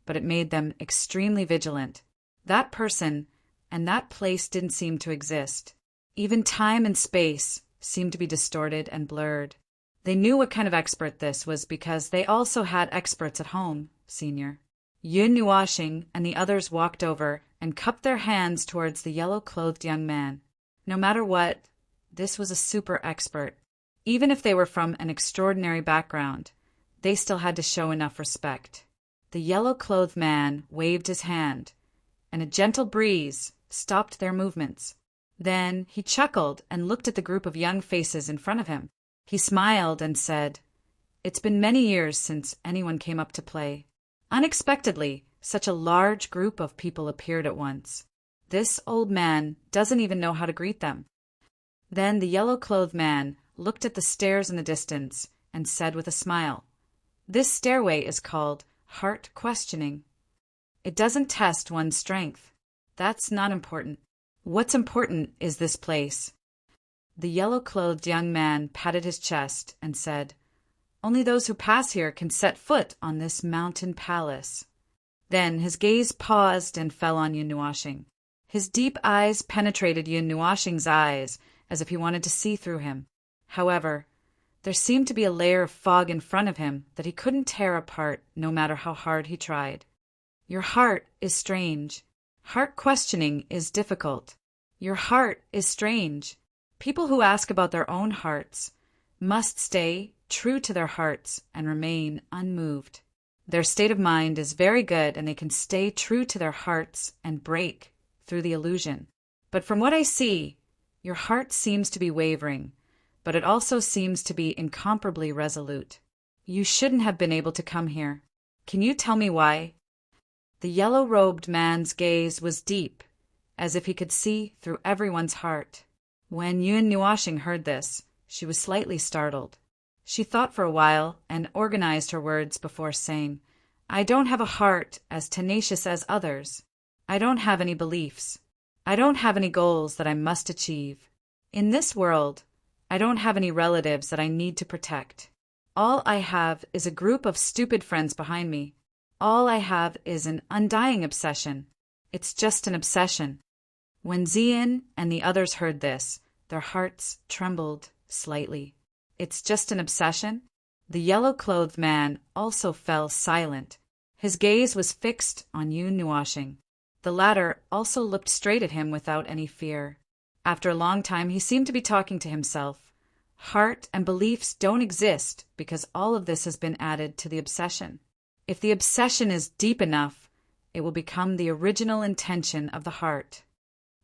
but it made them extremely vigilant. That person and that place didn't seem to exist. Even time and space seemed to be distorted and blurred. They knew what kind of expert this was because they also had experts at home, Senior. Yun Nuashing and the others walked over and cupped their hands towards the yellow-clothed young man. No matter what, this was a super expert. Even if they were from an extraordinary background, they still had to show enough respect. The yellow-clothed man waved his hand, and a gentle breeze stopped their movements. Then he chuckled and looked at the group of young faces in front of him. He smiled and said, "It's been many years since anyone came up to play." Unexpectedly, such a large group of people appeared at once. This old man doesn't even know how to greet them. Then the yellow-clothed man looked at the stairs in the distance and said with a smile, "This stairway is called heart questioning. It doesn't test one's strength. That's not important. What's important is this place." The yellow-clothed young man patted his chest and said, "Only those who pass here can set foot on this mountain palace." Then his gaze paused and fell on Yun Nuashing. His deep eyes penetrated Yun Nuashing's eyes as if he wanted to see through him. However, there seemed to be a layer of fog in front of him that he couldn't tear apart no matter how hard he tried. "Your heart is strange. Heart questioning is difficult. Your heart is strange. People who ask about their own hearts must stay true to their hearts and remain unmoved. Their state of mind is very good and they can stay true to their hearts and break through the illusion. But from what I see, your heart seems to be wavering, but it also seems to be incomparably resolute. You shouldn't have been able to come here. Can you tell me why?" The yellow-robed man's gaze was deep, as if he could see through everyone's heart. When Yun Nuashing heard this, she was slightly startled. She thought for a while and organized her words before saying, "I don't have a heart as tenacious as others. I don't have any beliefs. I don't have any goals that I must achieve. In this world, I don't have any relatives that I need to protect. All I have is a group of stupid friends behind me. All I have is an undying obsession. It's just an obsession." When Xian and the others heard this, their hearts trembled slightly. "It's just an obsession?" The yellow-clothed man also fell silent. His gaze was fixed on Yun Nuashing. The latter also looked straight at him without any fear. After a long time, he seemed to be talking to himself. Heart and beliefs don't exist because all of this has been added to the obsession. If the obsession is deep enough, it will become the original intention of the heart.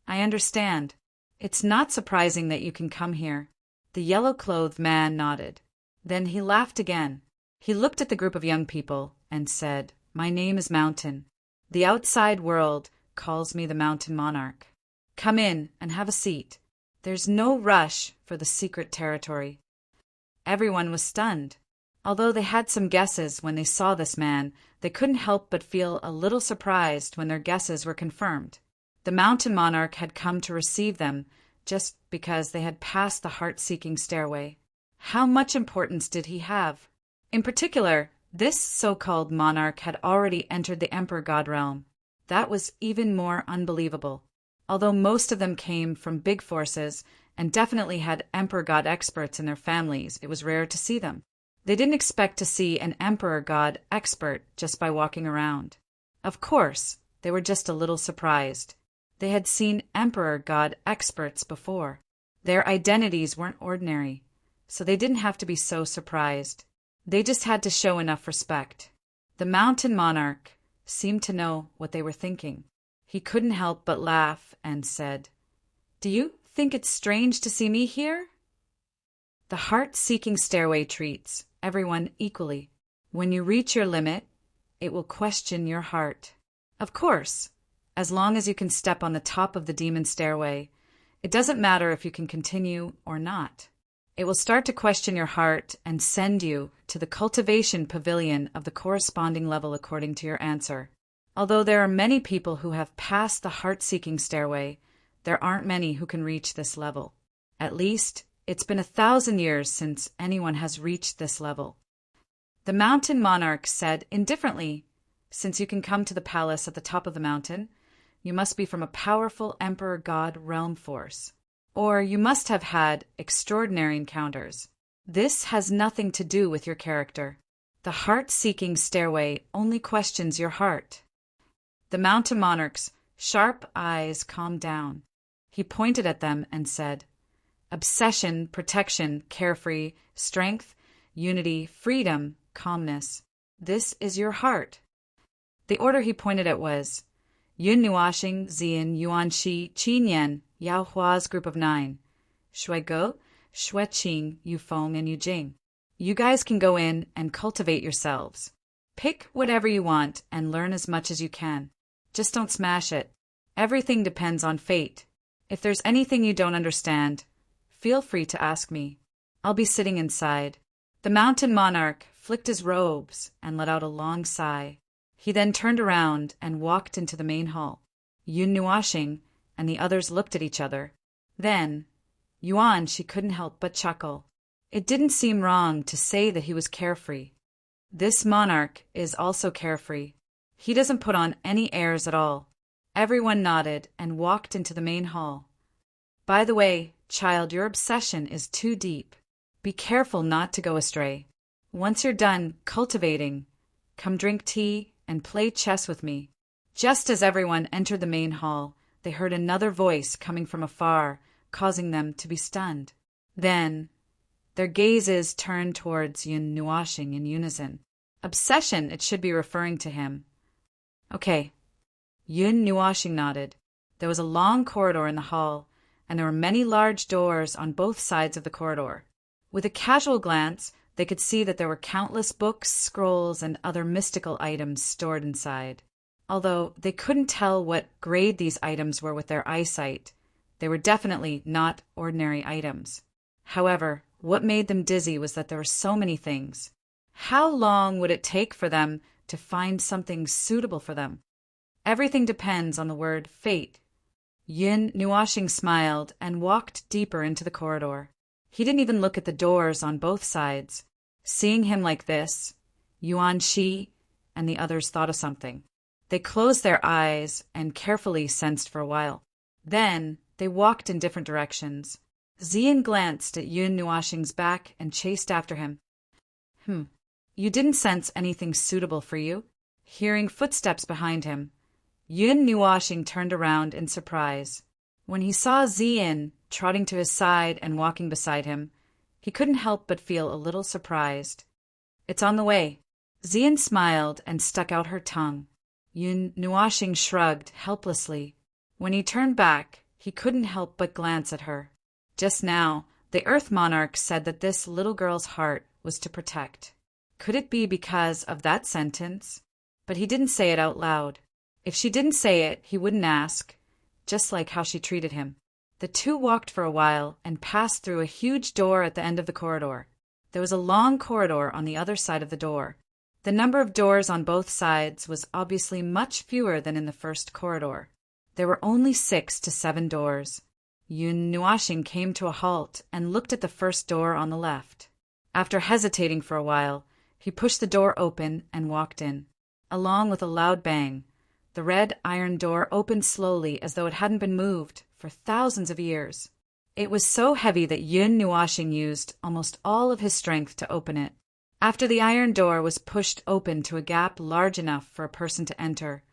"I understand. It's not surprising that you can come here." The yellow-clothed man nodded. Then he laughed again. He looked at the group of young people and said, "My name is Mountain. The outside world calls me the Mountain Monarch. Come in and have a seat. There's no rush for the secret territory." Everyone was stunned. Although they had some guesses when they saw this man, they couldn't help but feel a little surprised when their guesses were confirmed. The mountain monarch had come to receive them just because they had passed the heart-seeking stairway. How much importance did he have? In particular, this so-called monarch had already entered the Emperor God realm. That was even more unbelievable. Although most of them came from big forces and definitely had Emperor God experts in their families, it was rare to see them. They didn't expect to see an Emperor God expert just by walking around. Of course, they were just a little surprised. They had seen Emperor God experts before. Their identities weren't ordinary, so they didn't have to be so surprised. They just had to show enough respect. The mountain monarch seemed to know what they were thinking. He couldn't help but laugh and said, "Do you think it's strange to see me here?" The heart-seeking stairway treats everyone equally. When you reach your limit, it will question your heart. Of course, as long as you can step on the top of the demon stairway, it doesn't matter if you can continue or not. It will start to question your heart and send you to the cultivation pavilion of the corresponding level according to your answer. Although there are many people who have passed the heart-seeking stairway, there aren't many who can reach this level. At least, it's been 1,000 years since anyone has reached this level. The mountain monarch said indifferently, "Since you can come to the palace at the top of the mountain, you must be from a powerful Emperor God realm force. Or you must have had extraordinary encounters. This has nothing to do with your character. The heart-seeking stairway only questions your heart." The mountain monarch's sharp eyes calmed down. He pointed at them and said, "Obsession, protection, carefree, strength, unity, freedom, calmness. This is your heart." The order he pointed at was Yun Nuashing, Zian, Yuan Shi, Qin Yan, Yao Hua's group of 9, Shui Go, Shui Qing, Yu Feng, and Yu Jing. You guys can go in and cultivate yourselves. Pick whatever you want and learn as much as you can. Just don't smash it. Everything depends on fate. If there's anything you don't understand, feel free to ask me. I'll be sitting inside. The mountain monarch flicked his robes and let out a long sigh. He then turned around and walked into the main hall. Yun Nuashing and the others looked at each other. Then, Yuan, she couldn't help but chuckle. It didn't seem wrong to say that he was carefree. This monarch is also carefree. He doesn't put on any airs at all. Everyone nodded and walked into the main hall. By the way, child, your obsession is too deep. Be careful not to go astray. Once you're done cultivating, come drink tea and play chess with me. Just as everyone entered the main hall, they heard another voice coming from afar, causing them to be stunned. Then, their gazes turned towards Yun Nuashing in unison. Obsession, it should be referring to him. Okay. Yun Nuashing nodded. There was a long corridor in the hall, and there were many large doors on both sides of the corridor. With a casual glance, they could see that there were countless books, scrolls, and other mystical items stored inside. Although they couldn't tell what grade these items were with their eyesight, they were definitely not ordinary items. However, what made them dizzy was that there were so many things. How long would it take for them to find something suitable for them? Everything depends on the word fate. Yun Nuashing smiled and walked deeper into the corridor. He didn't even look at the doors on both sides. Seeing him like this, Yuan Shi and the others thought of something. They closed their eyes and carefully sensed for a while. Then they walked in different directions. Zian glanced at Yun Nuashing's back and chased after him. You didn't sense anything suitable for you? Hearing footsteps behind him, Yun Nuashing turned around in surprise. When he saw Zian trotting to his side and walking beside him, he couldn't help but feel a little surprised. It's on the way. Zian smiled and stuck out her tongue. Yun Nuashing shrugged helplessly. When he turned back, he couldn't help but glance at her. Just now, the Earth Monarch said that this little girl's heart was to protect. Could it be because of that sentence? But he didn't say it out loud. If she didn't say it, he wouldn't ask, just like how she treated him. The two walked for a while and passed through a huge door at the end of the corridor. There was a long corridor on the other side of the door. The number of doors on both sides was obviously much fewer than in the first corridor. There were only 6 to 7 doors. Yun Nuashing came to a halt and looked at the first door on the left. After hesitating for a while, he pushed the door open and walked in. Along with a loud bang, the red iron door opened slowly as though it hadn't been moved for thousands of years. It was so heavy that Yun Nuashing used almost all of his strength to open it. After the iron door was pushed open to a gap large enough for a person to enter,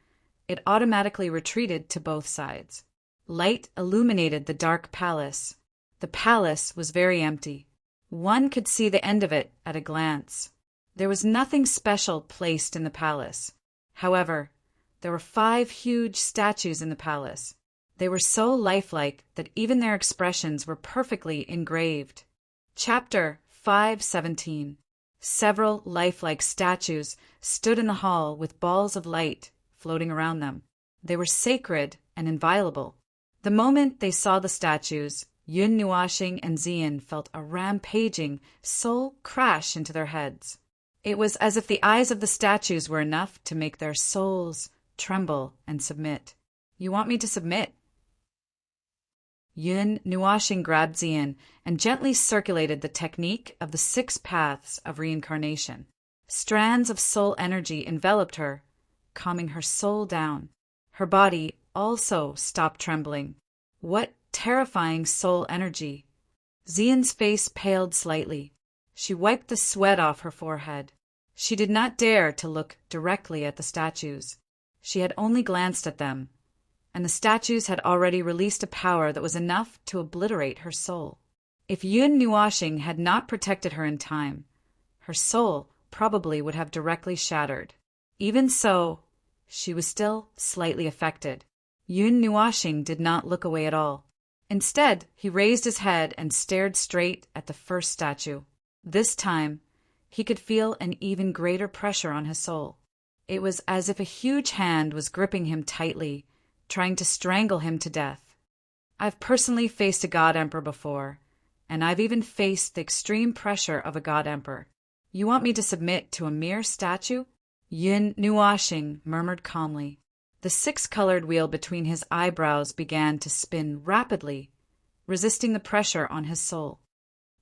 it automatically retreated to both sides. Light illuminated the dark palace. The palace was very empty. One could see the end of it at a glance. There was nothing special placed in the palace. However, there were 5 huge statues in the palace. They were so lifelike that even their expressions were perfectly engraved. Chapter 5:17. Several lifelike statues stood in the hall with balls of light floating around them. They were sacred and inviolable. The moment they saw the statues, Yun Nuashing and Xian felt a rampaging soul crash into their heads. It was as if the eyes of the statues were enough to make their souls tremble and submit. "You want me to submit?" Yun Nuashing grabbed Xian and gently circulated the technique of the 6 paths of reincarnation. Strands of soul energy enveloped her, calming her soul down. Her body also stopped trembling. What terrifying soul energy! Xian's face paled slightly. She wiped the sweat off her forehead. She did not dare to look directly at the statues. She had only glanced at them, and the statues had already released a power that was enough to obliterate her soul. If Yun Nuashing had not protected her in time, her soul probably would have directly shattered. Even so, she was still slightly affected. Yun Nuashing did not look away at all. Instead, he raised his head and stared straight at the first statue. This time, he could feel an even greater pressure on his soul. It was as if a huge hand was gripping him tightly, trying to strangle him to death. I've personally faced a God Emperor before, and I've even faced the extreme pressure of a God Emperor. You want me to submit to a mere statue? Yun Nuashing murmured calmly. The 6-colored wheel between his eyebrows began to spin rapidly, resisting the pressure on his soul.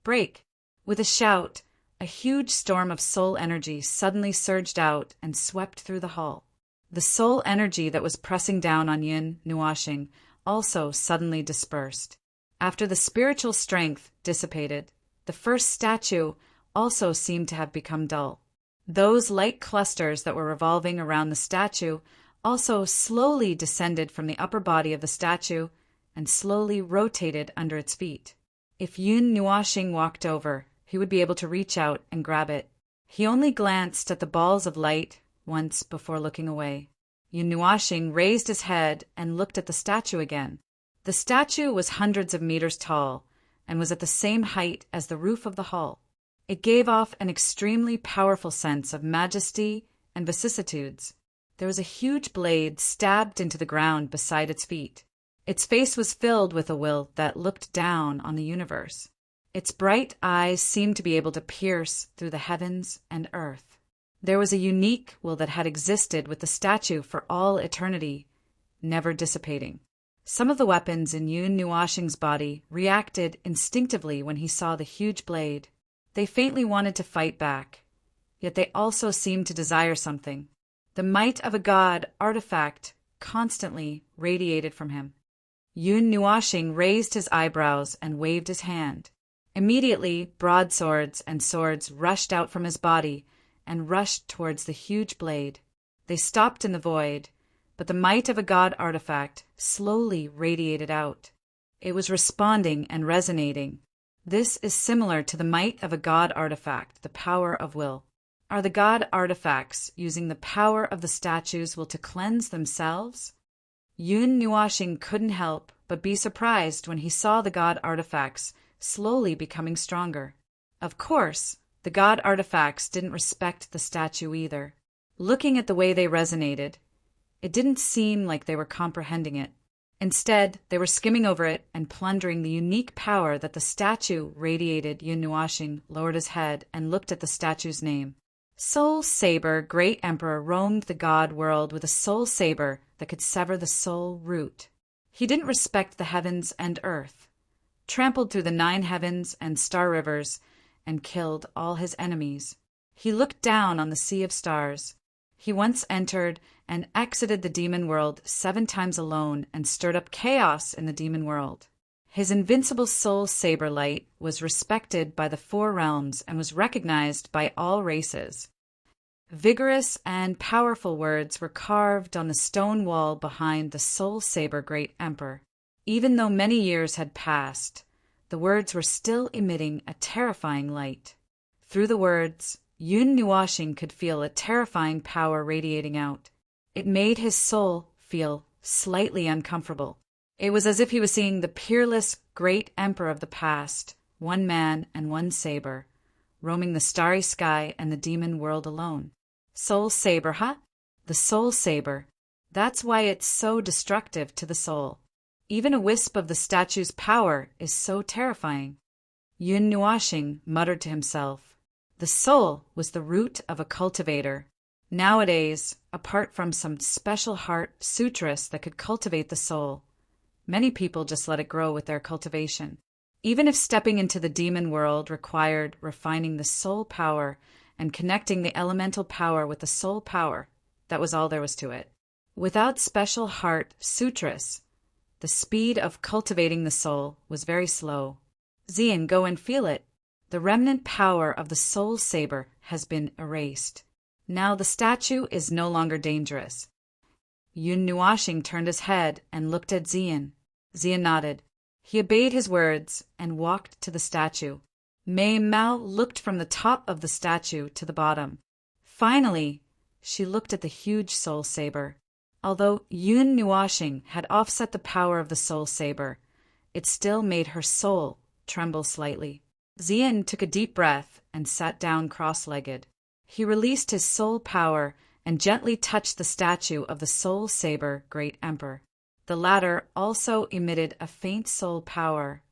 Break! With a shout, a huge storm of soul energy suddenly surged out and swept through the hall. The soul energy that was pressing down on Yun Nuashing also suddenly dispersed. After the spiritual strength dissipated, the first statue also seemed to have become dull. Those light clusters that were revolving around the statue also slowly descended from the upper body of the statue and slowly rotated under its feet. If Yun Nuashing walked over, he would be able to reach out and grab it. He only glanced at the balls of light once before looking away. Yun Nuashing raised his head and looked at the statue again. The statue was hundreds of meters tall and was at the same height as the roof of the hall. It gave off an extremely powerful sense of majesty and vicissitudes. There was a huge blade stabbed into the ground beside its feet. Its face was filled with a will that looked down on the universe. Its bright eyes seemed to be able to pierce through the heavens and earth. There was a unique will that had existed with the statue for all eternity, never dissipating. Some of the weapons in Yun Nuashing's body reacted instinctively when he saw the huge blade. They faintly wanted to fight back, yet they also seemed to desire something. The might of a god artifact constantly radiated from him. Yun Nuashing raised his eyebrows and waved his hand. Immediately, broadswords and swords rushed out from his body and rushed towards the huge blade. They stopped in the void, but the might of a god artifact slowly radiated out. It was responding and resonating. This is similar to the might of a god artifact, the power of will. Are the god artifacts using the power of the statue's will to cleanse themselves? Yun Nuashing couldn't help but be surprised when he saw the god artifacts slowly becoming stronger. Of course, the god artifacts didn't respect the statue either. Looking at the way they resonated, it didn't seem like they were comprehending it. Instead, they were skimming over it and plundering the unique power that the statue radiated. Yun Nuashing lowered his head and looked at the statue's name. Soul Saber, great emperor, roamed the god world with a soul saber that could sever the soul root. He didn't respect the heavens and earth, trampled through the 9 heavens and star rivers, and killed all his enemies. He looked down on the sea of stars. He once entered and exited the demon world 7 times alone and stirred up chaos in the demon world. His invincible soul saber light was respected by the 4 realms and was recognized by all races. Vigorous and powerful words were carved on the stone wall behind the soul saber great emperor. Even though many years had passed, the words were still emitting a terrifying light. Through the words, Yun Nuashing could feel a terrifying power radiating out. It made his soul feel slightly uncomfortable. It was as if he was seeing the peerless great emperor of the past, 1 man and 1 saber, roaming the starry sky and the demon world alone. Soul saber, huh? The soul saber. That's why it's so destructive to the soul. Even a wisp of the statue's power is so terrifying. Yun Nuashing muttered to himself. The soul was the root of a cultivator. Nowadays, apart from some special heart sutras that could cultivate the soul, many people just let it grow with their cultivation. Even if stepping into the demon world required refining the soul power and connecting the elemental power with the soul power, that was all there was to it. Without special heart sutras, the speed of cultivating the soul was very slow. Xian, go and feel it. The remnant power of the soul saber has been erased. Now the statue is no longer dangerous. Yun Nuashing turned his head and looked at Xian. Xian nodded. He obeyed his words and walked to the statue. Mei Mao looked from the top of the statue to the bottom. Finally, she looked at the huge soul saber. Although Yun Nuashing had offset the power of the soul saber, it still made her soul tremble slightly. Xian took a deep breath and sat down cross-legged. He released his soul power and gently touched the statue of the soul saber great emperor. The latter also emitted a faint soul power.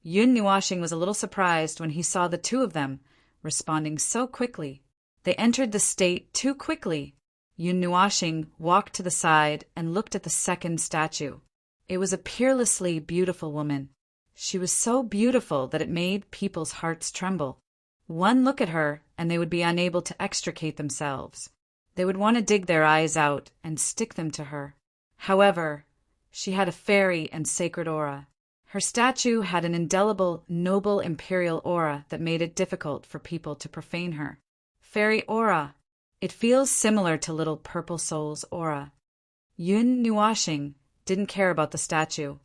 Yun Nuashing was a little surprised when he saw the 2 of them responding so quickly. They entered the state too quickly. Yun Nuashing walked to the side and looked at the second statue. It was a peerlessly beautiful woman. She was so beautiful that it made people's hearts tremble. One look at her and they would be unable to extricate themselves. They would want to dig their eyes out and stick them to her. However, she had a fairy and sacred aura. Her statue had an indelible, noble imperial aura that made it difficult for people to profane her. Fairy aura. It feels similar to little purple soul's aura. Yun Nuashing didn't care about the statue.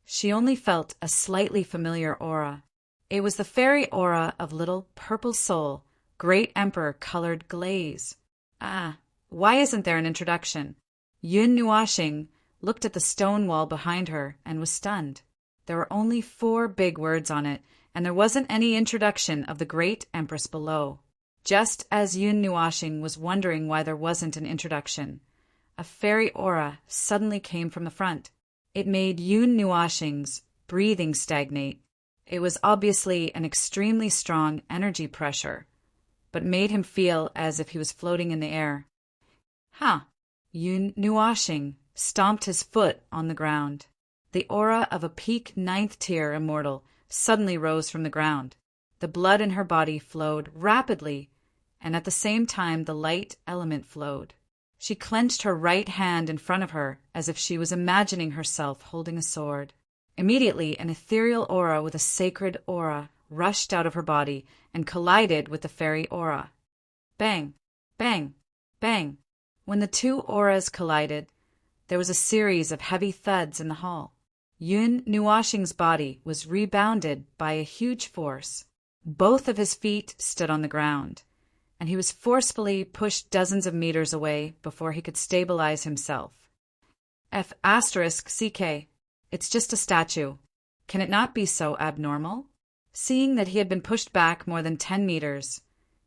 She only felt a slightly familiar aura. It was the fairy aura of little purple soul, great emperor colored glaze. Ah, why isn't there an introduction? Yun Nuashing looked at the stone wall behind her and was stunned. There were only 4 big words on it, and there wasn't any introduction of the great empress below. Just as Yun Nuashing was wondering why there wasn't an introduction, a fairy aura suddenly came from the front. It made Yun Nuashing's breathing stagnate. It was obviously an extremely strong energy pressure, but made him feel as if he was floating in the air. Huh! Yun Nuashing stomped his foot on the ground. The aura of a peak 9th tier immortal suddenly rose from the ground. The blood in her body flowed rapidly, and at the same time the light element flowed. She clenched her right hand in front of her as if she was imagining herself holding a sword. Immediately, an ethereal aura with a sacred aura rushed out of her body and collided with the fairy aura. Bang! Bang! Bang! When the 2 auras collided, there was a series of heavy thuds in the hall. Yun Nuashing's body was rebounded by a huge force. Both of his feet stood on the ground, and he was forcefully pushed dozens of meters away before he could stabilize himself. F***CK. It's just a statue. Can it not be so abnormal? Seeing that he had been pushed back more than 10 meters,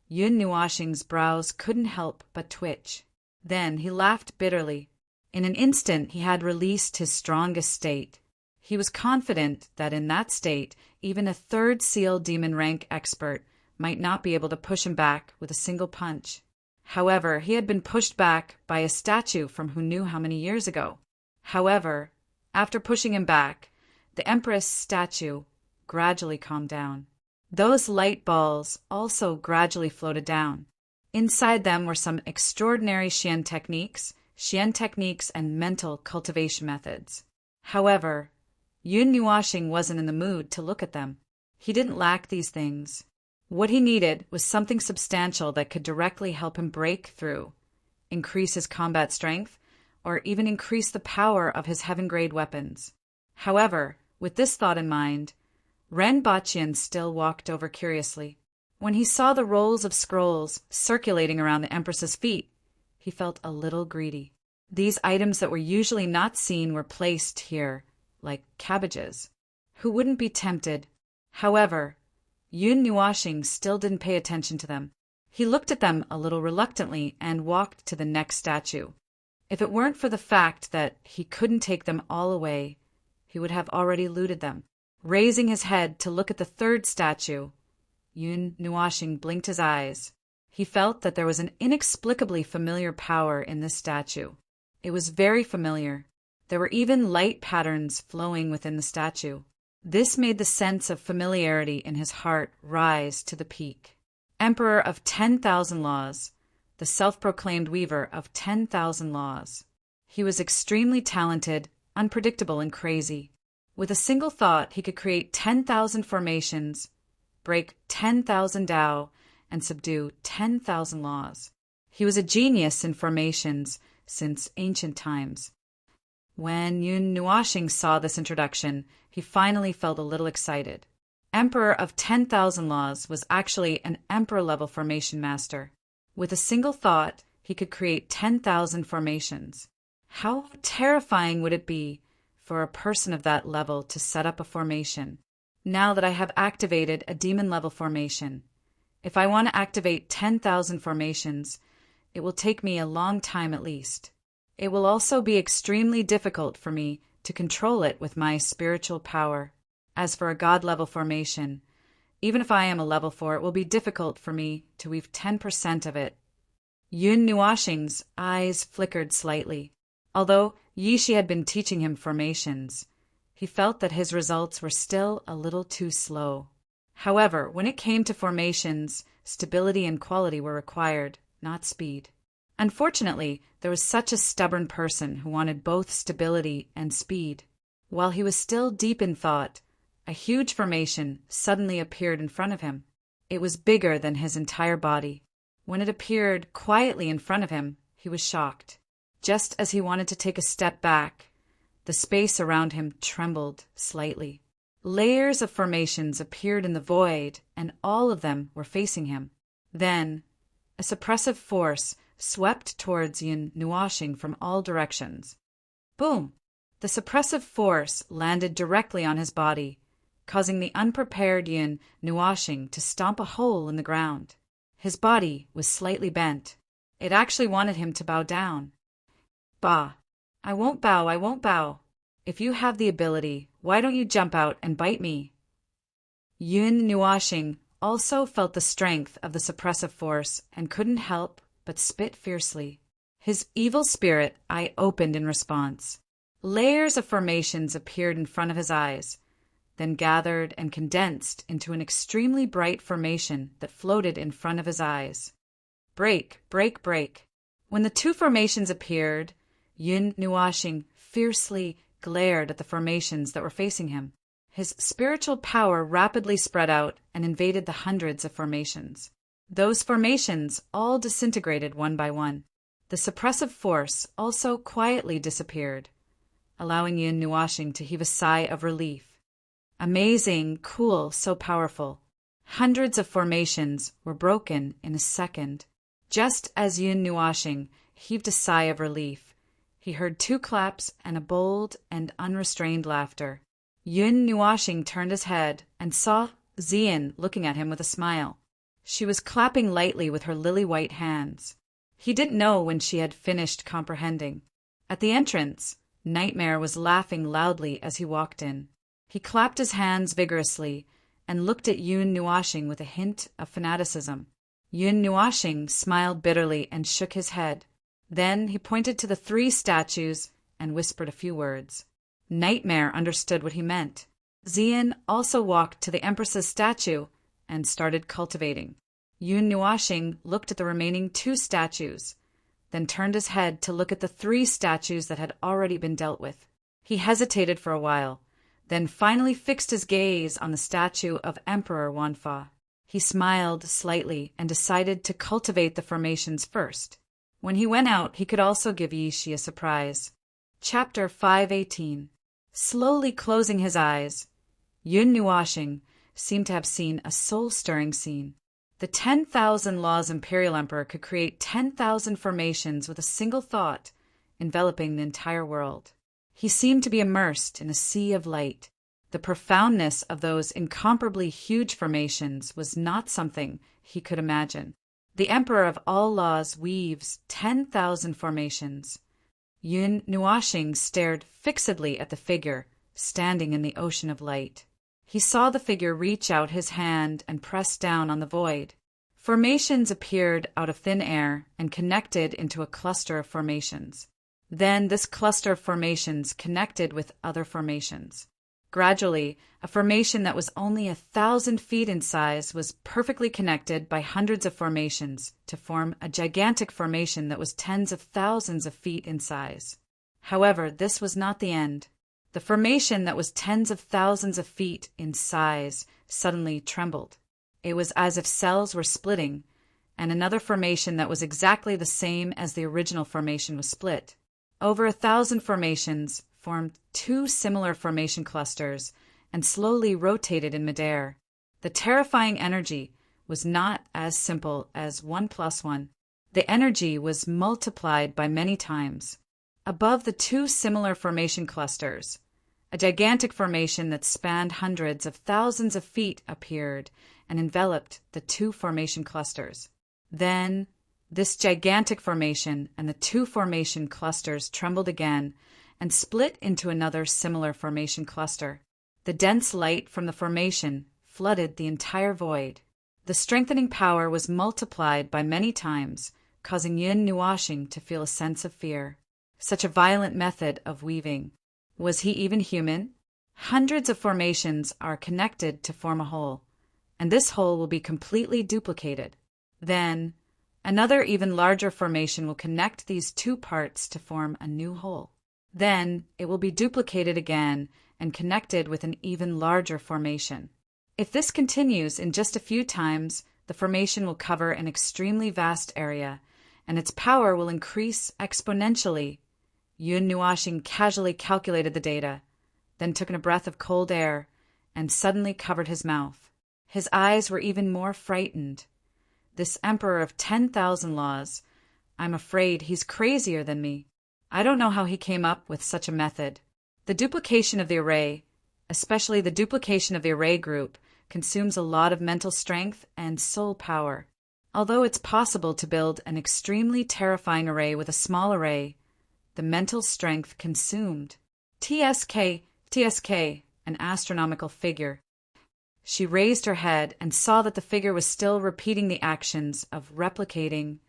Yun Nuashing's brows couldn't help but twitch. Then he laughed bitterly. In an instant he had released his strongest state. He was confident that in that state, even a 3rd seal demon rank expert might not be able to push him back with a single punch. However, he had been pushed back by a statue from who knew how many years ago. However, after pushing him back, the Empress statue gradually calmed down. Those light balls also gradually floated down. Inside them were some extraordinary Xian techniques and mental cultivation methods. However, Yun Nuashing wasn't in the mood to look at them. He didn't lack these things. What he needed was something substantial that could directly help him break through, increase his combat strength, or even increase the power of his heaven-grade weapons. However, with this thought in mind, Ren Baqian still walked over curiously. When he saw the rolls of scrolls circulating around the Empress's feet, he felt a little greedy. These items that were usually not seen were placed here, like cabbages. Who wouldn't be tempted? However, Yun Nuashing still didn't pay attention to them. He looked at them a little reluctantly and walked to the next statue. If it weren't for the fact that he couldn't take them all away, he would have already looted them. Raising his head to look at the third statue, Yun Nuashing blinked his eyes. He felt that there was an inexplicably familiar power in this statue. It was very familiar. There were even light patterns flowing within the statue. This made the sense of familiarity in his heart rise to the peak. Emperor of 10,000 laws, the self-proclaimed weaver of 10,000 laws. He was extremely talented, unpredictable, and crazy. With a single thought, he could create 10,000 formations, break 10,000 Tao, and subdue 10,000 laws. He was a genius in formations since ancient times. When Yun Nuashing saw this introduction, he finally felt a little excited. Emperor of 10,000 laws was actually an emperor-level formation master. With a single thought, he could create 10,000 formations. How terrifying would it be for a person of that level to set up a formation? Now that I have activated a demon-level formation, if I want to activate 10,000 formations, it will take me a long time at least. It will also be extremely difficult for me to control it with my spiritual power. As for a god-level formation, even if I am a level 4, it will be difficult for me to weave 10% of it. Yun Nuashing's eyes flickered slightly. Although Yishi had been teaching him formations, he felt that his results were still a little too slow. However, when it came to formations, stability and quality were required, not speed. Unfortunately, there was such a stubborn person who wanted both stability and speed. While he was still deep in thought, a huge formation suddenly appeared in front of him. It was bigger than his entire body. When it appeared quietly in front of him, he was shocked. Just as he wanted to take a step back, the space around him trembled slightly. Layers of formations appeared in the void, and all of them were facing him. Then, a suppressive force swept towards Yun Nuashing from all directions. Boom! The suppressive force landed directly on his body, causing the unprepared Yun Nuashing to stomp a hole in the ground. His body was slightly bent. It actually wanted him to bow down. Bah! I won't bow. If you have the ability, why don't you jump out and bite me? Yun Nuashing also felt the strength of the suppressive force and couldn't help but spit fiercely. His evil spirit eye opened in response. Layers of formations appeared in front of his eyes, then gathered and condensed into an extremely bright formation that floated in front of his eyes. Break, break, break. When the two formations appeared, Yun Nuashing fiercely glared at the formations that were facing him. His spiritual power rapidly spread out and invaded the hundreds of formations. Those formations all disintegrated one by one. The suppressive force also quietly disappeared, allowing Yun Nuashing to heave a sigh of relief. Amazing, cool, so powerful. Hundreds of formations were broken in a second. Just as Yun Nuashing heaved a sigh of relief, he heard two claps and a bold and unrestrained laughter. Yun Nuashing turned his head and saw Xian looking at him with a smile. She was clapping lightly with her lily-white hands. He didn't know when she had finished comprehending. At the entrance, Nightmare was laughing loudly as he walked in. He clapped his hands vigorously and looked at Yun Nuashing with a hint of fanaticism. Yun Nuashing smiled bitterly and shook his head. Then he pointed to the 3 statues and whispered a few words. Nightmare understood what he meant. Xian also walked to the Empress's statue and started cultivating. Yun Nuashing looked at the remaining 2 statues, then turned his head to look at the 3 statues that had already been dealt with. He hesitated for a while, then finally fixed his gaze on the statue of Emperor Wanfa. He smiled slightly and decided to cultivate the formations first. When he went out, he could also give Yishi a surprise. Chapter 518. Slowly closing his eyes, Yun Nuashing seemed to have seen a soul-stirring scene. The 10,000 Laws Imperial Emperor could create 10,000 formations with a single thought, enveloping the entire world. He seemed to be immersed in a sea of light. The profoundness of those incomparably huge formations was not something he could imagine. The Emperor of all laws weaves 10,000 formations. Yun Nuashing stared fixedly at the figure standing in the ocean of light. He saw the figure reach out his hand and press down on the void. Formations appeared out of thin air and connected into a cluster of formations. Then this cluster of formations connected with other formations. Gradually, a formation that was only 1,000 feet in size was perfectly connected by hundreds of formations to form a gigantic formation that was tens of thousands of feet in size. However, this was not the end. The formation that was tens of thousands of feet in size suddenly trembled. It was as if cells were splitting, and another formation that was exactly the same as the original formation was split. Over 1,000 formations formed 2 similar formation clusters and slowly rotated in midair. The terrifying energy was not as simple as 1 + 1. The energy was multiplied by many times. Above the 2 similar formation clusters, a gigantic formation that spanned hundreds of thousands of feet appeared and enveloped the 2 formation clusters. Then, this gigantic formation and the 2 formation clusters trembled again and split into another similar formation cluster. The dense light from the formation flooded the entire void. The strengthening power was multiplied by many times, causing Yun Nuashing to feel a sense of fear. Such a violent method of weaving. Was he even human? Hundreds of formations are connected to form a whole, and this whole will be completely duplicated. Then, another even larger formation will connect these 2 parts to form a new whole. Then, it will be duplicated again and connected with an even larger formation. If this continues in just a few times, the formation will cover an extremely vast area, and its power will increase exponentially. Yun Nuashing casually calculated the data, then took in a breath of cold air, and suddenly covered his mouth. His eyes were even more frightened. This Emperor of 10,000 laws, I'm afraid he's crazier than me. I don't know how he came up with such a method. The duplication of the array, especially the duplication of the array group, consumes a lot of mental strength and soul power. Although it's possible to build an extremely terrifying array with a small array, the mental strength consumed. TSK, an astronomical figure. She raised her head and saw that the figure was still repeating the actions of replicating,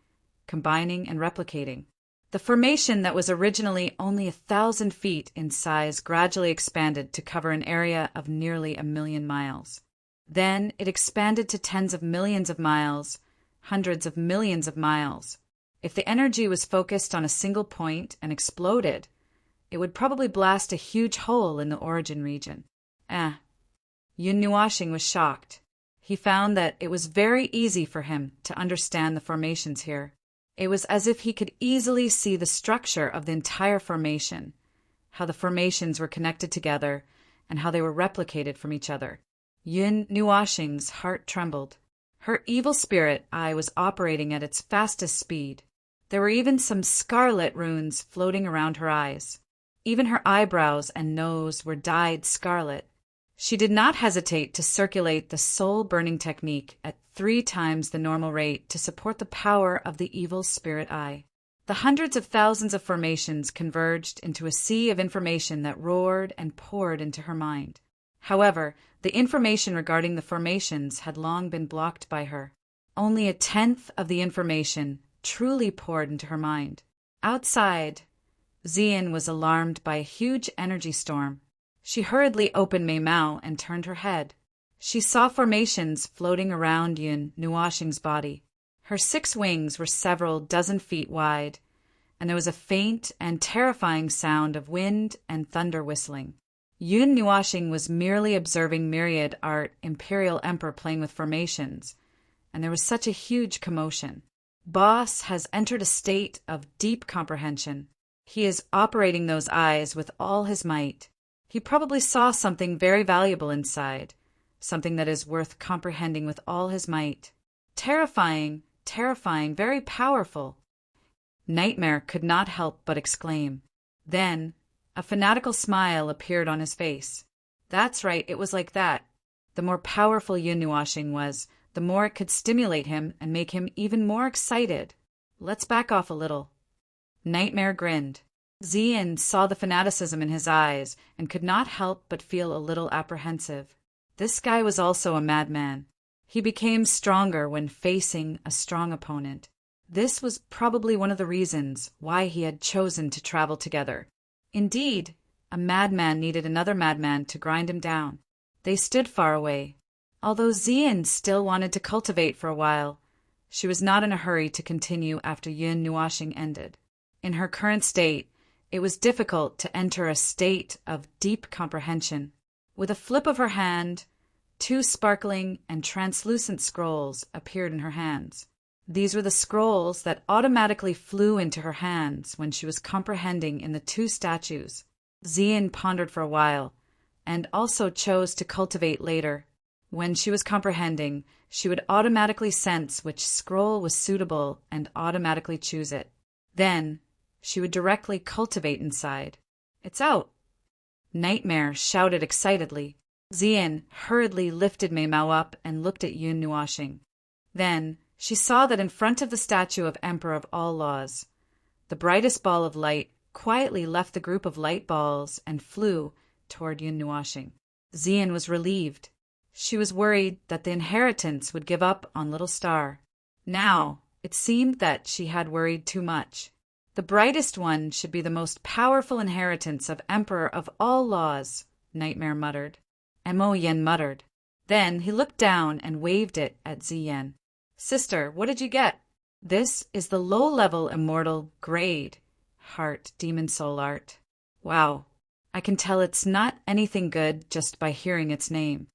combining, and replicating. The formation that was originally only 1,000 feet in size gradually expanded to cover an area of nearly 1,000,000 miles. Then it expanded to tens of millions of miles, hundreds of millions of miles. If the energy was focused on a single point and exploded, it would probably blast a huge hole in the origin region. Yun Nuashing was shocked. He found that it was very easy for him to understand the formations here. It was as if he could easily see the structure of the entire formation, how the formations were connected together, and how they were replicated from each other. Yun Nuashing's heart trembled. Her evil spirit eye was operating at its fastest speed. There were even some scarlet runes floating around her eyes. Even her eyebrows and nose were dyed scarlet. She did not hesitate to circulate the soul-burning technique at 3 times the normal rate to support the power of the evil spirit eye. The hundreds of thousands of formations converged into a sea of information that roared and poured into her mind. However, the information regarding the formations had long been blocked by her. Only a tenth of the information truly poured into her mind. Outside, Xian was alarmed by a huge energy storm. She hurriedly opened Mei Mao and turned her head. She saw formations floating around Yun Nuoxing's body. Her 6 wings were several dozen feet wide, and there was a faint and terrifying sound of wind and thunder whistling. Yun Nuoxing was merely observing myriad art Imperial Emperor playing with formations, and there was such a huge commotion. Boss has entered a state of deep comprehension. He is operating those eyes with all his might. He probably saw something very valuable inside, something that is worth comprehending with all his might. Terrifying, terrifying, very powerful. Nightmare could not help but exclaim. Then, a fanatical smile appeared on his face. That's right, it was like that. The more powerful Yun Nuoxing was, the more it could stimulate him and make him even more excited. Let's back off a little. Nightmare grinned. Xian saw the fanaticism in his eyes and could not help but feel a little apprehensive. This guy was also a madman. He became stronger when facing a strong opponent. This was probably one of the reasons why he had chosen to travel together. Indeed, a madman needed another madman to grind him down. They stood far away. Although Xian still wanted to cultivate for a while, she was not in a hurry to continue after Yun Nuoxing ended. In her current state, it was difficult to enter a state of deep comprehension. With a flip of her hand, 2 sparkling and translucent scrolls appeared in her hands. These were the scrolls that automatically flew into her hands when she was comprehending in the 2 statues. Xian pondered for a while, and also chose to cultivate later. When she was comprehending, she would automatically sense which scroll was suitable and automatically choose it. Then, she would directly cultivate inside. It's out! Nightmare shouted excitedly. Xian hurriedly lifted Mei Mao up and looked at Yun Nuoxing. Then, she saw that in front of the statue of Emperor of All Laws, the brightest ball of light quietly left the group of light balls and flew toward Yun Nuoxing. Xian was relieved. She was worried that the inheritance would give up on Little Star. Now, it seemed that she had worried too much. The brightest one should be the most powerful inheritance of Emperor of All Laws, Nightmare muttered. Mo Yen muttered. Then he looked down and waved it at Ziyen. Sister, what did you get? This is the low-level immortal grade Heart Demon Soul Art. Wow, I can tell it's not anything good just by hearing its name.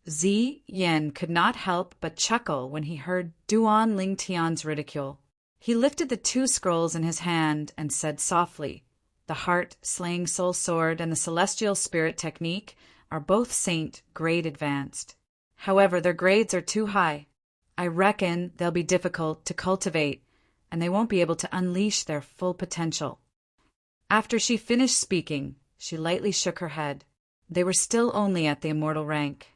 Ziyen could not help but chuckle when he heard Duan Ling Tian's ridicule. He lifted the 2 scrolls in his hand and said softly, "The Heart Slaying Soul Sword and the Celestial Spirit Technique are both Saint grade advanced. However, their grades are too high. I reckon they'll be difficult to cultivate, and they won't be able to unleash their full potential." After she finished speaking, she lightly shook her head. They were still only at the immortal rank.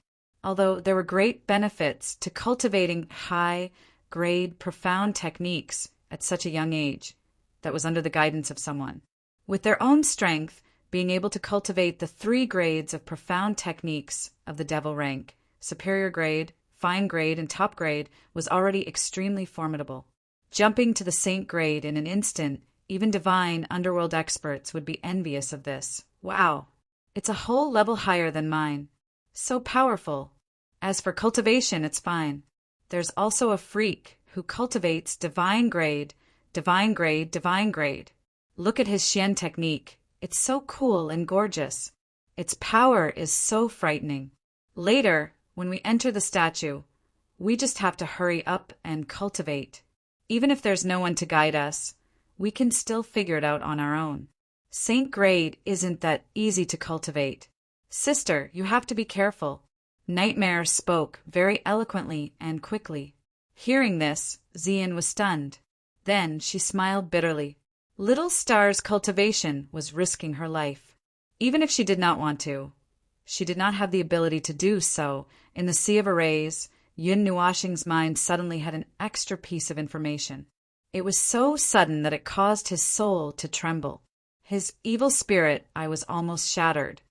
Although there were great benefits to cultivating high-grade, profound techniques at such a young age, that was under the guidance of someone. With their own strength, being able to cultivate the 3 grades of profound techniques of the devil rank, superior grade, fine grade, and top grade, was already extremely formidable. Jumping to the saint grade in an instant, even divine underworld experts would be envious of this. Wow, it's a whole level higher than mine. So powerful. As for cultivation, it's fine. There's also a freak who cultivates divine grade, divine grade, divine grade. Look at his Xian technique. It's so cool and gorgeous. Its power is so frightening. Later, when we enter the statue, we just have to hurry up and cultivate. Even if there's no one to guide us, we can still figure it out on our own. Saint grade isn't that easy to cultivate. Sister, you have to be careful. Nightmare spoke very eloquently and quickly. Hearing this, Xian was stunned. Then she smiled bitterly. Little Star's cultivation was risking her life. Even if she did not want to, she did not have the ability to do so. In the sea of arrays, Yun Nuoxing's mind suddenly had an extra piece of information. It was so sudden that it caused his soul to tremble. His evil spirit eye was almost shattered.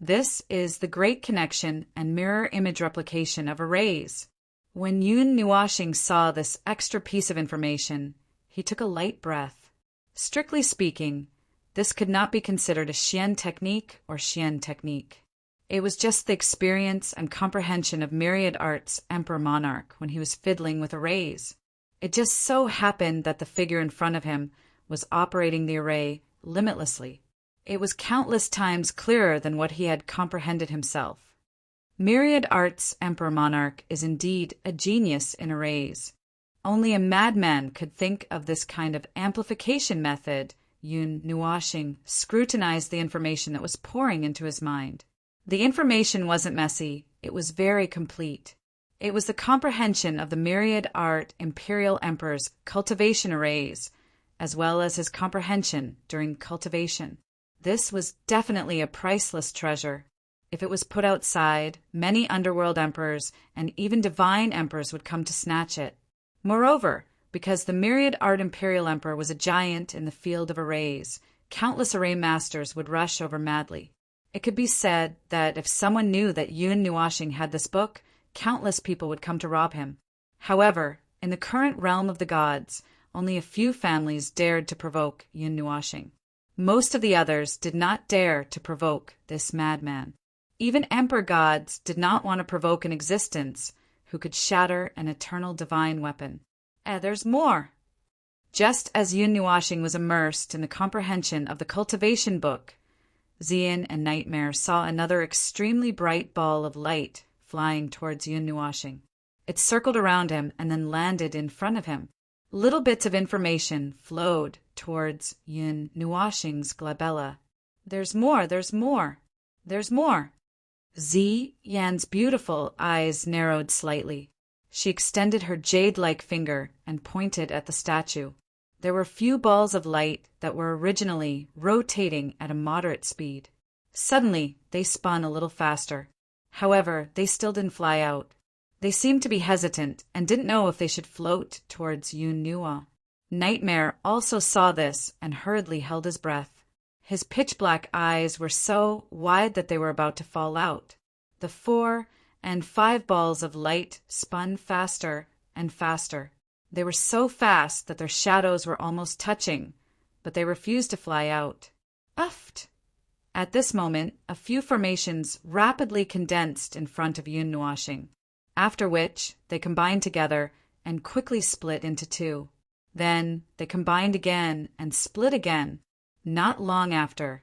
This is the great connection and mirror image replication of arrays. When Yun Nuashing saw this extra piece of information, he took a light breath. Strictly speaking, this could not be considered a Xian technique or Xian technique. It was just the experience and comprehension of myriad arts Emperor Monarch when he was fiddling with arrays. It just so happened that the figure in front of him was operating the array limitlessly. It was countless times clearer than what he had comprehended himself. Myriad arts Emperor Monarch is indeed a genius in arrays. Only a madman could think of this kind of amplification method. Yun Nuashing scrutinized the information that was pouring into his mind. The information wasn't messy, it was very complete. It was the comprehension of the myriad art Imperial Emperor's cultivation arrays, as well as his comprehension during cultivation. This was definitely a priceless treasure. If it was put outside, many underworld emperors and even divine emperors would come to snatch it. Moreover, because the myriad art Imperial Emperor was a giant in the field of arrays, countless array masters would rush over madly. It could be said that if someone knew that Yun Nuashing had this book, countless people would come to rob him. However, in the current realm of the gods, only a few families dared to provoke Yun Nuashing. Most of the others did not dare to provoke this madman. Even emperor gods did not want to provoke an existence who could shatter an eternal divine weapon. There's more. Just as Yun Nuashing was immersed in the comprehension of the cultivation book, Xian and Nightmare saw another extremely bright ball of light flying towards Yun Nuashing. It circled around him and then landed in front of him. Little bits of information flowed towards Yun Nuashing's glabella. There's more, there's more, there's more. Xian's beautiful eyes narrowed slightly. She extended her jade-like finger and pointed at the statue. There were few balls of light that were originally rotating at a moderate speed. Suddenly, they spun a little faster. However, they still didn't fly out. They seemed to be hesitant and didn't know if they should float towards Yun Nua. Nightmare also saw this and hurriedly held his breath. His pitch-black eyes were so wide that they were about to fall out. The 4 and 5 balls of light spun faster and faster. They were so fast that their shadows were almost touching, but they refused to fly out. Uffed! At this moment, a few formations rapidly condensed in front of Yun Nuashing, after which they combined together and quickly split into 2. Then they combined again and split again. Not long after,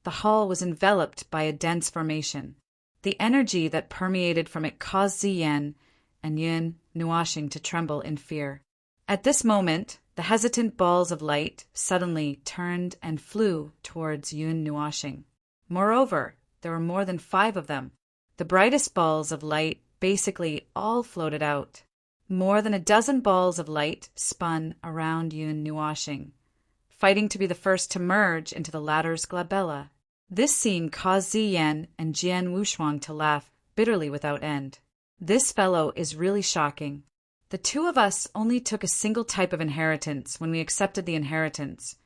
the hall was enveloped by a dense formation. The energy that permeated from it caused Xian and Yun Nuashing to tremble in fear. At this moment, the hesitant balls of light suddenly turned and flew towards Yun Nuashing. Moreover, there were more than 5 of them. The brightest balls of light basically all floated out. More than a dozen balls of light spun around Yun Nuashing, fighting to be the first to merge into the latter's glabella. This scene caused Ziyan and Jian Wushuang to laugh bitterly without end. This fellow is really shocking. The 2 of us only took a single type of inheritance when we accepted the inheritance,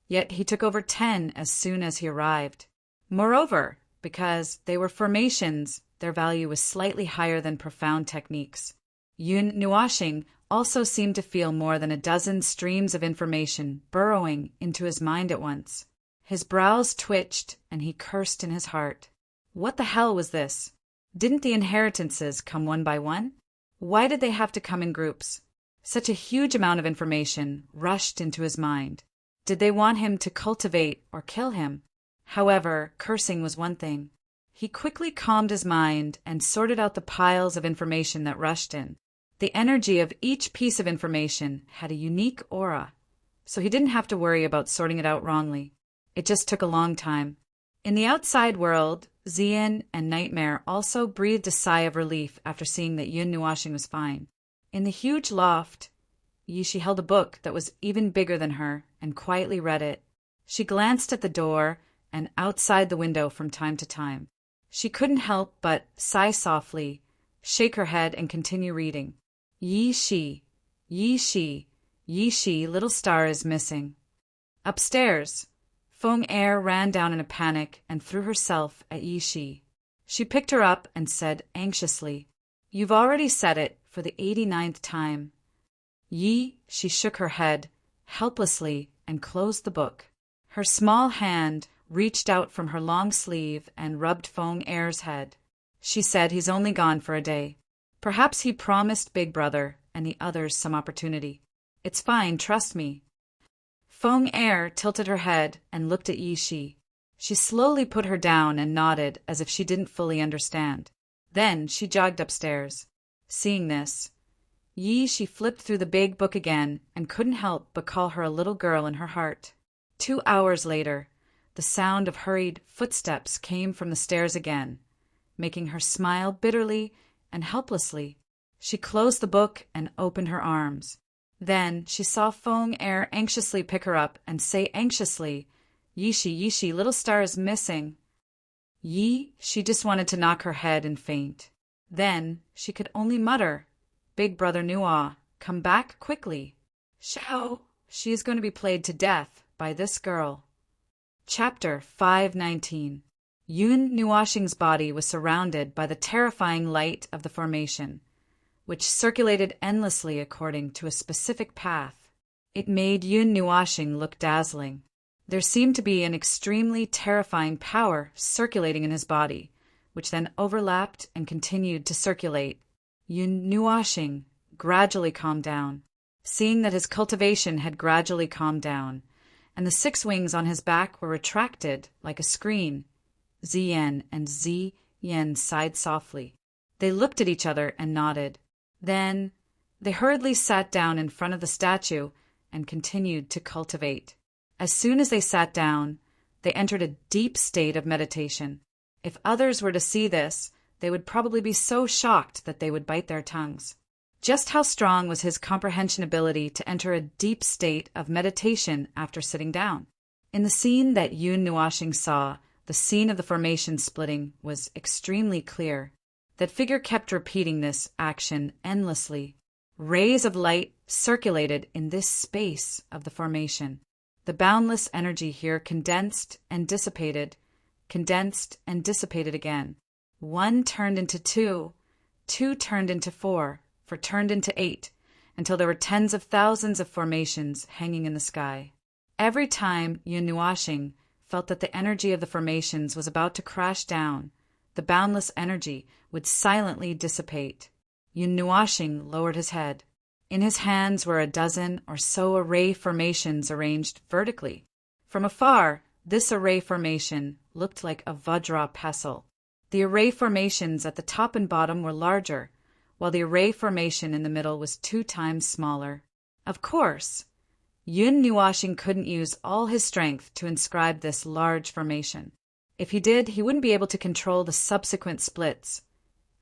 yet he took over 10 as soon as he arrived. Moreover, because they were formations, their value was slightly higher than profound techniques. Yun Nuashing also seemed to feel more than a dozen streams of information burrowing into his mind at once. His brows twitched, and he cursed in his heart. What the hell was this? Didn't the inheritances come one by one? Why did they have to come in groups? Such a huge amount of information rushed into his mind. Did they want him to cultivate or kill him? However, cursing was one thing. He quickly calmed his mind and sorted out the piles of information that rushed in. The energy of each piece of information had a unique aura, so he didn't have to worry about sorting it out wrongly. It just took a long time. In the outside world, Xian and Nightmare also breathed a sigh of relief after seeing that Yun Nuashing was fine. In the huge loft, Yishi held a book that was even bigger than her and quietly read it. She glanced at the door and outside the window from time to time. She couldn't help but sigh softly, shake her head, and continue reading. Yishi, Yishi, Yishi, little star is missing. Upstairs, Feng Er ran down in a panic and threw herself at Yishi. She picked her up and said anxiously, "You've already said it for the 89th time. She shook her head, helplessly, and closed the book. Her small hand reached out from her long sleeve and rubbed Feng Er's head. She said, "He's only gone for a day. Perhaps he promised Big Brother and the others some opportunity. It's fine, trust me." Feng Er tilted her head and looked at Yi Shi. She slowly put her down and nodded as if she didn't fully understand. Then she jogged upstairs. Seeing this, Yi Shi flipped through the big book again and couldn't help but call her a little girl in her heart. 2 hours later, the sound of hurried footsteps came from the stairs again, making her smile bitterly and helplessly. She closed the book and opened her arms. Then she saw Feng Er anxiously pick her up and say anxiously, Yi Shi, little star is missing." She just wanted to knock her head and faint. Then she could only mutter, "Big Brother Nuo, come back quickly. Shao, she is going to be played to death by this girl." Chapter 519. Yun Nuoxing's body was surrounded by the terrifying light of the formation, which circulated endlessly according to a specific path. It made Yun Nuoxing look dazzling. There seemed to be an extremely terrifying power circulating in his body, which then overlapped and continued to circulate. Yun Nuoxing gradually calmed down. Seeing that his cultivation had gradually calmed down, and the 6 wings on his back were retracted like a screen, Ziyan and Ziyan sighed softly. They looked at each other and nodded. Then they hurriedly sat down in front of the statue and continued to cultivate. As soon as they sat down, they entered a deep state of meditation. If others were to see this, they would probably be so shocked that they would bite their tongues. Just how strong was his comprehension ability to enter a deep state of meditation after sitting down? In the scene that Yun Nuoxing saw, the scene of the formation splitting was extremely clear. That figure kept repeating this action endlessly. Rays of light circulated in this space of the formation. The boundless energy here condensed and dissipated again. 1 turned into 2, 2 turned into 4 turned into 8, until there were tens of thousands of formations hanging in the sky. Every time Yun Nuoxing felt that the energy of the formations was about to crash down, the boundless energy would silently dissipate. Yun Nuoxing lowered his head. In his hands were a dozen or so array formations arranged vertically. From afar, this array formation looked like a Vajra pestle. The array formations at the top and bottom were larger, while the array formation in the middle was 2 times smaller. Of course, Yun Nuoxing couldn't use all his strength to inscribe this large formation. If he did, he wouldn't be able to control the subsequent splits,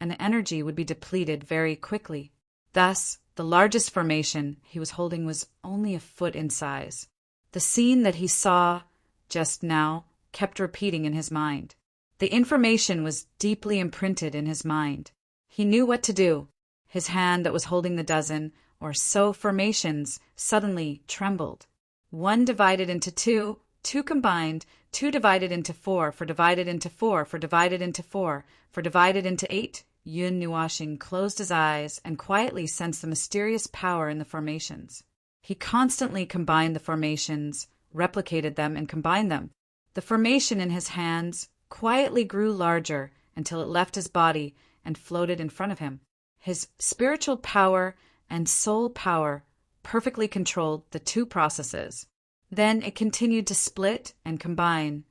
and the energy would be depleted very quickly. Thus, the largest formation he was holding was only a foot in size. The scene that he saw just now kept repeating in his mind. The information was deeply imprinted in his mind. He knew what to do. His hand that was holding the dozen or so formations suddenly trembled. 1 divided into 2, 2 combined, 2 divided into 4, divided into 4, divided into 4, divided into 8. Yun Nuoxing closed his eyes and quietly sensed the mysterious power in the formations. He constantly combined the formations, replicated them, and combined them. The formation in his hands quietly grew larger until it left his body and floated in front of him. His spiritual power and soul power perfectly controlled the 2 processes. Then it continued to split and combine.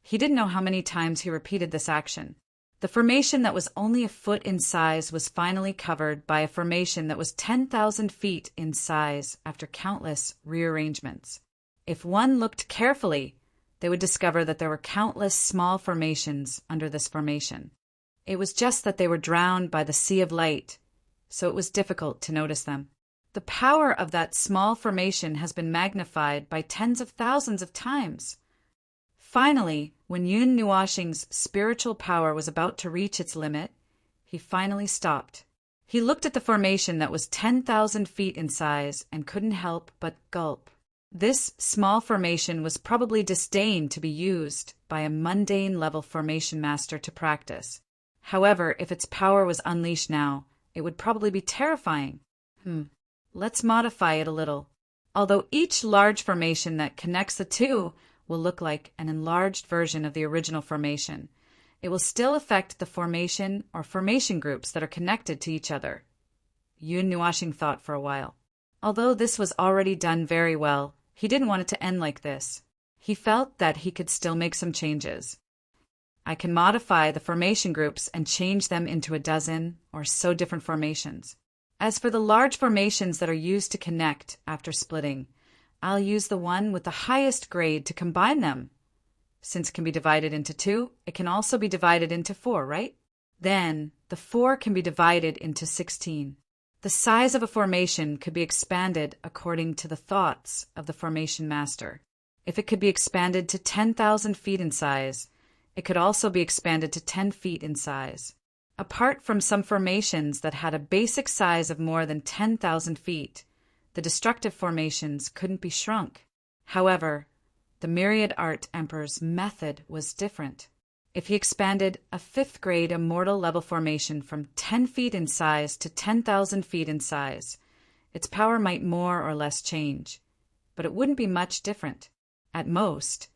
He didn't know how many times he repeated this action. The formation that was only a foot in size was finally covered by a formation that was 10,000 feet in size after countless rearrangements. If one looked carefully, they would discover that there were countless small formations under this formation. It was just that they were drowned by the sea of light, so it was difficult to notice them. The power of that small formation has been magnified by tens of thousands of times. Finally, when Yun Nuoxing's spiritual power was about to reach its limit, he finally stopped. He looked at the formation that was 10,000 feet in size and couldn't help but gulp. This small formation was probably disdained to be used by a mundane level formation master to practice. However, if its power was unleashed now, It would probably be terrifying. Let's modify it a little. Although each large formation that connects the two will look like an enlarged version of the original formation, it will still affect the formation or formation groups that are connected to each other. Yun Nuashing thought for a while. Although this was already done very well, he didn't want it to end like this. He felt that he could still make some changes. I can modify the formation groups and change them into a dozen or so different formations. As for the large formations that are used to connect after splitting, I'll use the one with the highest grade to combine them. Since it can be divided into 2, it can also be divided into 4, right? Then, the 4 can be divided into 16. The size of a formation could be expanded according to the thoughts of the formation master. If it could be expanded to 10,000 feet in size, it could also be expanded to 10 feet in size. Apart from some formations that had a basic size of more than 10,000 feet, the destructive formations couldn't be shrunk. However, the Myriad Art Emperor's method was different. If he expanded a 5th grade immortal level formation from 10 feet in size to 10,000 feet in size, its power might more or less change, but it wouldn't be much different. At most,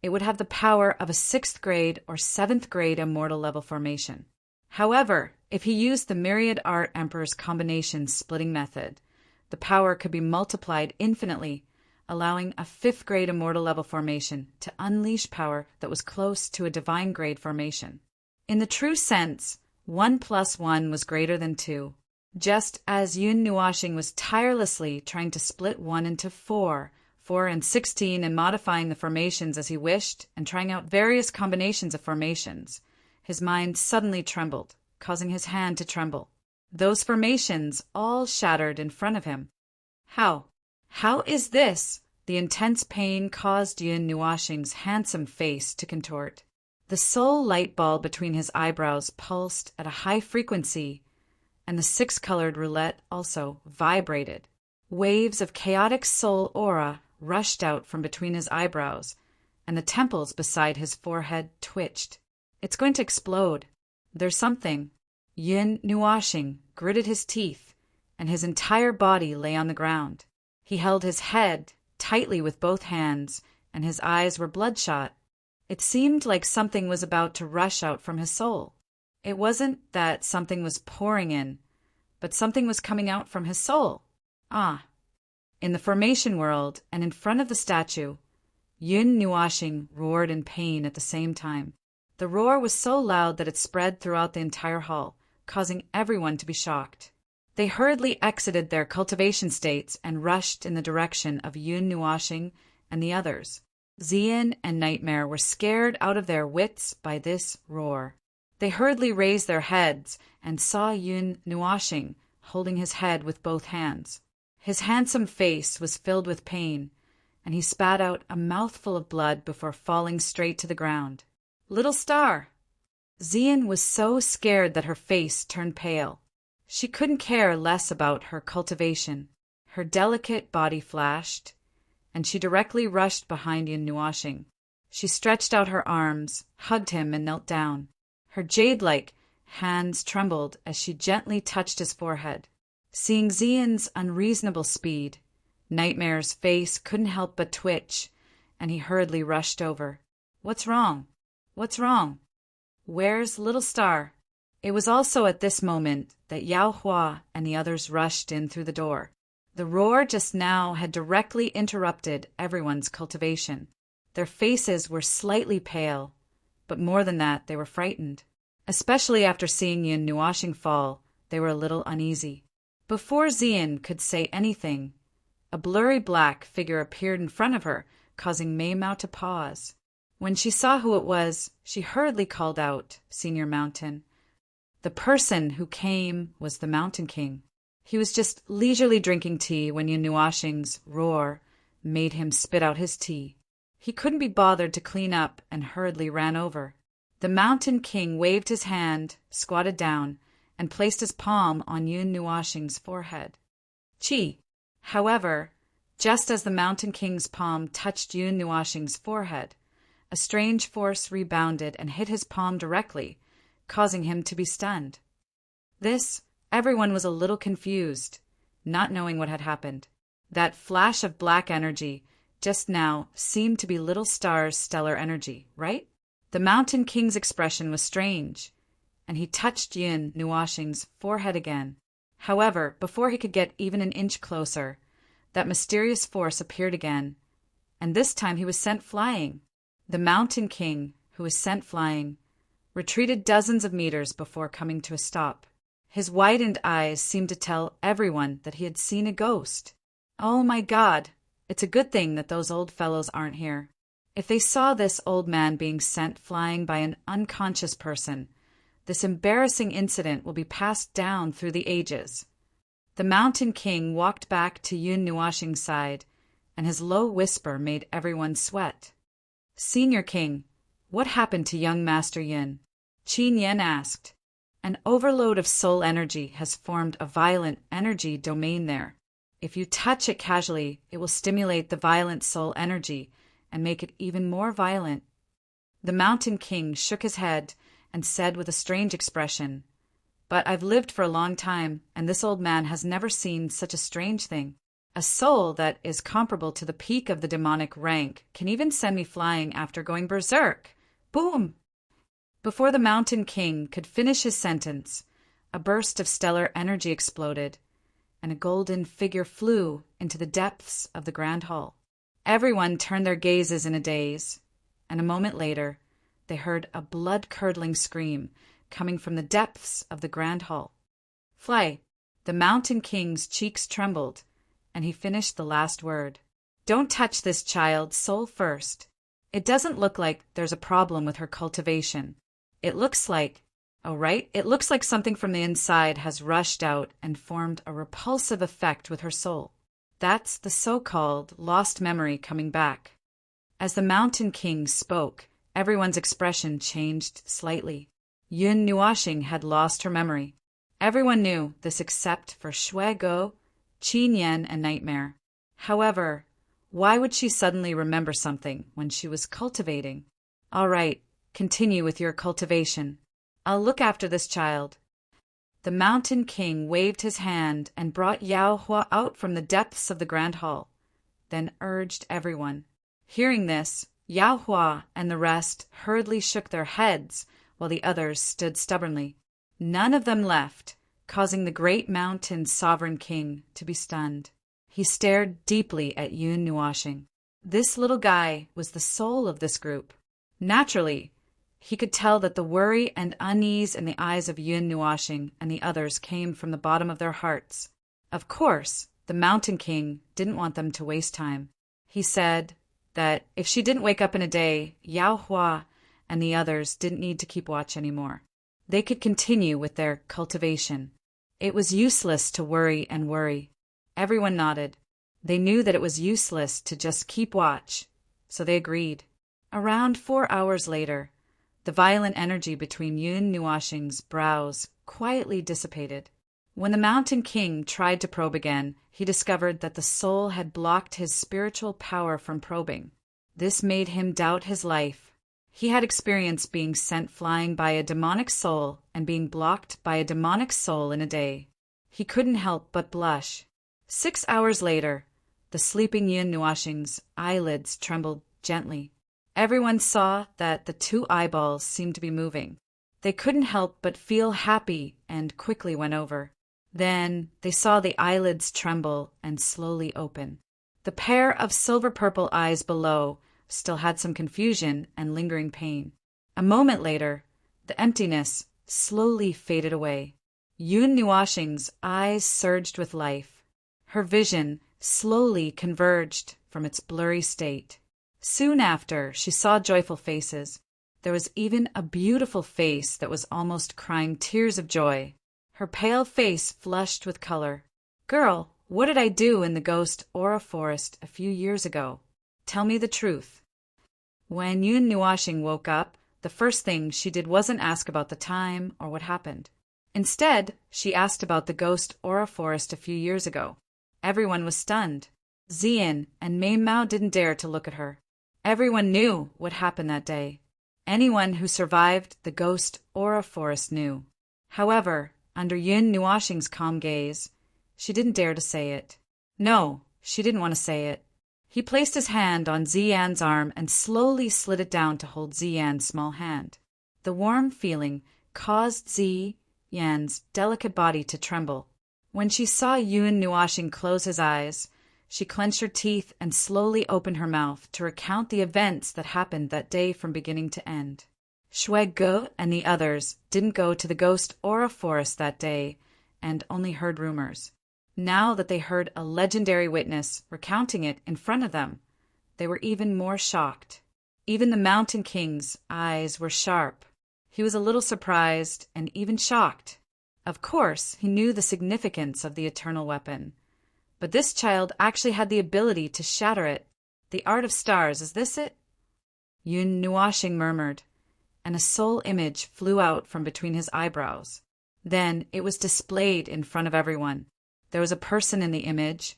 it would have the power of a 6th grade or 7th grade immortal level formation. However, if he used the Myriad Art Emperor's combination splitting method, the power could be multiplied infinitely, allowing a 5th grade immortal level formation to unleash power that was close to a divine grade formation. In the true sense, 1 plus 1 was greater than 2. Just as Yun Nuashing was tirelessly trying to split 1 into 4, 4 and 16 and modifying the formations as he wished and trying out various combinations of formations, his mind suddenly trembled, causing his hand to tremble. Those formations all shattered in front of him. How? How is this? The intense pain caused Yun Nuashing's handsome face to contort. The soul light bulb between his eyebrows pulsed at a high frequency, and the 6-colored roulette also vibrated. Waves of chaotic soul aura rushed out from between his eyebrows, and the temples beside his forehead twitched. It's going to explode. There's something. Yun Nuashing gritted his teeth, and his entire body lay on the ground. He held his head tightly with both hands, and his eyes were bloodshot. It seemed like something was about to rush out from his soul. It wasn't that something was pouring in, but something was coming out from his soul. In the formation world and in front of the statue, Yun Nuashing roared in pain at the same time. The roar was so loud that it spread throughout the entire hall, causing everyone to be shocked. They hurriedly exited their cultivation states and rushed in the direction of Yun Nuashing and the others. Xian and Nightmare were scared out of their wits by this roar. They hurriedly raised their heads and saw Yun Nuashing holding his head with both hands. His handsome face was filled with pain, and he spat out a mouthful of blood before falling straight to the ground. Little Star! Xian was so scared that her face turned pale. She couldn't care less about her cultivation. Her delicate body flashed, and she directly rushed behind Yun Nuashing. She stretched out her arms, hugged him, and knelt down. Her jade-like hands trembled as she gently touched his forehead. Seeing Xian's unreasonable speed, Nightmare's face couldn't help but twitch, and he hurriedly rushed over. What's wrong? What's wrong? Where's Little Star? It was also at this moment that Yao Hua and the others rushed in through the door. The roar just now had directly interrupted everyone's cultivation. Their faces were slightly pale, but more than that, they were frightened. Especially after seeing Yun Nuashing fall, they were a little uneasy. Before Xian could say anything, a blurry black figure appeared in front of her, causing Mei Mao to pause. When she saw who it was, she hurriedly called out, Senior Mountain. The person who came was the Mountain King. He was just leisurely drinking tea when Yun Nuashing's roar made him spit out his tea. He couldn't be bothered to clean up and hurriedly ran over. The Mountain King waved his hand, squatted down, and placed his palm on Yun Nuashing's forehead. Chi! However, just as the Mountain King's palm touched Yun Nuashing's forehead, a strange force rebounded and hit his palm directly, causing him to be stunned. This Everyone was a little confused, not knowing what had happened. That flash of black energy just now seemed to be little stars' stellar energy, right? The Mountain King's expression was strange, and he touched Yin Nuashing's forehead again. However, before he could get even an inch closer, that mysterious force appeared again, and this time he was sent flying. The Mountain King, who was sent flying, retreated dozens of meters before coming to a stop. His widened eyes seemed to tell everyone that he had seen a ghost. Oh my God, it's a good thing that those old fellows aren't here. If they saw this old man being sent flying by an unconscious person, this embarrassing incident will be passed down through the ages. The Mountain King walked back to Yun Nuashing's side, and his low whisper made everyone sweat. Senior King, what happened to young Master Yin? Qin Yen asked. An overload of soul energy has formed a violent energy domain there. If you touch it casually, it will stimulate the violent soul energy and make it even more violent. The Mountain King shook his head and said with a strange expression, But I've lived for a long time, and this old man has never seen such a strange thing. A soul that is comparable to the peak of the demonic rank can even send me flying after going berserk. Boom! Before the Mountain King could finish his sentence, a burst of stellar energy exploded, and a golden figure flew into the depths of the Grand Hall. Everyone turned their gazes in a daze, and a moment later, they heard a blood-curdling scream coming from the depths of the Grand Hall. Fly! The Mountain King's cheeks trembled, and he finished the last word. Don't touch this child, soul first. It doesn't look like there's a problem with her cultivation. It looks like something from the inside has rushed out and formed a repulsive effect with her soul. That's the so-called lost memory coming back. As the Mountain King spoke, everyone's expression changed slightly. Yun Nuashing had lost her memory. Everyone knew this except for Shui Go, Qin Yen, and Nightmare. However, why would she suddenly remember something when she was cultivating? All right, continue with your cultivation. I'll look after this child. The Mountain King waved his hand and brought Yao Hua out from the depths of the Grand Hall, then urged everyone. Hearing this, Yao Hua and the rest hurriedly shook their heads while the others stood stubbornly. None of them left, causing the great mountain sovereign king to be stunned. He stared deeply at Yun Nuashing. This little guy was the soul of this group. Naturally, he could tell that the worry and unease in the eyes of Yun Nuashing and the others came from the bottom of their hearts. Of course, the Mountain King didn't want them to waste time. He said that if she didn't wake up in a day, Yao Hua and the others didn't need to keep watch anymore. They could continue with their cultivation. It was useless to worry and worry. Everyone nodded. They knew that it was useless to just keep watch, so they agreed. Around 4 hours later, the violent energy between Yun Nuashing's brows quietly dissipated. When the Mountain King tried to probe again, he discovered that the soul had blocked his spiritual power from probing. This made him doubt his life. He had experienced being sent flying by a demonic soul and being blocked by a demonic soul in a day. He couldn't help but blush. 6 hours later, the sleeping Yun Nuashing's eyelids trembled gently. Everyone saw that the 2 eyeballs seemed to be moving. They couldn't help but feel happy and quickly went over. Then they saw the eyelids tremble and slowly open. The pair of silver-purple eyes below still had some confusion and lingering pain. A moment later, the emptiness slowly faded away. Yun Nuashing's eyes surged with life. Her vision slowly converged from its blurry state. Soon after, she saw joyful faces. There was even a beautiful face that was almost crying tears of joy. Her pale face flushed with color. Girl, what did I do in the ghost aura forest a few years ago? Tell me the truth. When Yun Nuashing woke up, the first thing she did wasn't ask about the time or what happened. Instead, she asked about the ghost aura forest a few years ago. Everyone was stunned. Xian and Mei Mao didn't dare to look at her. Everyone knew what happened that day. Anyone who survived the ghost aura forest knew. However, Under Yun Nuoxing's calm gaze, she didn't dare to say it. No, she didn't want to say it. He placed his hand on Ziyan's arm and slowly slid it down to hold Ziyan's small hand. The warm feeling caused Ziyan's delicate body to tremble. When she saw Yun Nuoxing close his eyes, she clenched her teeth and slowly opened her mouth to recount the events that happened that day from beginning to end. Shui Ge and the others didn't go to the ghost aura forest that day and only heard rumors. Now that they heard a legendary witness recounting it in front of them, they were even more shocked. Even the Mountain King's eyes were sharp. He was a little surprised and even shocked. Of course, he knew the significance of the eternal weapon. But this child actually had the ability to shatter it. The art of stars, is this it? Yun Nuoxing murmured, and a soul image flew out from between his eyebrows. Then it was displayed in front of everyone. There was a person in the image,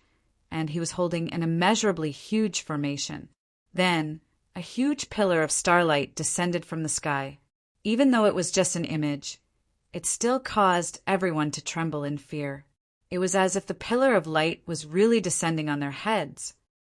and he was holding an immeasurably huge formation. Then a huge pillar of starlight descended from the sky. Even though it was just an image, it still caused everyone to tremble in fear. It was as if the pillar of light was really descending on their heads.